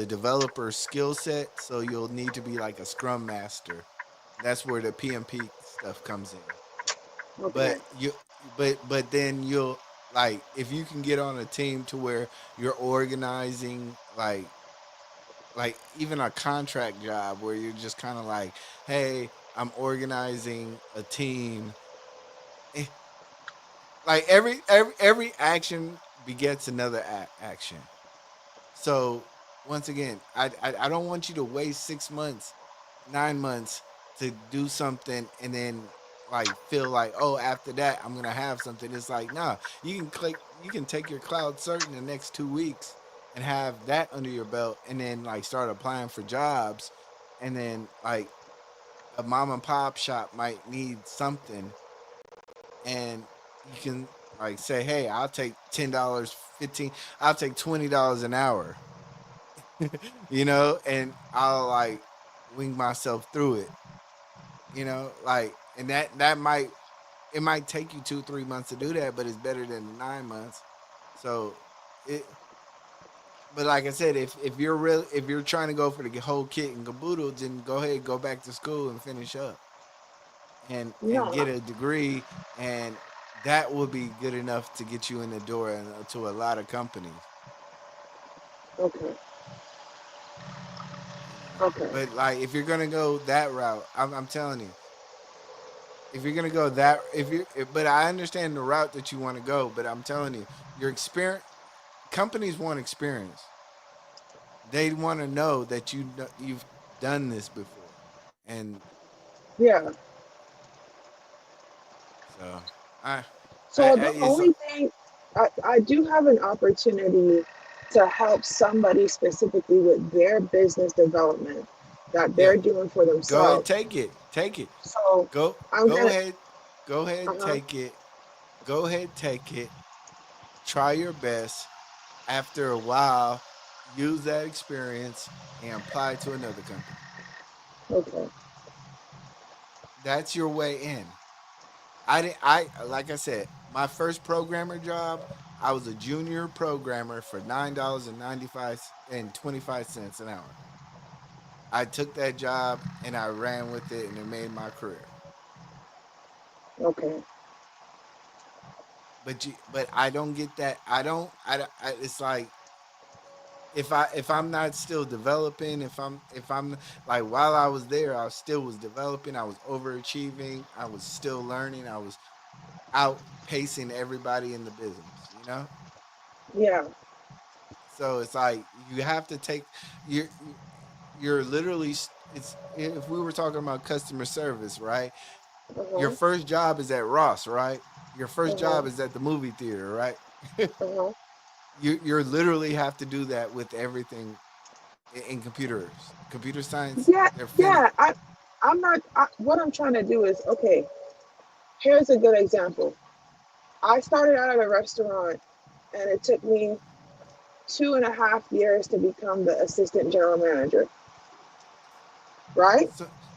developer skill set, so you'll need to be like a scrum master. That's where the PMP stuff comes in. Okay. But you but then you'll like if you can get on a team to where you're organizing like even a contract job where you're just kind of like, hey, I'm organizing a team. Eh, like every action begets another action. So once again, I don't want you to waste 6 months, 9 months to do something and then like feel like, oh, after that I'm gonna have something. It's like, nah, you can take your cloud certain the next 2 weeks and have that under your belt and then like start applying for jobs and then like a mom and pop shop might need something and you can like say, hey, I'll take $10, 15, I'll take $20 an hour, and I'll like wing myself through it, like, and that might it might take you 2-3 months to do that, but it's better than 9 months. So it, but like I said, if you're trying to go for the whole kit and caboodle, then go ahead, go back to school and finish up and No. get a degree, and that will be good enough to get you in the door to a lot of companies. Okay. Okay. But like, if you're gonna go that route, I'm telling you, if you're gonna go that, but I understand the route that you want to go, but I'm telling you, your experience, companies want experience. They want to know that you've done this before, and Yeah. so I, So the it's only thing I do have an opportunity to help somebody specifically with their business development that yeah. they're doing for Go ahead, themselves. take it. So Go I'm go gonna. ahead, go ahead, Uh-huh. take it. Go ahead, take it. Try your best. After a while, use that experience and apply to another company. Okay. That's your way in. I didn't. I like I said, my first programmer job, I was a junior programmer for $9.95 an hour. I took that job and I ran with it, and it made my career. Okay. But I don't get that. I don't. It's like if I'm not still developing, if I'm like, while I was there, I still was developing. I was overachieving. I was still learning. I was outpacing everybody in the business. Yeah. So it's like you have to take you're you're literally it's if we were talking about customer service, right? Your Uh-huh. first job is at Ross, right? Your first Uh-huh. job is at the movie theater, right? Uh-huh. You're literally have to do that with everything in computer science. Yeah. They're finished. Yeah. I'm not. What I'm trying to do is, okay. Here's a good example. I started out at a restaurant, and it took me 2.5 years to become the assistant general manager. Right?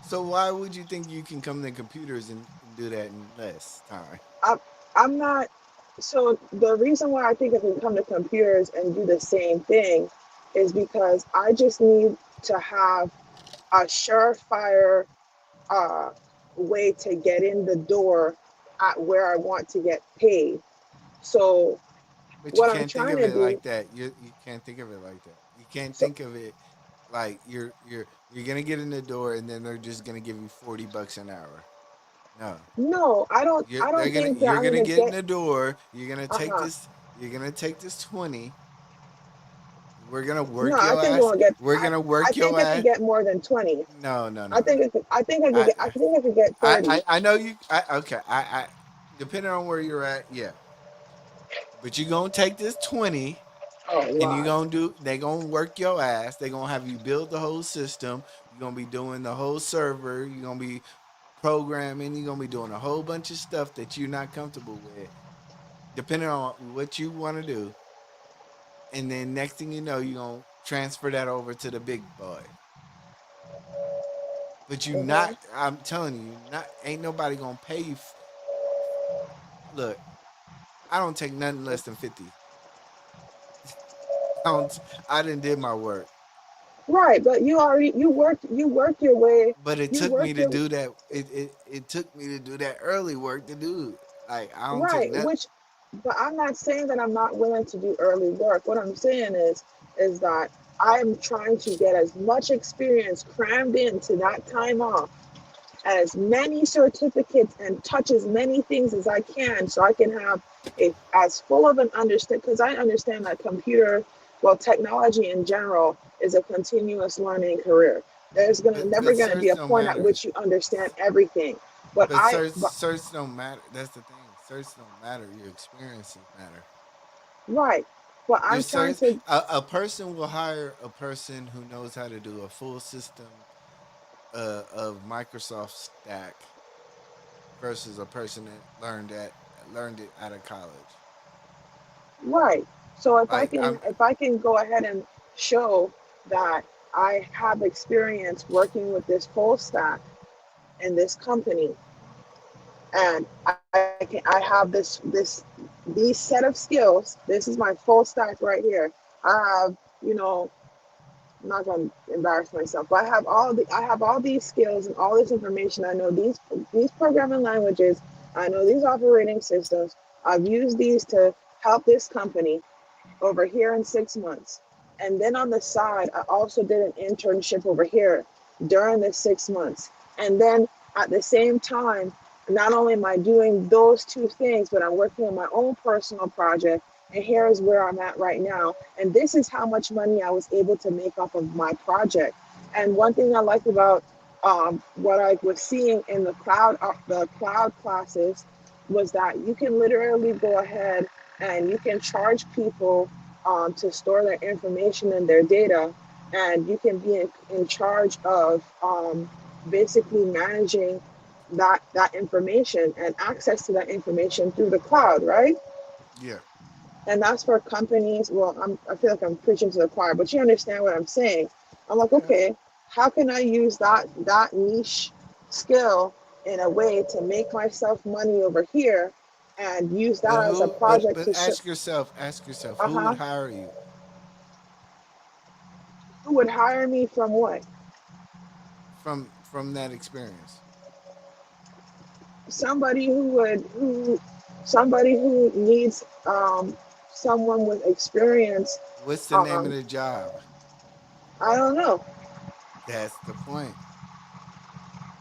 So why would you think you can come to computers and do that in less time? I'm not. So the reason why I think I can come to computers and do the same thing is because I just need to have a surefire uh, way to get in the door at where I want to get paid. So But you what I'm can't think trying of to it do. like that. You can't think of it like that. You can't So think of it like you're gonna get in the door and then they're just gonna give you $40 an hour. No, no, I don't. I they're don't gonna think that you're I'm gonna gonna get in get. the door. You're gonna Uh take huh. this. You're gonna take this 20. We're gonna No, work I your think I'm ass. gonna get. We're I gonna I work think your I could ass. get more than 20. No, no, I no, no. think I could. I think I could I get. I think I could get I 30. I know you. Okay. I depending on where you're at, yeah. But you're gonna take this 20 Oh and you wow. gonna do they gonna work your ass. They gonna have you build the whole system. You're gonna be doing the whole server. You're gonna be programming. You're gonna be doing a whole bunch of stuff that you're not comfortable with, depending on what you want to do. And then next thing you know, you're gonna transfer that over to the big boy. But you Uh-huh. not, I'm telling you, not ain't nobody gonna pay you. Look, I don't take nothing less than 50. I don't. I didn't did my work. Right, but you worked your way. But it You took me worked to your do that. It took me to do that early work to do. Like, I don't take right, nothing. But I'm not saying that I'm not willing to do early work. What I'm saying is that I'm trying to get as much experience crammed into that time off, as many certificates and touch as many things as I can, so I can have a as full of an understand, because I understand that technology in general is a continuous learning career. There's never But gonna be certs a don't point at matter. which you understand everything. But But certs don't matter. That's the thing. Certs don't matter. Your experiences matter. right. But Your I'm trying certs. to A person will hire a person who knows how to do a full system of Microsoft stack versus a person that learned it out of college. right. So Like I'm. if I can go ahead and show that I have experience working with this full stack in this company, and I have these set of skills. This is my full stack right here. I have, I'm not going to embarrass myself, but I have all these skills and all this information. I know these programming languages. I know these operating systems. I've used these to help this company over here in 6 months. And then on the side, I also did an internship over here during the 6 months. And then at the same time, not only am I doing those two things, but I'm working on my own personal project. And here is where I'm at right now. And this is how much money I was able to make off of my project. And one thing I liked about what I was seeing in the cloud classes was that you can literally go ahead and you can charge people to store their information and their data, and you can be in charge of basically managing that information and access to that information through the cloud, right? Yeah. And that's for companies. Well, I feel like I'm preaching to the choir, but you understand what I'm saying. I'm like, Yeah. okay, how can I use that niche skill in a way to make myself money over here, and use that But as a who? project But to show? ask yourself, who would Uh-huh. hire you Who would hire me from what? from that experience? Somebody somebody who needs someone with experience. What's the name of um the job? I don't know. That's the point.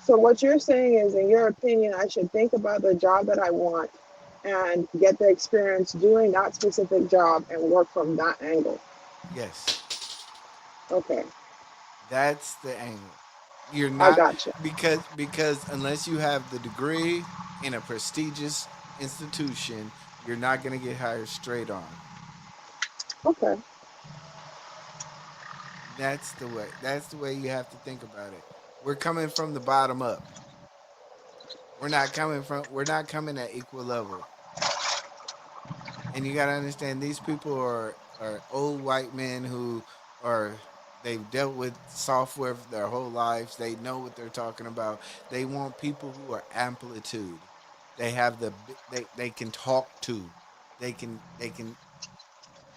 So what you're saying is, in your opinion, I should think about the job that I want and get the experience doing that specific job and work from that angle. Yes. Okay, That's the angle. You're I not gotcha. because unless you have the degree in a prestigious institution, you're not gonna get hired straight on. Okay. That's the way. That's the way you have to think about it. We're coming from the bottom up. We're not coming at equal level. And you gotta understand these people are old white men who are they've dealt with software for their whole lives. They know what they're talking about. They want people who are amplitude. They have they can talk to. They can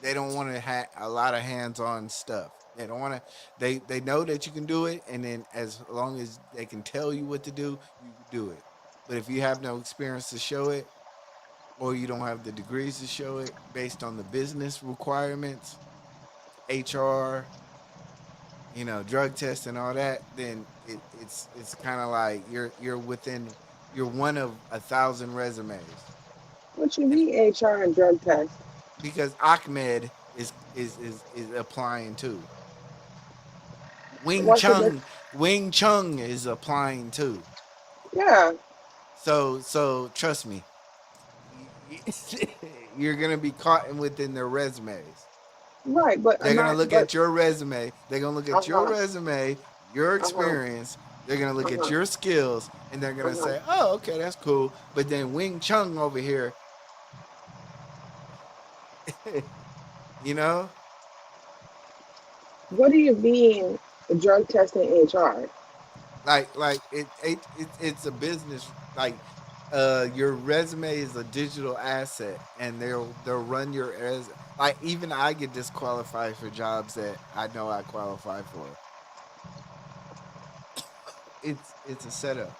they don't want to have a lot of hands-on stuff. They don't want to. They know that you can do it, and then as long as they can tell you what to do, you can do it. But if you have no experience to show it, or you don't have the degrees to show it based on the business requirements, HR, drug test and all that, then it's kind of like you're one of 1,000 resumes. What you And mean HR and drug test? because Ahmed is applying too. Wing What's the diff? Chun Wing Chun is applying too. Yeah, So trust me, you're gonna be caught within their resumes. right. But They're I'm gonna not. look But at your resume. They're gonna look uh at your huh. resume, your Uh huh. experience. They're gonna Uh look at huh. your skills, and they're Uh gonna huh. say, "Oh, okay, that's cool." But then Wing Chun over here, you know, What do you mean drug testing HR? it's a business. Your resume is a digital asset, and they'll run your as like even I get disqualified for jobs that I know I qualify for. It's a setup.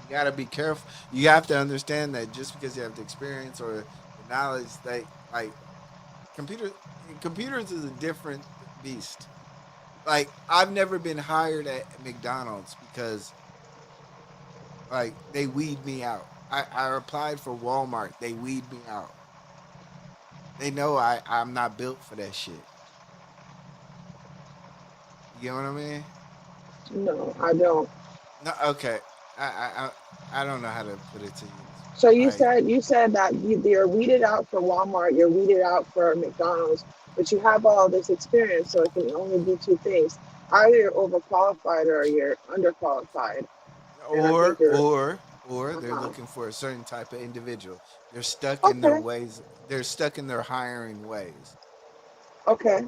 You gotta be careful. You have to understand that just because you have the experience or the knowledge, that like computer computers is a different beast. Like I've never been hired at McDonald's because like they weed me out. I applied for Walmart. They weed me out. They know I'm not built for that shit. You get what I mean? No, I don't. No, okay. I don't know how to put it to you. So Like you said that you're weeded out for Walmart, you're weeded out for McDonald's, but you have all this experience, so it can only be two things: either you're overqualified or you're underqualified. And I think you're or they're uh-huh. looking for a certain type of individual. They're stuck in their Okay, ways. They're stuck in their hiring ways. okay,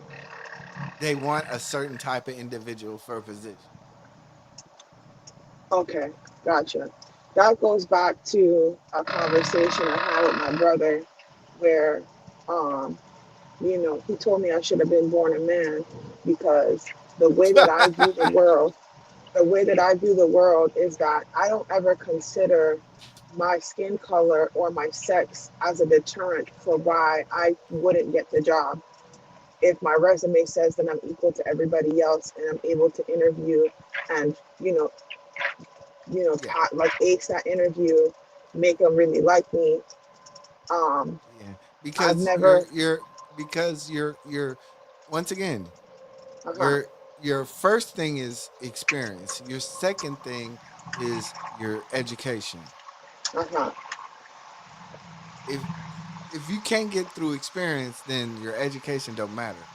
They want a certain type of individual for a position. okay, gotcha. That goes back to a conversation I had with my brother, where um, he told me I should have been born a man because the way that I view the world, the way that I view the world is that I don't ever consider my skin color or my sex as a deterrent for why I wouldn't get the job. If my resume says that I'm equal to everybody else and I'm able to interview and Yeah, like ace that interview, make them really like me. Um, yeah. I've Because never, you're once again uh huh, your first thing is experience. Your second thing is your education. uh huh, If if you can't get through experience, then your education don't matter.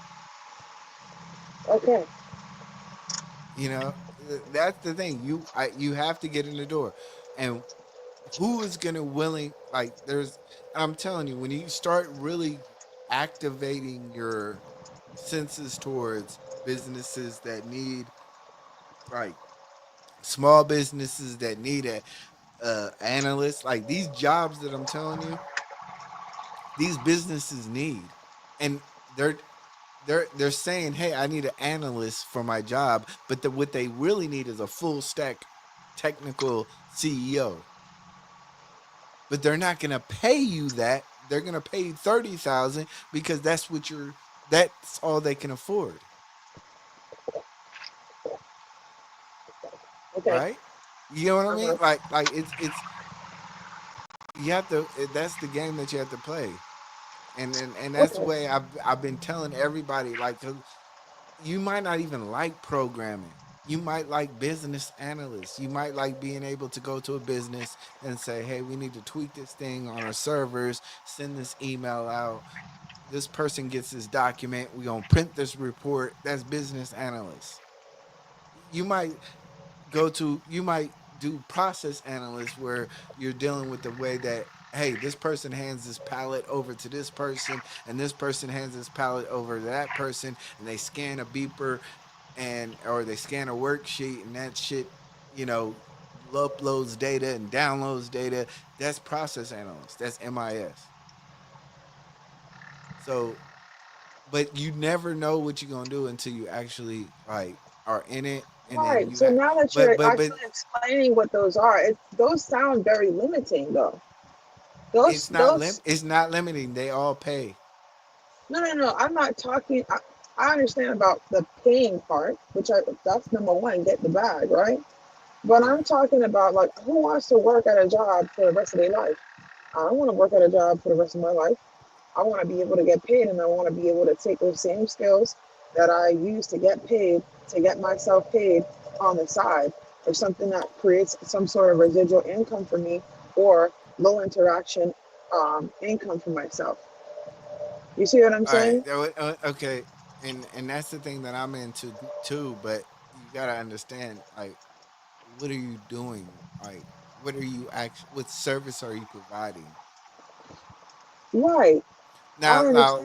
okay, You know, that's the thing. You have to get in the door, and who is gonna willing like there's. I'm telling you, when you start really activating your senses towards businesses that need like small businesses that need a analyst, like these jobs that I'm telling you, these businesses need, and they're they're saying, "Hey, I need an analyst for my job," but what they really need is a full stack technical CEO. But they're not going to pay you that. They're going to pay you 30,000 because that's all they can afford, okay, right? You know what I uh mean? huh, Like it's you have to. That's the game that you have to play, and that's the okay, way I've been telling everybody. Like, 'cause you might not even like programming. You might like business analysts. You might like being able to go to a business and say, "Hey, we need to tweak this thing on our servers. Send this email out. This person gets this document. We're gonna print this report." That's business analysts. You might you might do process analysts where you're dealing with the way that, hey, this person hands this palette over to this person and this person hands this palette over to that person, and they scan a beeper and or they scan a worksheet, and that shit, you know, uploads data and downloads data. That's process analyst. That's MIS. So, but you never know what you're gonna do until you actually like are in it, and then right. So now that but you're but but actually explaining what those are, those sound very limiting, though. it's Those it's not limiting. They all pay. No, no, no. I'm not talking. I understand about the paying part, that's number one, get the bag, right? But Yeah. I'm talking about like who wants to work at a job for the rest of their life? I don't want to work at a job for the rest of my life. I want to be able to get paid, and I want to be able to take those same skills that I use to get paid to get myself paid on the side, or something that creates some sort of residual income for me, or low interaction income for myself. You see what I'm All right. saying? Okay. And that's the thing that I'm into too. But you gotta understand, like, what are you doing? Like, what are you actually? What service are you providing? Right. I Now, understand.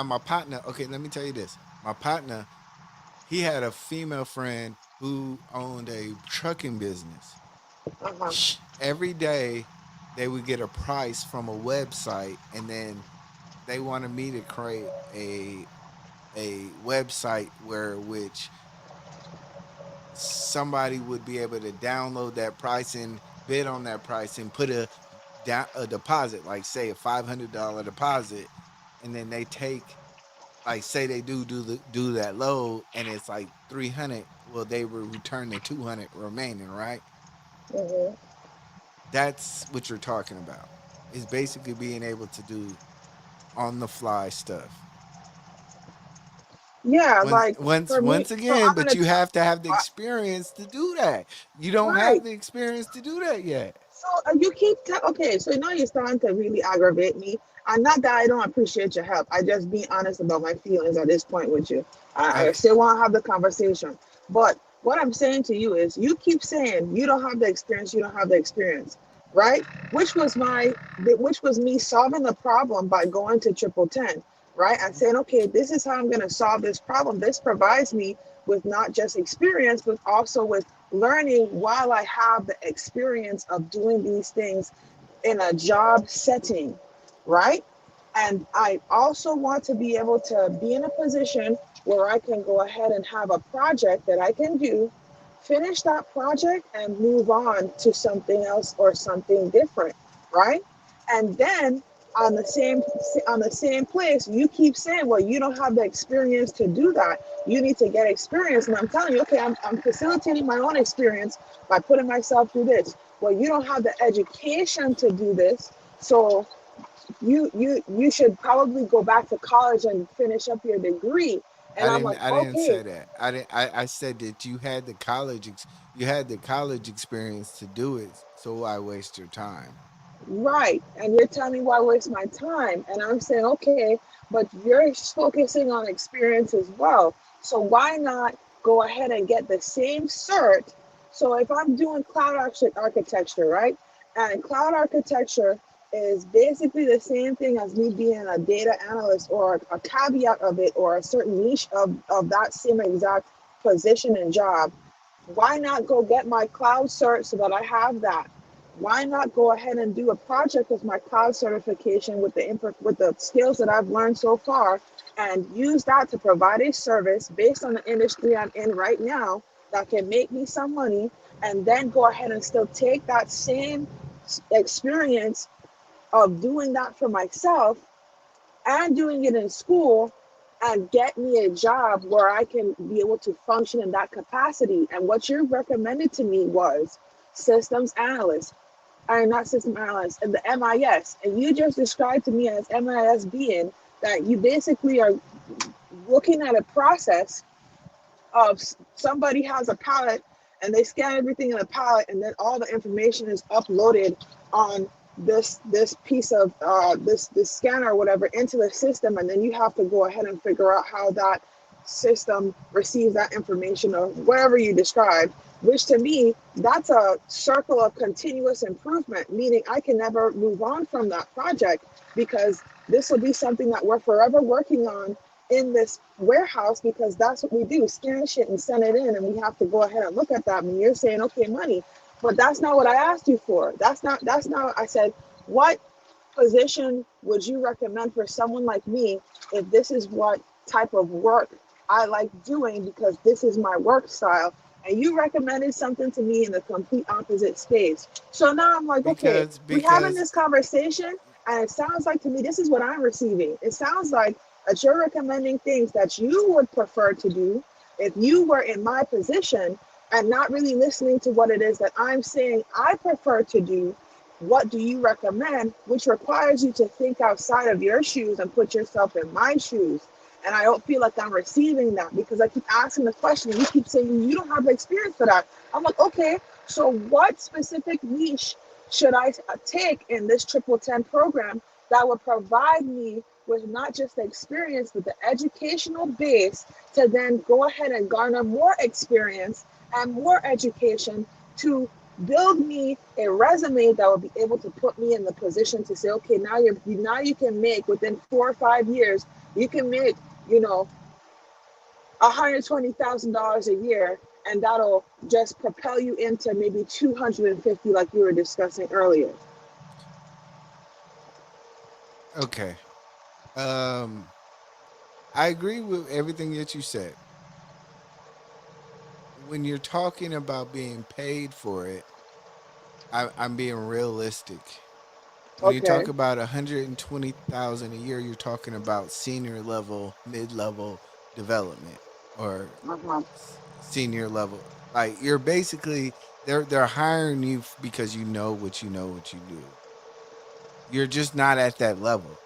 my partner. Okay, let me tell you this. My partner, he had a female friend who owned a trucking business. Uh-huh. Every day, they would get a price from a website, and then they wanted me to create a website where which somebody would be able to download that pricing, bid on that price, and put a deposit, like say a $500 deposit, and then they take, like say they do that load, and it's like 300. Well, they will return the 200 remaining, right? Mhm. That's what you're talking about. Is basically being able to do on the fly stuff. Yeah, like for me, Once so again, I'm but gonna you tell. have to have the experience to do that. You don't Right. have the experience to do that yet. So you keep okay. So now you're starting to really aggravate me. And not that I don't appreciate your help. I just be honest about my feelings at this point with you. I Okay. still want to have the conversation. But what I'm saying to you is, you keep saying you don't have the experience. You don't have the experience, right? Which was me solving the problem by going to triple ten, right? And saying, okay, this is how I'm going to solve this problem. This provides me with not just experience, but also with learning while I have the experience of doing these things in a job setting, right? And I also want to be able to be in a position where I can go ahead and have a project that I can do, finish that project, and move on to something else or something different, right? And then on the same place, you keep saying, well, you don't have the experience to do that. You need to get experience. And I'm telling you, okay, I'm facilitating my own experience by putting myself through this. Well, you don't have the education to do this, so you should probably go back to college and finish up your degree. And I'm like, I didn't okay, say that. I said that you had the you had the college experience to do it. So why waste your time? right. And you're telling me why waste my time. And I'm saying, okay, but you're focusing on experience as well. So why not go ahead and get the same cert? So if I'm doing architecture, right? And cloud architecture is basically the same thing as me being a data analyst, or a caveat of it, or a certain niche of that same exact position and job. Why not go get my cloud cert so that I have that? Why not go ahead and do a project with my cloud certification with the skills that I've learned so far, and use that to provide a service based on the industry I'm in right now that can make me some money, and then go ahead and still take that same experience of doing that for myself and doing it in school, and get me a job where I can be able to function in that capacity. And what you recommended to me was systems analyst, or not system analyst, and the MIS. And you just described to me as MIS being that you basically are looking at a process of somebody has a palette, and they scan everything in a palette, and then all the information is uploaded on this piece of this scanner or whatever into the system, and then you have to go ahead and figure out how that system receives that information, or whatever you described. Which to me, that's a circle of continuous improvement, meaning I can never move on from that project, because this will be something that we're forever working on in this warehouse, because that's what we do, scan shit and send it in, and we have to go ahead and look at that. When you're saying, okay, money, but that's not what I asked you for. That's not I said, what position would you recommend for someone like me, if this is what type of work I like doing, because this is my work style? And you recommended something to me in the complete opposite space. So now I'm like, okay, we having Because this conversation, and it sounds like to me this is what I'm receiving. It sounds like that you're recommending things that you would prefer to do if you were in my position, and not really listening to what it is that I'm saying I prefer to do. What do you recommend? Which requires you to think outside of your shoes and put yourself in my shoes. And I don't feel like I'm receiving that, because I keep asking the question and you keep saying you don't have the experience for that. I'm like, okay, so what specific niche should I take in this triple 10 program that would provide me with not just the experience, but the educational base to then go ahead and garner more experience and more education to build me a resume that will be able to put me in the position to say, okay, now you can make, within 4 or 5 years, you can make, $120,000 a year, and that'll just propel you into maybe 250, like you were discussing earlier. okay. I agree with everything that you said. when you're talking about being paid for it, I'm being realistic. When you Okay. talk about 120,000 a year, you're talking about senior level, mid level development, or Uh-huh. senior level. Like you're basically they're hiring you because you know what you do. You're just not at that level.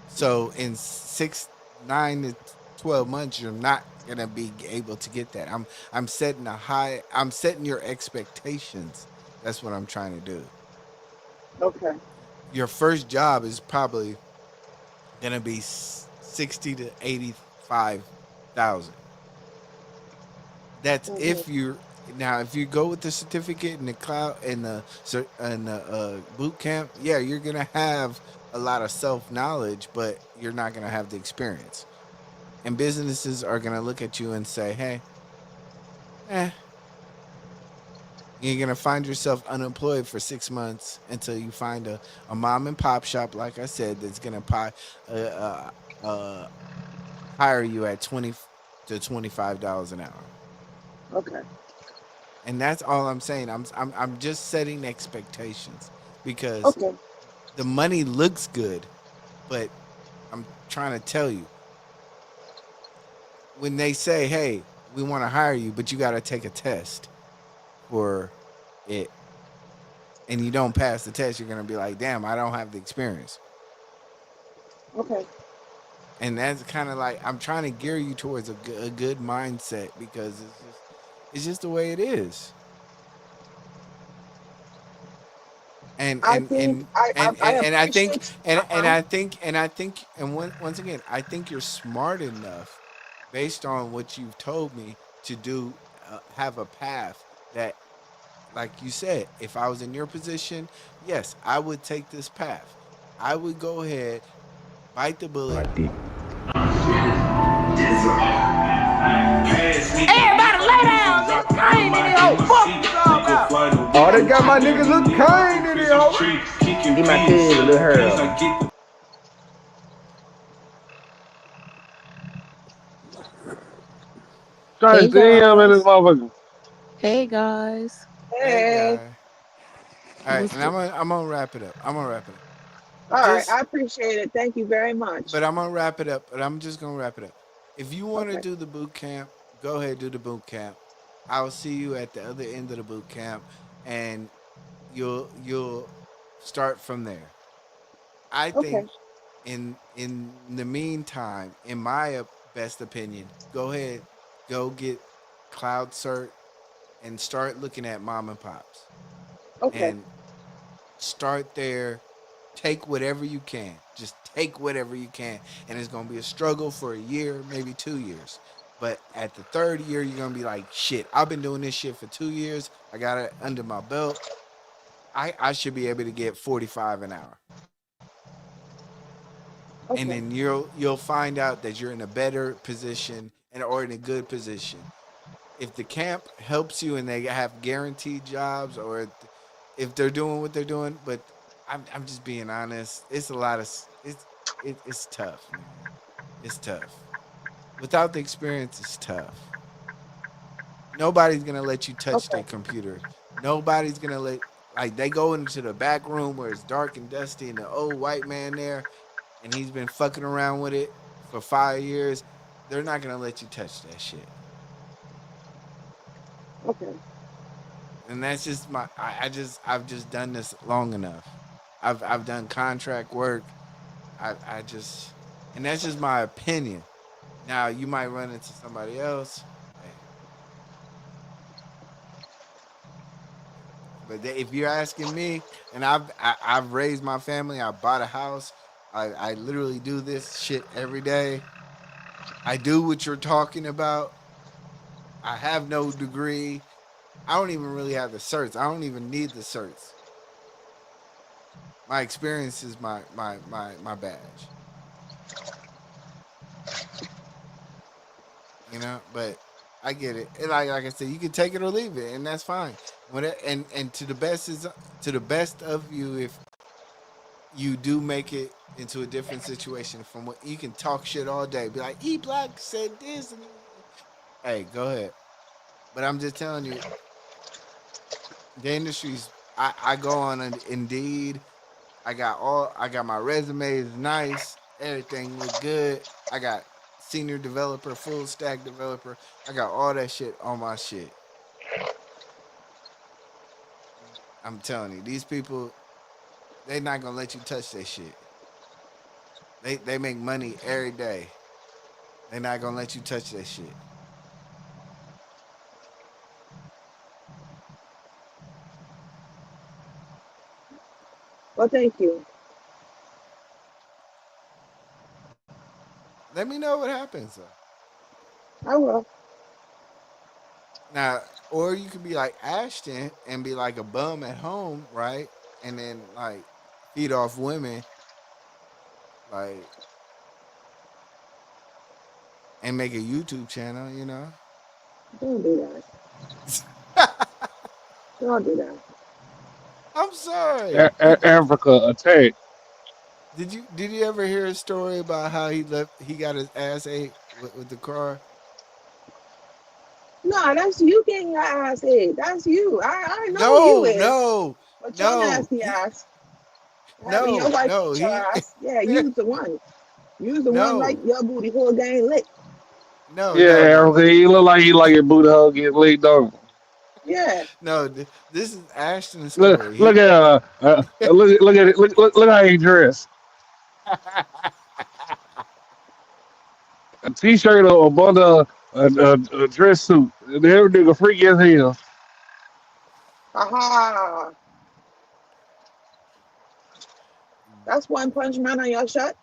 So in 6, 9 to 12 months, you're not gonna be able to get that. I'm setting I'm setting your expectations. That's what I'm trying to do. Okay. Your first job is probably gonna be 60 to 85,000. That's Mm-hmm. if you're now if you go with the certificate and the cloud and the boot camp, yeah, you're gonna have a lot of self knowledge, but you're not gonna have the experience. And businesses are gonna look at you and say, "Hey, eh." You're gonna find yourself unemployed for 6 months until you find a mom and pop shop, like I said, that's gonna uh, uh, uh, hire you at $20 to $25 an hour. Okay. And that's all I'm saying. I'm just setting expectations because Okay. the money looks good, but I'm trying to tell you, when they say, "Hey, we want to hire you, but you got to take a test for it," and you don't pass the test, you're gonna be like, "Damn, I don't have the experience." Okay. And that's kind of like I'm trying to gear you towards a good mindset because it's just the way it is. and I and think and I I, and I and, and I think appreciate. and Uh-huh. I think and I think and once again, I think you're smart enough, based on what you've told me, to do have a path that, like you said, if I was in your position, yes, I would take this path. I would go ahead, bite the bullet. Everybody lay down. This cane in the old fuck you all about. Oh, they got my niggas look kind in there, ho. He my kid, little Harold. Trying Hey to see him in this guys. motherfucker. Hey guys. Hey, Hey. guy. All right, What's and the I'm gonna wrap it up. I'm gonna wrap it up. All right. Just I appreciate it. Thank you very much. But I'm gonna wrap it up. But I'm just gonna wrap it up. If you want to Okay. do the boot camp, go ahead, do the boot camp. I'll see you at the other end of the boot camp, and you'll start from there. I Okay. think in the meantime, in my best opinion, go ahead, go get cloud cert and start looking at mom and pops Okay. and start there. Take whatever you can. Just take whatever you can. And it's gonna be a struggle for a year, maybe 2 years. But at the third year, you're gonna be like, shit, I've been doing this shit for 2 years. I got it under my belt. I should be able to get 45 an hour. And Okay. then you'll find out that you're in a better position and or in a good position. If the camp helps you and they have guaranteed jobs, or if they're doing what they're doing, but I'm just being honest. It's a lot of it's tough, man. It's tough. Without the experience, it's tough. Nobody's gonna let you touch Okay. their computer. Nobody's gonna let like they go into the back room where it's dark and dusty and the old white man there, and he's been fucking around with it for 5 years. They're not gonna let you touch that shit. Okay. And that's just I've just done this long enough. I've done contract work. I just and that's just my opinion. Now you might run into somebody else, hey, but if you're asking me, and I've raised my family, I bought a house, I literally do this shit every day. I do what you're talking about. I have no degree. I don't even really have the certs. I don't even need the certs. My experience is my badge. But I get it. And like I said, you can take it or leave it, and that's fine. And to the best of you, if you do make it into a different situation from what you can talk shit all day, be like, E Block said this, Hey, go ahead. But I'm just telling you, the industry's. I go on Indeed. I got my resume is nice. Everything look good. I got senior developer, full stack developer. I got all that shit on my shit. I'm telling you, these people, they not gonna let you touch that shit. They make money every day. They not gonna let you touch that shit. Well, thank you. Let me know what happens though. I will. Now, or you could be like Ashton and be like a bum at home, right? And then like feed off women, like and make a YouTube channel, you know? Don't do that. Don't do that. I'm sorry. Africa attack. Did you ever hear a story about how he got his ass ate with the car? No, that's you getting your ass ate. That's you. I know who you No, is. no, But your no. nasty ass. Having your No, wife no, eat your he ass. Yeah, you's the one. You's the one like no, your booty hole gang lit. no, Yeah, no, no. Africa. He look like he like your booty hole get licked on. Yeah. No, this is Ashton's story. Look at look at it. Look how he dressed. A t-shirt or a bundle, a dress suit. And every nigga freaky as hell. Aha. That's one punch man on your shirt.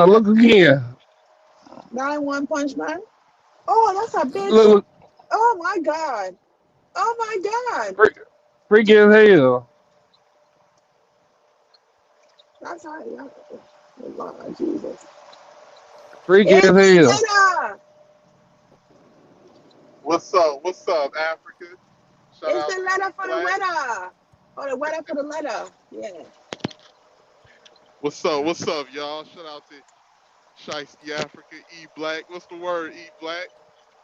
Look again. That ain't one punch man. Oh, that's a bitch. Look, Oh my god. Oh my god. freaky as hell. That's how you. Oh Lord Jesus. Freaky as It's hell. the What's up? What's up, Africa? Shout It's out the to letter E for the Black. weather. Or the weather for the letter. Yeah. What's up? What's up, y'all? Shout out to Shiesty Africa, E Black. What's the word, E Black?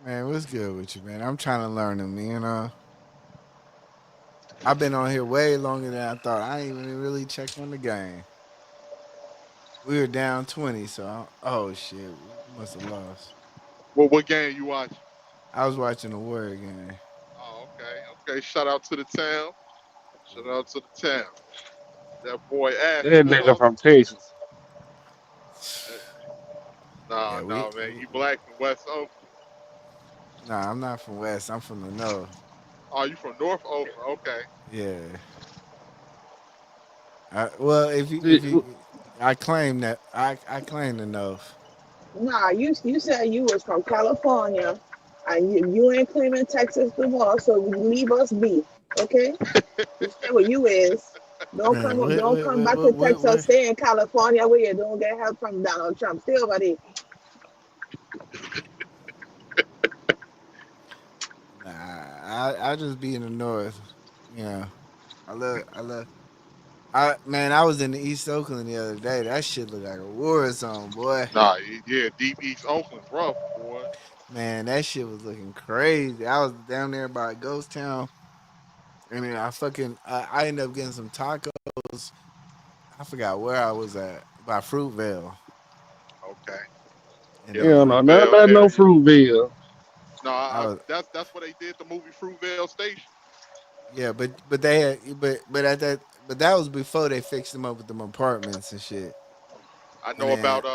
Man, what's good with you, man? I'm trying to learn them, you know. I've been on here way longer than I thought. I ain't even really checked on the game. We were down 20, so oh shit, we must have lost. What game you watching? I was watching the Warrior game. Oh, okay. Okay. Shout out to the town. Shout out to the town. That boy That Africa. nigga from Texas. Yeah, No, man. E Black from West Oakland. nah, I'm not from West. I'm from the North. Oh, you from North Oakland? Okay. Yeah. Well, if you, I claim that I claim the North. Nah, you said you was from California and you ain't claiming Texas no more, so leave us be. Okay? You say what you is. Man, Don't come back to Texas, stay in California where you don't get help from Donald Trump. Stay over there. Nah, I just be in the North. You know, I love. I was in the East Oakland the other day. That shit looked like a war zone, boy. Nah, yeah, Deep East Oakland's rough, boy. Man, that shit was looking crazy. I was down there by Ghost Town, and then I ended up getting some tacos. I forgot where I was at by Fruitvale, Okay. and Yeah, the Yeah, no, not Fruitvale about no area. Fruitville. No, I was that's where they did the movie Fruitvale Station. yeah, but they had but at that but that was before they fixed them up with them apartments and shit. I And know then about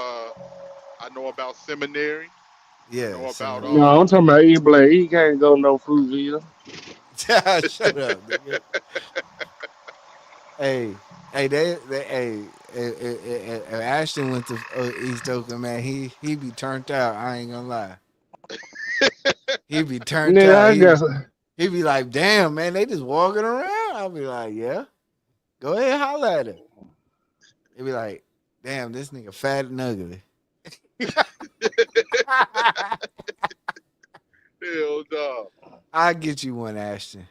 I know about Seminary. I yeah, know about seminary. No, I'm talking about E Black. He can't go no Fruitville. Shut up, nigga. Hey, Ashton went to East Oakland, man. He be turned out. I ain't gonna lie. He be turned Nigga, out. I guess He be like, damn, man, they just walking around. I'll be like, yeah, go ahead, holler at him. He be like, damn, this nigga fat and ugly. Hell no. I'll get you one, Ashton.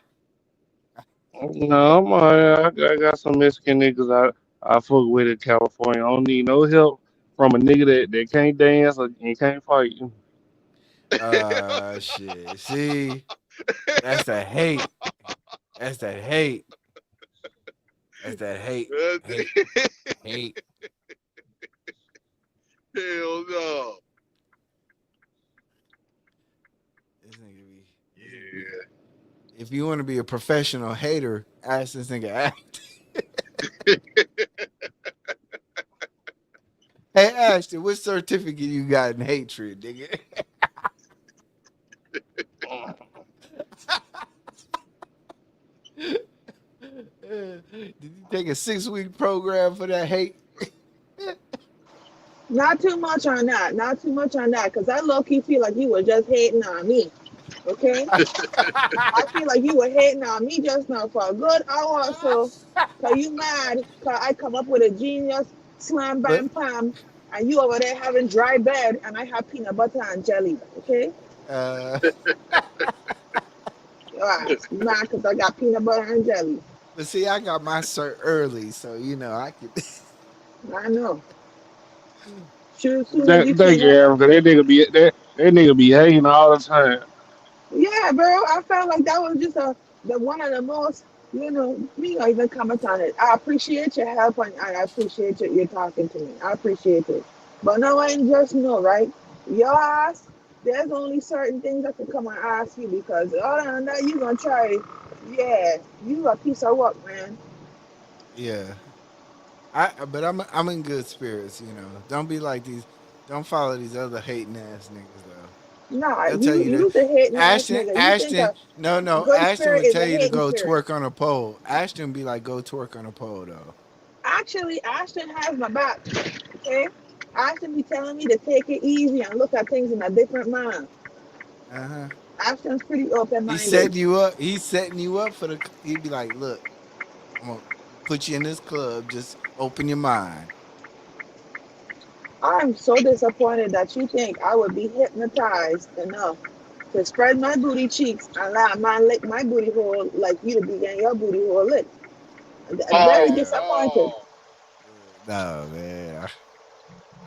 no, I got some Mexican niggas I fuck with in California. I don't need no help from a nigga that can't dance or and can't fight. Shit. See, that's that hate. That's that hate. That's that hate. Hate. Hate. Hell no. This nigga be. Yeah. If you want to be a professional hater, ask this nigga act. Hey Ashton, what certificate you got in hatred, nigga? Did you take a 6-week program for that hate? Not too much on that. Not too much on that. Because I low-key feel like you were just hating on me. Okay? I feel like you were hating on me just now for a good hour or so. Because you mad. Because I come up with a genius slam bam pam. And you over there having dry bread. And I have peanut butter and jelly. Okay? Alright. Mad because I got peanut butter and jelly. But see, I got my cert early, so you know I could. I know. Shoot, Thank you, Erica. That nigga be hating all the time. Yeah, bro. I felt like that was just the one of the most, me not even comment on it. I appreciate your help and I appreciate you talking to me. I appreciate it. But no one just know, right? Your ass, there's only certain things I can come and ask you because other than that, you gonna try. Yeah, you a piece of work, man. Yeah, but I'm in good spirits, you know. Don't be like these. Don't follow these other hating ass niggas though. Nah, They'll tell you you that. the hating ass Ashton, nigga. You think Ashton, a no. good Ashton spirit would is tell a you to hating go spirit. twerk on a pole. Ashton be like, go twerk on a pole though. Actually, Ashton has my back. Okay? Ashton be telling me to take it easy and look at things in a different manner. Ashton's pretty open He's minded. setting you up. He's setting you up for the. He'd be like, look, I'm gonna put you in this club. Just open your mind. I'm so disappointed that you think I would be hypnotized enough to spread my booty cheeks and let a man lick my booty hole like you to be getting your booty hole licked. I'm very disappointed. No, man.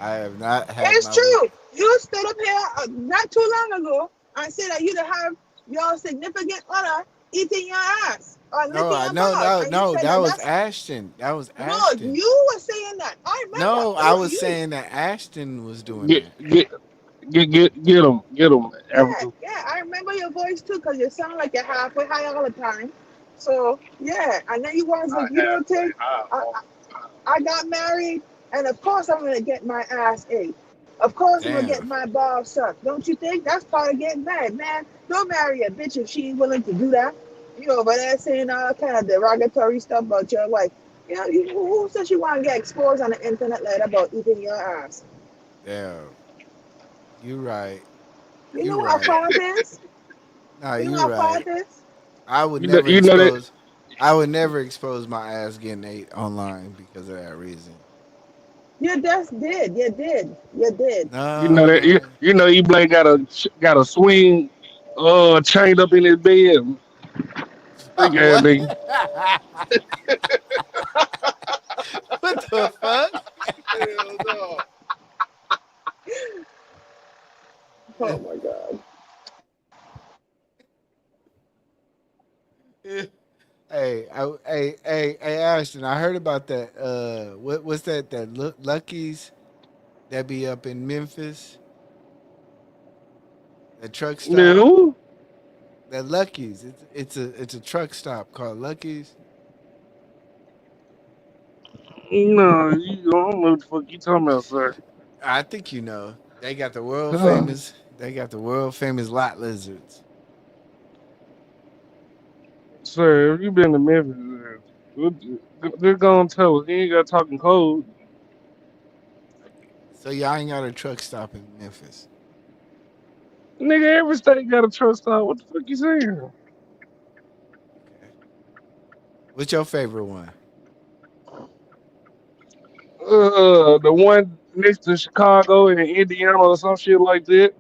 I have not had It's my boot. true. You stood up here not too long ago and said that you'd have your significant other eating your ass or No, licking your balls. And you said that that was that's Ashton. That was no, Ashton. you were saying that. I remember. No, It I was was you. saying that Ashton was doing Get that. him, Yeah, Africa. yeah, I remember your voice too, because you sound like you're halfway high all the time. So, yeah, and then you was like, you don't think I got married, and of course I'm going to get my ass ate. Of course I'm going to get Damn. my balls sucked. Don't you think? That's part of getting married, man. Don't marry a bitch if she ain't willing to do that. You over there saying all kind of derogatory stuff about your wife. You know, who says you want to get exposed on the internet like that about eating your ass? Damn. You right. You You know how right. far it is? No, You know you how far right. it is? I would You know, never you know that. expose. I would never expose my ass getting ate online because of that reason. You just did. You did. You did. You know that. No. You know, E Blake got a swing, chained up in his bed. Freak ass What? nigga. What the fuck? Hell no. Oh my god. Hey, Ashton, I heard about that. What's that? Lucky's that be up in Memphis. That truck stop. No, That Lucky's. It's a truck stop called Lucky's. no, you don't know what the fuck you talking about, sir. I think you know. They got the world Huh. famous. They got the world famous lot lizards. Sir, if you been to Memphis, they're gonna tell us. You ain't got talking code. So y'all ain't got a truck stop in Memphis. Nigga, every state got a truck stop. What the fuck you saying? What's your favorite one? The one next to Chicago and Indiana or some shit like that,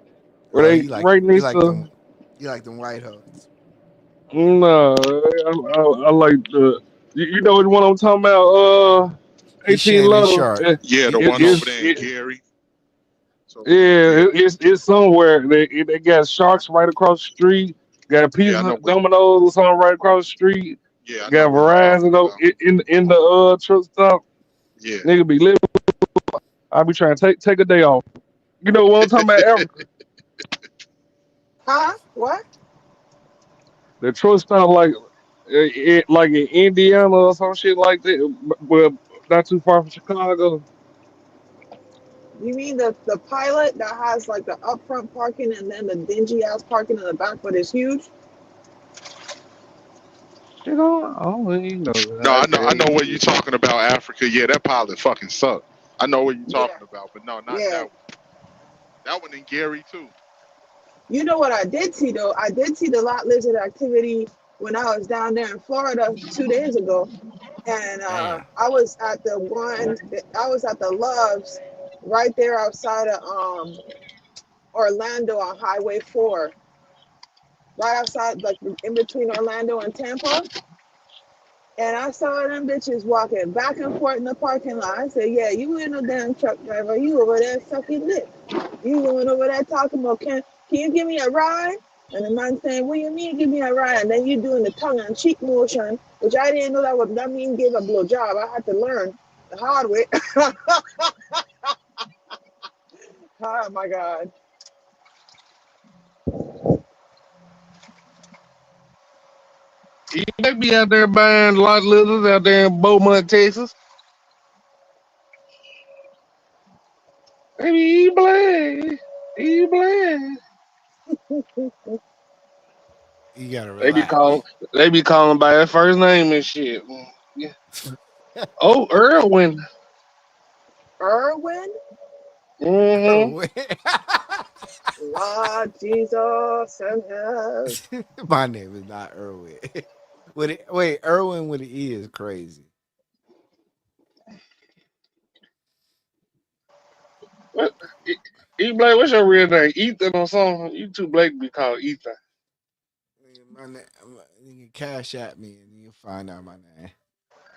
where Oh, they right you next like to. them white hoes. No, I like the. You know the one I'm talking about? He's 18 Shannon letter. Sharp. Yeah, the He, one he, over It's there in it, Gary. Yeah, it's somewhere. They got sharks right across the street. Got Yeah, I pizza know where. Domino's or something right across the street. Yeah, I know Got where you talking Verizon though about. in the truck stop. Yeah. Nigga be living. I be trying to take a day off. You know what I'm talking about, Africa? Huh? What? The truck stop like in Indiana or some shit like that. Well, not too far from Chicago. You mean the pilot that has like the upfront parking and then the dingy ass parking in the back, but it's huge? Shit, I don't even know No, that. I know what you Okay. talking about, Africa. Yeah, that pilot fucking sucked. I know what you Yeah. talking about, but no, not Yeah. that one. That one in Gary too. You know what I did see though? I did see the lot lizard activity when I was down there in Florida 2 days ago, and Damn. I was at the Loves right there outside of Orlando on Highway 4, right outside, like in between Orlando and Tampa. And I saw them bitches walking back and forth in the parking lot. I said, yeah, you ain't no damn truck driver. You over there sucking dick. You going over there talking about, can you give me a ride? And the man saying, what do you mean give me a ride? And then you doing the tongue and cheek motion, which I didn't know that mean give a blow job. I had to learn the hard way. Oh my God. They be out there buying lot lizards out there in Beaumont, Texas. They be eat black. Eat black. You gotta They be relax. calling. They be calling by their first name and shit. Yeah. Oh, Irwin. Irwin? Mm-hmm. Irwin. Lord Jesus and help. My name is not Irwin. Wait, Irwin with an E is crazy. What? E Black, what's your real name? Ethan or something? You too black to be called Ethan. My name, you can cash at me and you'll find out my name.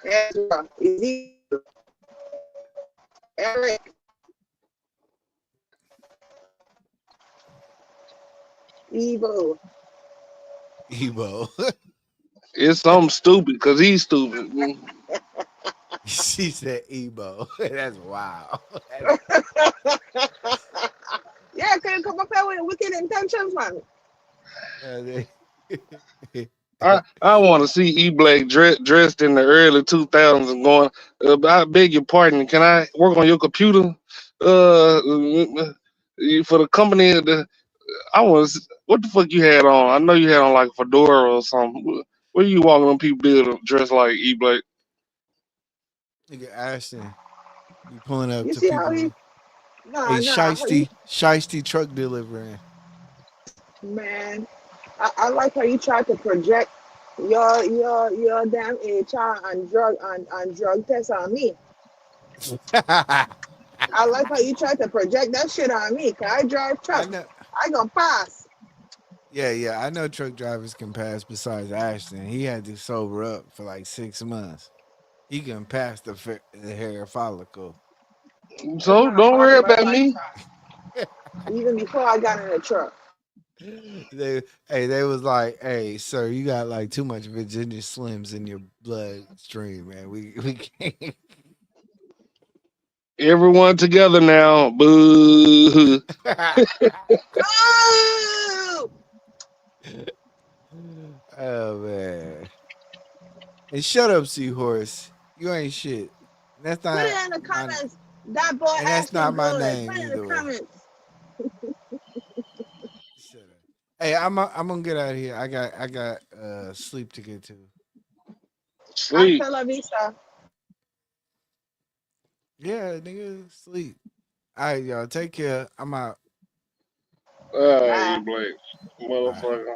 Ezra, Ezekiel, Eric, Evo. Ebo. It's something stupid because he's stupid. She said Ebo. That's wild. Yeah, can you come up here with wicked intentions, man? I want to see E Black dressed in the early 2000s and going, I beg your pardon, can I work on your computer? For the company, what the fuck you had on? I know you had on like a fedora or something. What are you walking on people did dressed like E Black? Nigga Ashton be pulling up You to see how he? people. Hey, How you, Shiesty truck delivering. man. I like how you try to project your damn HR and drug test on me. I like how you try to project that shit on me. Cause I drive I truck. know. I gonna pass. Yeah. I know truck drivers can pass besides Ashton. He had to sober up for like 6 months. He can pass the hair follicle. I was So not don't worry possible at about that me. time. Even before I got in the truck. They was like, hey, sir, you got like too much Virginia Slims in your bloodstream, man. We can't. Everyone together now. Boo. Oh! Oh man. And shut up, Seahorse. You ain't shit. That's Put not it in the my comments. That boy and that's Ashton not my good. name Put it in the either way. comments. Shut up. Hey, I'm gonna get out of here. I got sleep to get to. Sleep. Hasta la vista. Yeah, nigga, sleep. All right, y'all. Take care. I'm out. E Bye. Black. Bye. Motherfucker.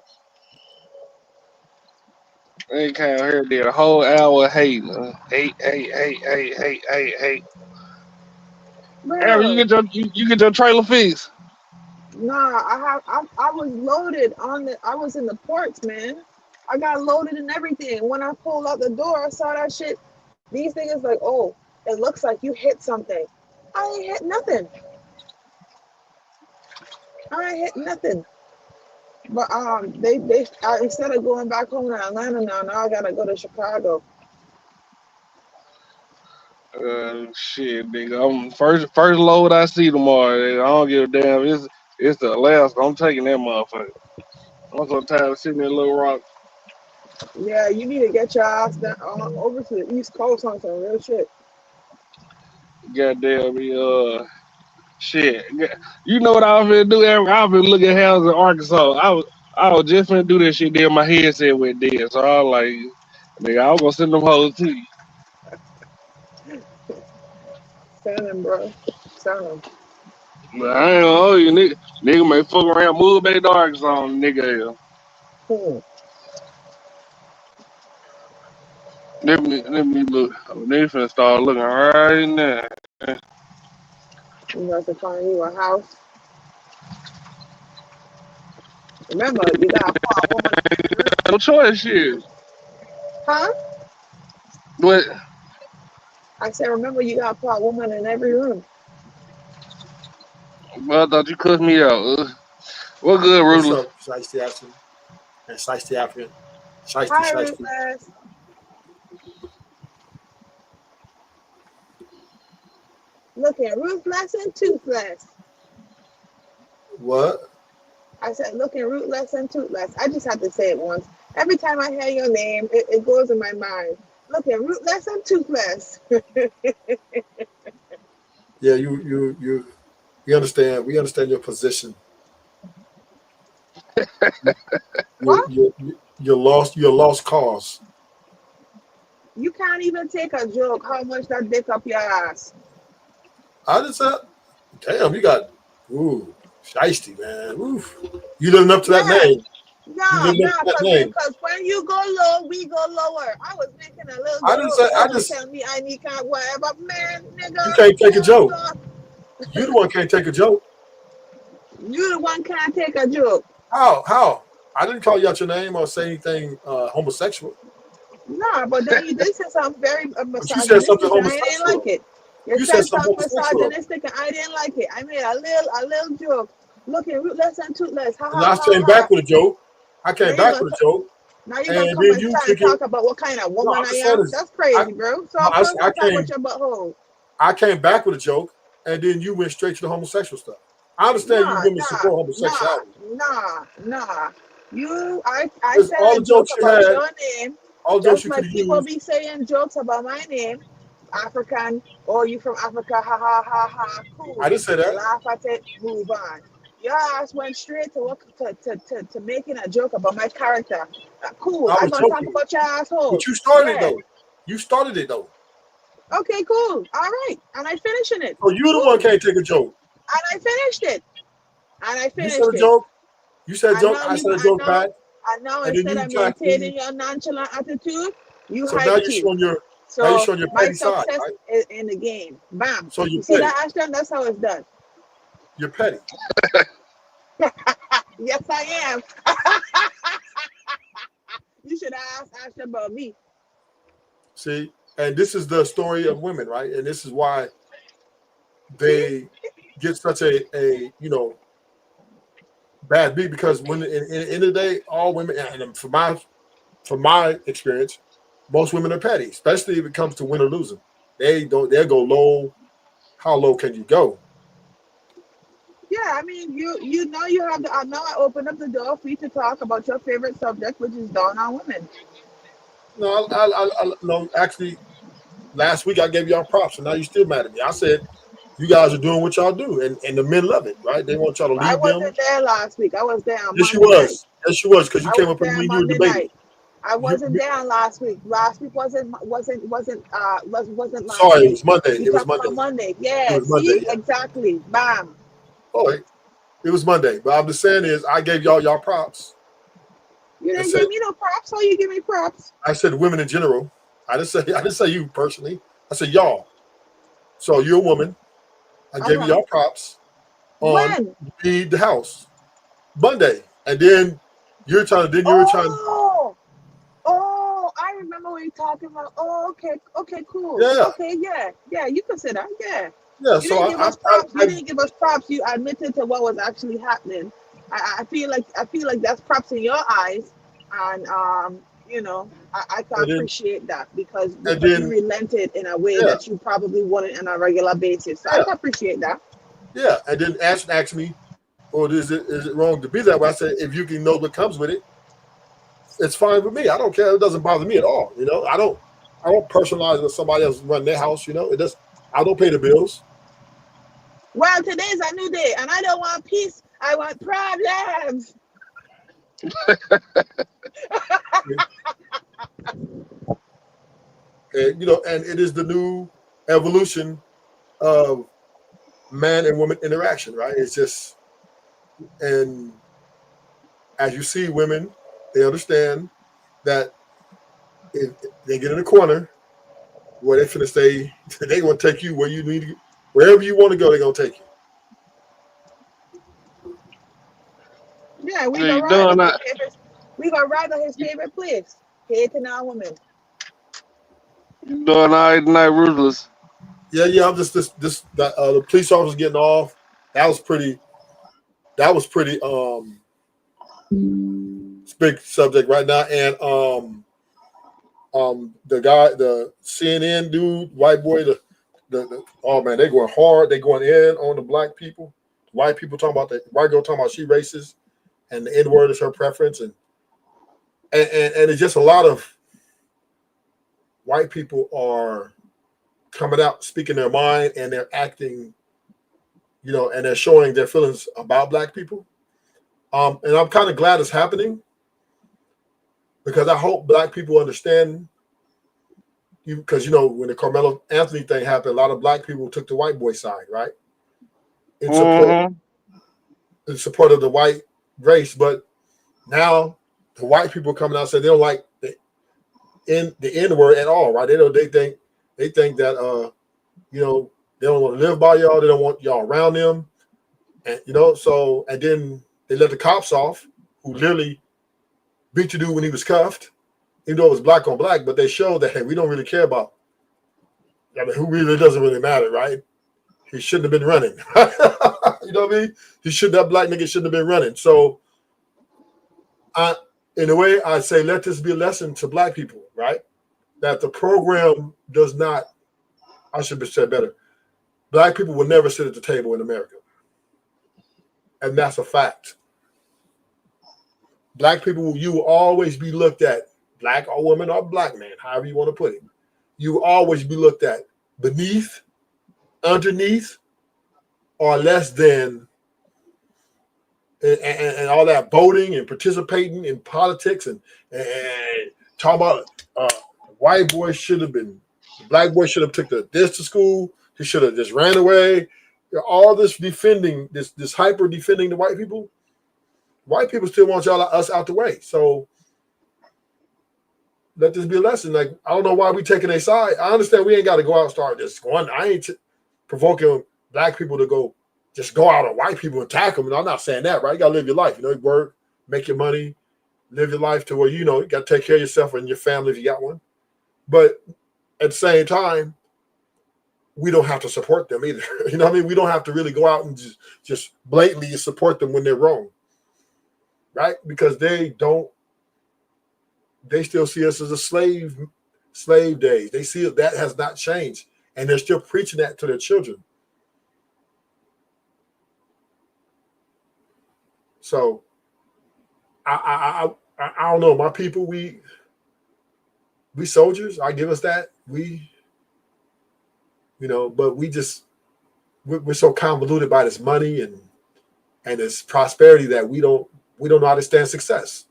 They came here did a whole hour hating. Hate. Aaron, Bro. you get your trailer fixed. Nah, I was loaded on the I was in the ports, man. I got loaded and everything. When I pulled out the door, I saw that shit. These niggas like, oh, it looks like you hit something. I ain't hit nothing. I ain't hit nothing. But they instead of going back home to Atlanta now I gotta go to Chicago. Shit, nigga. I'm first load I see tomorrow. Nigga. I don't give a damn. It's the Alaska. I'm taking that motherfucker. I'm so tired of sitting in Little Rock. Yeah, you need to get your ass down, over to the East Coast on some real shit. Goddamn me, shit. You know what I was finna do? I was finna look at houses in Arkansas. I was just finna do that shit. Then my headset went dead, so I was like, nigga, I was gonna send them hoes to you. Send them, bro. Send them. But I ain't gonna hold you, nigga. Nigga may fuck around, move back to Arkansas, nigga. Hmm. Let me look. Nigga finna start looking right now. You got to find you a house. Remember, you got to put a woman in every room. No choice, shit. Huh? But I said, remember, you got to put a woman in every room. I thought you cussed me out. What good, What's Ruthless? up, Shiesty African? And Shiesty African. Shiesty, Hi, Shiesty. Ruthless. Looking ruthless and toothless. What? I said, looking rootless and toothless. I just had to say it once. Every time I hear your name, it goes in my mind. Looking rootless and toothless. Yeah, we understand. We understand your position. What? You're lost. You're a lost cause. You can't even take a joke how much that dick up your ass. I just said, damn, you got Shiesty, man. Oof. You living up to that name. You living up to that name. Because when you go low, we go lower. I was making a little I joke. didn't say. I You just. tell me I need can't whatever, man, nigga. You can't take a joke. You the one can't take a joke. You the one can't take a joke. How? I didn't call you out your name or say anything homosexual. Nah, but then you did say something very But you said something misogynistic and I didn't homosexual. like it. You said something misogynistic and I didn't like it. I made a little joke. Looking rootless and toothless. Ha And ha I ha came ha. back with a joke. I came back with a joke. Now you're And gonna come then and you try and thinking, talk about what kind of no, woman I'm I just saying am. this. That's crazy, bro. So No, of course I I talk came. about your butthole. I came back with a joke, and then you went straight to the homosexual stuff. I understand you women support homosexuality. Nah. I Because said all a the joke jokes you about had, your name, all the jokes just you could like have people used. be saying jokes about my name, African, or you from Africa, ha ha ha ha, cool. I didn't say that. Laugh at it, move on. Your ass went straight to making a joke about my character. Cool. I I'm was gonna talk joking. about your asshole. But you started it Yeah. though. You started it though. Okay, cool. All right. And I finishing it. So you the one can't take a joke. And I finished it. You said a joke. You said a And joke. now I said a joke back. and now And then instead you of try. maintaining your nonchalant attitude, you So now hype you're too. showing your So my petty side, success right? is in the game. Bam. So You you're see petty. that, Ashton? That's how it's done. You're petty. Yes, I am. You should ask Ashton about me. See, and this is the story of women, right? And this is why they get such a bad beat, because when in the end of the day, all women, and from my experience, most women are petty, especially if it comes to win or losing. They'll go low. How low can you go? Yeah, I mean, you know you have the. I know I opened up the door for you to talk about your favorite subject, which is down on women. No, no. Actually, last week I gave y'all props, and now you still mad at me. I said you guys are doing what y'all do, and the men love it, right? They want y'all to I lead them. wasn't there last week. I was there on Yes, you Monday night. was. Yes, you was, because you I came was up and there me and you were Monday debating. night. I wasn't there last week. Last week wasn't last Sorry, week. it was Monday. We It was talking Monday. about Monday. It Yeah, was Monday. see? Yeah. Exactly. Bam. All right. It was Monday. But I'm just saying is I gave y'all props. You didn't give me no props, so you give me props. I said women in general. I didn't say you personally. I said y'all. So you're a woman. I gave you y'all props on When? the house. Monday. And then you're trying. Oh, I remember what you're talking about. Oh, okay, cool. Yeah. Okay, yeah, you can say that. Yeah. Yeah, You so didn't give us props. You didn't give us props. You admitted to what was actually happening. I feel like that's props in your eyes, and you know, I can and then appreciate that because and you then relented in a way yeah, that you probably wouldn't on a regular basis. So I yeah, can appreciate that. yeah, and then ask me, well, is it wrong to be that way? I said, if you can know what comes with it, it's fine with me. I don't care. It doesn't bother me at all. You know, I don't personalize when somebody else run their house. You know, it does. I don't pay the bills. Well, today's a new day, and I don't want peace. I want problems. And, you know, and it is the new evolution of man and woman interaction, right? It's just, and as you see women, they understand that if they get in a corner where they finna stay, they gonna take you where you need to, wherever you want to go, they're gonna take you. Yeah, we Yeah, gonna you ride doing on his that? favorite. We gonna ride on his favorite place. Hating our women. You doing all right tonight, Ruthless? Yeah. I'm just the police officer getting off. That was pretty. That was pretty. It's a big subject right now, and the guy, the CNN dude, white boy, the oh man, they going hard. They going in on the black people. White people talking about the white girl talking about she racist, and the N word is her preference, and it's just a lot of white people are coming out speaking their mind, and they're acting, you know, and they're showing their feelings about black people. And I'm kind of glad it's happening because I hope black people understand. Because you know when the Carmelo Anthony thing happened, a lot of black people took the white boy side, right, in support Mm-hmm. of the white race. But now the white people coming out and saying they don't like the N word at all, right? They think that you know, they don't want to live by y'all. They don't want y'all around them, and you know. So and then they let the cops off, who literally beat the dude when he was cuffed, even though it was black on black. But they showed that hey, we don't really care about. I mean, who really doesn't really matter, right? He shouldn't have been running. You know what I mean? That black nigga shouldn't have been running. So, in a way, I say let this be a lesson to black people, right? That the program does not. I should have said better. Black people will never sit at the table in America, and that's a fact. Black people, you will always be looked at, black or woman or black man, however you want to put it. You will always be looked at beneath, underneath, or less than, and all that voting and participating in politics and talking about white boy should have been, the black boy should have took this to school. He should have just ran away. All this defending, this hyper defending the white people. White people still want us out the way. So let this be a lesson. Like, I don't know why we taking a side. I understand we ain't got to go out and start just going. I ain't provoking black people to go out on white people and attack them. And I'm not saying that, right? You got to live your life. You know, work, make your money, live your life to where, you know, you got to take care of yourself and your family if you got one. But at the same time, we don't have to support them either. You know what I mean? We don't have to really go out and just blatantly support them when they're wrong. Right? Because they still see us as a slave days. They see that has not changed. And they're still preaching that to their children. So I don't know. My people, we soldiers, I give us that. You know, but we're so convoluted by this money and this prosperity that we don't know how to stand success.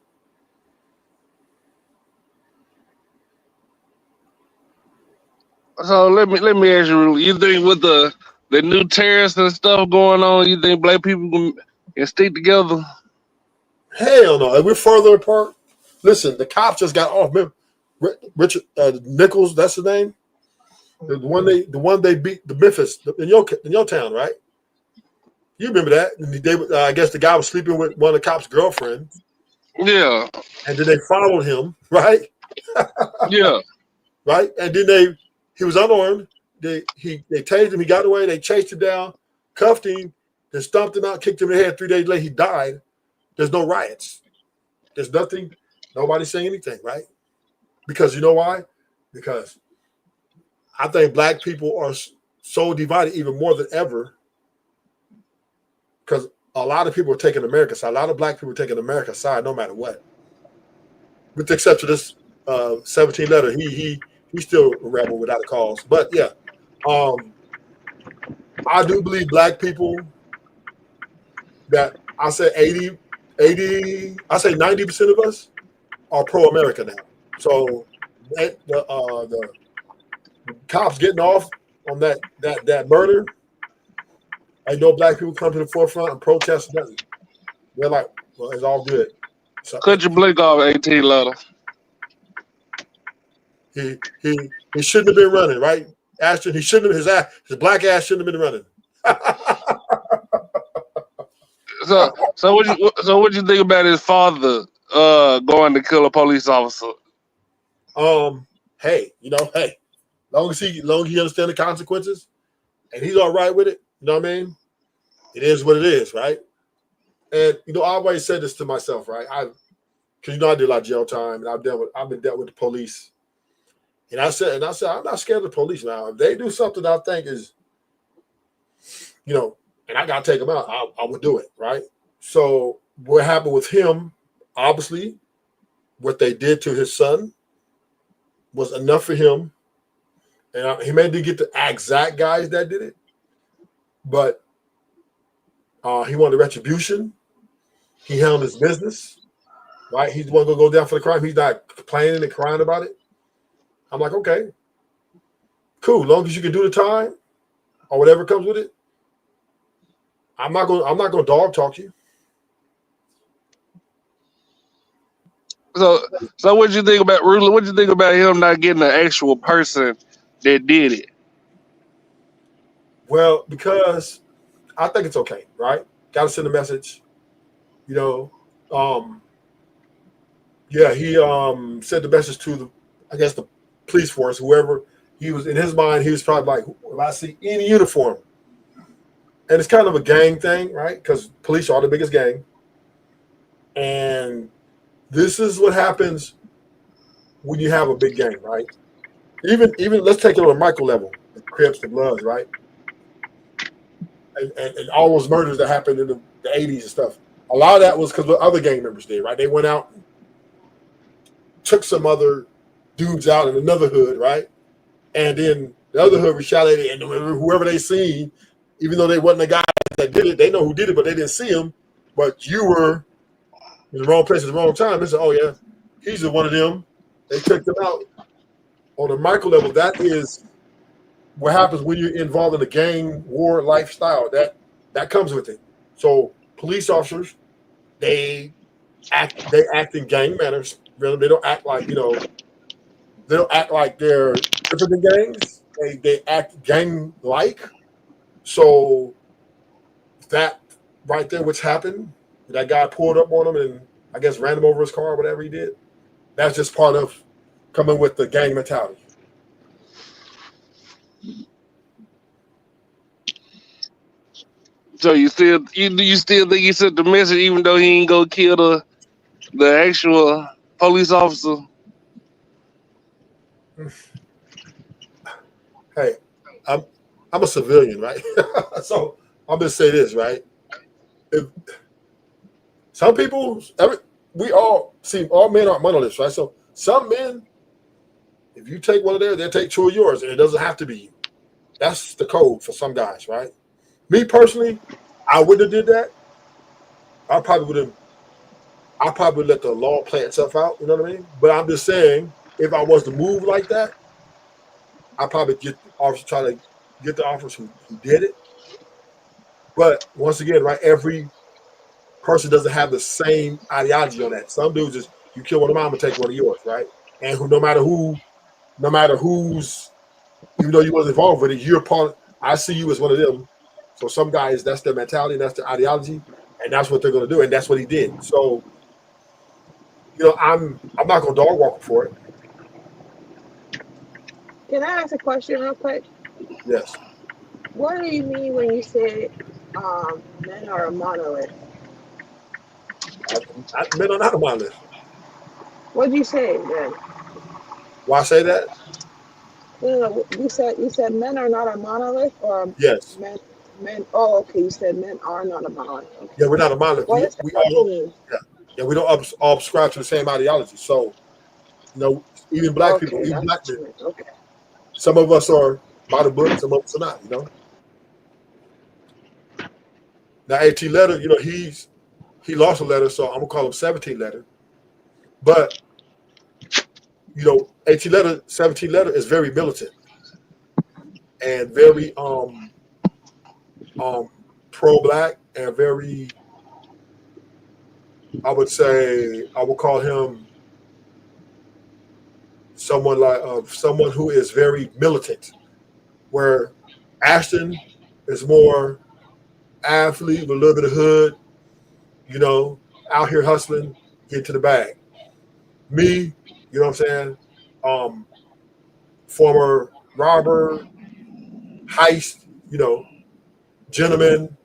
So let me ask you, you think with the new tariffs and stuff going on, you think black people can stick together? Hell no. We're further apart. Listen, the cops just got off. Remember, Richard Nichols, that's his name. The one they beat, the Memphis in your town, right? You remember that? And I guess the guy was sleeping with one of the cops' girlfriend. Yeah. And then they followed him, right? Yeah. Right? And then he was unarmed. they tased him. He got away. They chased him down, cuffed him, then stomped him out, kicked him in the head. 3 days later, he died. There's no riots. There's nothing. Nobody's saying anything, right? Because you know why? Because I think black people are so divided even more than ever. Because a lot of people are taking America's side. A lot of black people are taking America's side, no matter what. With the exception of this 17 letter, he's still a rebel without a cause. But yeah, I do believe black people that I say 80, I say 90% of us are pro-America now. So the cops getting off on that murder, I know black people come to the forefront and protest nothing. They're like, well, it's all good. So, Cut your blink off, 18 letter. He shouldn't have been running, right? Ashton, he shouldn't have, his black ass shouldn't have been running. So what you think about his father going to kill a police officer? Hey, long as he understands the consequences and he's all right with it, you know what I mean? It is what it is, right? And I always said this to myself, right? Because I did a lot of jail time and I've been dealt with the police. And I said, I'm not scared of the police now. If they do something I think is, and I gotta take them out, I would do it, right? So what happened with him, obviously, what they did to his son was enough for him. And he may didn't get the exact guys that did it, but he wanted retribution. He handled his business, right? He's the one gonna go down for the crime. He's not complaining and crying about it. I'm like, okay, cool. As long as you can do the time or whatever comes with it, I'm not gonna dog talk you. So what you think about Ruler? What you think about him not getting the actual person that did it? Well, because I think it's okay, right? Got to send a message. He sent the message to the police force, whoever he was. In his mind, he was probably like, if I see any uniform, and it's kind of a gang thing, right? Because police are the biggest gang, and this is what happens when you have a big gang, right? Even let's take it on a micro level, the Crips, the Bloods, right? And all those murders that happened in the 80s and stuff. A lot of that was because other gang members did, right? They went out and took some other dudes out in another hood, right? And then the other hood retaliated, and whoever they seen, even though they wasn't the guy that did it, they know who did it, but they didn't see him. But you were in the wrong place at the wrong time. They said, oh, yeah, he's one of them. They took them out. On a micro level, that is what happens when you're involved in a gang war lifestyle. That comes with it. So police officers, they act in gang manners. Really, they don't act like they don't act like they're different than gangs. They act gang like. So that right there, what's happened, that guy pulled up on him and I guess ran him over his car or whatever he did. That's just part of coming with the gang mentality. So you still think he sent the message even though he ain't go kill the actual police officer? Hey, I'm a civilian, right? So I'm gonna say this, right? If some people, all men aren't monoliths, right? So some men, if you take one of theirs, they'll take two of yours, and it doesn't have to be you. That's the code for some guys, right? Me personally, I wouldn't have did that. I probably would let the law play itself out, you know what I mean? But I'm just saying, if I was to move like that, I'd probably try to get the officers who did it. But once again, right, every person doesn't have the same ideology on that. Some dudes just, you kill one of mine, I'm gonna take one of yours, right? And no matter who's, even though you wasn't involved with it, you're part. I see you as one of them. So some guys, that's their mentality, that's their ideology, and that's what they're gonna do, and that's what he did. So, I'm not gonna dog walk him for it. Can I ask a question real quick? Yes. What do you mean when you say men are a monolith? Men are not a monolith. What did you say then? Why say that? No, you said men are not a monolith, or Yes. men. Oh, okay. You said men are not a monolith. Okay. Yeah, we're not a monolith. What does We that all mean? yeah, we don't all subscribe to the same ideology. So, even black people, Okay, even that's black what men, you meant. Okay. some of us are by the book, some of us are not. Now, 18 letter, he lost a letter, so I'm gonna call him 17 letter. But 18 letter, 17 letter is very militant and very pro black and very, I would say, I would call him someone who is very militant. Where Ashton is more athlete with a little bit of hood, out here hustling, get to the bag. Me, you know what I'm saying? Um, Former robber, heist, gentleman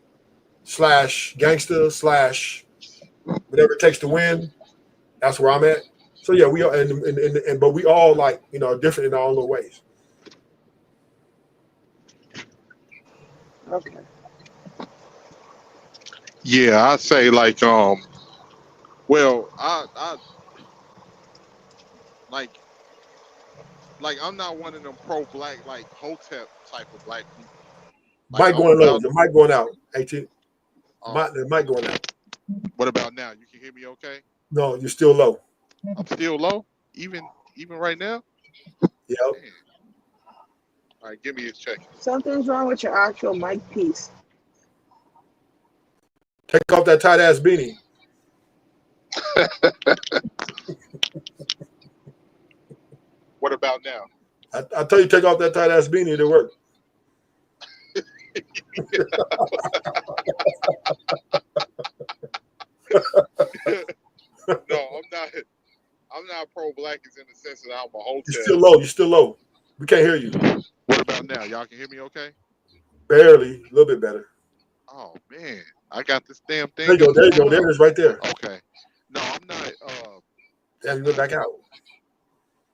slash gangster slash whatever it takes to win. That's where I'm at. So yeah, we are, but we all different in our own little ways. Okay. Yeah, I say well, I like I'm not one of them pro black hotep type of black people. Mic I'm going low. about Your mic going out. 18. um The mic going out. what about now? You can hear me okay? No, you're still low. I'm still low, even right now. Yep. Man. All right, give me a check. Something's wrong with your actual mic piece. Take off that tight ass beanie. What about now? I tell you, take off that tight ass beanie. It'll work. No, I'm not pro black as in the sense that I'm a You're hotep. still low. You're still low. We can't hear you. What about now? Y'all can hear me okay? Barely. A little bit better. Oh man, I got this damn thing. There you go. There you go. There it is right there. Okay. No, I'm not. Damn, you went back out.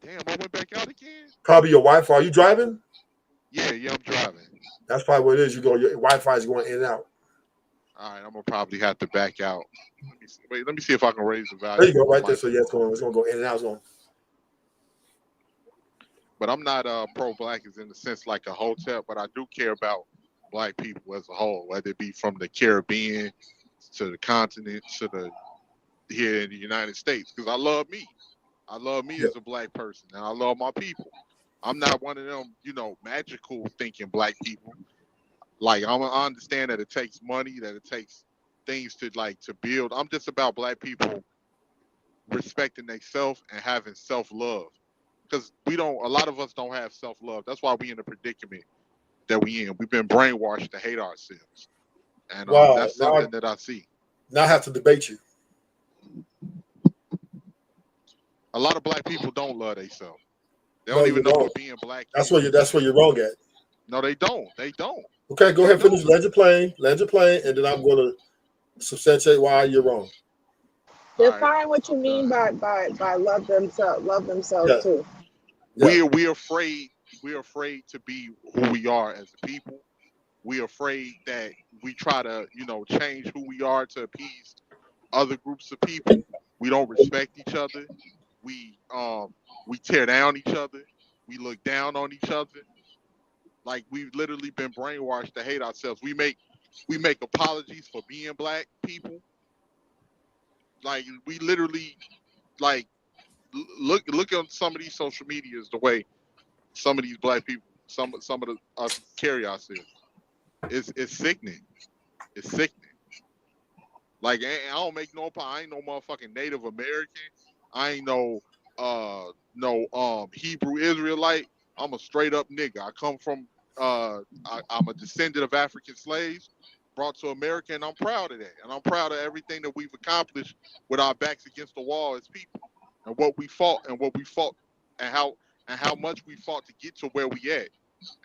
Damn, I went back out again. Probably your Wi-Fi. Are you driving? Yeah, I'm driving. That's probably what it is. Your Wi-Fi is going in and out. All right, I'm gonna probably have to back out. Let me see if I can raise the value. There you go, right there. So yeah, it's gonna go in and out. But I'm not pro black as in the sense like a hotep, but I do care about black people as a whole, whether it be from the Caribbean to the continent to the here in the United States, because I love me. I love me as a black person, and I love my people. I'm not one of them, magical thinking black people. I understand that it takes money, that it takes things to build. I'm just about black people respecting themselves and having self love, because a lot of us don't have self love. That's why we in the predicament that we in. We've been brainwashed to hate ourselves, and Wow. that's something that I see. Now I have to debate you. A lot of black people don't love themselves. They don't even know what being black is. That's where you're wrong at. No, they don't. They don't. Okay, go ahead and finish. Land your plane, and then I'm going to substantiate why you're wrong. Define what you mean by love themselves too. Yeah. We're afraid. We're afraid to be who we are as a people. We're afraid that we try to, change who we are to appease other groups of people. We don't respect each other. We tear down each other. We look down on each other. Like we've literally been brainwashed to hate ourselves. We make apologies for being black people. Like we literally look on some of these social medias the way some of these black people, some of us carry ourselves. It's sickening. It's sickening. Like I don't make I ain't no motherfucking Native American. I ain't no Hebrew Israelite. I'm a straight up nigga. I come from I'm a descendant of African slaves brought to America, and I'm proud of that. And I'm proud of everything that we've accomplished with our backs against the wall as people, and what we fought, and how much we fought to get to where we at.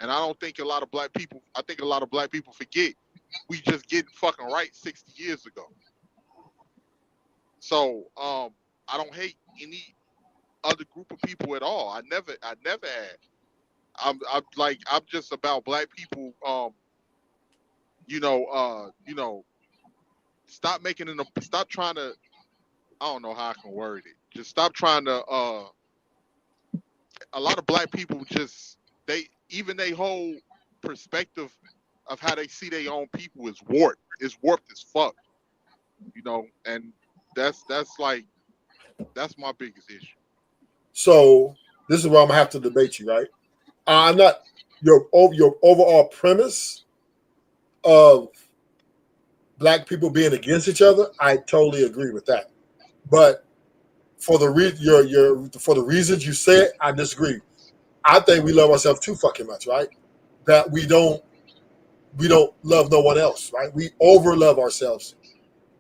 And I don't think a lot of black people. I think a lot of black people forget we just getting fucking right 60 years ago. So I don't hate any other group of people at all. I never had. I'm just about black people. Stop making it. Stop trying to. I don't know how I can word it. Just stop trying to. A lot of black people just they whole perspective of how they see their own people is warped. It's warped as fuck. And that's my biggest issue. So this is where I'm gonna have to debate you, right? I'm not your overall premise of black people being against each other. I totally agree with that, but for the reasons you said, I disagree. I think we love ourselves too fucking much, right? That we don't love no one else, right? We over love ourselves,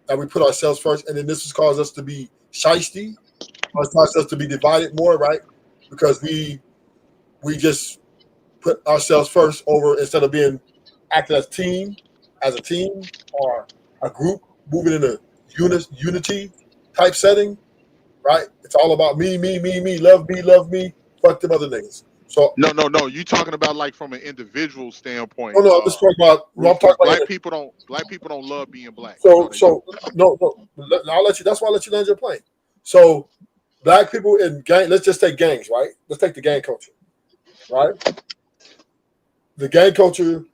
that we put ourselves first, and then this has caused us to be shiesty, or it's caused us to be divided more, right? Because we just put ourselves first over instead of being acting as a team or a group moving in a unity type setting, right? It's all about me, love me, fuck them other niggas. So no. You talking about like from an individual standpoint? No, I'm just talking about. No, I'm talking about black people don't love being black. No. I'll let you. That's why I let you land your plane. So, black people in gang. Let's just take gangs, right? Let's take the gang culture, right? The gang culture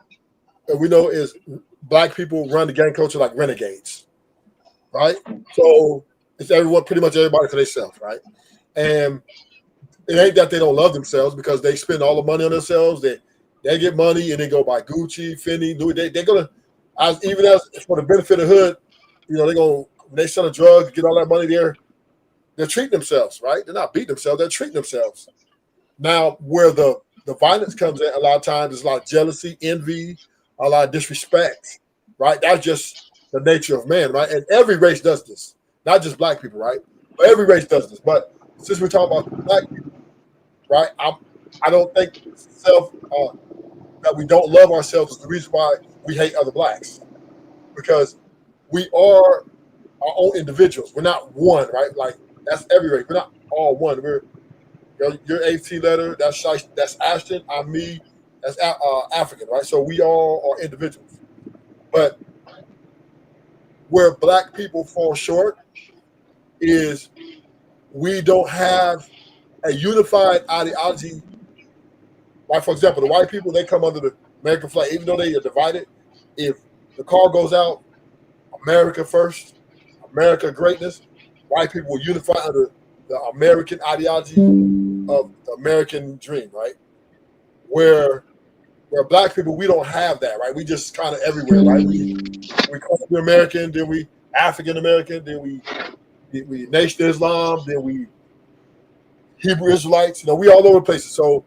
that we know is black people run the gang culture like renegades, right? So it's pretty much everybody for themselves, right? And it ain't that they don't love themselves because they spend all the money on themselves. They get money and they go buy Gucci, Fendi, Louis. They're gonna, as for the benefit of the hood, they're gonna when they sell a drug, get all that money there. They're treating themselves, right? They're not beating themselves. They're treating themselves. Now, where the violence comes in, a lot of times is a lot of jealousy, envy, a lot of disrespect, right? That's just the nature of man, right? And every race does this, not just black people, right? But every race does this. But since we're talking about black people, right? I don't think that we don't love ourselves is the reason why we hate other blacks, because we are our own individuals. We're not one, right? Like that's every race. We're not all one. Your AT letter. That's Ashton. I'm me. That's African, right? So we all are individuals. But where black people fall short is we don't have a unified ideology. Like, for example, the white people, they come under the American flag, even though they are divided. If the call goes out, America first, America greatness, white people will unify under the American ideology of the American dream, right? Where black people, we don't have that, right? We just kind of everywhere, right? We call it American, then we African American, then we Nation Islam, then we Hebrew Israelites, we all over the places. So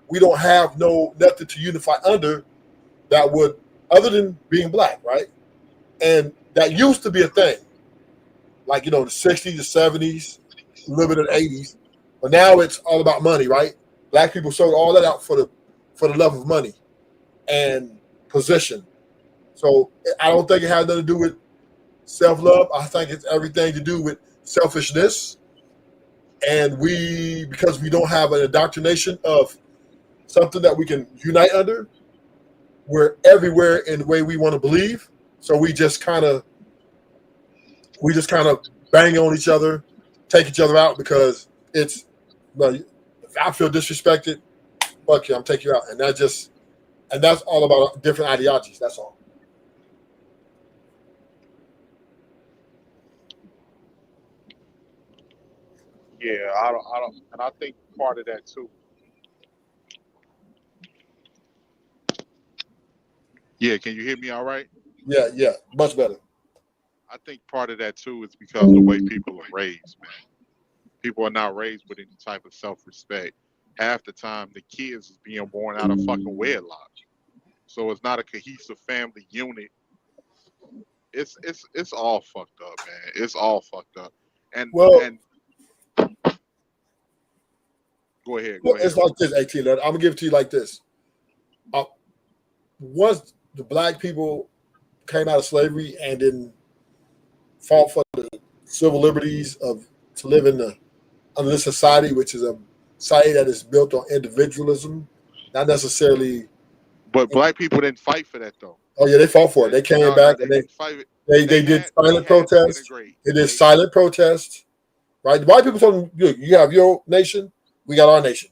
we don't have nothing to unify under that would, other than being black, right? And that used to be a thing, like, the 60s, the 70s, a little bit of the 80s. But now it's all about money, right? Black people sold all that out for the love of money and position. So I don't think it has nothing to do with self-love. I think it's everything to do with selfishness. And because we don't have an indoctrination of something that we can unite under, we're everywhere in the way we want to believe. So we just kind of bang on each other, take each other out because if I feel disrespected, fuck you, I'm taking you out. And that's all about different ideologies. That's all. Yeah, I don't, and I think part of that too. Yeah, can you hear me all right? Yeah, much better. I think part of that too is because the way people are raised, man. People are not raised with any type of self-respect. Half the time, the kids is being born out of fucking wedlock, so it's not a cohesive family unit. It's all fucked up, man. It's all fucked up. And go ahead. It's like this, 18. I'm gonna give it to you like this. once the black people came out of slavery and then fought for the civil liberties of to live in the under this society, which is a society that is built on individualism, not necessarily. But black people didn't fight for that though. Oh yeah, they fought for it. They came back and didn't fight. they did silent protests. They did silent protests. Right, the white people told them, "You have your nation, we got our nation."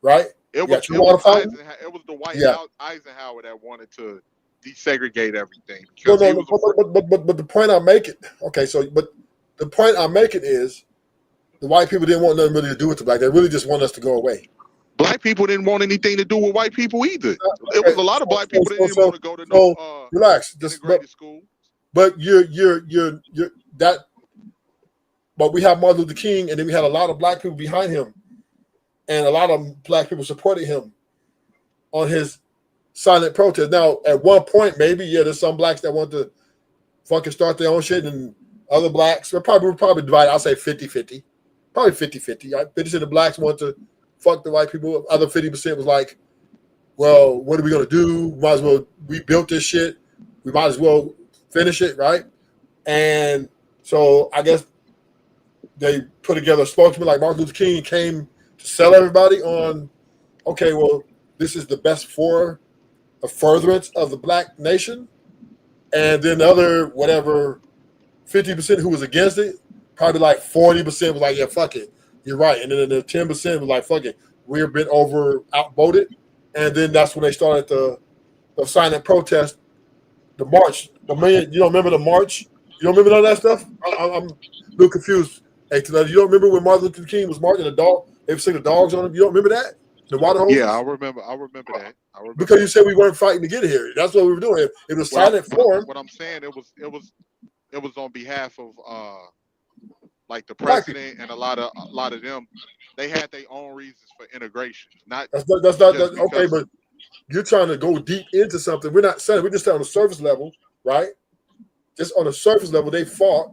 Right? It was the white Eisenhower that wanted to desegregate everything. No, but the point I'm making, okay, so but the point I'm making is the white people didn't want nothing really to do with the black. They really just want us to go away. Black people didn't want anything to do with white people either. It was a lot of black people that didn't want to go to no relax, just school. But you're that. But we have Martin Luther King, and then we had a lot of black people behind him, and a lot of black people supported him on his silent protest. Now, at one point, maybe there's some blacks that want to fucking start their own shit, and other blacks we're probably divided. I'll say 50-50, probably 50-50. 50% of the blacks want to fuck the white people. Other 50% was like, well, what are we gonna do? Might as well, we built this shit. We might as well finish it, right? And so I guess they put together a spokesman like Martin Luther King came to sell everybody on, okay, well, this is the best for a furtherance of the black nation. And then the other, whatever, 50% who was against it, probably like 40% was like, yeah, fuck it. You're right. And then the 10% was like, fuck it. We're been outvoted. And then that's when they started the silent protest, the march. You don't remember the march? You don't remember none of that stuff? I'm a little confused. Hey, you don't remember when Martin Luther King was marching the dog? They were singing the dogs on him. You don't remember that? The water hoses? Yeah, I remember that. Because you said we weren't fighting to get here. That's what we were doing. It was silent form. What I'm saying, it was on behalf of like the president and a lot of them. They had their own reasons for integration. That's not okay, but you're trying to go deep into something. We're not saying, we're just on the surface level, right? Just on the surface level, they fought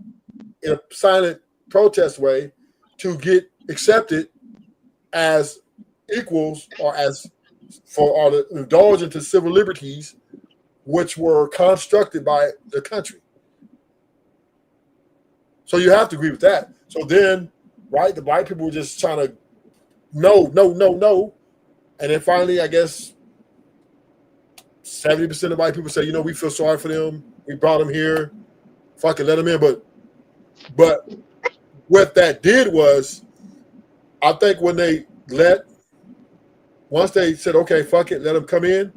in a silent protest way to get accepted as equals or as for the indulge into civil liberties which were constructed by the country. So you have to agree with that. So then, right, the white people were just trying to no. And then finally, I guess 70% of white people say, we feel sorry for them. We brought them here. Fucking let them in. But what that did was, I think when once they said, okay, fuck it, let them come in,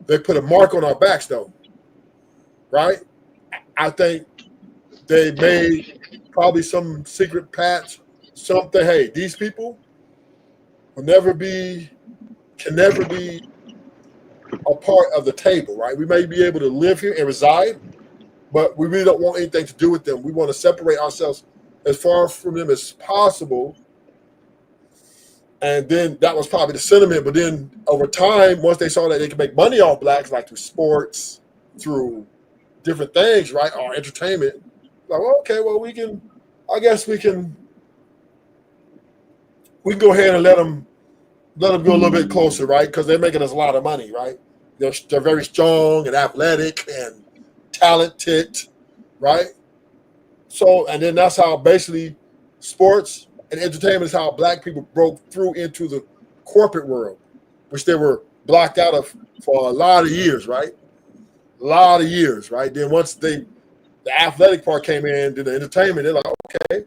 they put a mark on our backs though, right? I think they made probably some secret patch, something, hey, these people can never be a part of the table, right? We may be able to live here and reside, but we really don't want anything to do with them. We want to separate ourselves as far from them as possible. And then that was probably the sentiment. But then over time, once they saw that they could make money off blacks, like through sports, through different things, right, or entertainment, like, well, okay, well, we can go ahead and let them go a little bit closer, right? Because they're making us a lot of money, right? They're very strong and athletic and talented, right? So, and then that's how basically sports and entertainment is how black people broke through into the corporate world, which they were blocked out of for a lot of years, right? A lot of years, right? Then once the athletic part came in, then the entertainment, they're like, okay.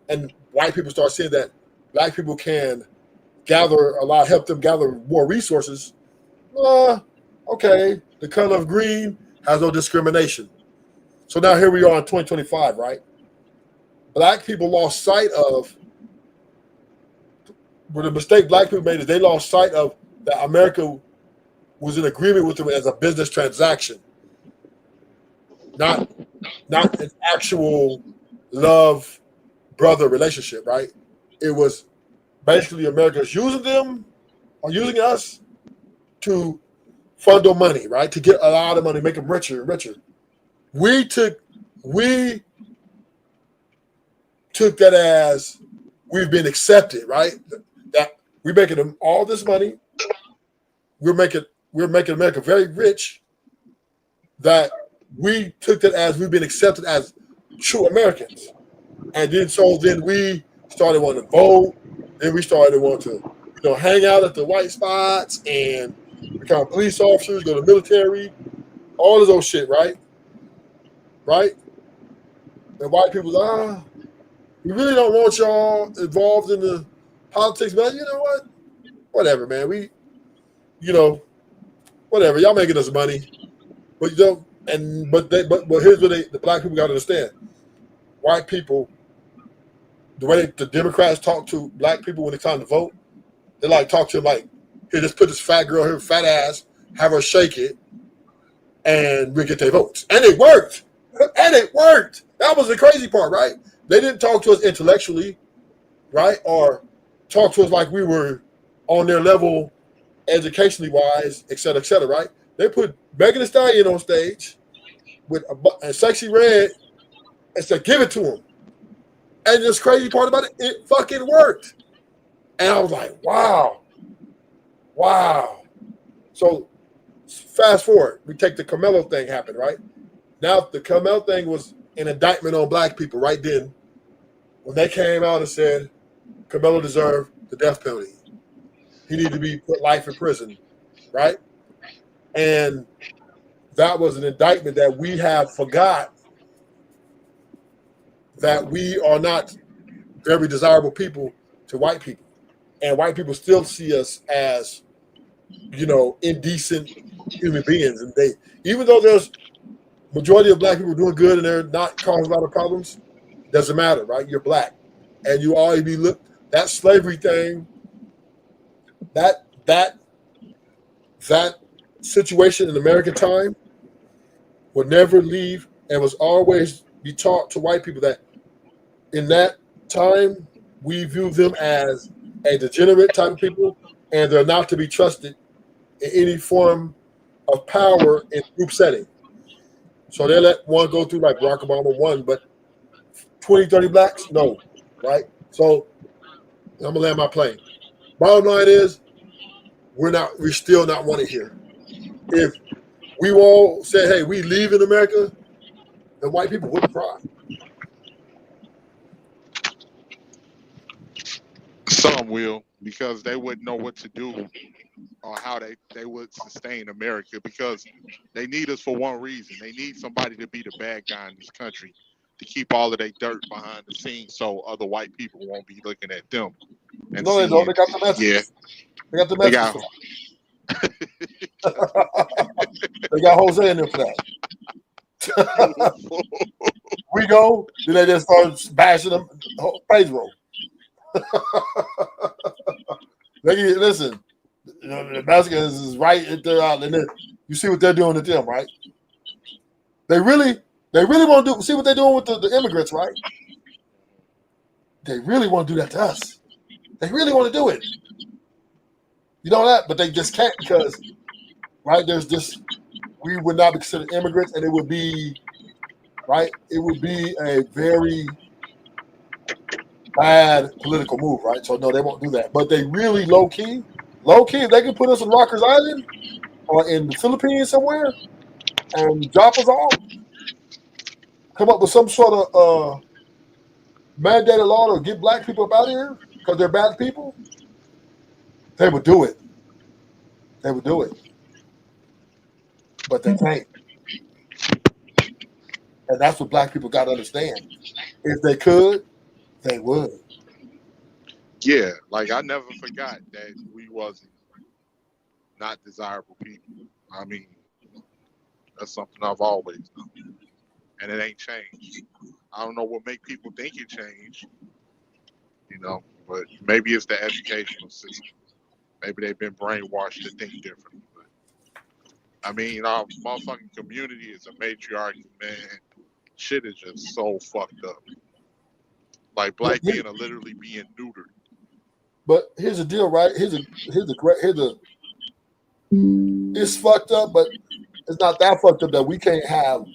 And white people start seeing that black people can help them gather more resources. Okay, the color of green has no discrimination. So now here we are in 2025, right? Black people lost sight of, the mistake black people made is they lost sight of that America was in agreement with them as a business transaction, not an actual love brother relationship, right? It was basically America's using them or using us to funnel money, right? To get a lot of money, make them richer and richer. We took that as we've been accepted, right? That we're making them all this money. We're we're making America very rich, that we took that as we've been accepted as true Americans. And then we started wanting to vote. Then we started wanting to, hang out at the white spots and become police officers, go to the military, all of those shit, right? Right? And white people, we really don't want y'all involved in the politics, but you know what? Whatever, man. Whatever. Y'all making us money, but you don't. But here's what the black people got to understand: white people, the way the Democrats talk to black people when it's time to vote, they like talk to them like, here, just put this fat girl here, fat ass, have her shake it, and we get their votes. And it worked. And it worked. That was the crazy part, right? They didn't talk to us intellectually, right? Or talk to us like we were on their level educationally wise, et cetera, right? They put Megan Thee Stallion on stage with a Sexy Red and said, give it to him. And this crazy part about it fucking worked. And I was like, wow. So fast forward, we take the Carmelo thing happened, right? Now the Carmelo thing was an indictment on black people right then when they came out and said Carmelo deserved the death penalty. He needed to be put life in prison, right? And that was an indictment that we have forgot that we are not very desirable people to white people. And white people still see us as, indecent human beings. And even though there's majority of black people doing good and they're not causing a lot of problems, doesn't matter, right? You're black. And you always be looked, that slavery thing, that situation in American time would never leave and was always be taught to white people that in that time, we view them as a degenerate type of people, and they're not to be trusted in any form of power in group setting. So they let one go through like Barack Obama won, but 20, 30 blacks, no, right? So I'm gonna land my plane. Bottom line is, we're still not wanted here. If we all said, hey, we leave in America, then white people wouldn't cry. Some will, because they wouldn't know what to do or how they would sustain America, because they need us for one reason. They need somebody to be the bad guy in this country to keep all of their dirt behind the scenes so other white people won't be looking at them. And no, they don't. They got the message. Yeah. They got the message. They got Jose in there for that. We go, then they just start bashing them. Praise roll. Listen, the Mexicans is right there out, and then you see what they're doing to them, right? They really want to see what they're doing with the immigrants, right? They really want to do that to us. They really want to do it. You know that, but they just can't because, right? There's this. We would not be considered immigrants, and it would be, right? It would be a very bad political move, right? So no, they won't do that. But they really low key, if they can put us on Rikers Island or in the Philippines somewhere and drop us off, come up with some sort of mandated law to get black people up out of here because they're bad people, they would do it. They would do it. But they can't. And that's what black people got to understand. If they could, they would. Yeah, like I never forgot that we wasn't not desirable people. I mean, that's something I've always known, and it ain't changed. I don't know what make people think it changed, but maybe it's the educational system. Maybe they've been brainwashed to think differently. But I mean, our motherfucking community is a matriarchy, man. Shit is just so fucked up. Like black men are literally being neutered. But here's the deal, right? It's fucked up, but it's not that fucked up that we can't have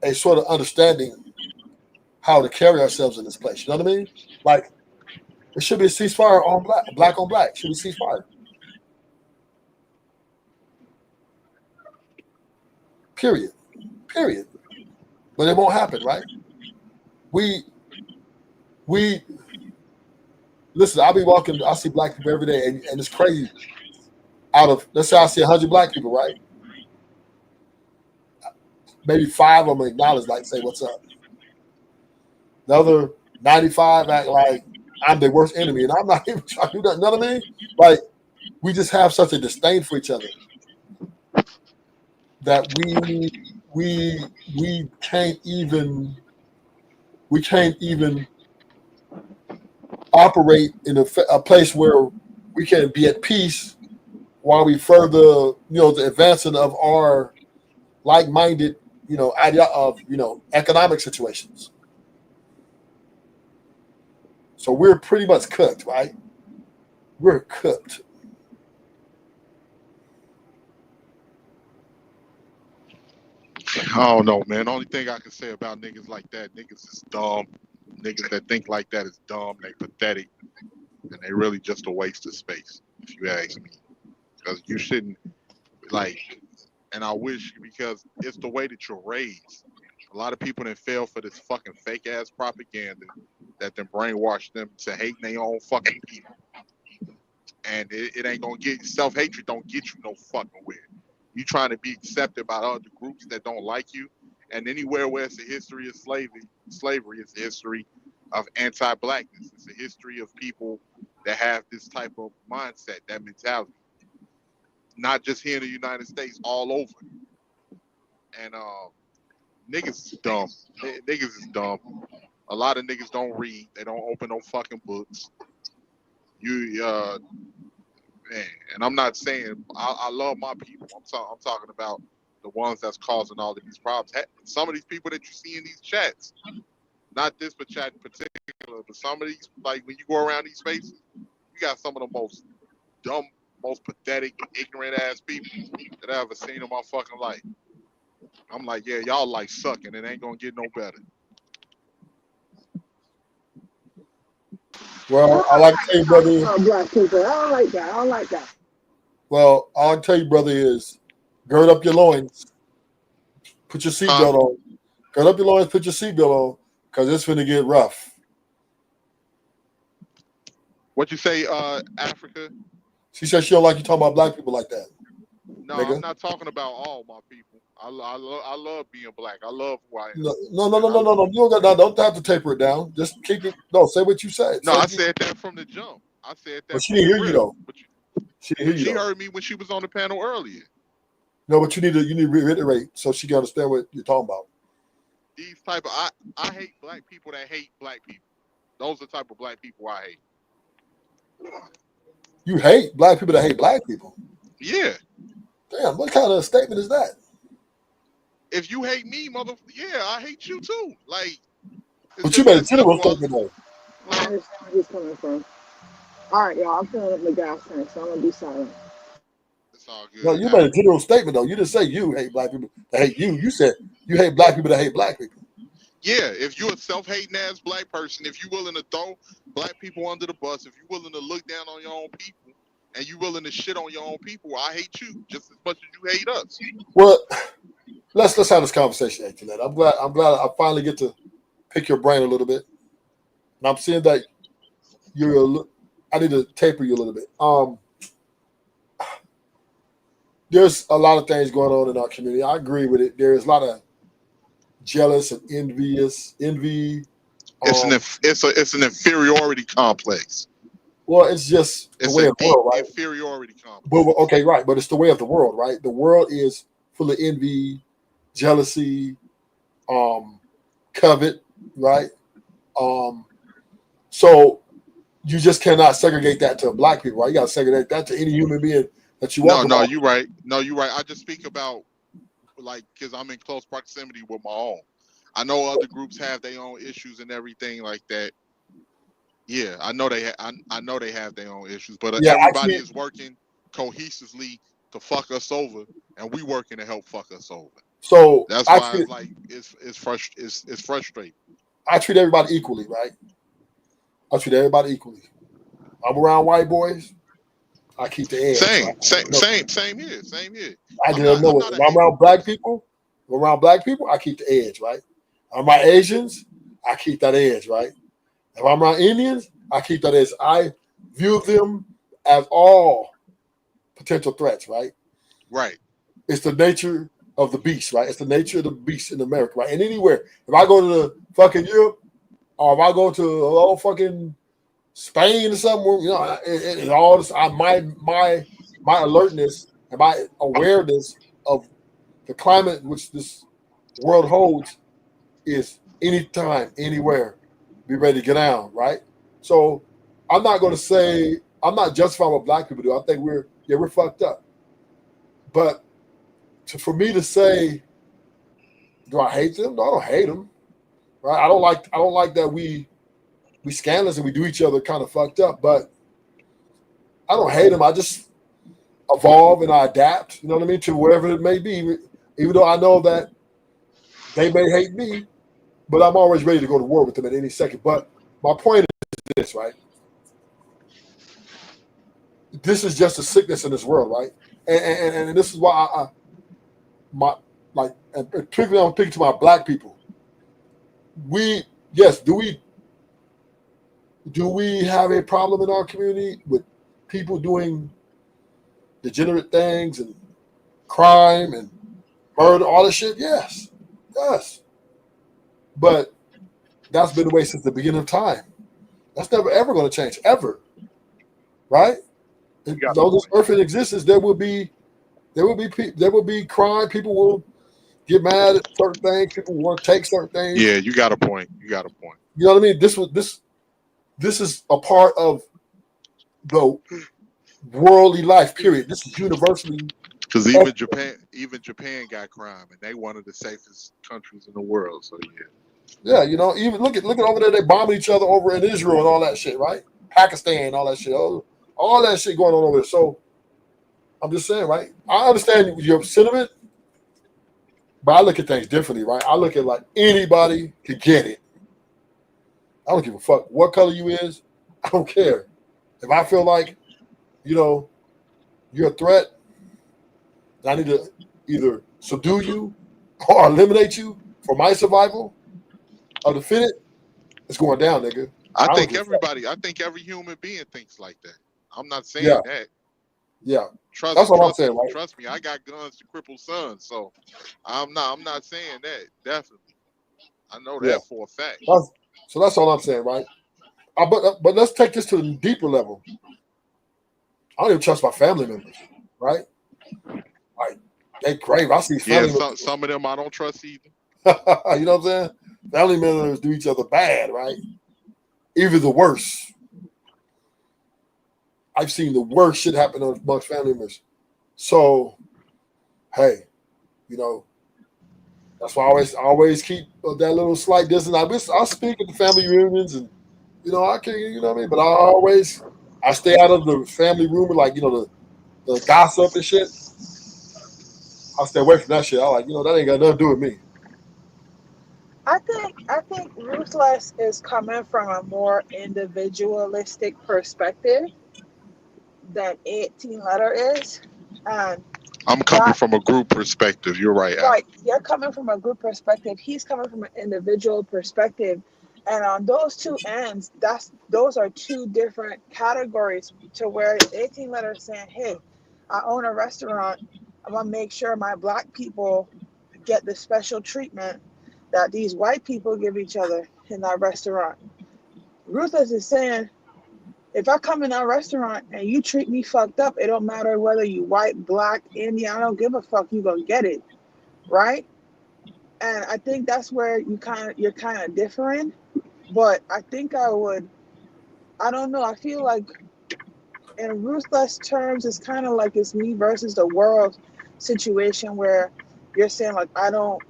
a sort of understanding how to carry ourselves in this place. You know what I mean? Like, it should be a ceasefire on black on black. Should be ceasefire. Period. Period. But it won't happen, right? We listen. I'll be walking. I see black people every day, and it's crazy. Out of, let's say I see 100 black people, right? Maybe 5 of them acknowledge, like, say, what's up. The other 95 act like I'm their worst enemy, and I'm not even trying to do that. You know what I mean? Like, we just have such a disdain for each other that we can't even operate in a place where we can be at peace while we further, the advancing of our like-minded, idea of, economic situations. So we're pretty much cooked, right? We're cooked. I don't know, man. The only thing I can say about niggas like that, niggas is dumb. Niggas that think like that is dumb. They pathetic, and they really just a waste of space, if you ask me. Because you shouldn't, like, and I wish, because it's the way that you're raised. A lot of people that fail for this fucking fake ass propaganda that then brainwash them to hating their own fucking people. And it ain't gonna get, self-hatred don't get you no fucking where. You trying to be accepted by other groups that don't like you, and anywhere where it's a history of slavery is a history of anti-blackness. It's a history of people that have this type of mindset, that mentality. Not just here in the United States, all over. And niggas is dumb. Niggas is dumb. A lot of niggas don't read. They don't open no fucking books. Man, and I'm not saying I love my people. I'm talking about the ones that's causing all of these problems. Some of these people that you see in these chats, not this but chat in particular, but some of these, like when you go around these spaces, you got some of the most dumb, most pathetic, ignorant ass people that I ever seen in my fucking life. I'm like, yeah, y'all like sucking. It ain't gonna get no better. Well, I like to tell you, brother. Black people. I don't like that. I don't like that. Well, all I can tell you, brother, is gird up your loins, put your seatbelt on. Gird up your loins, put your seatbelt on, because it's finna get rough. What you say, Africa? She said she don't like you talking about black people like that. No, nigga. I'm not talking about all my people. I love being black. I love who I am. No. You don't have to taper it down. Just keep it. No, say what you said. No, I said that from the jump. I said that. But she didn't hear you though. She heard me when she was on the panel earlier. No, but you need to reiterate so she can understand what you're talking about. These type of I hate black people that hate black people. Those are the type of black people I hate. You hate black people that hate black people? Yeah. Damn, what kind of statement is that? If you hate me, yeah, I hate you too. Like, but you made a general statement though. I understand where he's coming from. All right, y'all. I'm filling up the gas tank, so I'm gonna be silent. It's all good. No, you made a general statement though. You didn't say you hate black people that hate you. You said you hate black people that hate black people. Yeah, if you're a self-hating ass black person, if you're willing to throw black people under the bus, if you're willing to look down on your own people, and you're willing to shit on your own people, I hate you just as much as you hate us. Well, let's have this conversation, Antoinette. I'm glad I finally get to pick your brain a little bit. And I'm seeing that I need to taper you a little bit. There's a lot of things going on in our community. I agree with it. There's a lot of jealous and envy. It's an inferiority complex. Well, it's just the way of the world, right? Inferiority complex. But okay, right. But it's the way of the world, right? The world is full of envy, jealousy, covet, right? So you just cannot segregate that to black people, right? You got to segregate that to any human being that you want. No, you're right. No, you're right. I just speak about, like, because I'm in close proximity with my own. I know other groups have their own issues and everything like that. Yeah, I know they have their own issues, but everybody is working cohesively to fuck us over, and we working to help fuck us over. So that's why it's frustrating. I treat everybody equally, right? I treat everybody equally. I'm around white boys. I keep the edge. Same here. I didn't know it. If I'm around black people, Around black people, I keep the edge, right? Around Asians, I keep that edge, right? If I'm around Indians, I keep that edge. I view them as all potential threats, right? Right. It's the nature of the beast, right? It's the nature of the beast in America, right? And anywhere, if I go to the fucking Europe, or if I go to fucking Spain or somewhere, you know, it all this, my alertness and my awareness of the climate which this world holds is anytime, anywhere, be ready to get down, right? So I'm not going to say I'm not justifying what black people do. I think we're fucked up, but for me to say, do I hate them? No, I don't hate them, right? I don't like that we scandalous and we do each other kind of fucked up, but I don't hate them. I just evolve and I adapt, you know what I mean, to whatever it may be, even though I know that they may hate me, but I'm always ready to go to war with them at any second. But my point is this, right? This is just a sickness in this world, right? And this is why and particularly I'm speaking to my black people. Do we have a problem in our community with people doing degenerate things and crime and murder, all this shit? Yes. But that's been the way since the beginning of time. That's never ever going to change, ever. Right? Though this earth in existence, there will be crime. People will get mad at certain things. People want to take certain things. Yeah, you got a point. You know what I mean? This is a part of the worldly life. Period. This is universally. Because even Japan got crime, and they one of the safest countries in the world. So yeah. Yeah, you know, even look at over there. They bombing each other over in Israel and all that shit, right? Pakistan, all that shit, all that shit going on over there. So I'm just saying, right? I understand your sentiment, but I look at things differently, right? I look at like anybody can get it. I don't give a fuck what color you is. I don't care. If I feel like, you know, you're a threat, I need to either subdue you or eliminate you for my survival or defend it. It's going down, nigga. I think every human being thinks like that. I'm not saying that. Yeah. That's what I'm saying, right? Trust me, I got guns to cripple sons, so I'm not saying that. Definitely. I know that for a fact. So that's all I'm saying, right? But let's take this to a deeper level. I don't even trust my family members, right? Like they crave. I see family members. Some of them I don't trust either. You know what I'm saying? Family members do each other bad, right? Even the worst. I've seen the worst shit happen amongst family members. So, hey, you know, that's why I always keep that little slight distance. I'll speak at the family reunions, and you know, I can, you know what I mean. But I stay out of the family rumor, like you know, the gossip and shit. I'll stay away from that shit. I like, you know, that ain't got nothing to do with me. I think Ruthless is coming from a more individualistic perspective than 18 Letter is. And I'm coming from a group perspective. You're right. Right. You're coming from a group perspective. He's coming from an individual perspective. And on those two ends, those are two different categories to where 18 Letter is saying, hey, I own a restaurant. I'm going to make sure my black people get the special treatment that these white people give each other in that restaurant. Ruthless is saying, if I come in that restaurant and you treat me fucked up, it don't matter whether you white, black, Indian, I don't give a fuck, you gonna get it, right? And I think that's where you're kind of different. But I think I don't know, I feel like in Ruthless terms, it's kind of like it's me versus the world situation where you're saying like, I don't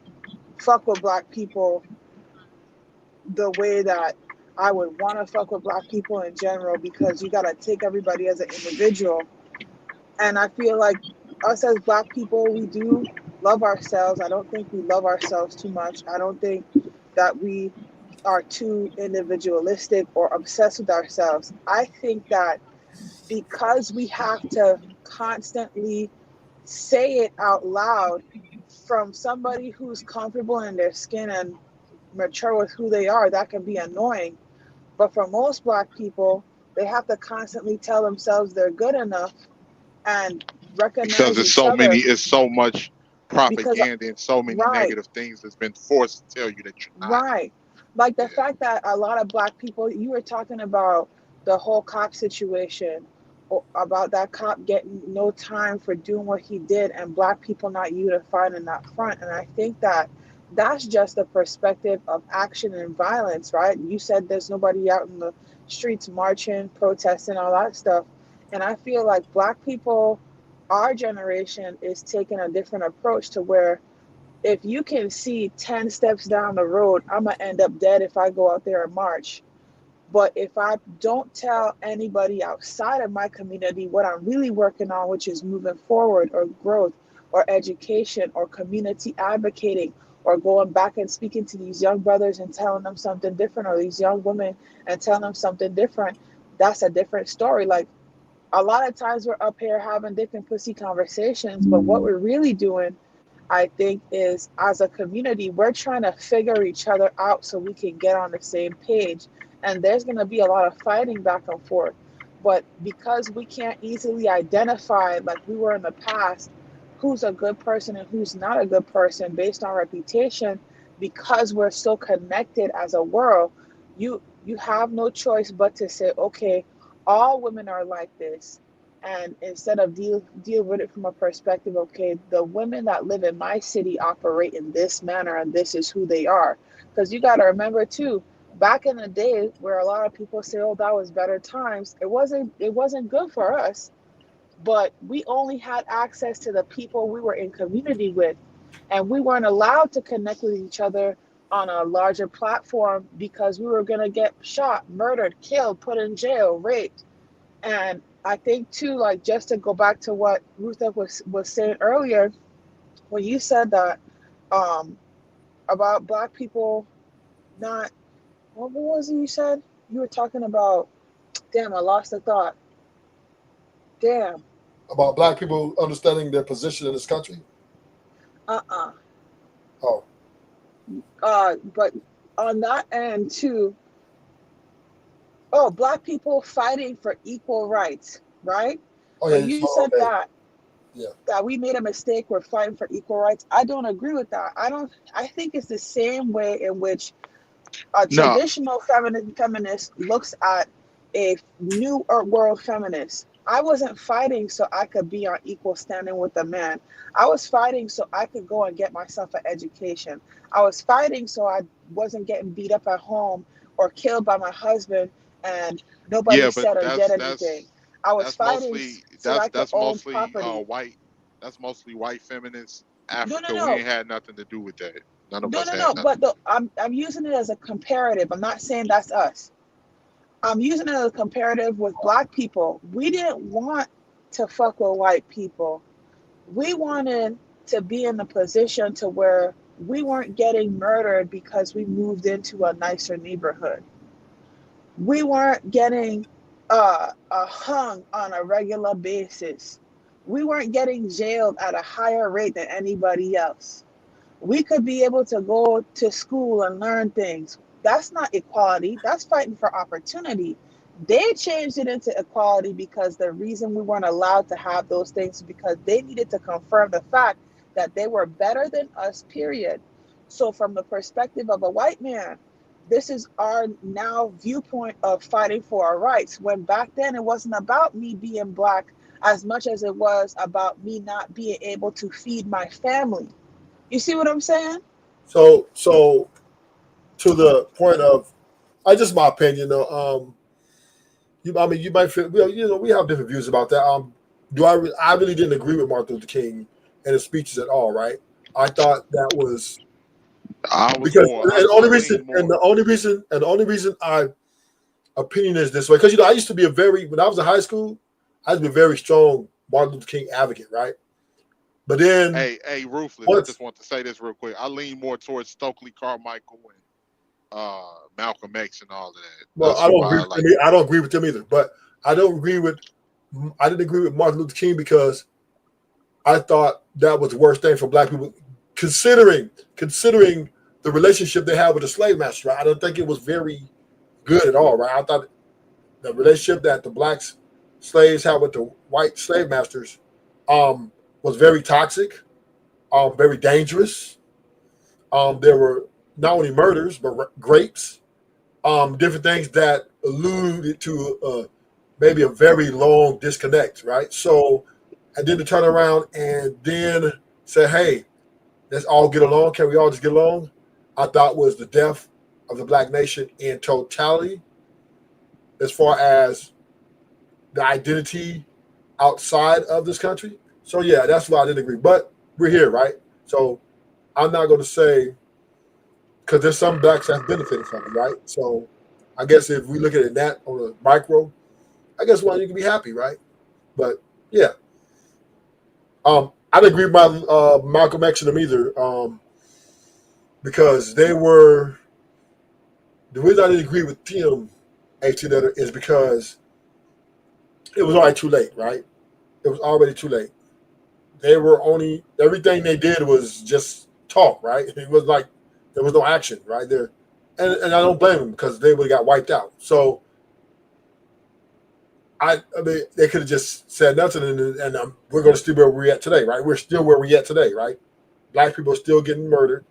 fuck with black people the way that I would want to fuck with black people in general, because you got to take everybody as an individual. And I feel like us as black people, we do love ourselves. I don't think we love ourselves too much. I don't think that we are too individualistic or obsessed with ourselves. I think that because we have to constantly say it out loud from somebody who's comfortable in their skin and mature with who they are, that can be annoying. But for most Black people, they have to constantly tell themselves they're good enough and because recognize it's each so other many, it's so much because, propaganda and so many right, negative things that's been forced to tell you that you're not. right. Like the Yeah. fact that a lot of Black people, you were talking about the whole cop situation, about that cop getting no time for doing what he did and Black people not unifying in that front. And I think that that's just the perspective of action and violence, right? You said there's nobody out in the streets marching, protesting, all that stuff. And I feel like Black people, our generation is taking a different approach to where if you can see 10 steps down the road, I'm going to end up dead if I go out there and march. But if I don't tell anybody outside of my community what I'm really working on, which is moving forward or growth or education or community advocating or going back and speaking to these young brothers and telling them something different, or these young women and telling them something different, that's a different story. Like, a lot of times we're up here having dick and pussy conversations, but what we're really doing, I think, is as a community, we're trying to figure each other out so we can get on the same page. And there's going to be a lot of fighting back and forth. But because we can't easily identify, like we were in the past, who's a good person and who's not a good person based on reputation, because we're so connected as a world, you have no choice but to say, okay, all women are like this. And instead of deal with it from a perspective, okay, the women that live in my city operate in this manner and this is who they are. Because you got to remember too, back in the day where a lot of people say, oh, that was better times, it wasn't good for us, but we only had access to the people we were in community with, and we weren't allowed to connect with each other on a larger platform because we were going to get shot, murdered, killed, put in jail, raped. And I think too, like, just to go back to what Rutha was saying earlier, when you said that about Black people not, what was it you said? You were talking about, damn, I lost the thought. Damn. About Black people understanding their position in this country. Uh-uh. Oh. But on that end too, Black people fighting for equal rights, right? Oh yeah. When you said okay. that, yeah, that we made a mistake, we're fighting for equal rights, I don't agree with that. I think it's the same way in which a No, traditional feminist looks at a new world feminist. I wasn't fighting so I could be on equal standing with a man. I was fighting so I could go and get myself an education. I was fighting so I wasn't getting beat up at home or killed by my husband and nobody yeah, but said or did anything. I was that's fighting mostly so I could that's own mostly property. white. That's mostly white feminists. No, no, Africa, we no. ain't had nothing to do with that. None of No, us no, had no. nothing. But I'm using it as a comparative. I'm not saying that's us. I'm using it as a comparative with Black people. We didn't want to fuck with white people. We wanted to be in the position to where we weren't getting murdered because we moved into a nicer neighborhood. We weren't getting hung on a regular basis. We weren't getting jailed at a higher rate than anybody else. We could be able to go to school and learn things. That's not equality. That's fighting for opportunity. They changed it into equality because the reason we weren't allowed to have those things is because they needed to confirm the fact that they were better than us, period. So from the perspective of a white man, this is our now viewpoint of fighting for our rights. When back then it wasn't about me being Black as much as it was about me not being able to feed my family. You see what I'm saying? So to the point of, I just my opinion though. I mean, you might feel, we have different views about that. I really didn't agree with Martin Luther King and his speeches at all, right? I thought that was I was because more. and I the only reason I opinion is this way, because I used to be when I was in high school, I used to be a very strong Martin Luther King advocate, right? But then, Hey, Ruthless. I just want to say this real quick. I lean more towards Stokely Carmichael and Malcolm X and all of that. Well, That's I don't why agree I with like. them. I don't agree with them either. But I didn't agree with Martin Luther King because I thought that was the worst thing for Black people considering the relationship they had with the slave master, right? I don't think it was very good at all, right? I thought the relationship that the black slaves had with the white slave masters was very toxic, very dangerous. There were not only murders, but rapes, different things that alluded to maybe a very long disconnect, right? So, and then to turn around and then say, hey, let's all get along. Can we all just get along? I thought was the death of the black nation in totality, as far as the identity outside of this country. So yeah, that's why I didn't agree. But we're here, right? So I'm not going to say, because there's some blacks that benefited from it, right? So I guess if we look at it that on a micro, I guess one you can be happy, right? But yeah, I didn't agree with my Malcolm X and them either, because they were. The reason I didn't agree with them, AT, is because it was already too late, right? It was already too late. They were only, everything they did was just talk, right? It was like there was no action, right there, and I don't blame them because they would have got wiped out. So I mean, they could have just said nothing, and we're going to still where we're at today, right? We're still where we're at today, right? Black people are still getting murdered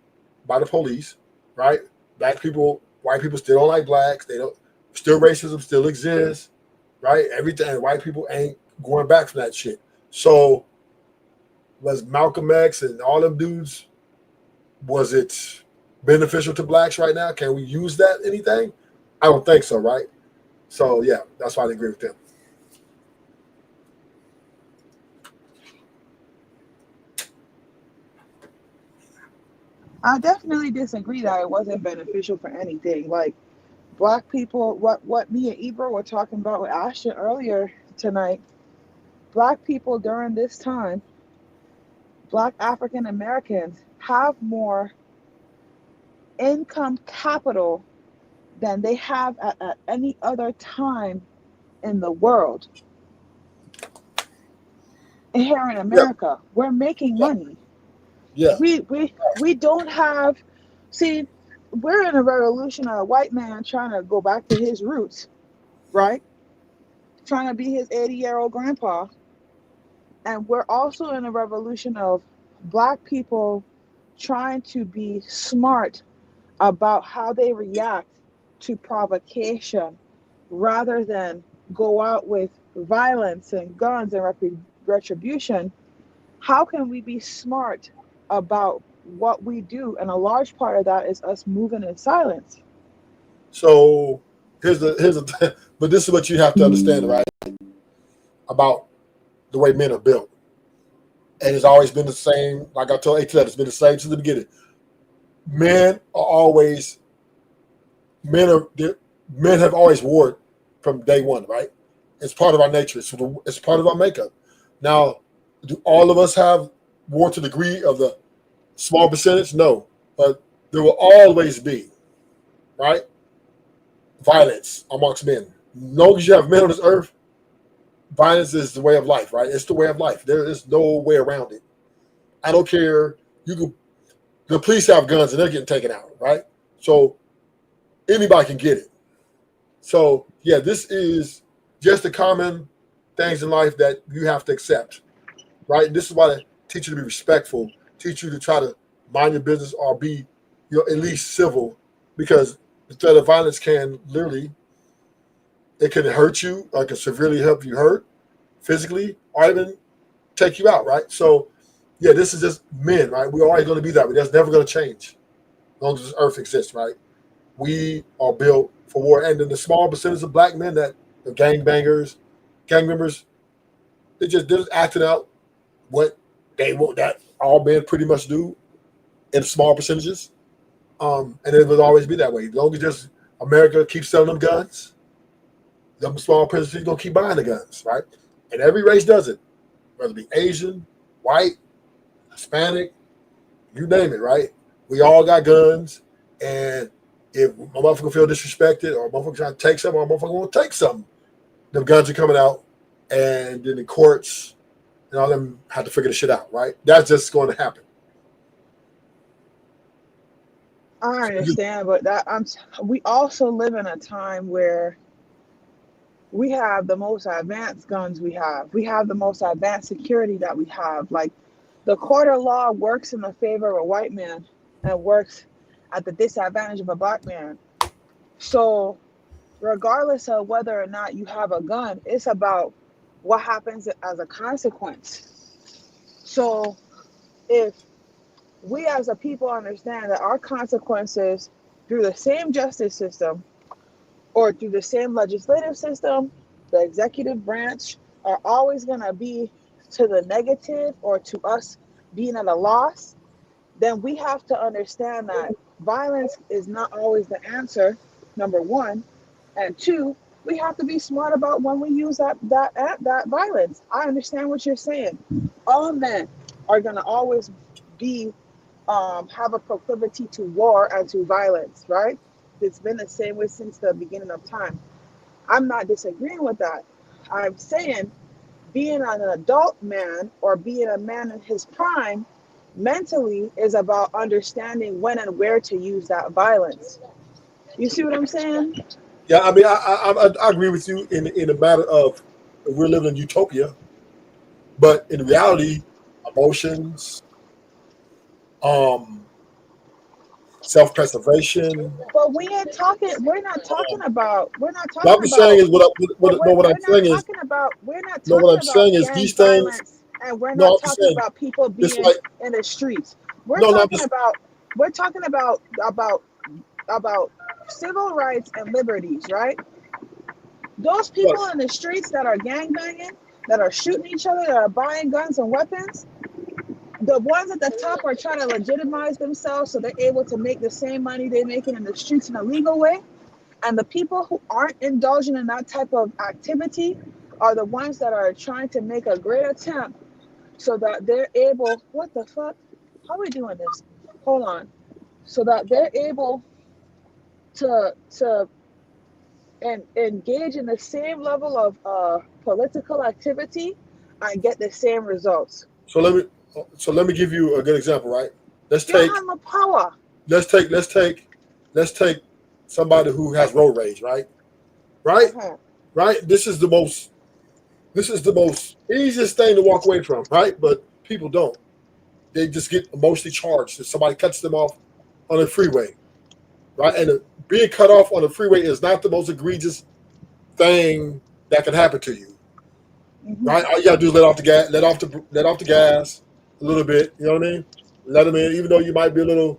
by the police, right? Black people, white people still don't like blacks. They don't. Still racism still exists, right? Everything. White people ain't going back from that shit. So was Malcolm X and all them dudes, was it beneficial to blacks right now? Can we use that anything? I don't think so, right? So yeah, that's why I agree with them. I definitely disagree that it wasn't beneficial for anything. Like black people, what me and Ibra were talking about with Ashton earlier tonight. Black people during this time, black African Americans have more income capital than they have at any other time in the world. And here in America, we're making money. Yeah. We don't have, see, we're in a revolution of a white man trying to go back to his roots, right? Trying to be his 80-year-old grandpa. And we're also in a revolution of black people trying to be smart about how they react to provocation rather than go out with violence and guns and retribution. How can we be smart about what we do? And a large part of that is us moving in silence. So here's the but this is what you have to understand, right? About the way men are built. And it's always been the same. Like I told AT, it's been the same since the beginning. Men have always warred from day one, right? It's part of our nature. It's part of our makeup. Now, do all of us have war to the degree of the small percentage? No. But there will always be, right, violence amongst men. As long as you have men on this earth, violence is the way of life, right? It's the way of life. There is no way around it. I don't care. The police have guns and they're getting taken out, right? So anybody can get it. So yeah, this is just the common things in life that you have to accept, right? And this is why they teach you to be respectful, teach you to try to mind your business or be, at least civil, because instead of violence can literally, it can hurt you, or it can severely help you hurt physically, or even take you out, right? So yeah, this is just men, right? We're always going to be that way. That's never going to change as long as this earth exists, right? We are built for war. And then the small percentage of black men that are gangbangers, gang members, they're just acting out what they want, that all men pretty much do in small percentages. And it will always be that way. As long as just America keeps selling them guns, them small percentages going to keep buying the guns, right? And every race does it, whether it be Asian, white, Hispanic, you name it, right? We all got guns, and if a motherfucker feel disrespected or a motherfucker trying to take something or a motherfucker want to take something, them guns are coming out, and then the courts and all them have to figure the shit out, right? That's just going to happen. I understand, but we also live in a time where we have the most advanced guns we have. We have the most advanced security that we have. Like the court of law works in the favor of a white man and works at the disadvantage of a black man. So regardless of whether or not you have a gun, it's about what happens as a consequence. So if we as a people understand that our consequences through the same justice system or through the same legislative system, the executive branch, are always going to be to the negative or to us being at a loss, then we have to understand that violence is not always the answer, number one. And two, we have to be smart about when we use that violence. I understand what you're saying. All men are going to always be have a proclivity to war and to violence, right? It's been the same way since the beginning of time. I'm not disagreeing with that. I'm saying being an adult man or being a man in his prime mentally is about understanding when and where to use that violence. You see what I'm saying? Yeah, I mean, I agree with you in the matter of we're living in utopia, but in reality, emotions, um, self-preservation. But we ain't talking. We're not talking about. We're not What talking I'm saying about. is But no, what I'm we're not saying is talking about. We're not no, what talking I'm about saying is gang these things. violence, and we're No, not I'm talking saying about people it's being like in the streets. We're no, no, I'm talking just about. We're talking about civil rights and liberties, right? Those people yes. in the streets that are gang banging, that are shooting each other, that are buying guns and weapons, the ones at the top are trying to legitimize themselves so they're able to make the same money they're making in the streets in a legal way. And the people who aren't indulging in that type of activity are the ones that are trying to make a great attempt so that they're able, what the fuck? How are we doing this? Hold on. So that they're able to engage in the same level of political activity and get the same results. So let me give you a good example, right? Let's They don't take have no power. let's take let's take let's take somebody who has road rage, right? Right? Uh-huh. Right? This is the most easiest thing to walk away from, right? But people don't. They just get emotionally charged if somebody cuts them off on a freeway, right? And being cut off on a freeway is not the most egregious thing that can happen to you, right? All you gotta do is let off the gas a little bit. You know what I mean? Let them in, even though you might be a little,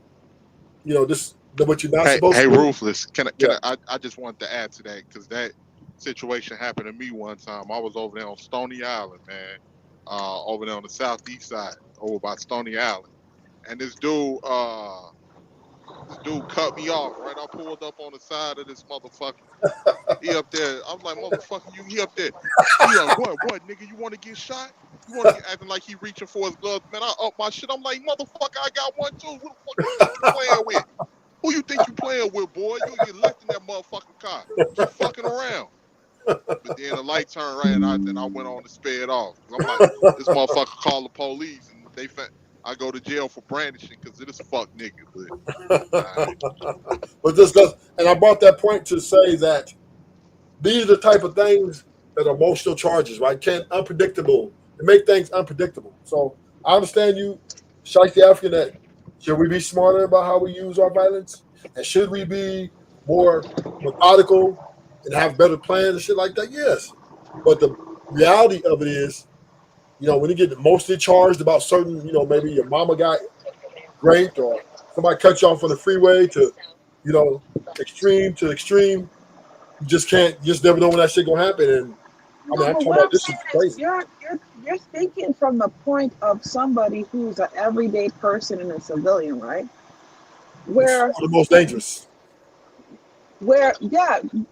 this what you're not supposed Hey, to do. ruthless. Yeah. I just wanted to add to that because that situation happened to me one time. I was over there on Stony Island, man. Over there on the southeast side, over by Stony Island, and this dude cut me off. Right, I pulled up on the side of this motherfucker. He up there. I was like, motherfucker, he up there. He like, what, nigga? You want to get shot? You want to get acting like he reaching for his gloves? Man, I up my shit. I'm like, motherfucker, I got one too. Who the fuck you think you playing with? Who you think you playing with, boy? You left in that motherfucking car. Quit fucking around. But then the light turned right, and I went on to sped off. Cause I'm like, this motherfucker called the police, and I go to jail for brandishing because of this fuck nigga. But But this does, and I brought that point to say that these are the type of things that are emotional charges, right? Unpredictable. They make things unpredictable. So I understand you, Shiesty African, that should we be smarter about how we use our violence? And should we be more methodical and have better plans and shit like that? Yes. But the reality of it is, when you get emotionally charged about certain, maybe your mama got raped or somebody cut you off on the freeway to, you know, extreme to extreme, you just can't. You just never know when that shit gonna happen. And I mean, No, I'm but talking what about I'm this saying is situation. you're thinking from the point of somebody who's an everyday person and a civilian, right? It's Where the most dangerous. yeah,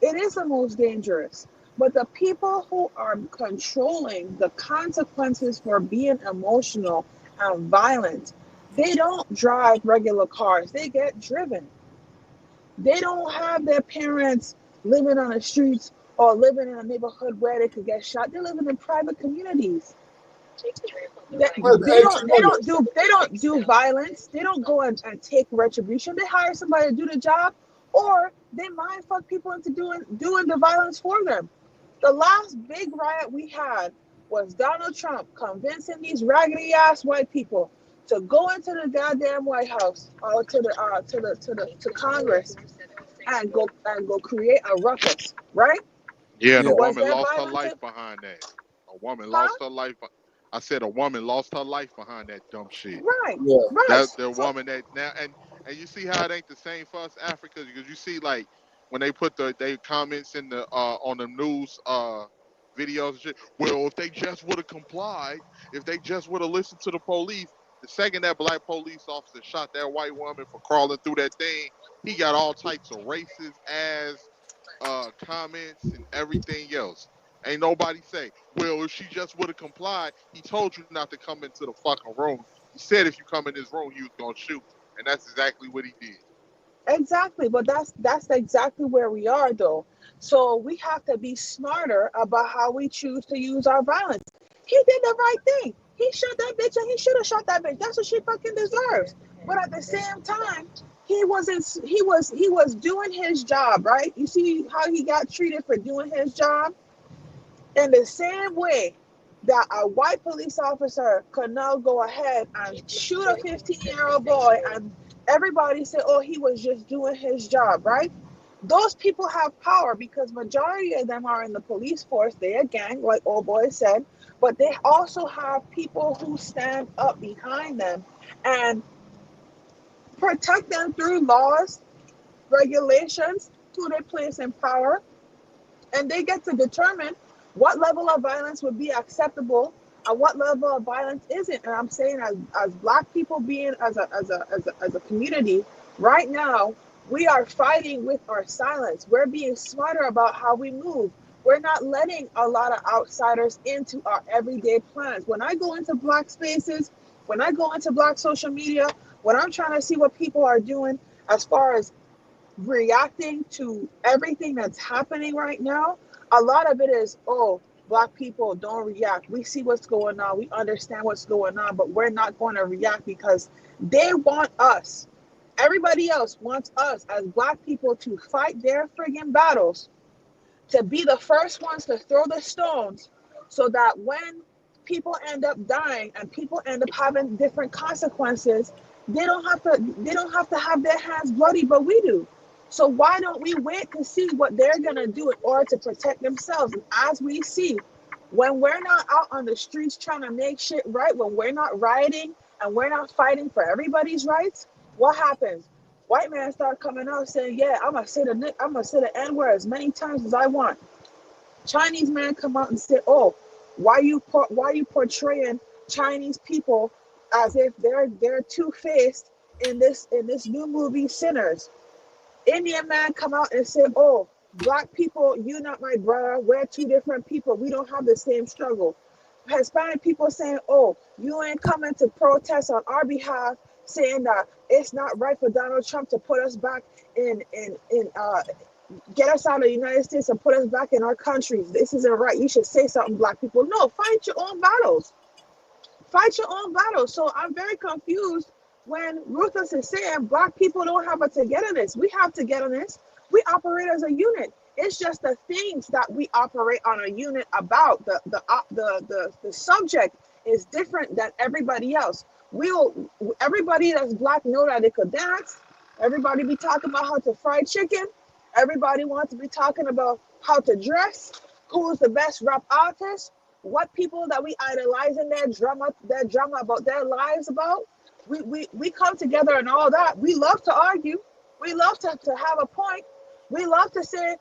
it is the most dangerous. But the people who are controlling the consequences for being emotional and violent, they don't drive regular cars. They get driven. They don't have their parents living on the streets or living in a neighborhood where they could get shot. They're living in private communities. They don't do violence. They don't go and take retribution. They hire somebody to do the job, or they mind fuck people into doing the violence for them. The last big riot we had was Donald Trump convincing these raggedy ass white people to go into the goddamn White House or to Congress and go create a ruckus, right? Yeah, and a Was woman there lost her violence? life behind that. A woman lost her life. I said a woman lost her life behind that dumb shit. Right. Yeah. Right. That the woman that now and you see how it ain't the same for us Africans because you see like when they put they comments in the on the news videos and shit. Well, if they just would have complied, if they just would have listened to the police, the second that black police officer shot that white woman for crawling through that thing, he got all types of racist ass comments and everything else. Ain't nobody say, well, if she just would have complied, he told you not to come into the fucking room. He said if you come in this room, he was gonna shoot, and that's exactly what he did. Exactly, but that's exactly where we are though. So we have to be smarter about how we choose to use our violence. He did the right thing. He shot that bitch and he should have shot that bitch. That's what she fucking deserves. But at the same time, he was doing his job, right? You see how he got treated for doing his job? In the same way that a white police officer could now go ahead and shoot a 15-year-old boy and everybody say, oh, he was just doing his job, right? Those people have power because majority of them are in the police force. They're a gang, like old boy said, but they also have people who stand up behind them and protect them through laws, regulations, who they place in power, and they get to determine what level of violence would be acceptable and what level of violence isn't. And I'm saying as black people being as a community right now, we are fighting with our silence. We're being smarter about how we move. We're not letting a lot of outsiders into our everyday plans. When I go into black spaces, when I go into black social media, when I'm trying to see what people are doing as far as reacting to everything that's happening right now, a lot of it is, oh, black people don't react. We see what's going on. We understand what's going on, but we're not going to react because they want us. Everybody else wants us as black people to fight their friggin' battles, to be the first ones to throw the stones so that when people end up dying and people end up having different consequences, they don't have to have their hands bloody, but we do. So why don't we wait to see what they're gonna do in order to protect themselves? And as we see, when we're not out on the streets trying to make shit right, when we're not rioting and we're not fighting for everybody's rights, what happens? White man start coming out saying, "Yeah, I'm gonna say the N-word as many times as I want." Chinese man come out and say, "Oh, why you portraying Chinese people as if they're two-faced in this new movie Sinners?" Indian man come out and say, "Oh, black people, you not my brother. We're two different people. We don't have the same struggle." Hispanic people saying, "Oh, you ain't coming to protest on our behalf, saying that it's not right for Donald Trump to put us back in get us out of the United States and put us back in our countries. This isn't right. You should say something, black people." No, fight your own battles. Fight your own battles. So I'm very confused when Ruthless is saying black people don't have a togetherness. We have togetherness. We operate as a unit. It's just the things that we operate on a unit about. The subject is different than everybody else. Everybody that's black know that they could dance. Everybody be talking about how to fry chicken. Everybody wants to be talking about how to dress. Who's the best rap artist? What people that we idolize in their drama about their lives about. We come together and all that. We love to argue. We love to have a point. We love to say,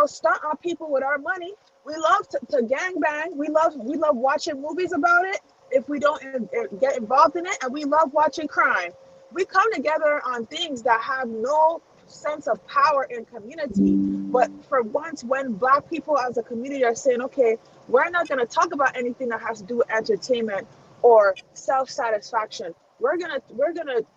stunt on people with our money. We love to gangbang. We love watching movies about it if we don't get involved in it. And we love watching crime. We come together on things that have no sense of power in community. But for once, when black people as a community are saying, okay, we're not going to talk about anything that has to do with entertainment or self-satisfaction. We're gonna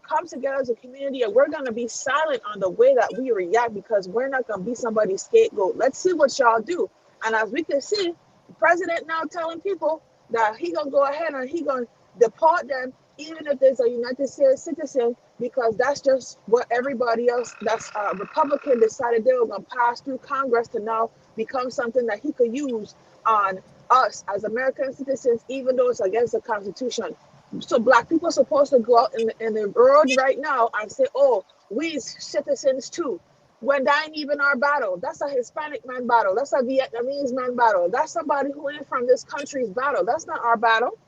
come together as a community and we're gonna be silent on the way that we react because we're not gonna be somebody's scapegoat. Let's see what y'all do. And as we can see, the president now telling people, that he gonna go ahead and he gonna deport them, even if there's a United States citizen, because that's just what everybody else that's Republican decided they were gonna pass through Congress to now become something that he could use on us as American citizens, even though it's against the Constitution. So black people are supposed to go out in the road right now and say, oh, we citizens too. When that ain't even our battle. That's a Hispanic man battle. That's a Vietnamese man battle. That's somebody who ain't from this country's battle. That's not our battle.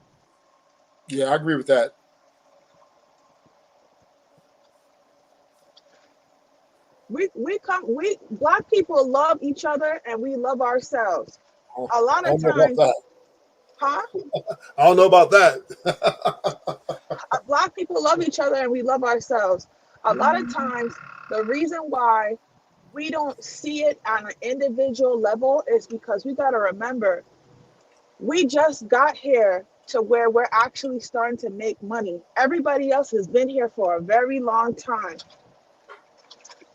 Yeah, I agree with that. We black people love each other and we love ourselves. A lot I of don't know about times, that. huh? I don't know about that. Black people love each other and we love ourselves. A lot of times, the reason why we don't see it on an individual level is because we got to remember we just got here to where we're actually starting to make money. Everybody else has been here for a very long time.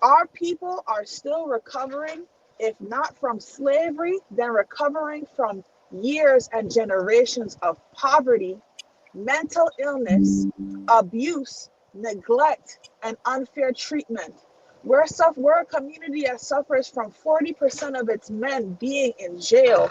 Our people are still recovering, if not from slavery, then recovering from years and generations of poverty, mental illness, abuse, neglect, and unfair treatment. We're a community that suffers from 40% of its men being in jail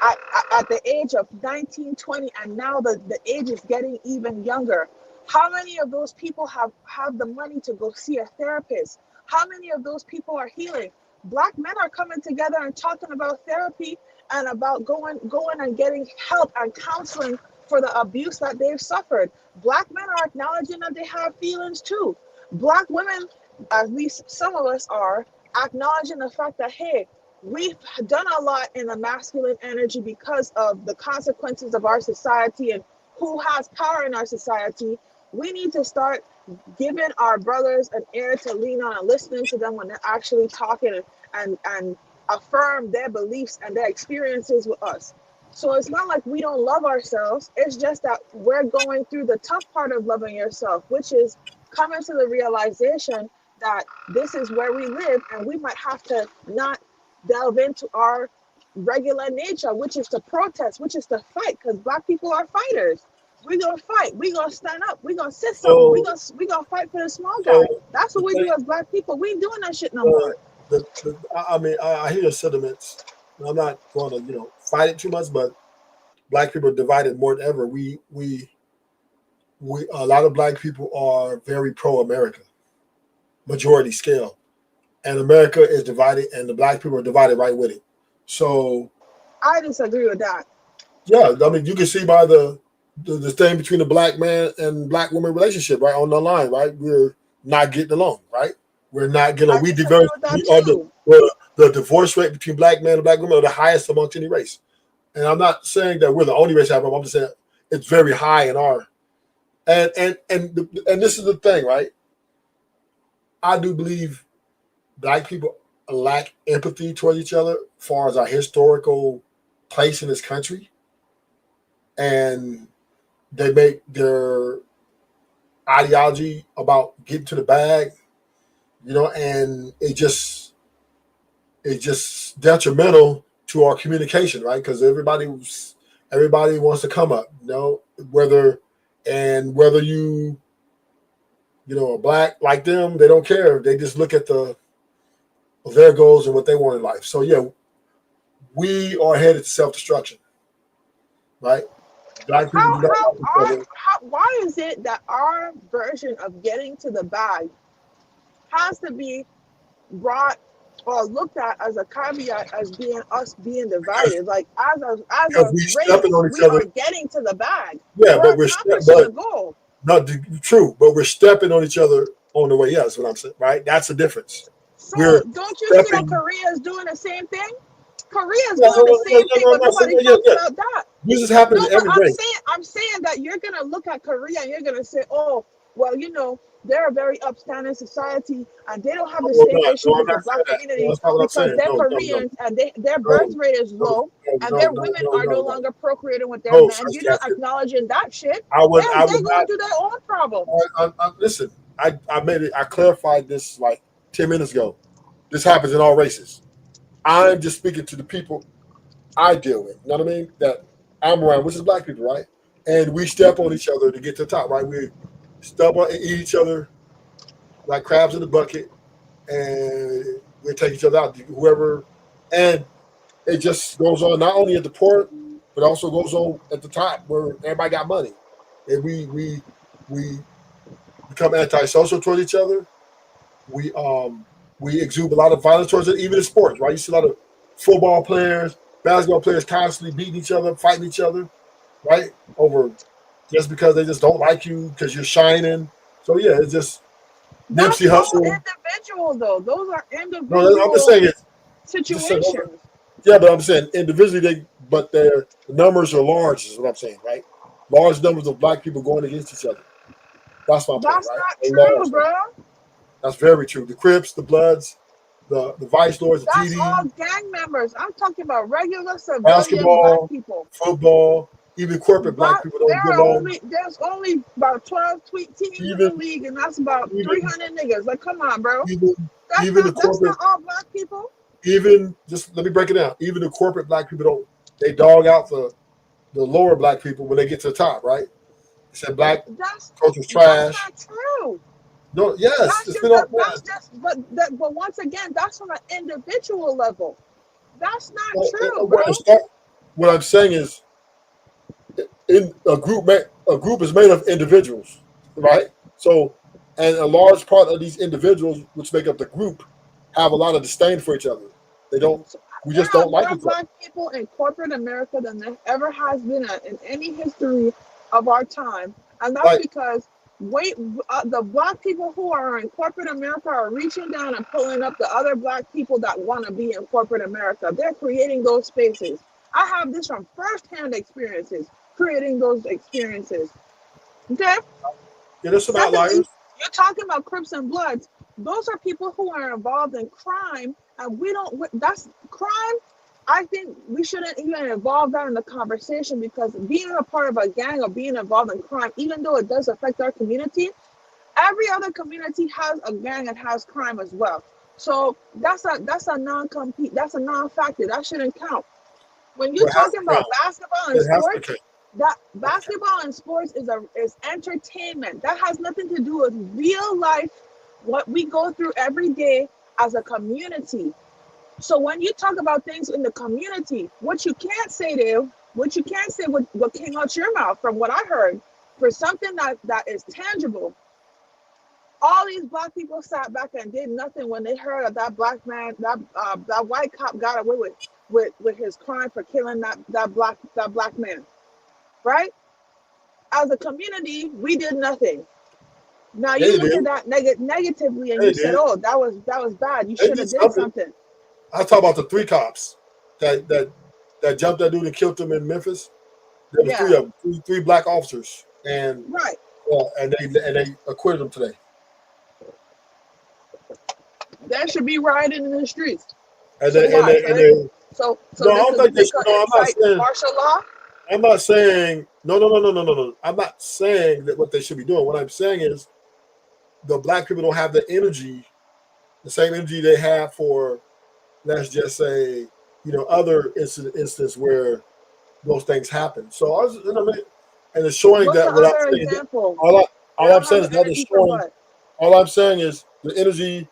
at the age of 19, 20, and now the age is getting even younger. How many of those people have the money to go see a therapist? How many of those people are healing? Black men are coming together and talking about therapy and about going and getting help and counseling for the abuse that they've suffered. Black men are acknowledging that they have feelings too. Black women, at least some of us are, acknowledging the fact that, hey, we've done a lot in the masculine energy because of the consequences of our society and who has power in our society. We need to start giving our brothers an ear to lean on and listening to them when they're actually talking and affirm their beliefs and their experiences with us. So it's not like we don't love ourselves. It's just that we're going through the tough part of loving yourself, which is coming to the realization that this is where we live and we might have to not delve into our regular nature, which is to protest, which is to fight, because black people are fighters. We're gonna fight, we're gonna stand up, we're gonna sit something, we gonna fight for the small guy. That's what we do as black people. We ain't doing that shit no more. I hear your sentiments. I'm not going to, fight it too much, but black people are divided more than ever. We a lot of black people are very pro-America, majority scale, and America is divided, and the black people are divided right with it. So I disagree with that. Yeah, I mean, you can see by the thing between the black man and black woman relationship, right, on the line, right? We're not getting along, right? We're not getting along. The divorce rate between black men and black women are the highest amongst any race. And I'm not saying that we're the only race that have them. I'm just saying it's very high in our. And this is the thing, right? I do believe black people lack empathy towards each other as far as our historical place in this country. And they make their ideology about getting to the bag, and it's just detrimental to our communication, right? Because everybody wants to come up, whether you are black like them, they don't care. They just look at their goals and what they want in life. So yeah, we are headed to self-destruction, right? Black people why is it that our version of getting to the bag has to be brought or looked at as a caveat as being us being divided? Like as a race, we are getting to the bag. Yeah, but we're accomplishing the goal. Not true, but we're stepping on each other on the way. Yeah, that's what I'm saying, right? That's the difference. So don't you see that Korea is doing the same thing? Korea is doing the same thing, but nobody talks about that. This is happening every day. I'm saying that you're gonna look at Korea and you're gonna say, oh, well, they're a very upstanding society and they don't have the same issues with the black community because they're Koreans and their birth rate is low and their women are no longer procreating with their men. You're not acknowledging that shit. They're going through their own problem. Listen, I clarified this like 10 minutes ago. This happens in all races. I'm just speaking to the people I deal with. You know what I mean? That I'm around, which is black people, right? And we step on each other to get to the top, right? We step on and eat each other like crabs in the bucket, and we take each other out, whoever, and it just goes on not only at the port, but also goes on at the top where everybody got money, and we become antisocial towards each other. We exude a lot of violence towards it, even in sports, right? You see a lot of football players, basketball players constantly beating each other, fighting each other, right? Over just because they just don't like you because you're shining. So yeah, it's just That's Nipsey all Hussle. individual though. Those are No, I'm just individual saying it. situations. Yeah, but I'm saying individually, but the numbers are large, is what I'm saying, right? Large numbers of black people going against each other. That's my point, That's right? not A true, large bro. number. That's very true. The Crips, the Bloods, the Vice Lords, the That's TD, all gang members. I'm talking about regular civilian black basketball, people. football, even corporate black But people don't get along. there's only about 12 teams in the Even league, and that's about even 300 niggas. Like, come on, bro. even That's even the not corporate, all black people. even just let me break it down. Even the corporate black people don't, they dog out the lower black people when they get to the top, right? They said black That's culture's trash. not true. No, yes, That's it's just been all that's just but once again, that's on an individual level. That's not true, bro. What I'm saying is, in a group is made of individuals, right? So, and a large part of these individuals, which make up the group, have a lot of disdain for each other. They don't. We just don't like There are each other. black people in corporate America than there ever has been in any history of our time, and that's Like, because the black people who are in corporate America are reaching down and pulling up the other black people that want to be in corporate America. They're creating those spaces. I have this from firsthand experiences, creating those experiences. Okay. yeah, there's some Secondly, outliers. you're talking about Crips and Bloods. Those are people who are involved in crime, and we don't. That's crime. I think we shouldn't even involve that in the conversation, because being a part of a gang or being involved in crime, even though it does affect our community, every other community has a gang and has crime as well. So that's a non-compete. That's a non-factor. That shouldn't count. When you're Well, it has talking to about count. basketball and It has to sports, count. that basketball and sports is entertainment. That has nothing to do with real life, what we go through every day as a community. So when you talk about things in the community, what you can't say what came out your mouth from what I heard, for something that is tangible. All these black people sat back and did nothing when they heard of that black man, that white cop got away with his crime for killing that black man, right? As a community, we did nothing. Now Yeah, you you look did. at that negatively and Yeah, you you said, did. "Oh, that was bad. You They should did have did something. something." I talk about the three cops that jumped that dude and killed him in Memphis. There was Yeah, three of them, three black officers, and right. and they acquitted them today. That should be rioting in the streets. And So they and why? they, and they So no, I they don't think they should. could No, I'm not incite saying. martial law. I'm not saying no. I'm not saying that what they should be doing. What I'm saying is the black people don't have the energy, the same energy they have for, let's just say, other instance where those things happen. So I was, and it's showing What's the that what I'm other saying. example? They All I'm don't have saying the is that it's energy for showing. what? All I'm saying is the energy,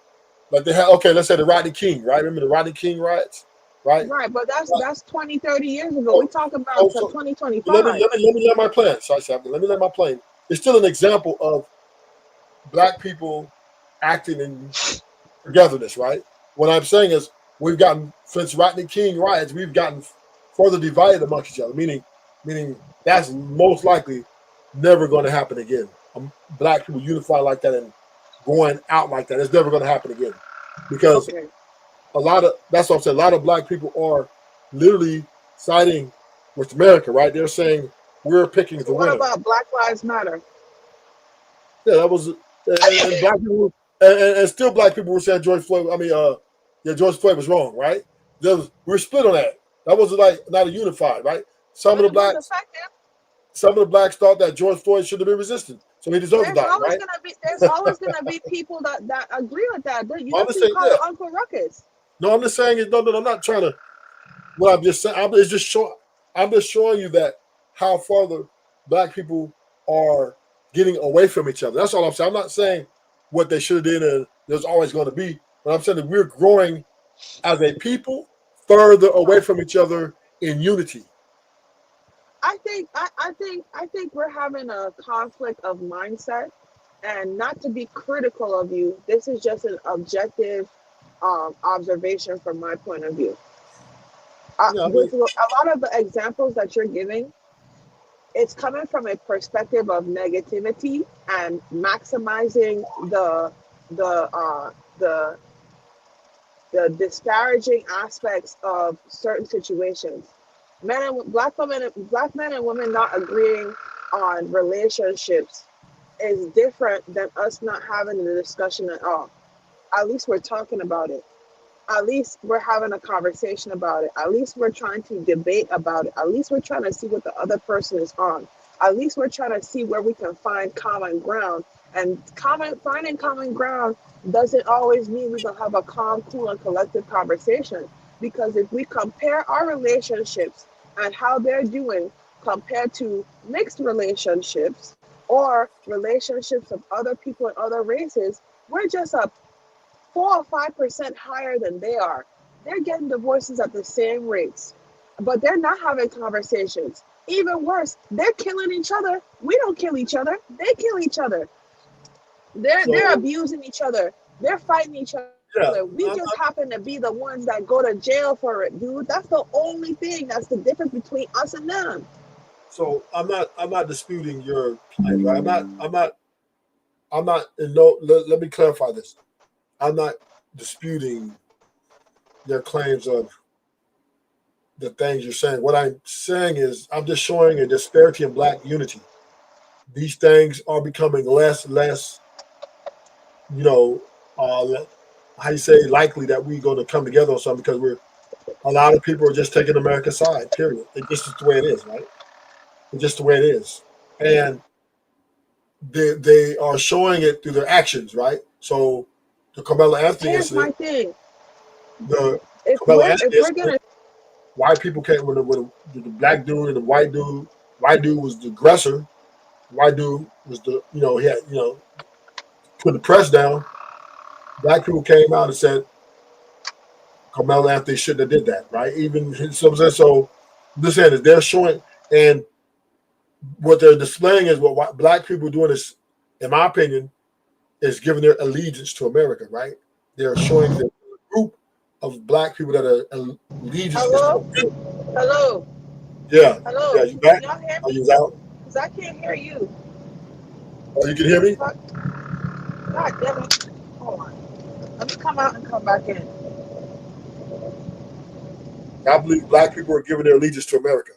like they have. Okay, let's say the Rodney King, right? Remember the Rodney King riots, right? Right, but that's 20, 30 years ago. We So, talk about so 2025. let me let my plan. Sorry, let me let my plan. It's still an example of black people acting in togetherness, right? What I'm saying is we've gotten, since Rodney King riots, we've gotten further divided amongst each other. Meaning that's most likely never going to happen again. Black people unify like that and going out like that, it's never going to happen again, because Okay. that's what I'm saying. A lot of black people are literally siding with America, right? They're saying we're picking So the what winner. about Black Lives Matter? Yeah, that was, and black people, and still black people were saying George Floyd. George Floyd was wrong, right? We're split on that. That was like not a unified, right? Some But of it was the blacks thought that George Floyd should have been resistant, so he deserved to There's die, always right? gonna be people that agree with that. You I'm don't just see saying, call yeah. it Uncle Ruckus. No, I'm just saying, I'm not trying to. What I'm just saying, I'm just showing you that how further black people are getting away from each other. That's all I'm saying. I'm not saying what they should have done and there's always going to be, but I'm saying that we're growing as a people further away from each other in unity. I think we're having a conflict of mindset, and not to be critical of you. This is just an objective observation from my point of view. Yeah, I mean, With a lot of the examples that you're giving, it's coming from a perspective of negativity and maximizing the disparaging aspects of certain situations. Black men and women not agreeing on relationships is different than us not having a discussion at all. At least we're talking about it. At least we're having a conversation about it. At least we're trying to debate about it. At least we're trying to see what the other person is on. At least we're trying to see where we can find common ground. And finding common ground doesn't always mean we can have a calm, cool, and collective conversation. Because if we compare our relationships and how they're doing compared to mixed relationships or relationships of other people and other races, we're just a 4 or 5% higher than they are. They're getting divorces at the same rates, but they're not having conversations. Even worse, they're killing each other. We don't kill each other. They kill each other. They're abusing each other. They're fighting each other. yeah, We just happen to be the ones that go to jail for it, dude. That's the only thing that's the difference between us and them. so I'm not disputing your claims, right? I'm not in no let me clarify this. I'm not disputing your claims of the things you're saying. What I'm saying is I'm just showing a disparity in black unity. These things are becoming less, you know, how you say likely that we're going to come together on something because a lot of people are just taking America's side, period. It's just the way it is, right? It's just the way it is. And they are showing it through their actions, right? So the Carmelo Anthony Here's my incident, thing. the If Carmelo we're Anthony if we're incident, gonna white people came with the black dude and the white dude was the aggressor. White dude was he had, put the press down. Black people came out and said Carmelo Anthony shouldn't have did that, right? Even so this end is they're showing, and what they're displaying is what black people are doing is, in my opinion, is giving their allegiance to America, right? They're showing the group of black people that are allegiance is to America. hello, Yeah, hello, yeah. You back? can y'all hear Are me? you out? Because I can't hear you. Oh, you can hear me? Fuck. God damn it. Hold on. Let me come out and come back in. I believe black people are giving their allegiance to America.